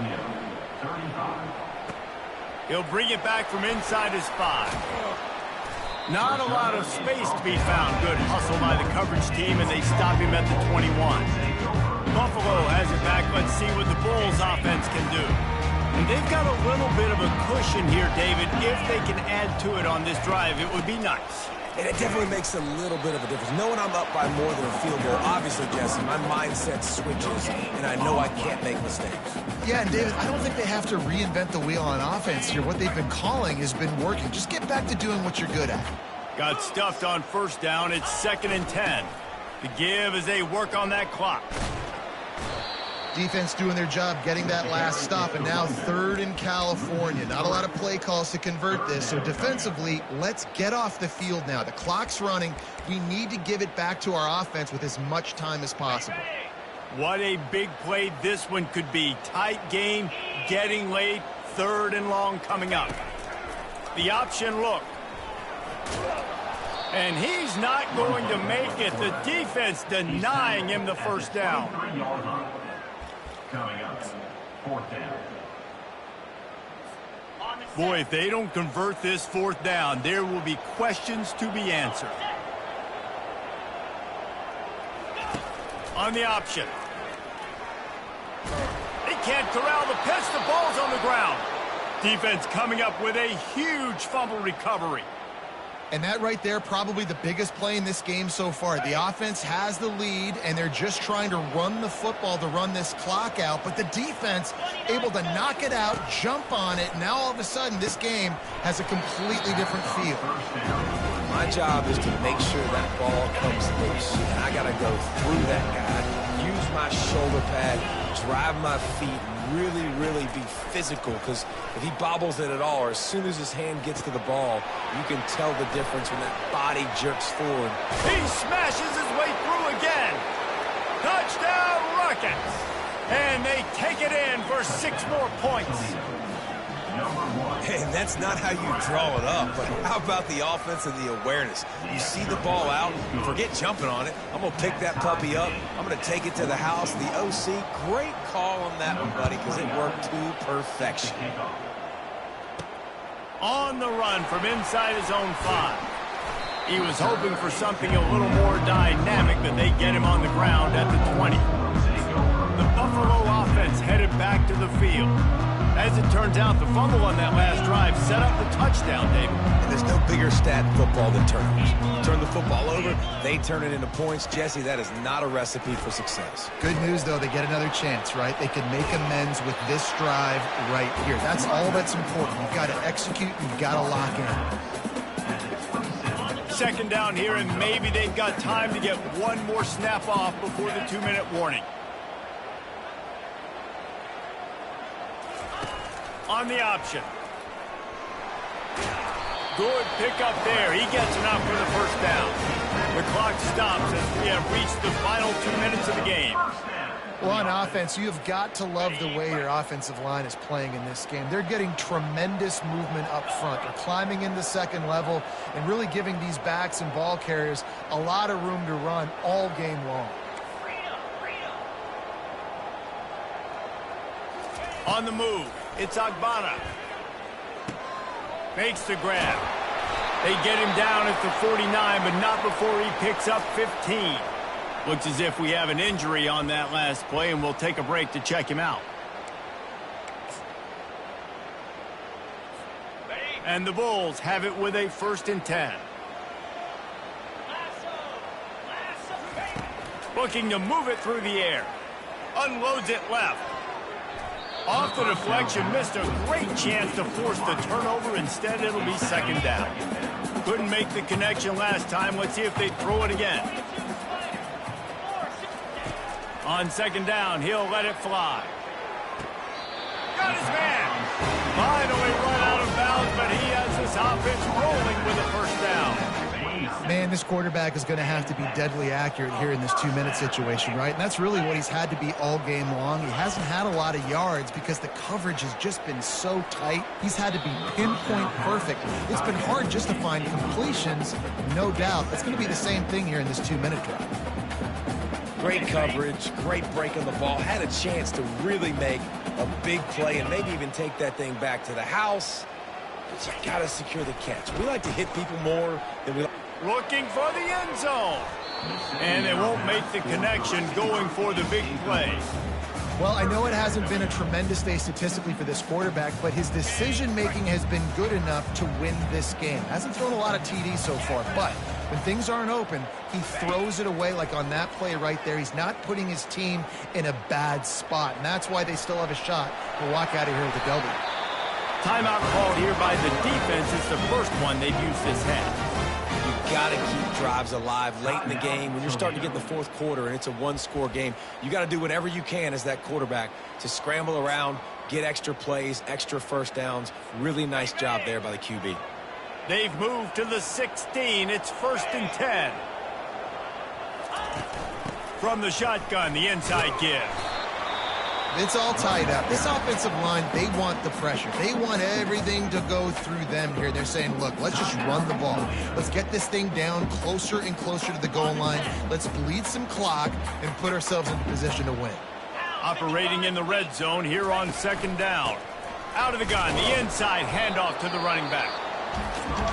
He'll bring it back from inside his 5. Not a lot of space to be found. Good hustle by the coverage team, and they stop him at the 21. Buffalo has it back. Let's see what the Bulls offense can do. And they've got a little bit of a cushion here, David. If they can add to it on this drive, it would be nice. And it definitely makes a little bit of a difference. Knowing I'm up by more than a field goal, obviously, Jesse, my mindset switches, and I know I can't make mistakes. Yeah, and David, I don't think they have to reinvent the wheel on offense here. What they've been calling has been working. Just get back to doing what you're good at. Got stuffed on first down. It's 2nd and 10. The give as they work on that clock. Defense doing their job getting that last stop, and now 3rd in California. Not a lot of play calls to convert this, so defensively, let's get off the field now. The clock's running. We need to give it back to our offense with as much time as possible. What a big play this one could be. Tight game, getting late, 3rd and long coming up. The option look. And he's not going to make it. The defense denying him the first down. Coming up, 4th down. Boy, if they don't convert this 4th down, there will be questions to be answered. On the option. They can't corral the pitch. The ball's on the ground. Defense coming up with a huge fumble recovery. And that right there, probably the biggest play in this game so far. The offense has the lead, and they're just trying to run the football to run this clock out. But the defense able to knock it out, jump on it. Now all of a sudden, this game has a completely different feel. My job is to make sure that ball comes loose. And I got to go through that guy, use my shoulder pad, drive my feet, really, really be physical, because if he bobbles it at all, or as soon as his hand gets to the ball, you can tell the difference when that body jerks forward. He smashes his way through again. Touchdown Rockets. And they take it in for 6 more points. And that's not how you draw it up, but how about the offense and the awareness? You see the ball out, forget jumping on it. I'm going to pick that puppy up. I'm going to take it to the house. The OC, great call on that one, buddy, because it worked to perfection. On the run from inside his own 5. He was hoping for something a little more dynamic, but they get him on the ground at the 20. The Buffalo offense headed back to the field. As it turns out, the fumble on that last drive set up the touchdown, David. And there's no bigger stat in football than turnovers. Turn the football over, they turn it into points. Jesse, that is not a recipe for success. Good news, though, they get another chance, right? They can make amends with this drive right here. That's all that's important. You've got to execute, you've got to lock in. 2nd down here, and maybe they've got time to get one more snap off before the 2-minute warning. On the option. Good pickup there. He gets enough for the first down. The clock stops as we have reached the final 2 minutes of the game. Well, on offense, you've got to love the way your offensive line is playing in this game. They're getting tremendous movement up front. They're climbing into 2nd level and really giving these backs and ball carriers a lot of room to run all game long. On the move, it's Agbana. Makes the grab. They get him down at the 49, but not before he picks up 15. Looks as if we have an injury on that last play, and we'll take a break to check him out. And the Bulls have it with a 1st and 10. Looking to move it through the air. Unloads it left. Off the deflection, missed a great chance to force the turnover. Instead, it'll be 2nd down. Couldn't make the connection last time. Let's see if they throw it again. On 2nd down, he'll let it fly. Got his man. Finally run out of bounds, but he has this offense rolling with a 1st down. Man, this quarterback is going to have to be deadly accurate here in this 2-minute situation, right? And that's really what he's had to be all game long. He hasn't had a lot of yards because the coverage has just been so tight. He's had to be pinpoint perfect. It's been hard just to find completions, no doubt. It's going to be the same thing here in this 2-minute drive. Great coverage, great break on the ball. Had a chance to really make a big play and maybe even take that thing back to the house. But you got to secure the catch. We like to hit people more than we like. Looking for the end zone. And they won't make the connection going for the big play. Well, I know it hasn't been a tremendous day statistically for this quarterback, but his decision-making has been good enough to win this game. Hasn't thrown a lot of TDs so far, but when things aren't open, he throws it away like on that play right there. He's not putting his team in a bad spot, and that's why they still have a shot to walk out of here with a W. Timeout called here by the defense. It's the first one they've used this half. You got to keep drives alive late in the game. When you're starting to get in the fourth quarter and it's a one-score game, you got to do whatever you can as that quarterback to scramble around, get extra plays, extra first downs. Really nice job there by the QB. They've moved to the 16. It's 1st and 10. From the shotgun, the inside give. It's all tied up. This offensive line, they want the pressure. They want everything to go through them here. They're saying, look, let's just run the ball. Let's get this thing down closer and closer to the goal line. Let's bleed some clock and put ourselves into position to win. Operating in the red zone here on 2nd down. Out of the gun, the inside handoff to the running back.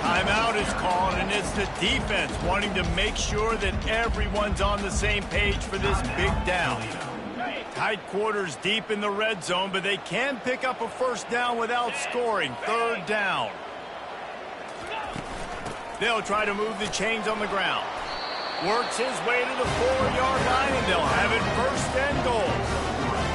Timeout is called, and it's the defense wanting to make sure that everyone's on the same page for this big down. Tight quarters deep in the red zone, but they can pick up a first down without scoring. 3rd down. They'll try to move the chains on the ground. Works his way to the 4-yard line, and they'll have it 1st and goal.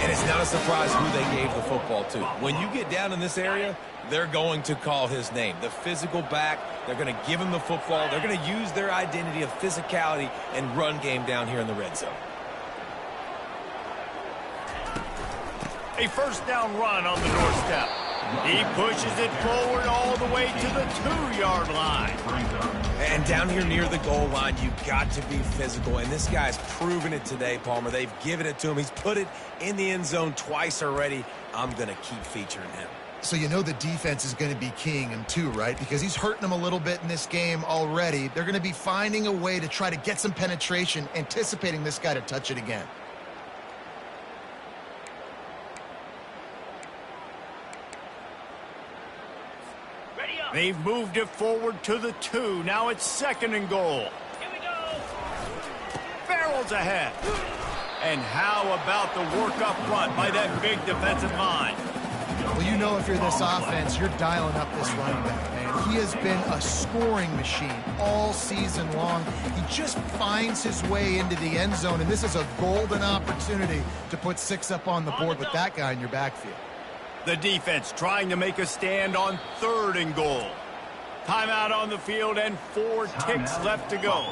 And it's not a surprise who they gave the football to. When you get down in this area, they're going to call his name. The physical back, they're going to give him the football. They're going to use their identity of physicality and run game down here in the red zone. A first down run on the doorstep. He pushes it forward all the way to the 2-yard line. And down here near the goal line, you've got to be physical. And this guy's proven it today, Palmer. They've given it to him. He's put it in the end zone twice already. I'm going to keep featuring him. So you know the defense is going to be keying him too, right? Because he's hurting them a little bit in this game already. They're going to be finding a way to try to get some penetration, anticipating this guy to touch it again. They've moved it forward to the 2. Now it's 2nd and goal. Here we go. Farrell's ahead. And how about the work up front by that big defensive line? Well, you know if you're this offense, you're dialing up this running back, man. He has been a scoring machine all season long. He just finds his way into the end zone, and this is a golden opportunity to put 6 up on the board with that guy in your backfield. The defense trying to make a stand on 3rd and goal. Timeout on the field and 4 ticks left to go.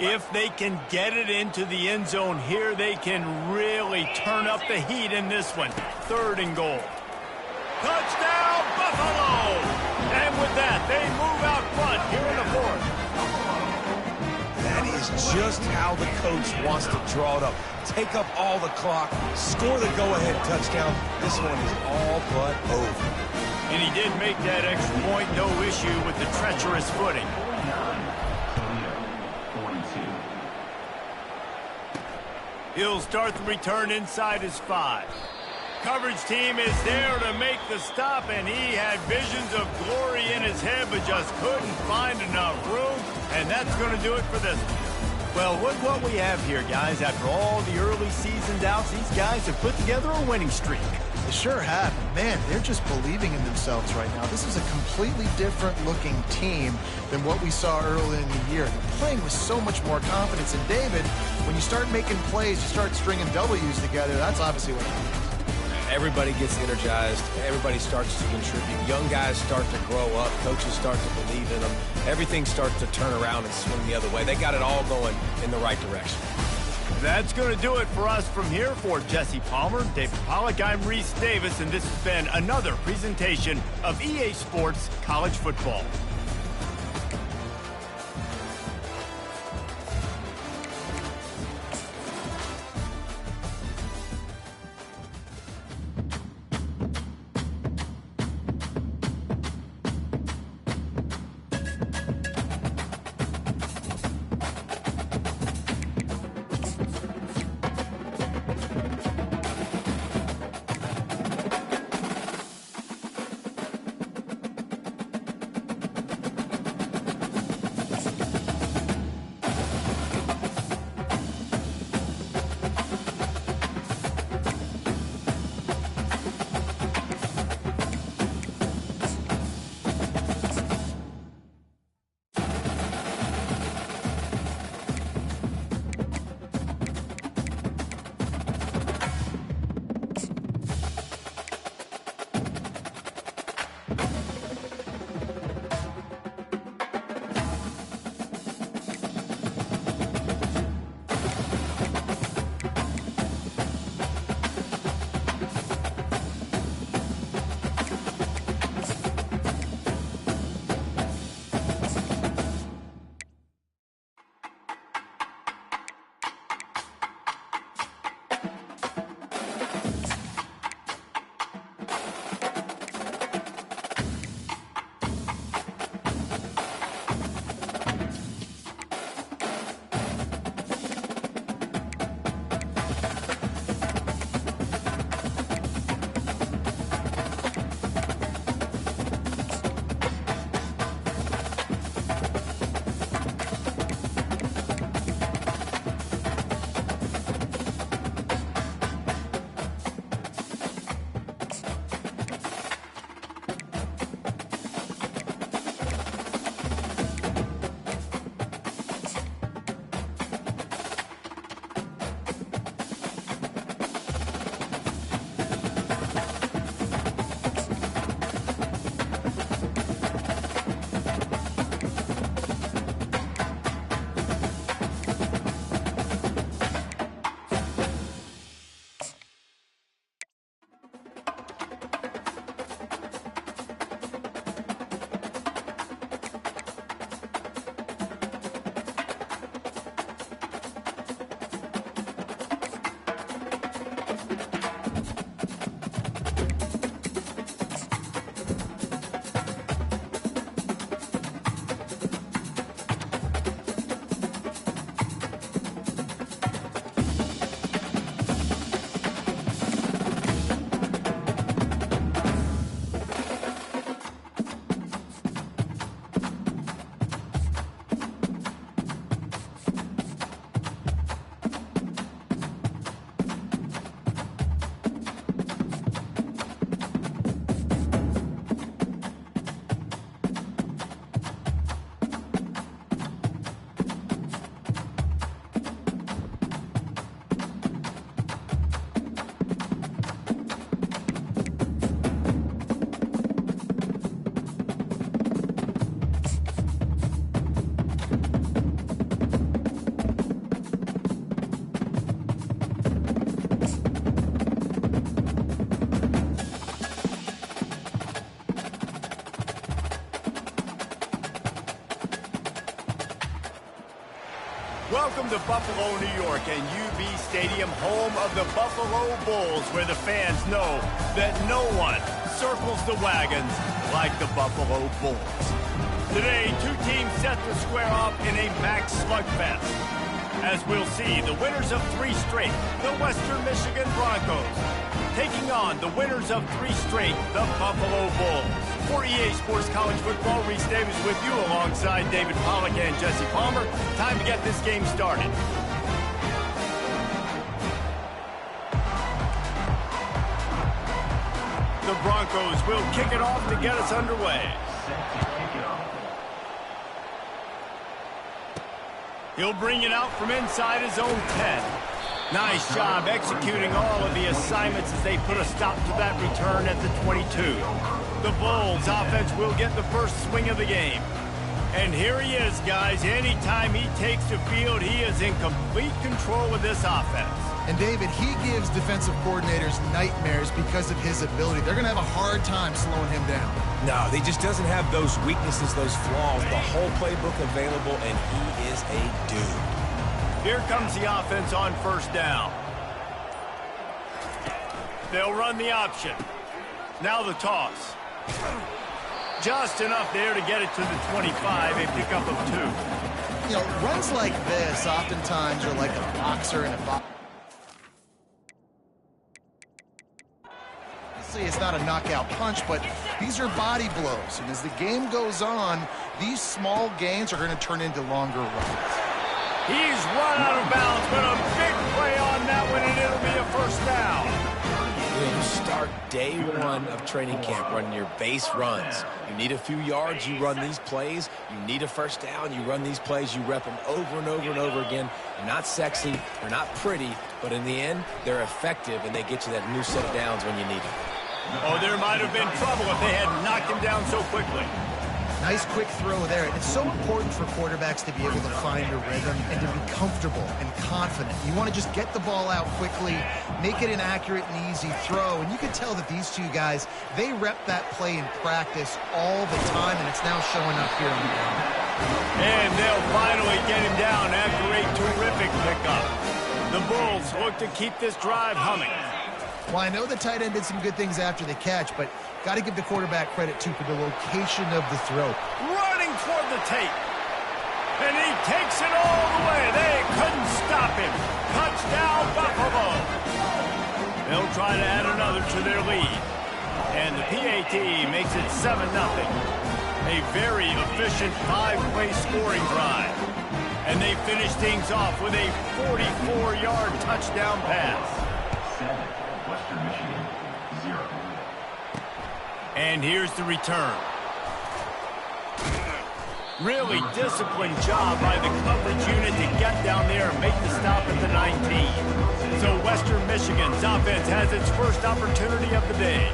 If they can get it into the end zone here, they can really turn up the heat in this one. 3rd and goal. Touchdown, Buffalo! And with that, they move out front here in the 4th. That is just how the coach wants to draw it up. Take up all the clock, score the go-ahead touchdown. This one is all but over. And he did make that extra point, no issue with the treacherous footing. 42. He'll start the return inside his 5. Coverage team is there to make the stop, and he had visions of glory in his head, but just couldn't find enough room, and that's going to do it for this one. Well, look what we have here, guys. After all the early season doubts, these guys have put together a winning streak. They sure have. Man, they're just believing in themselves right now. This is a completely different looking team than what we saw early in the year. They're playing with so much more confidence. And David, when you start making plays, you start stringing W's together, that's obviously what happens. Everybody gets energized. Everybody starts to contribute. Young guys start to grow up. Coaches start to believe in them. Everything starts to turn around and swing the other way. They got it all going in the right direction. That's going to do it for us from here. For Jesse Palmer, David Pollack, I'm Reese Davis, and this has been another presentation of EA Sports College Football. Welcome to Buffalo, New York, and UB Stadium, home of the Buffalo Bulls, where the fans know that no one circles the wagons like the Buffalo Bulls. Today, two teams set to square off in a max slugfest. As we'll see, the winners of 3 straight, the Western Michigan Broncos, taking on the winners of 3 straight, the Buffalo Bulls. For EA Sports College Football, Reese Davis with you alongside David Pollack and Jesse Palmer. Time to get this game started. The Broncos will kick it off to get us underway. He'll bring it out from inside his own 10. Nice job executing all of the assignments as they put a stop to that return at the 22. The Bulls offense will get the first swing of the game. And here he is, guys. Anytime he takes the field, he is in complete control of this offense. And David, he gives defensive coordinators nightmares because of his ability. They're going to have a hard time slowing him down. No, he just doesn't have those weaknesses, those flaws, the whole playbook available, and he is a dude. Here comes the offense on first down. They'll run the option. Now the toss. Just enough there to get it to the 25, a pickup of 2. You know, runs like this oftentimes are like a boxer in a box. Obviously, it's not a knockout punch, but these are body blows. And as the game goes on, these small gains are going to turn into longer runs. He's run out of bounds, but a big play on that one, and it'll be a first down. You start day 1 of training camp running your base runs. You need a few yards, you run these plays. You need a first down, you run these plays. You rep them over and over and over again. They're not sexy, they're not pretty, but in the end, they're effective, and they get you that new set of downs when you need it. Oh, there might have been trouble if they had knocked him down so quickly. Nice quick throw there. It's so important for quarterbacks to be able to find a rhythm and to be comfortable and confident. You want to just get the ball out quickly, make it an accurate and easy throw. And you can tell that these two guys, they rep that play in practice all the time, and it's now showing up here on the ground. And they'll finally get him down after a terrific pickup. The Bulls look to keep this drive humming. Well, I know the tight end did some good things after the catch, but got to give the quarterback credit, too, for the location of the throw. Running toward the tape. And he takes it all the way. They couldn't stop him. Touchdown, Buffalo. They'll try to add another to their lead. And the PAT makes it 7-0. A very efficient 5-play scoring drive. And they finish things off with a 44-yard touchdown pass. 7, Western Michigan, 0. And here's the return. Really disciplined job by the coverage unit to get down there and make the stop at the 19. So Western Michigan's offense has its first opportunity of the day.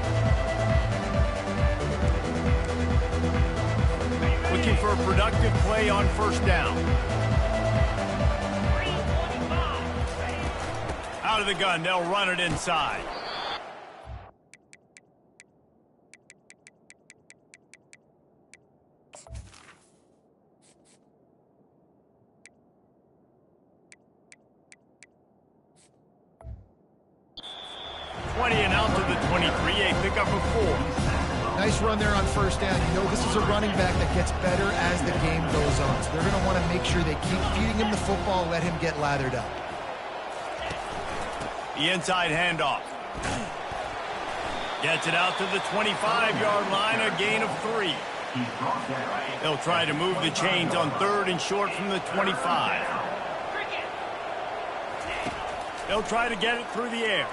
Looking for a productive play on first down. Out of the gun, they'll run it inside. And out to the 23, a pickup of 4. Nice run there on first down. You know, this is a running back that gets better as the game goes on. So they're going to want to make sure they keep feeding him the football, let him get lathered up. The inside handoff. Gets it out to the 25-yard line, a gain of 3. They'll try to move the chains on 3rd and short from the 25. They'll try to get it through the air.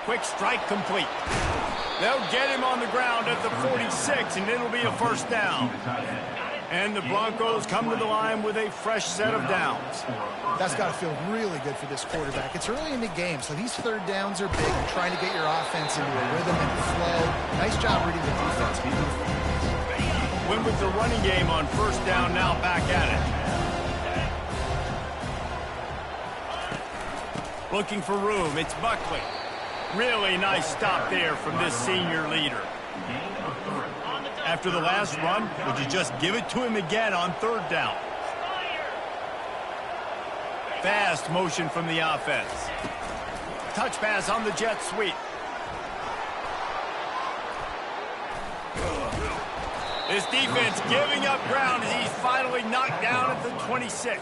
Quick strike complete. They'll get him on the ground at the 46, and it'll be a first down. And the Broncos come to the line with a fresh set of downs. That's got to feel really good for this quarterback. It's early in the game, so these 3rd downs are big. You're trying to get your offense into a rhythm and flow. Nice job reading the defense. Win with the running game on first down, now back at it. Looking for room, it's Buckley. Really nice stop there from this senior leader. After the last run, would you just give it to him again on 3rd down? Fast motion from the offense. Touch pass on the jet sweep. This defense giving up ground as he's finally knocked down at the 26.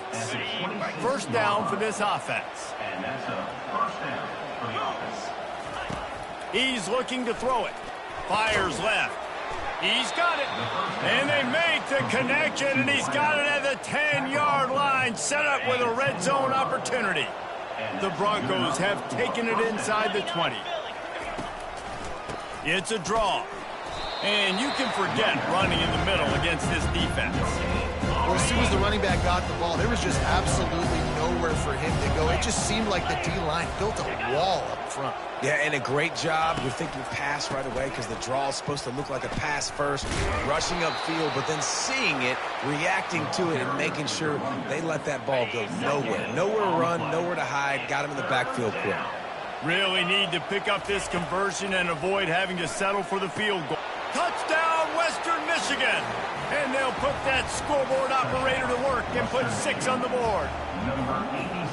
First down for this offense. And that's a first down for the offense. He's looking to throw it. Fires left. He's got it. And they make the connection, and he's got it at the 10-yard line, set up with a red zone opportunity. The Broncos have taken it inside the 20. It's a draw. And you can forget running in the middle against this defense. Well, as soon as the running back got the ball, there was just absolutely nowhere for him to go. It just seemed like the D-line built a wall up front. Yeah, and a great job. You're thinking pass right away because the draw is supposed to look like a pass first, rushing upfield, but then seeing it, reacting to it, and making sure they let that ball go nowhere. Nowhere to run, nowhere to hide. Got him in the backfield quick. Really need to pick up this conversion and avoid having to settle for the field goal. Touchdown, Western Michigan! And they'll put that scoreboard operator to work and put 6 on the board. Number 86.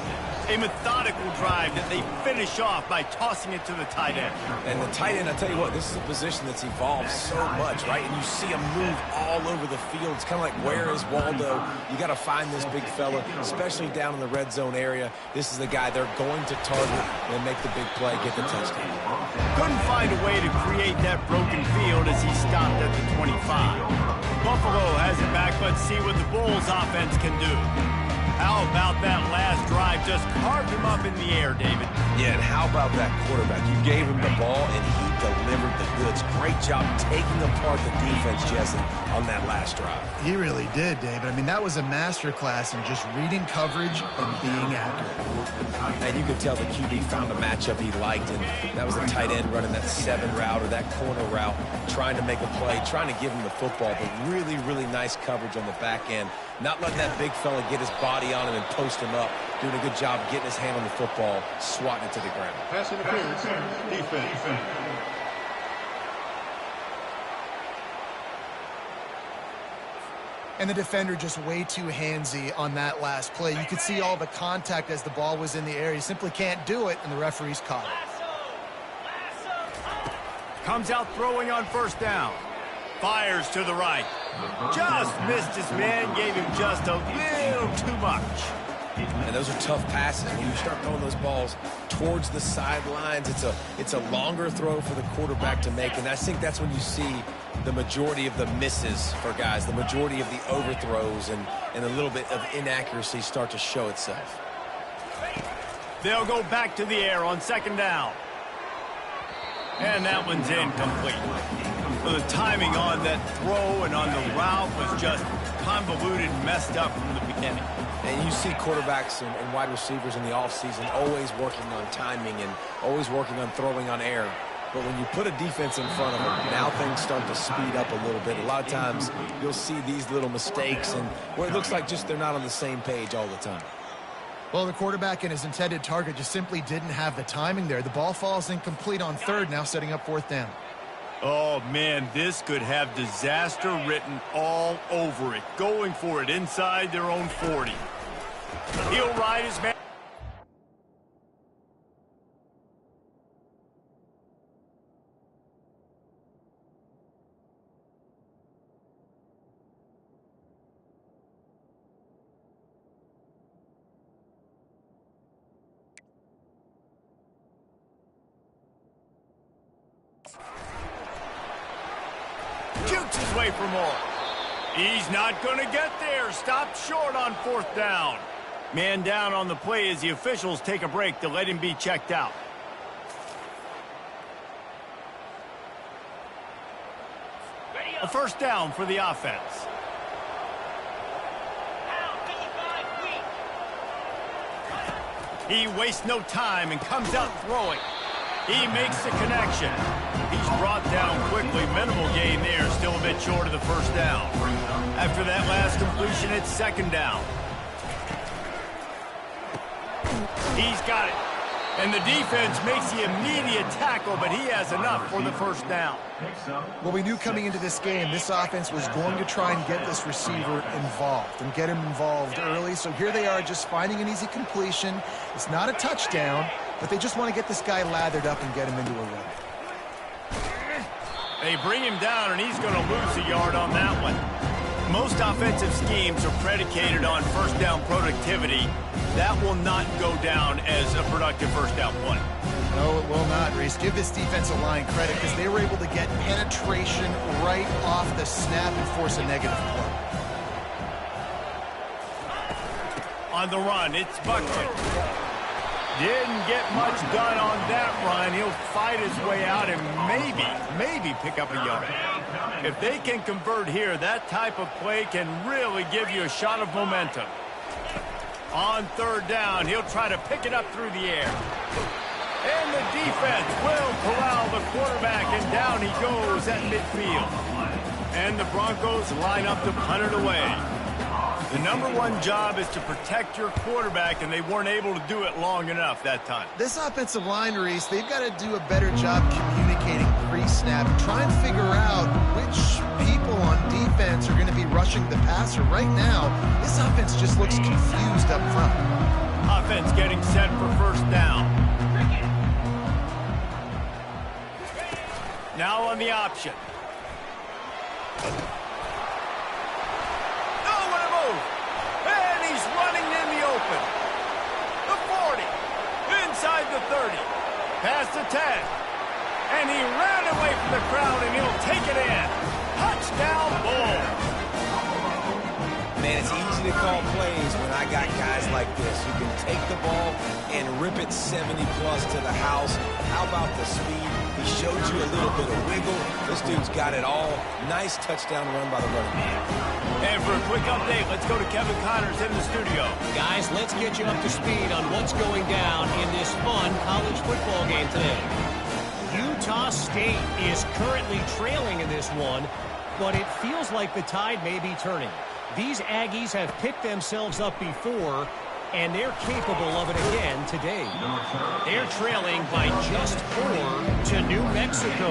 A methodical drive that they finish off by tossing it to the tight end. And the tight end, I tell you what, this is a position that's evolved so much, right? And you see him move all over the field. It's kind of like, where is Waldo? You got to find this big fella, especially down in the red zone area. This is the guy they're going to target and make the big play, get the touchdown. Couldn't find a way to create that broken field as he stopped at the 25. Buffalo has it back, but see what the Bulls offense can do. How about that last drive? Just carved him up in the air, David. Yeah, and how about that quarterback? You gave him the ball, and he delivered the goods. Great job taking apart the defense, Jesse, on that last drive. He really did, David. I mean, that was a masterclass in just reading coverage and being accurate. And you could tell the QB found a matchup he liked, and that was a tight end running that 7 route or that corner route, trying to make a play, trying to give him the football, but really, really nice coverage on the back end. Not letting that big fella get his body on him and post him up. Doing a good job getting his hand on the football, swatting it to the ground. Pass interference, defense. And the defender just way too handsy on that last play. You could see all the contact as the ball was in the air. He simply can't do it, and the referees caught it. Comes out throwing on first down. Fires to the right. Just missed his man, gave him just a little too much. And those are tough passes. When you start throwing those balls towards the sidelines, it's a longer throw for the quarterback to make. And I think that's when you see the majority of the misses for guys, the majority of the overthrows and a little bit of inaccuracy start to show itself. They'll go back to the air on second down. And that one's incomplete. So the timing on that throw and on the route was just convoluted, messed up from the beginning. And you see quarterbacks and wide receivers in the offseason always working on timing and always working on throwing on air. But when you put a defense in front of them, now things start to speed up a little bit. A lot of times you'll see these little mistakes and where it looks like just they're not on the same page all the time. Well, the quarterback and his intended target just simply didn't have the timing there. The ball falls incomplete on third, now setting up fourth down. Oh, man, this could have disaster written all over it. Going for it inside their own 40. He'll ride his man. Jukes his way for more. He's not going to get there. Stopped short on fourth down. Man down on the play as the officials take a break to let him be checked out. A first down for the offense. He wastes no time and comes out throwing. He makes the connection. He's brought down quickly. Minimal gain there. Still a bit short of the first down. After that last completion, it's second down. He's got it. And the defense makes the immediate tackle, but he has enough for the first down. Well, we knew coming into this game, this offense was going to try and get this receiver involved and get him involved early. So here they are just finding an easy completion. It's not a touchdown, but they just want to get this guy lathered up and get him into a run. They bring him down, and he's going to lose a yard on that one. Most offensive schemes are predicated on first down productivity. That will not go down as a productive first down play. No, it will not, Reese. Give this defensive line credit because they were able to get penetration right off the snap and force a negative play. On the run, it's Buckton. Didn't get much done on that run. He'll fight his way out and maybe pick up a yard. If they can convert here, that type of play can really give you a shot of momentum. On third down, he'll try to pick it up through the air. And the defense will corral the quarterback, and down he goes at midfield. And the Broncos line up to punt it away. The number one job is to protect your quarterback, and they weren't able to do it long enough that time. This offensive line, Reese, they've got to do a better job communicating pre-snap. Try and figure out which people on defense are going to be rushing the passer. Right now, this offense just looks confused up front. Offense getting set for first down. Now on the option. And he's running in the open. The 40. Inside the 30. Past the 10. And he ran away from the crowd, and he'll take it in. Touchdown, Bulls. Man, it's easy to call plays when I got guys like this who can take the ball and rip it 70-plus to the house. How about the speed? He showed you a little bit of wiggle. This dude's got it all. Nice touchdown run by the running back. And for a quick update, let's go to Kevin Connors in the studio. Guys, let's get you up to speed on what's going down in this fun college football game today. Utah State is currently trailing in this one, but it feels like the tide may be turning. These Aggies have picked themselves up before, and they're capable of it again today. They're trailing by just 4 to New Mexico.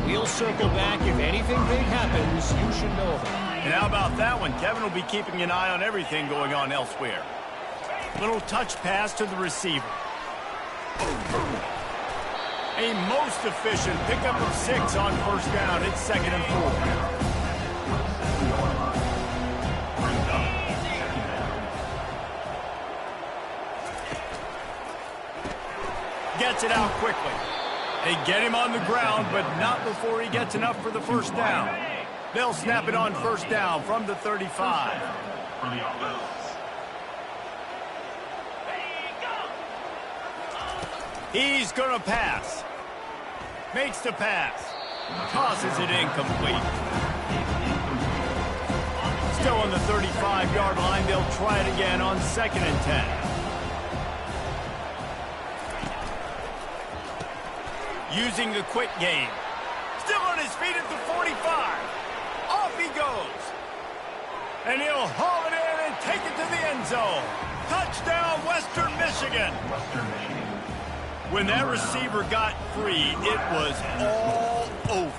We'll circle back. If anything big happens, you should know about it. And how about that one? Kevin will be keeping an eye on everything going on elsewhere. Little touch pass to the receiver. A most efficient pickup of 6 on first down. It's 2nd and 4. Gets it out quickly. They get him on the ground, but not before he gets enough for the first down. They'll snap it on first down from the 35. He's going to pass. Makes the pass. Tosses it incomplete. Still on the 35-yard line. They'll try it again on 2nd and 10. Using the quick game. Still on his feet at the 45. Off he goes. And he'll haul it in and take it to the end zone. Touchdown, Western Michigan. When that receiver got free, it was all over.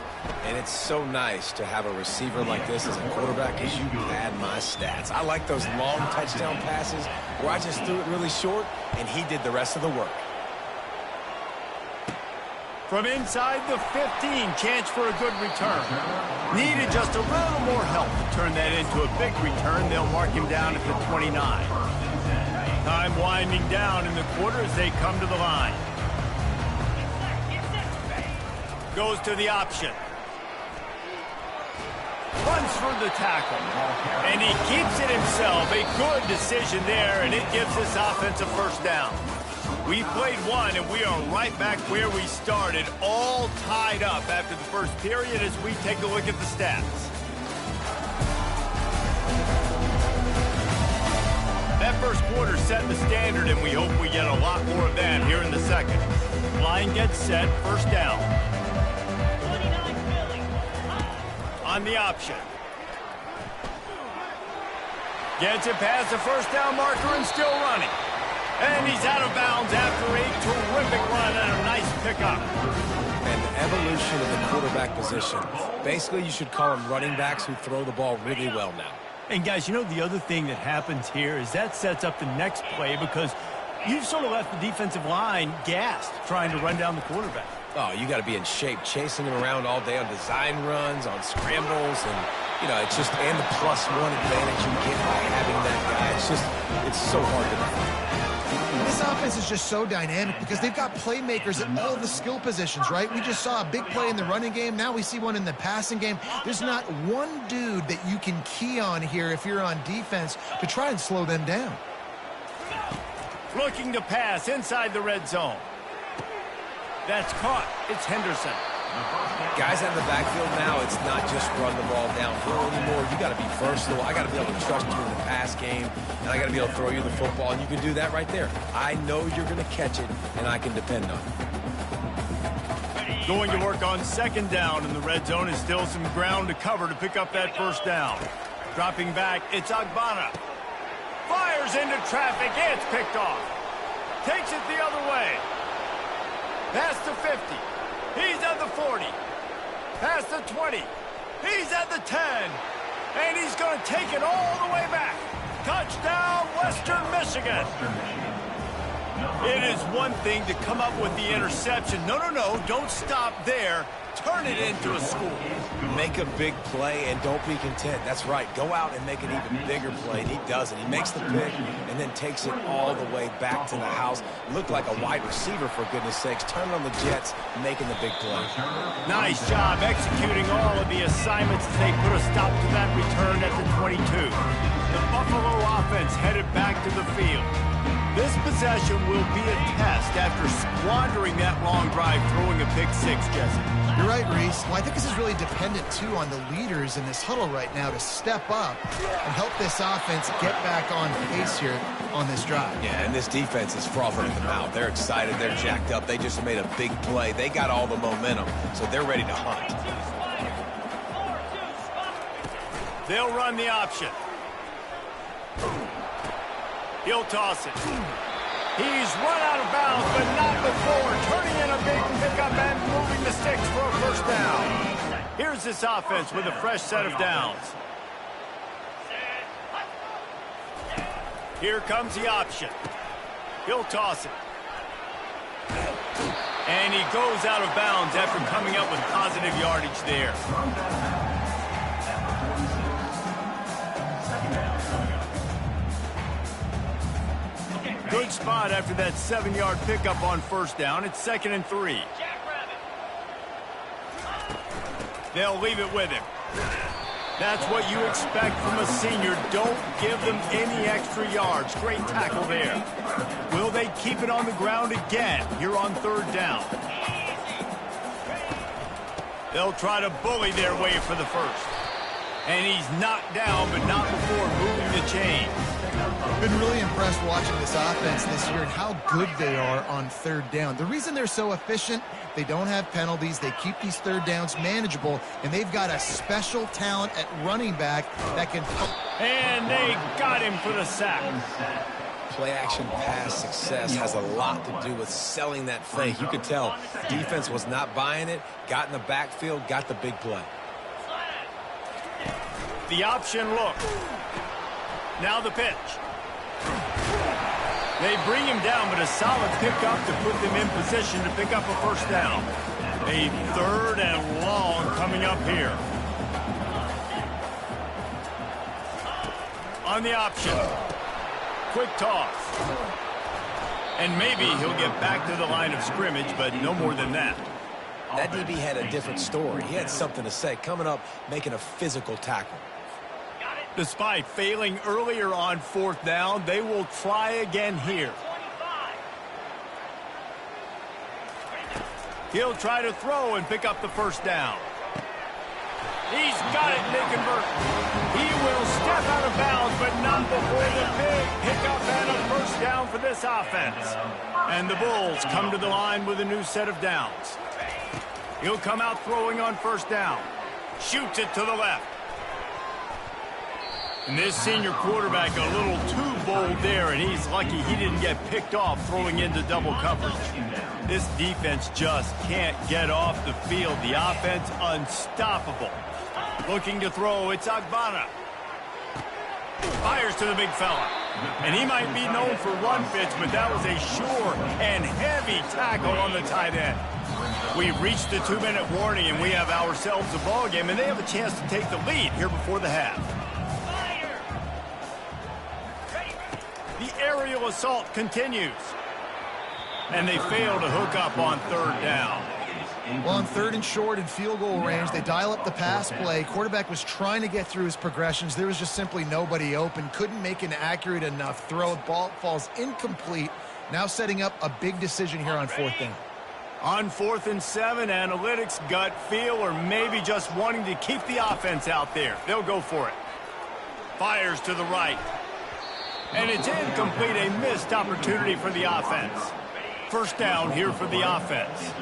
And it's so nice to have a receiver like this as a quarterback, because you pad my stats. I like those long touchdown passes where I just threw it really short, and he did the rest of the work. From inside the 15, chance for a good return. Needed just a little more help to turn that into a big return. They'll mark him down at the 29. Time winding down in the quarter as they come to the line. Goes to the option. Runs for the tackle. And he keeps it himself. A good decision there, and it gives this offense a first down. We played one, and we are right back where we started, all tied up after the first period as we take a look at the stats. That first quarter set the standard, and we hope we get a lot more of that here in the second. Line gets set, first down. On the option. Gets it past the first down marker and still running. And he's out of bounds after a terrific run and a nice pickup. And the evolution of the quarterback position. Basically, you should call them running backs who throw the ball really well now. And, guys, you know the other thing that happens here is that sets up the next play because you've sort of left the defensive line gassed trying to run down the quarterback. Oh, you got to be in shape, chasing him around all day on design runs, on scrambles, and, you know, it's just, and the +1 advantage you get by having that guy. It's so hard to defend. This offense is just so dynamic because they've got playmakers at all the skill positions, right? We just saw a big play in the running game. Now we see one in the passing game. There's not one dude that you can key on here if you're on defense to try and slow them down. Looking to pass inside the red zone. That's caught. It's Henderson. Guys out of the backfield now, it's not just run the ball downhill anymore. You got to be versatile. I got to be able to trust you in the pass game, and I got to be able to throw you the football, and you can do that right there. I know you're going to catch it, and I can depend on it. Going to work on second down in the red zone is still some ground to cover to pick up that first down. Dropping back, it's Agbana. Fires into traffic. It's picked off. Takes it the other way. Past the 50. He's at the 40. Past the 20. He's at the 10. And he's going to take it all the way back. Touchdown, Western Michigan. It is one thing to come up with the interception. No, don't stop there. Turn it into a score. Make a big play and don't be content. That's right. Go out and make an even bigger play. And he does it. He makes the pick and then takes it all the way back to the house. Looked like a wide receiver, for goodness sakes. Turn on the Jets, making the big play. Nice job executing all of the assignments as they put a stop to that return at the 22. The Buffalo offense headed back to the field. This possession will be a test after squandering that long drive throwing a pick-6, Jesse. You're right, Reese. Well, I think this is really dependent, too, on the leaders in this huddle right now to step up and help this offense get back on pace here on this drive. Yeah, and this defense is frothing at the mouth. They're excited. They're jacked up. They just made a big play. They got all the momentum, so they're ready to hunt. They'll run the option. He'll toss it. He's run out of bounds, but not before. Turning in a big pickup and moving the sticks for a first down. Here's this offense with a fresh set of downs. Here comes the option. He'll toss it. And he goes out of bounds after coming up with positive yardage there. Good spot after that 7-yard pickup on first down. It's 2nd and 3. They'll leave it with him. That's what you expect from a senior. Don't give them any extra yards. Great tackle there. Will they keep it on the ground again here on 3rd down? They'll try to bully their way for the first. And he's knocked down, but not before moving the chains. Been really impressed watching this offense this year and how good they are on 3rd down. The reason they're so efficient, they don't have penalties. They keep these 3rd downs manageable, and they've got a special talent at running back that can... And they got him for the sack. Play-action pass success has a lot to do with selling that fake. You could tell defense was not buying it, got in the backfield, got the big play. The option look. Now the pitch. They bring him down, but a solid pickup to put them in position to pick up a first down. A 3rd and long coming up here. On the option. Quick toss. And maybe he'll get back to the line of scrimmage, but no more than that. That DB had a different story. He had something to say. Coming up, making a physical tackle. Despite failing earlier on 4th down, they will try again here. He'll try to throw and pick up the first down. He's got it, Nathan Burton. He will step out of bounds, but not before the big pickup and a first down for this offense. And the Bulls come to the line with a new set of downs. He'll come out throwing on first down. Shoots it to the left. And this senior quarterback a little too bold there, and he's lucky he didn't get picked off throwing into double coverage. This defense just can't get off the field. The offense unstoppable. Looking to throw, it's Agbana. Fires to the big fella. And he might be known for run fits, but that was a sure and heavy tackle on the tight end. We've reached the 2-minute warning, and we have ourselves a ball game, and they have a chance to take the lead here before the half. The aerial assault continues. And they fail to hook up on third down. Well, on third and short and field goal range, they dial up the pass play. Quarterback was trying to get through his progressions. There was just simply nobody open. Couldn't make an accurate enough throw. Ball falls incomplete. Now setting up a big decision here on fourth down. On 4th and 7, analytics, gut feel, or maybe just wanting to keep the offense out there. They'll go for it. Fires to the right. And it's incomplete, a missed opportunity for the offense. First down here for the offense.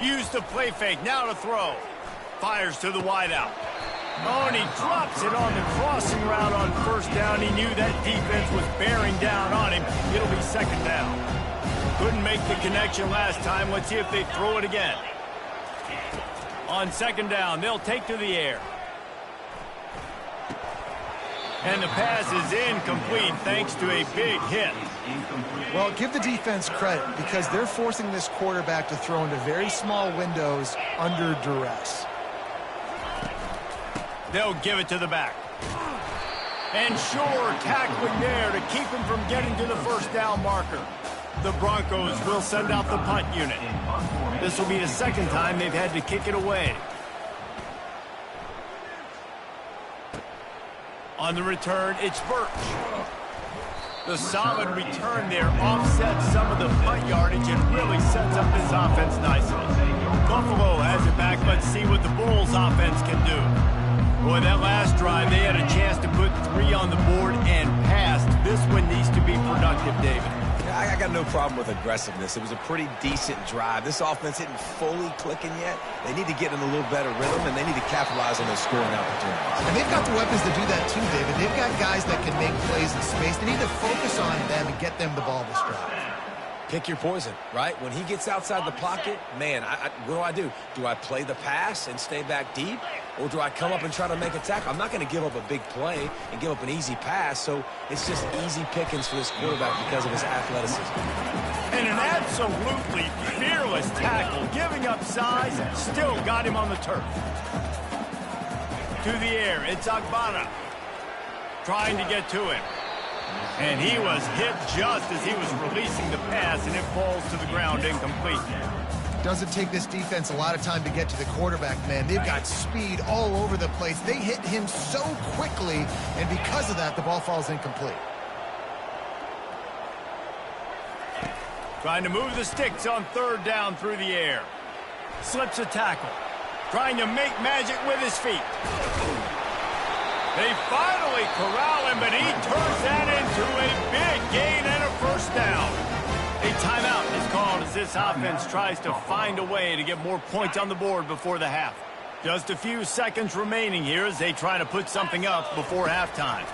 Use the play fake, now to throw. Fires to the wideout. Oh, and he drops it on the crossing route on first down. He knew that defense was bearing down on him. It'll be second down. Couldn't make the connection last time. Let's see if they throw it again. On second down, they'll take to the air. And the pass is incomplete thanks to a big hit. Well, give the defense credit because they're forcing this quarterback to throw into very small windows under duress. They'll give it to the back. And sure, tackling there to keep him from getting to the first down marker. The Broncos will send out the punt unit. This will be the second time they've had to kick it away. On the return, it's Birch. The solid return there offsets some of the punt yardage and really sets up this offense nicely. Buffalo has it back. Let's see what the Bulls offense can do. Boy, that last drive, they had a chance to put 3 on the board and passed. This one needs to be productive, David. I got no problem with aggressiveness. It was a pretty decent drive. This offense isn't fully clicking yet. They need to get in a little better rhythm, and they need to capitalize on those scoring opportunities. And they've got the weapons to do that too, David. They've got guys that can make plays in space. They need to focus on them and get them the ball this drive. Pick your poison, right? When he gets outside the pocket, man, what do? Do I play the pass and stay back deep? Or do I come up and try to make a tackle? I'm not going to give up a big play and give up an easy pass, so it's just easy pickings for this quarterback because of his athleticism. And an absolutely fearless tackle, giving up size, still got him on the turf. To the air, it's Agbana. Trying to get to him. And he was hit just as he was releasing the pass, and it falls to the ground incomplete. Doesn't take this defense a lot of time to get to the quarterback, man. They've got speed all over the place. They hit him so quickly, and because of that, the ball falls incomplete. Trying to move the sticks on third down through the air. Slips a tackle. Trying to make magic with his feet. They finally corral him, but he turns that into a big gain and a first down. A timeout is called as this offense tries to find a way to get more points on the board before the half. Just a few seconds remaining here as they try to put something up before halftime.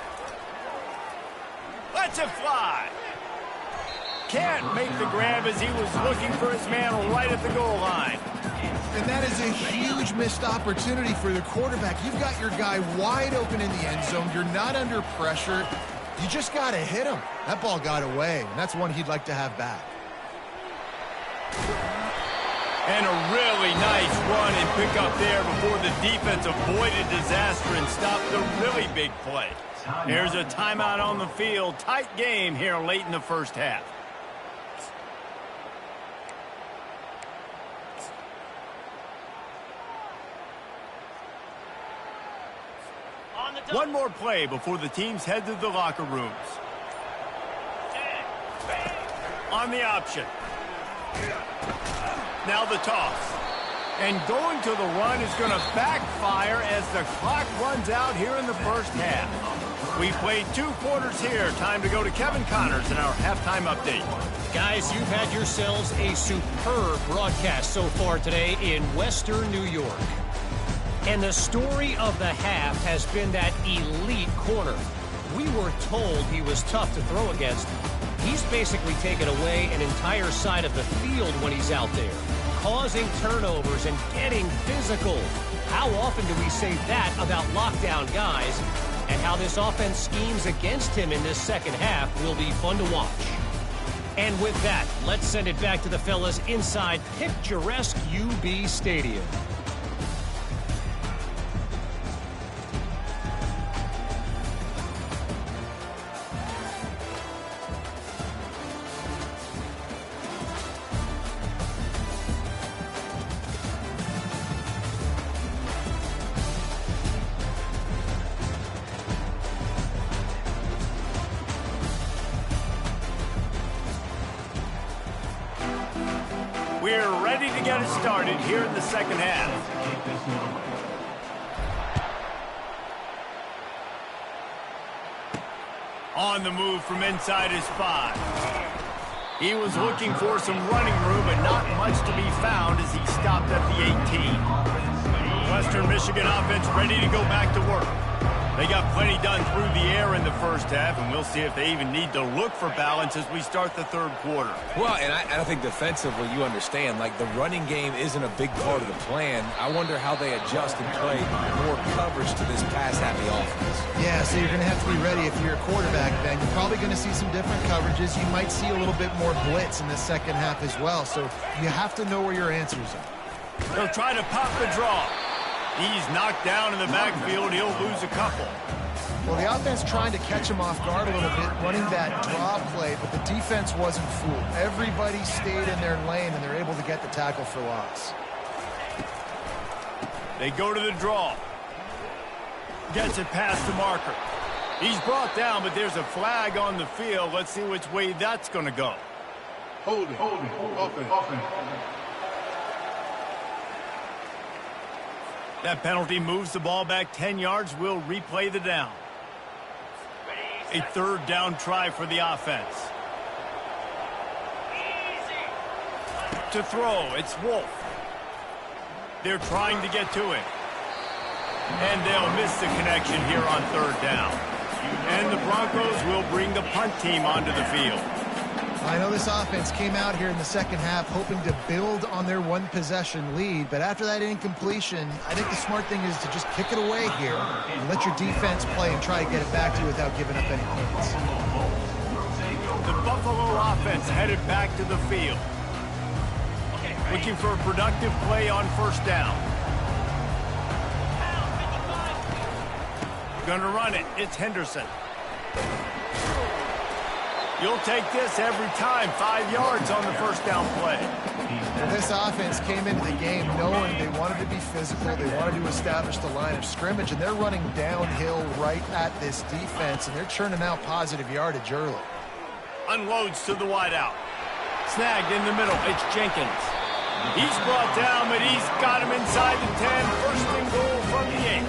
Lets it fly. Can't make the grab as he was looking for his man right at the goal line. And that is a huge missed opportunity for the quarterback. You've got your guy wide open in the end zone. You're not under pressure. You just got to hit him. That ball got away, and that's one he'd like to have back. And a really nice run and pick up there before the defense avoided disaster and stopped the really big play. There's a timeout on the field. Tight game here late in the first half. One more play before the teams head to the locker rooms. On the option. Now the toss. And going to the run is going to backfire as the clock runs out here in the first half. We played 2 quarters here. Time to go to Kevin Connors in our halftime update. Guys, you've had yourselves a superb broadcast so far today in Western New York. And the story of the half has been that elite corner. We were told he was tough to throw against. He's basically taken away an entire side of the field when he's out there, causing turnovers and getting physical. How often do we say that about lockdown guys? And how this offense schemes against him in this second half will be fun to watch. And with that, let's send it back to the fellas inside picturesque UB Stadium. We're ready to get it started here in the second half. On the move from inside his 5. He was looking for some running room, but not much to be found as he stopped at the 18. Western Michigan offense ready to go back to work. They got plenty done through the air in the first half, and we'll see if they even need to look for balance as we start the third quarter. Well, and I think defensively, you understand, like the running game isn't a big part of the plan. I wonder how they adjust and play more coverage to this pass-happy offense. Yeah, so you're going to have to be ready if you're a quarterback, Ben. You're probably going to see some different coverages. You might see a little bit more blitz in the second half as well, so you have to know where your answers are. They'll try to pop the draw. He's knocked down in the backfield. He'll lose a couple. Well, the offense trying to catch him off guard a little bit, running that draw play, but the defense wasn't fooled. Everybody stayed in their lane, and they're able to get the tackle for loss. They go to the draw. Gets it past the marker. He's brought down, but there's a flag on the field. Let's see which way that's going to go. Holding. Offense. That penalty moves the ball back 10 yards. We'll replay the down. A third down try for the offense. To throw, it's Wolf. They're trying to get to it. And they'll miss the connection here on third down. And the Broncos will bring the punt team onto the field. I know this offense came out here in the second half hoping to build on their one-possession lead, but after that incompletion, I think the smart thing is to just kick it away here and let your defense play and try to get it back to you without giving up any points. The Buffalo offense headed back to the field. Looking for a productive play on first down. Gonna run it. It's Henderson. You'll take this every time. 5 yards on the first down play. Well, this offense came into the game knowing they wanted to be physical. They wanted to establish the line of scrimmage, and they're running downhill right at this defense, and they're churning out positive yardage early. Unloads to the wideout. Snagged in the middle. It's Jenkins. He's brought down, but he's got him inside the 10. First and goal from the 8.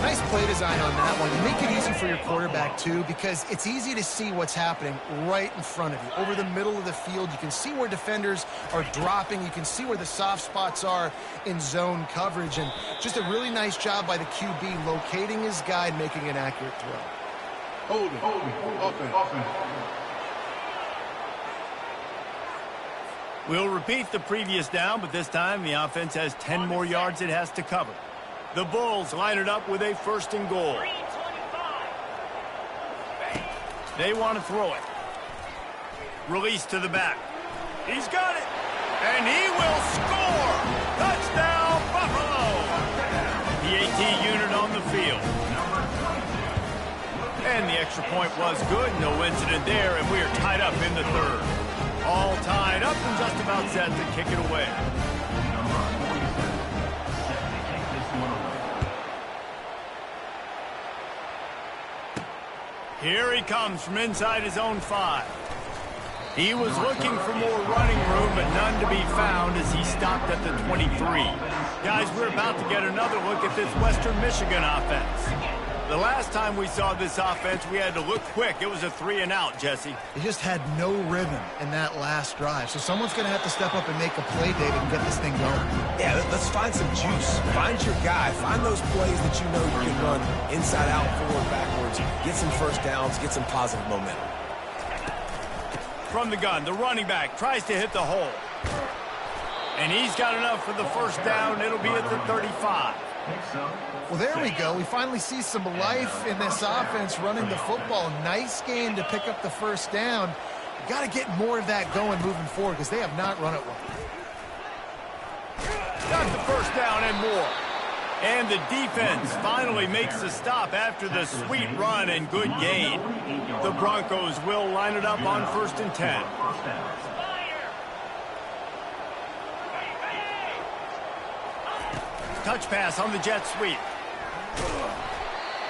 Nice play design on that one. You make it easy for your quarterback, too, because it's easy to see what's happening right in front of you. Over the middle of the field, you can see where defenders are dropping. You can see where the soft spots are in zone coverage. And just a really nice job by the QB locating his guy and making an accurate throw. Holding. Offense. We'll repeat the previous down, but this time the offense has 10 more yards it has to cover. The Bulls line it up with a first and goal. They want to throw it. Release to the back. He's got it. And he will score. Touchdown, Buffalo. The AT unit on the field. And the extra point was good. No incident there, and we are tied up in the third. All tied up and just about set to kick it away. Here he comes from inside his own 5. He was looking for more running room, but none to be found as he stopped at the 23. Guys, we're about to get another look at this Western Michigan offense. The last time we saw this offense, we had to look quick. It was a 3-and-out, Jesse. They just had no rhythm in that last drive. So someone's going to have to step up and make a play, David, and get this thing going. Yeah, let's find some juice. Find your guy. Find those plays that you know you can run inside out, forward, backwards. Get some first downs. Get some positive momentum. From the gun, the running back tries to hit the hole. And he's got enough for the first down. It'll be at the 35. Well, there we go. We finally see some life in this offense running the football. Nice game to pick up the first down. You got to get more of that going moving forward because they have not run it well. Got the first down and more. And the defense finally makes the stop after the sweet run and good gain. The Broncos will line it up on 1st and 10. Touch pass on the jet sweep.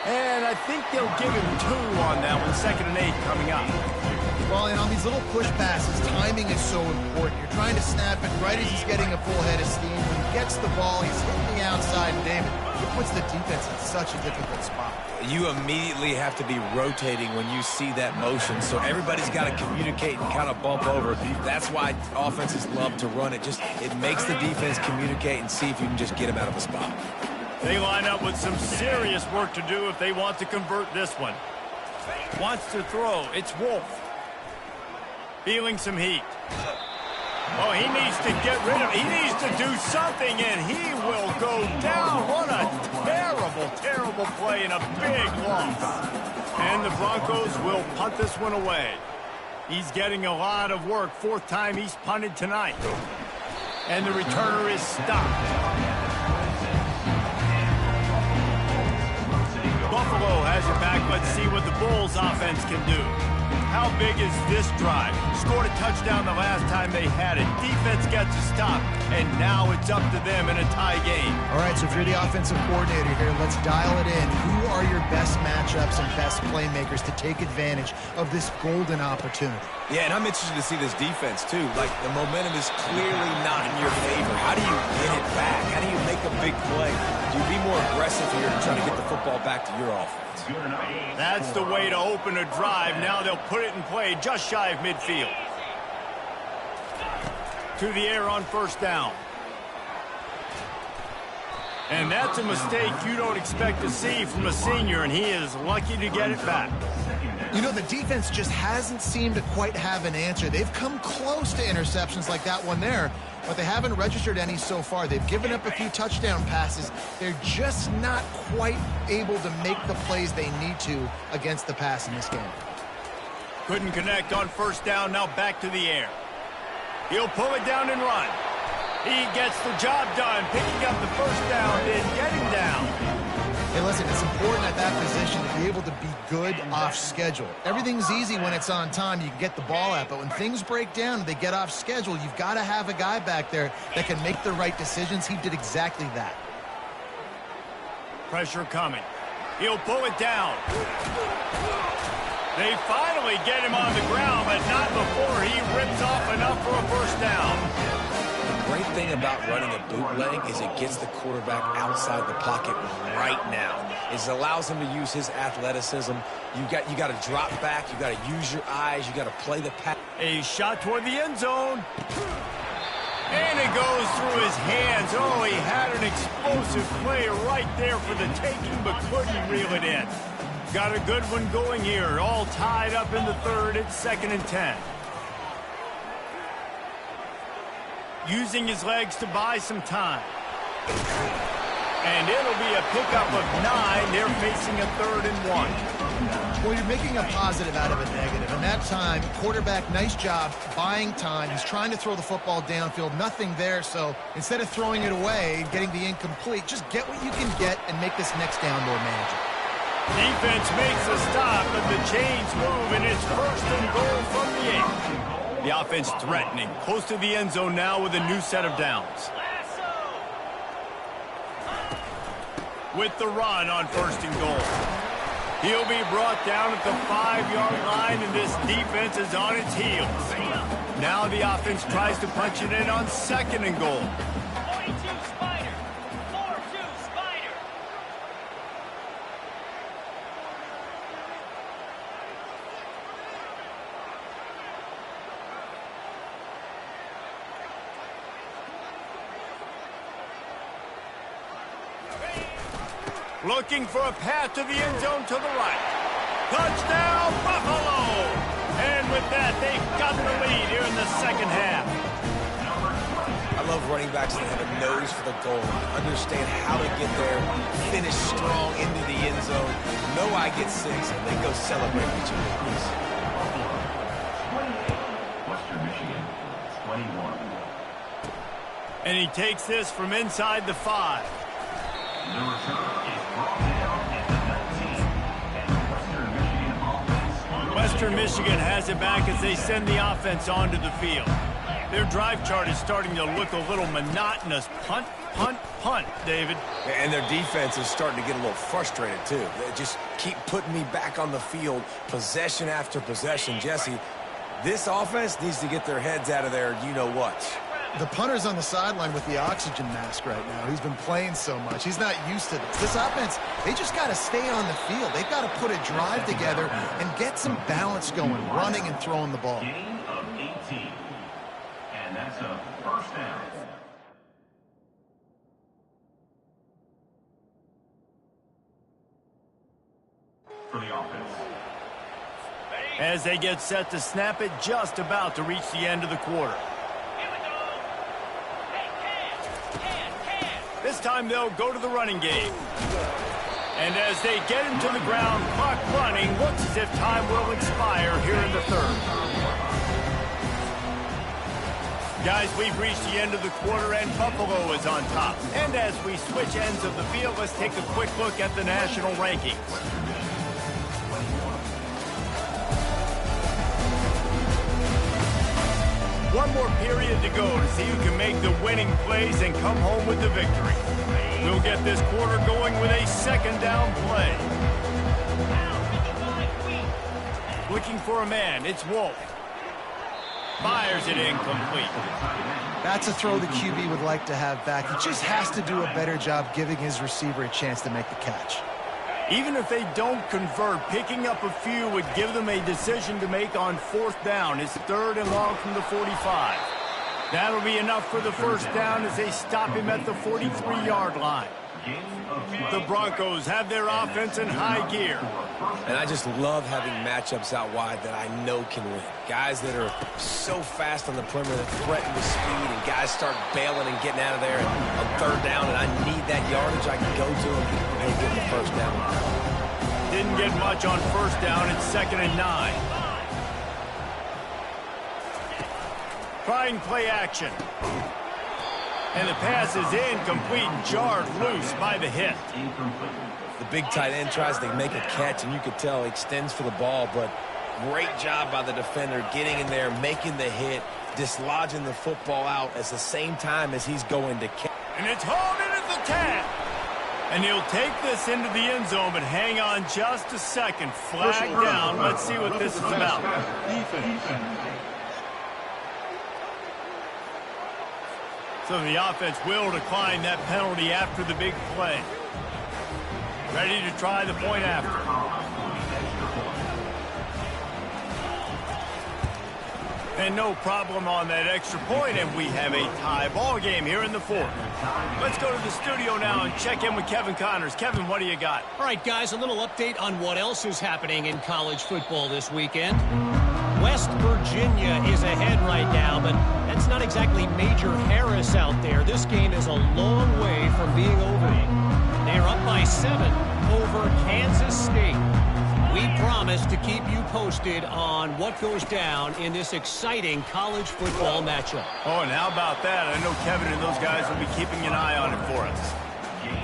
And I think they'll give him 2 on that one. 2nd and 8 coming up. Well, and on these little push passes, timing is so important. You're trying to snap it right as he's getting a full head of steam. When he gets the ball, he's hitting the outside, and David, it puts the defense in such a difficult spot. You immediately have to be rotating when you see that motion, so everybody's got to communicate and kind of bump over. That's why offenses love to run it. It makes the defense communicate and see if you can just get him out of a spot. They line up with some serious work to do if they want to convert this one. Wants to throw. It's Wolf. Feeling some heat. Oh, he needs to get rid of it. He needs to do something, and he will go down. What a terrible, terrible play and a big loss. And the Broncos will punt this one away. He's getting a lot of work. 4th time he's punted tonight. And the returner is stopped. Buffalo has it back. Let's see what the Bulls offense can do. How big is this drive? Scored a touchdown the last time they had it. Defense gets a stop, and now it's up to them in a tie game. All right, so if you're the offensive coordinator here, let's dial it in. Who are your best matchups and best playmakers to take advantage of this golden opportunity? Yeah, and I'm interested to see this defense, too. Like, the momentum is clearly not in your favor. How do you get it back? How do you make a big play? Do you be more aggressive here and try to get the football back to your offense? That's the way to open a drive. Now they'll put it in play just shy of midfield. To the air on 1st down. And that's a mistake you don't expect to see from a senior, and he is lucky to get it back. You know, the defense just hasn't seemed to quite have an answer. They've come close to interceptions like that one there, but they haven't registered any so far. They've given up a few touchdown passes. They're just not quite able to make the plays they need to against the pass in this game. Couldn't connect on 1st down, now back to the air. He'll pull it down and run. He gets the job done, picking up the 1st down and getting down. Hey, listen, it's important at that position to be able to be good off schedule. Everything's easy when it's on time. You can get the ball out, but when things break down and they get off schedule, you've got to have a guy back there that can make the right decisions. He did exactly that. Pressure coming. He'll pull it down. They finally get him on the ground, but not before he rips off enough for a 1st down. The great thing about running a bootleg is it gets the quarterback outside the pocket right now. It allows him to use his athleticism. You got to drop back. You got to use your eyes. You got to play the pass. A shot toward the end zone. And it goes through his hands. Oh, he had an explosive play right there for the taking, but couldn't reel it in. Got a good one going here. All tied up in the 3rd. It's 2nd and 10. Using his legs to buy some time. And it'll be a pickup of 9. They're facing a 3rd and 1. Well, you're making a positive out of a negative. And that time, quarterback, nice job buying time. He's trying to throw the football downfield. Nothing there, so instead of throwing it away and getting the incomplete, just get what you can get and make this next down more manageable. Defense makes a stop, but the chains move, and it's 1st and goal from the 8. The offense threatening, close to the end zone now with a new set of downs. With the run on 1st and goal. He'll be brought down at the 5-yard line, and this defense is on its heels. Now the offense tries to punch it in on 2nd and goal. 42 Spider. 4-2 Spider. Looking for a path to the end zone to the right. Touchdown, Buffalo! And with that, they've got the lead here in the second half. I love running backs that have a nose for the goal, understand how to get there, finish strong into the end zone, know I get 6, and then go celebrate with your babies. 28, Western Michigan, 21. And he takes this from inside the 5. The return is brought down at the 19. And the Western Michigan offense. Western Michigan has it back as they send the offense onto the field. Their drive chart is starting to look a little monotonous. Punt, punt, punt, David. And their defense is starting to get a little frustrated, too. They just keep putting me back on the field, possession after possession. Jesse, this offense needs to get their heads out of there, you-know-what. The punter's on the sideline with the oxygen mask right now. He's been playing so much. He's not used to this. This offense, they just got to stay on the field. They've got to put a drive together and get some balance going, running and throwing the ball. Gain of 18. And that's a first down. For the offense. As they get set to snap it, just about to reach the end of the quarter. Here we go. Hey, can. This time they'll go to the running game. And as they get him to the ground, clock running, looks as if time will expire here in the third. Guys, we've reached the end of the quarter, and Buffalo is on top. And as we switch ends of the field, let's take a quick look at the national rankings. One more period to go to see who can make the winning plays and come home with the victory. We'll get this quarter going with a second down play. Looking for a man, it's Wolf. Fires it incomplete. That's a throw the QB would like to have back. He just has to do a better job giving his receiver a chance to make the catch. Even if they don't convert, picking up a few would give them a decision to make on 4th down. It's 3rd and long from the 45. That'll be enough for the first down as they stop him at the 43-yard line. The Broncos have their offense in high gear. And I just love having matchups out wide that I know can win. Guys that are so fast on the perimeter that threaten with speed, and guys start bailing and getting out of there on 3rd down, and I need that yardage. I can go to them and get the first down. Didn't get much on 1st down. It's 2nd and 9. Trying play action. And the pass is incomplete, jarred loose by the hit. The big tight end tries to make a catch, and you could tell he extends for the ball, but great job by the defender getting in there, making the hit, dislodging the football out at the same time as he's going to catch. And it's hauled in at the 10. And he'll take this into the end zone, but hang on just a second. Flag down. Let's see what this is about. So the offense will decline that penalty after the big play. Ready to try the point after. And no problem on that extra point, and we have a tie ball game here in the 4th. Let's go to the studio now and check in with Kevin Connors. Kevin, what do you got? All right, guys, a little update on what else is happening in college football this weekend. West Virginia is ahead right now, but that's not exactly Major Harris out there. This game is a long way from being over. They're up by 7 over Kansas State. We promise to keep you posted on what goes down in this exciting college football matchup. Oh, and how about that? I know Kevin and those guys will be keeping an eye on it for us.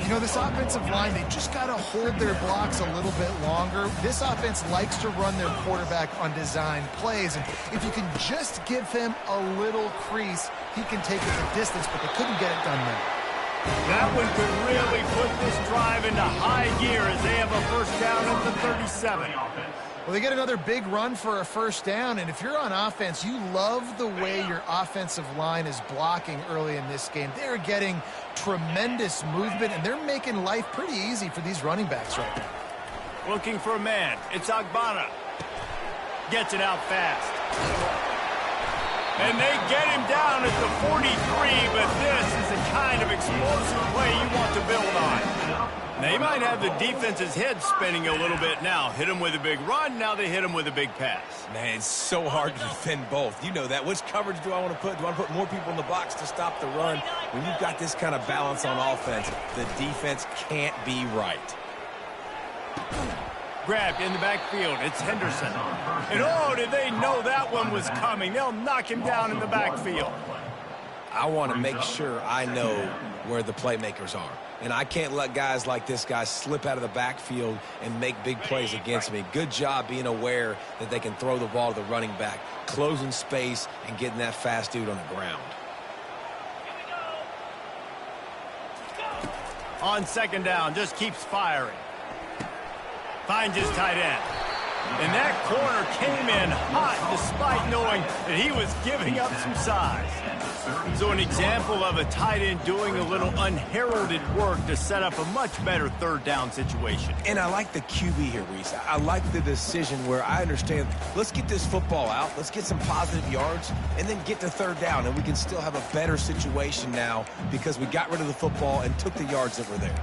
You know, this offensive line, they just got to hold their blocks a little bit longer. This offense likes to run their quarterback on design plays, and if you can just give him a little crease, he can take it the distance, but they couldn't get it done there. That one could really put this drive into high gear as they have a first down at the 37. Well, they get another big run for a first down, and if you're on offense, you love the way your offensive line is blocking early in this game. They're getting tremendous movement, and they're making life pretty easy for these running backs right now. Looking for a man. It's Agbana. Gets it out fast. And they get him down at the 43, but this is the kind of explosive play you want to build on. They might have the defense's head spinning a little bit now. Hit them with a big run, now they hit them with a big pass. Man, it's so hard to defend both. You know that. Which coverage do I want to put? Do I want to put more people in the box to stop the run? When you've got this kind of balance on offense, the defense can't be right. Grabbed in the backfield. It's Henderson. And oh, did they know that one was coming? They'll knock him down in the backfield. I want to make sure I know where the playmakers are. And I can't let guys like this guy slip out of the backfield and make big plays against me. Good job being aware that they can throw the ball to the running back, closing space, and getting that fast dude on the ground. On second down, just keeps firing. Finds his tight end. And that corner came in hot despite knowing that he was giving up some size. So an example of a tight end doing a little unheralded work to set up a much better third down situation. And I like the QB here, Reese. I like the decision where I understand, let's get this football out, let's get some positive yards, and then get to third down, and we can still have a better situation now because we got rid of the football and took the yards that were there.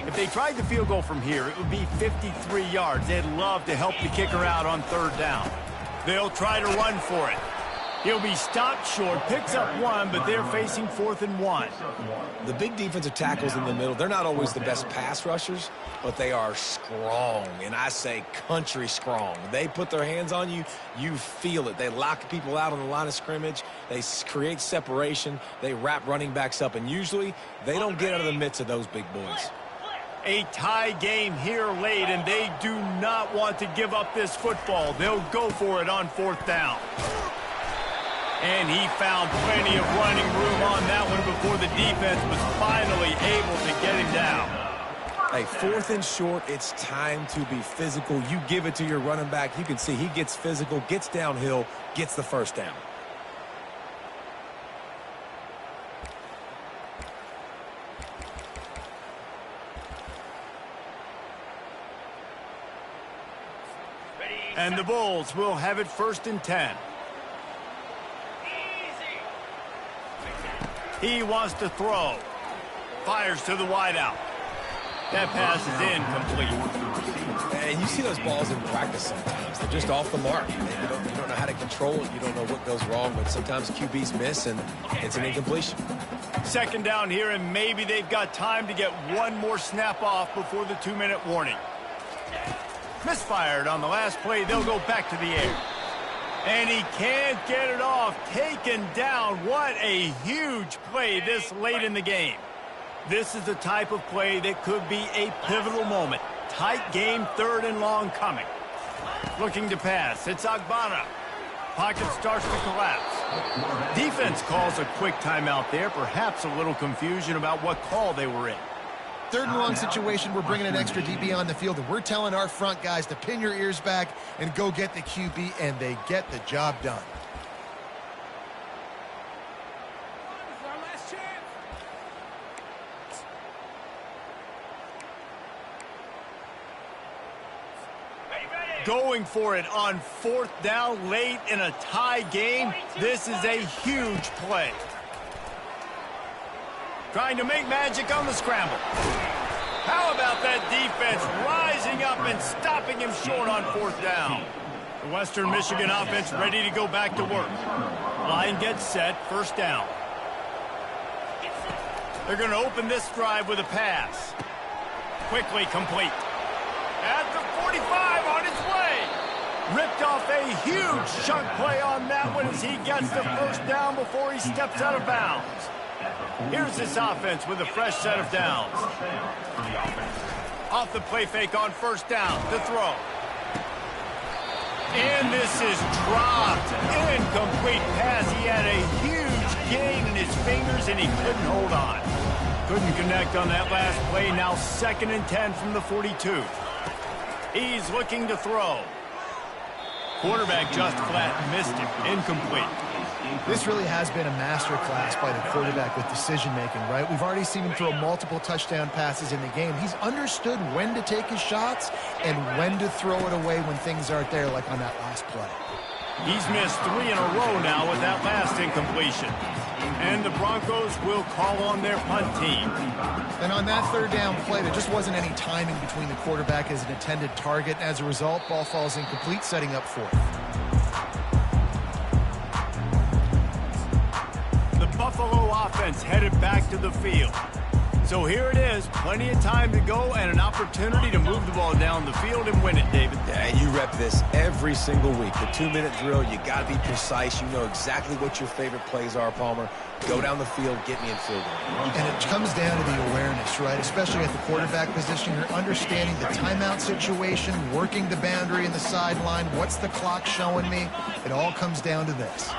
If they tried the field goal from here, it would be 53 yards. They'd love to help the kicker out on third down. They'll try to run for it. He'll be stopped short, picks up one, but they're facing 4th and 1. The big defensive tackles in the middle, they're not always the best pass rushers, but they are strong, and I say country strong. They put their hands on you, you feel it. They lock people out on the line of scrimmage. They create separation. They wrap running backs up, and usually they don't get out of the midst of those big boys. A tie game here late, and they do not want to give up this football. They'll go for it on 4th down. And he found plenty of running room on that one before the defense was finally able to get him down. Hey, 4th and short, it's time to be physical. You give it to your running back. You can see he gets physical, gets downhill, gets the first down. And the Bulls will have it 1st and 10. He wants to throw. Fires to the wideout. That pass is incomplete. And you see those balls in practice sometimes. They're just off the mark. You don't know how to control it. You don't know what goes wrong, but sometimes QBs miss, and it's an incompletion. Second down here, and maybe they've got time to get one more snap off before the 2-minute warning. Misfired on the last play. They'll go back to the air. And he can't get it off. Taken down. What a huge play this late in the game. This is the type of play that could be a pivotal moment. Tight game, 3rd and long coming. Looking to pass. It's Agbana. Pocket starts to collapse. Defense calls a quick timeout there. Perhaps a little confusion about what call they were in. 3rd and long situation, we're bringing an extra DB on the field, and we're telling our front guys to pin your ears back and go get the QB, and they get the job done. Going for it on 4th down late in a tie game. This is a huge play. Trying to make magic on the scramble. How about that defense rising up and stopping him short on 4th down? The Western Michigan offense ready to go back to work. Line gets set, 1st down. They're going to open this drive with a pass. Quickly complete. At the 45 on its way. Ripped off a huge chunk play on that one as he gets the 1st down before he steps out of bounds. Here's this offense with a fresh set of downs. Off the play fake on 1st down to throw. And this is dropped. Incomplete pass. He had a huge gain in his fingers and he couldn't hold on. Couldn't connect on that last play. Now 2nd and 10 from the 42. He's looking to throw. Quarterback just flat missed it. Incomplete. This really has been a masterclass by the quarterback with decision-making, right? We've already seen him throw multiple touchdown passes in the game. He's understood when to take his shots and when to throw it away when things aren't there, like on that last play. He's missed 3 in a row now with that last incompletion. And the Broncos will call on their punt team. And on that third down play, there just wasn't any timing between the quarterback as an intended target. As a result, ball falls incomplete, setting up fourth. The Buffalo offense headed back to the field. So here it is, plenty of time to go and an opportunity to move the ball down the field and win it, David. Yeah, you rep this every single week. The 2-minute drill, you got to be precise. You know exactly what your favorite plays are, Palmer. Go down the field, get me in field goal. And it comes down to the awareness, right? Especially at the quarterback position. You're understanding the timeout situation, working the boundary in the sideline. What's the clock showing me? It all comes down to this.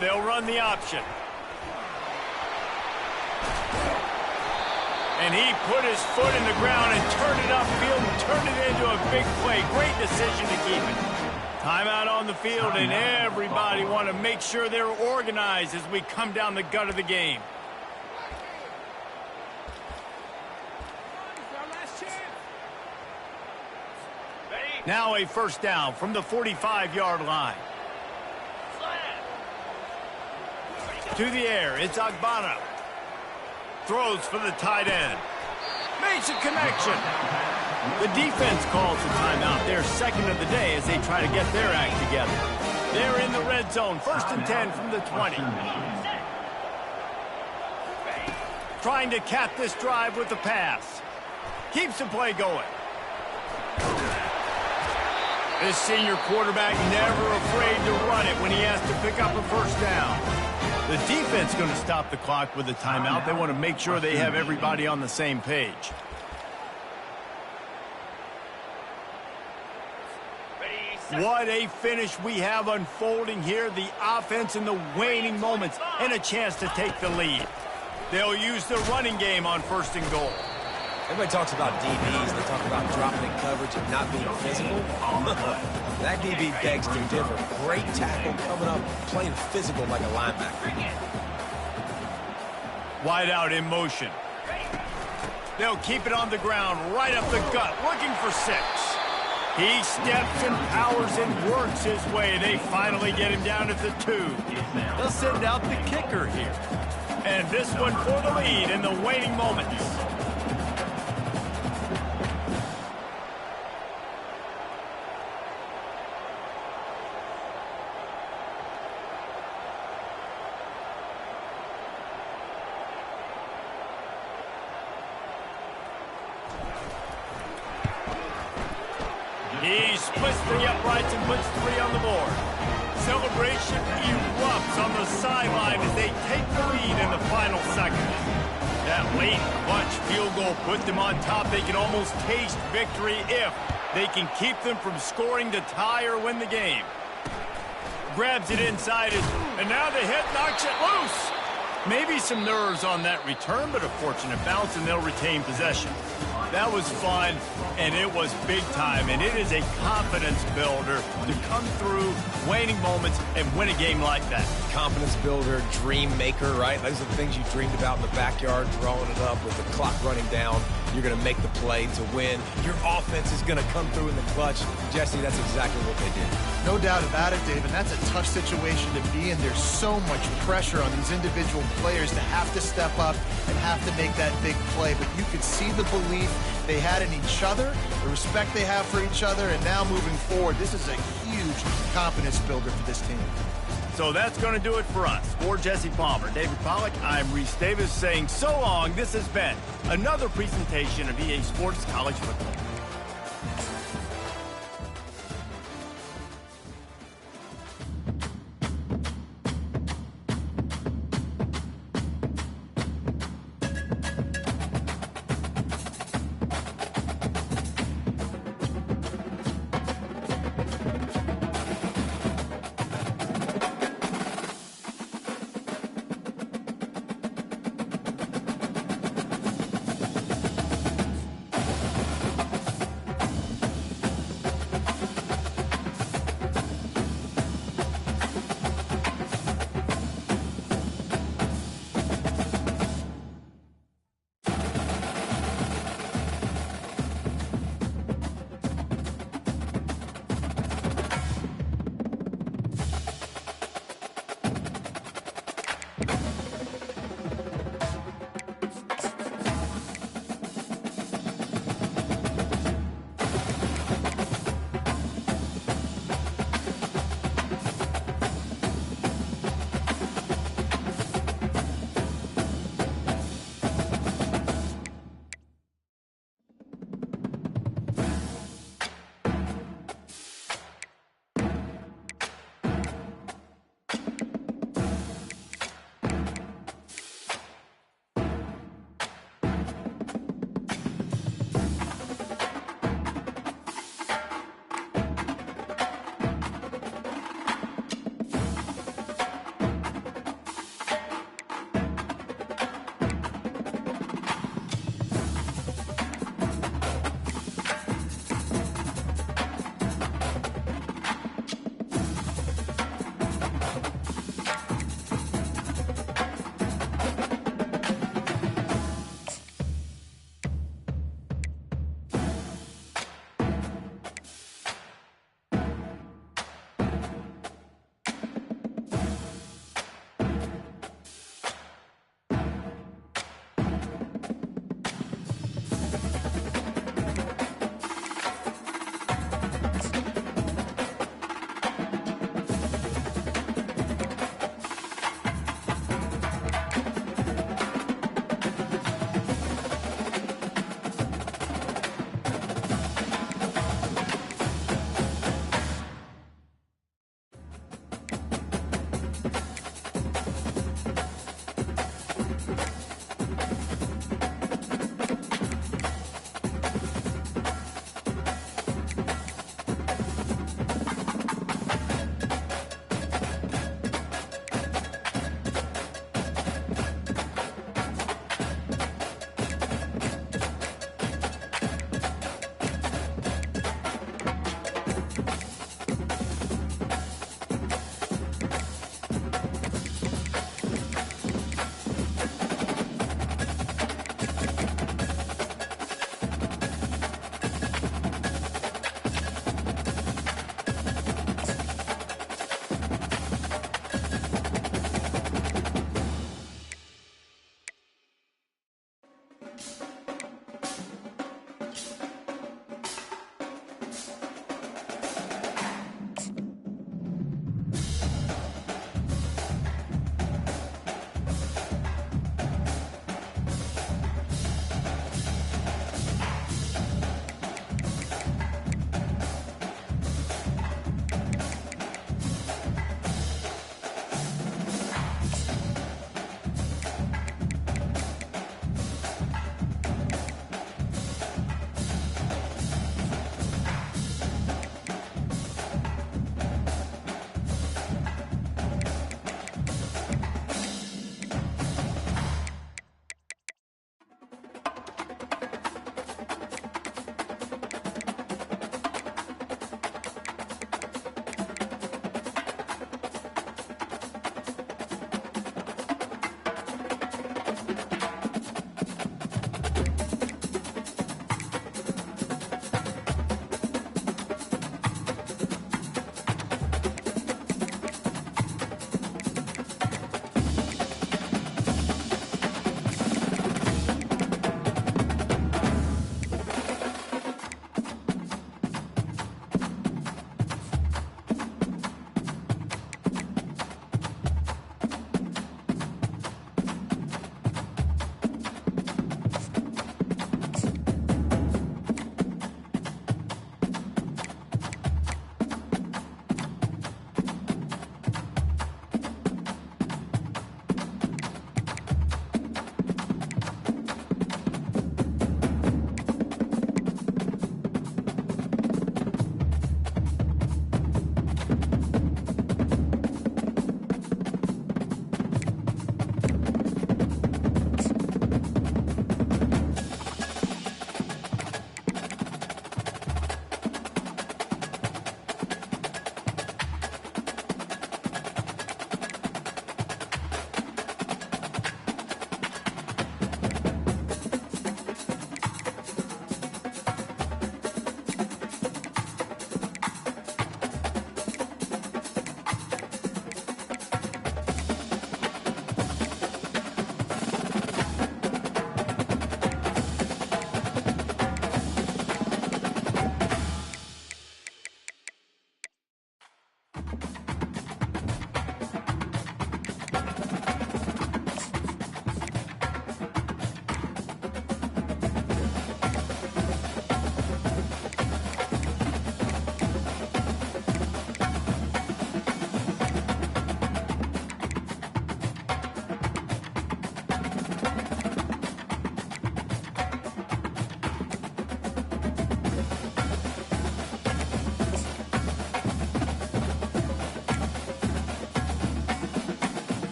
They'll run the option. And he put his foot in the ground and turned it upfield and turned it into a big play. Great decision to keep it. Timeout on the field, and everybody want to make sure they're organized as we come down the gut of the game. Now a first down from the 45-yard line. To the air, it's Agbana. Throws for the tight end. Makes a connection. The defense calls the timeout. Their second of the day as they try to get their act together. They're in the red zone. 1st and 10 from the 20. Trying to cap this drive with the pass. Keeps the play going. This senior quarterback never afraid to run it when he has to pick up a first down. The defense going to stop the clock with a timeout. They want to make sure they have everybody on the same page. What a finish we have unfolding here. The offense in the waning moments and a chance to take the lead. They'll use the running game on 1st and goal. Everybody talks about DBs. They talk about dropping in coverage and not being physical. That DB begs to differ. Great tackle coming up, playing physical like a linebacker. Wide out in motion. They'll keep it on the ground, right up the gut, looking for 6. He steps and powers and works his way. They finally get him down at the 2. They'll send out the kicker here. And this one for the lead in the waning moments. He splits the uprights and puts 3 on the board. Celebration erupts on the sideline as they take the lead in the final second. That late clutch field goal put them on top. They can almost taste victory if they can keep them from scoring to tie or win the game. Grabs it inside, and now the hit knocks it loose. Maybe some nerves on that return, but a fortunate bounce, and they'll retain possession. That was fun, and it was big time, and it is a confidence builder to come through waning moments and win a game like that. Confidence builder, dream maker, right? Those are the things you dreamed about in the backyard, drawing it up with the clock running down. You're going to make the play to win. Your offense is going to come through in the clutch. Jesse, that's exactly what they did. No doubt about it, Dave, and that's a tough situation to be in. There's so much pressure on these individual players to have to step up and have to make that big play. But you could see the belief they had in each other, the respect they have for each other, and now moving forward, this is a huge confidence builder for this team. So that's going to do it for us. For Jesse Palmer, David Pollack, I'm Reese Davis saying so long. This has been another presentation of EA Sports College Football.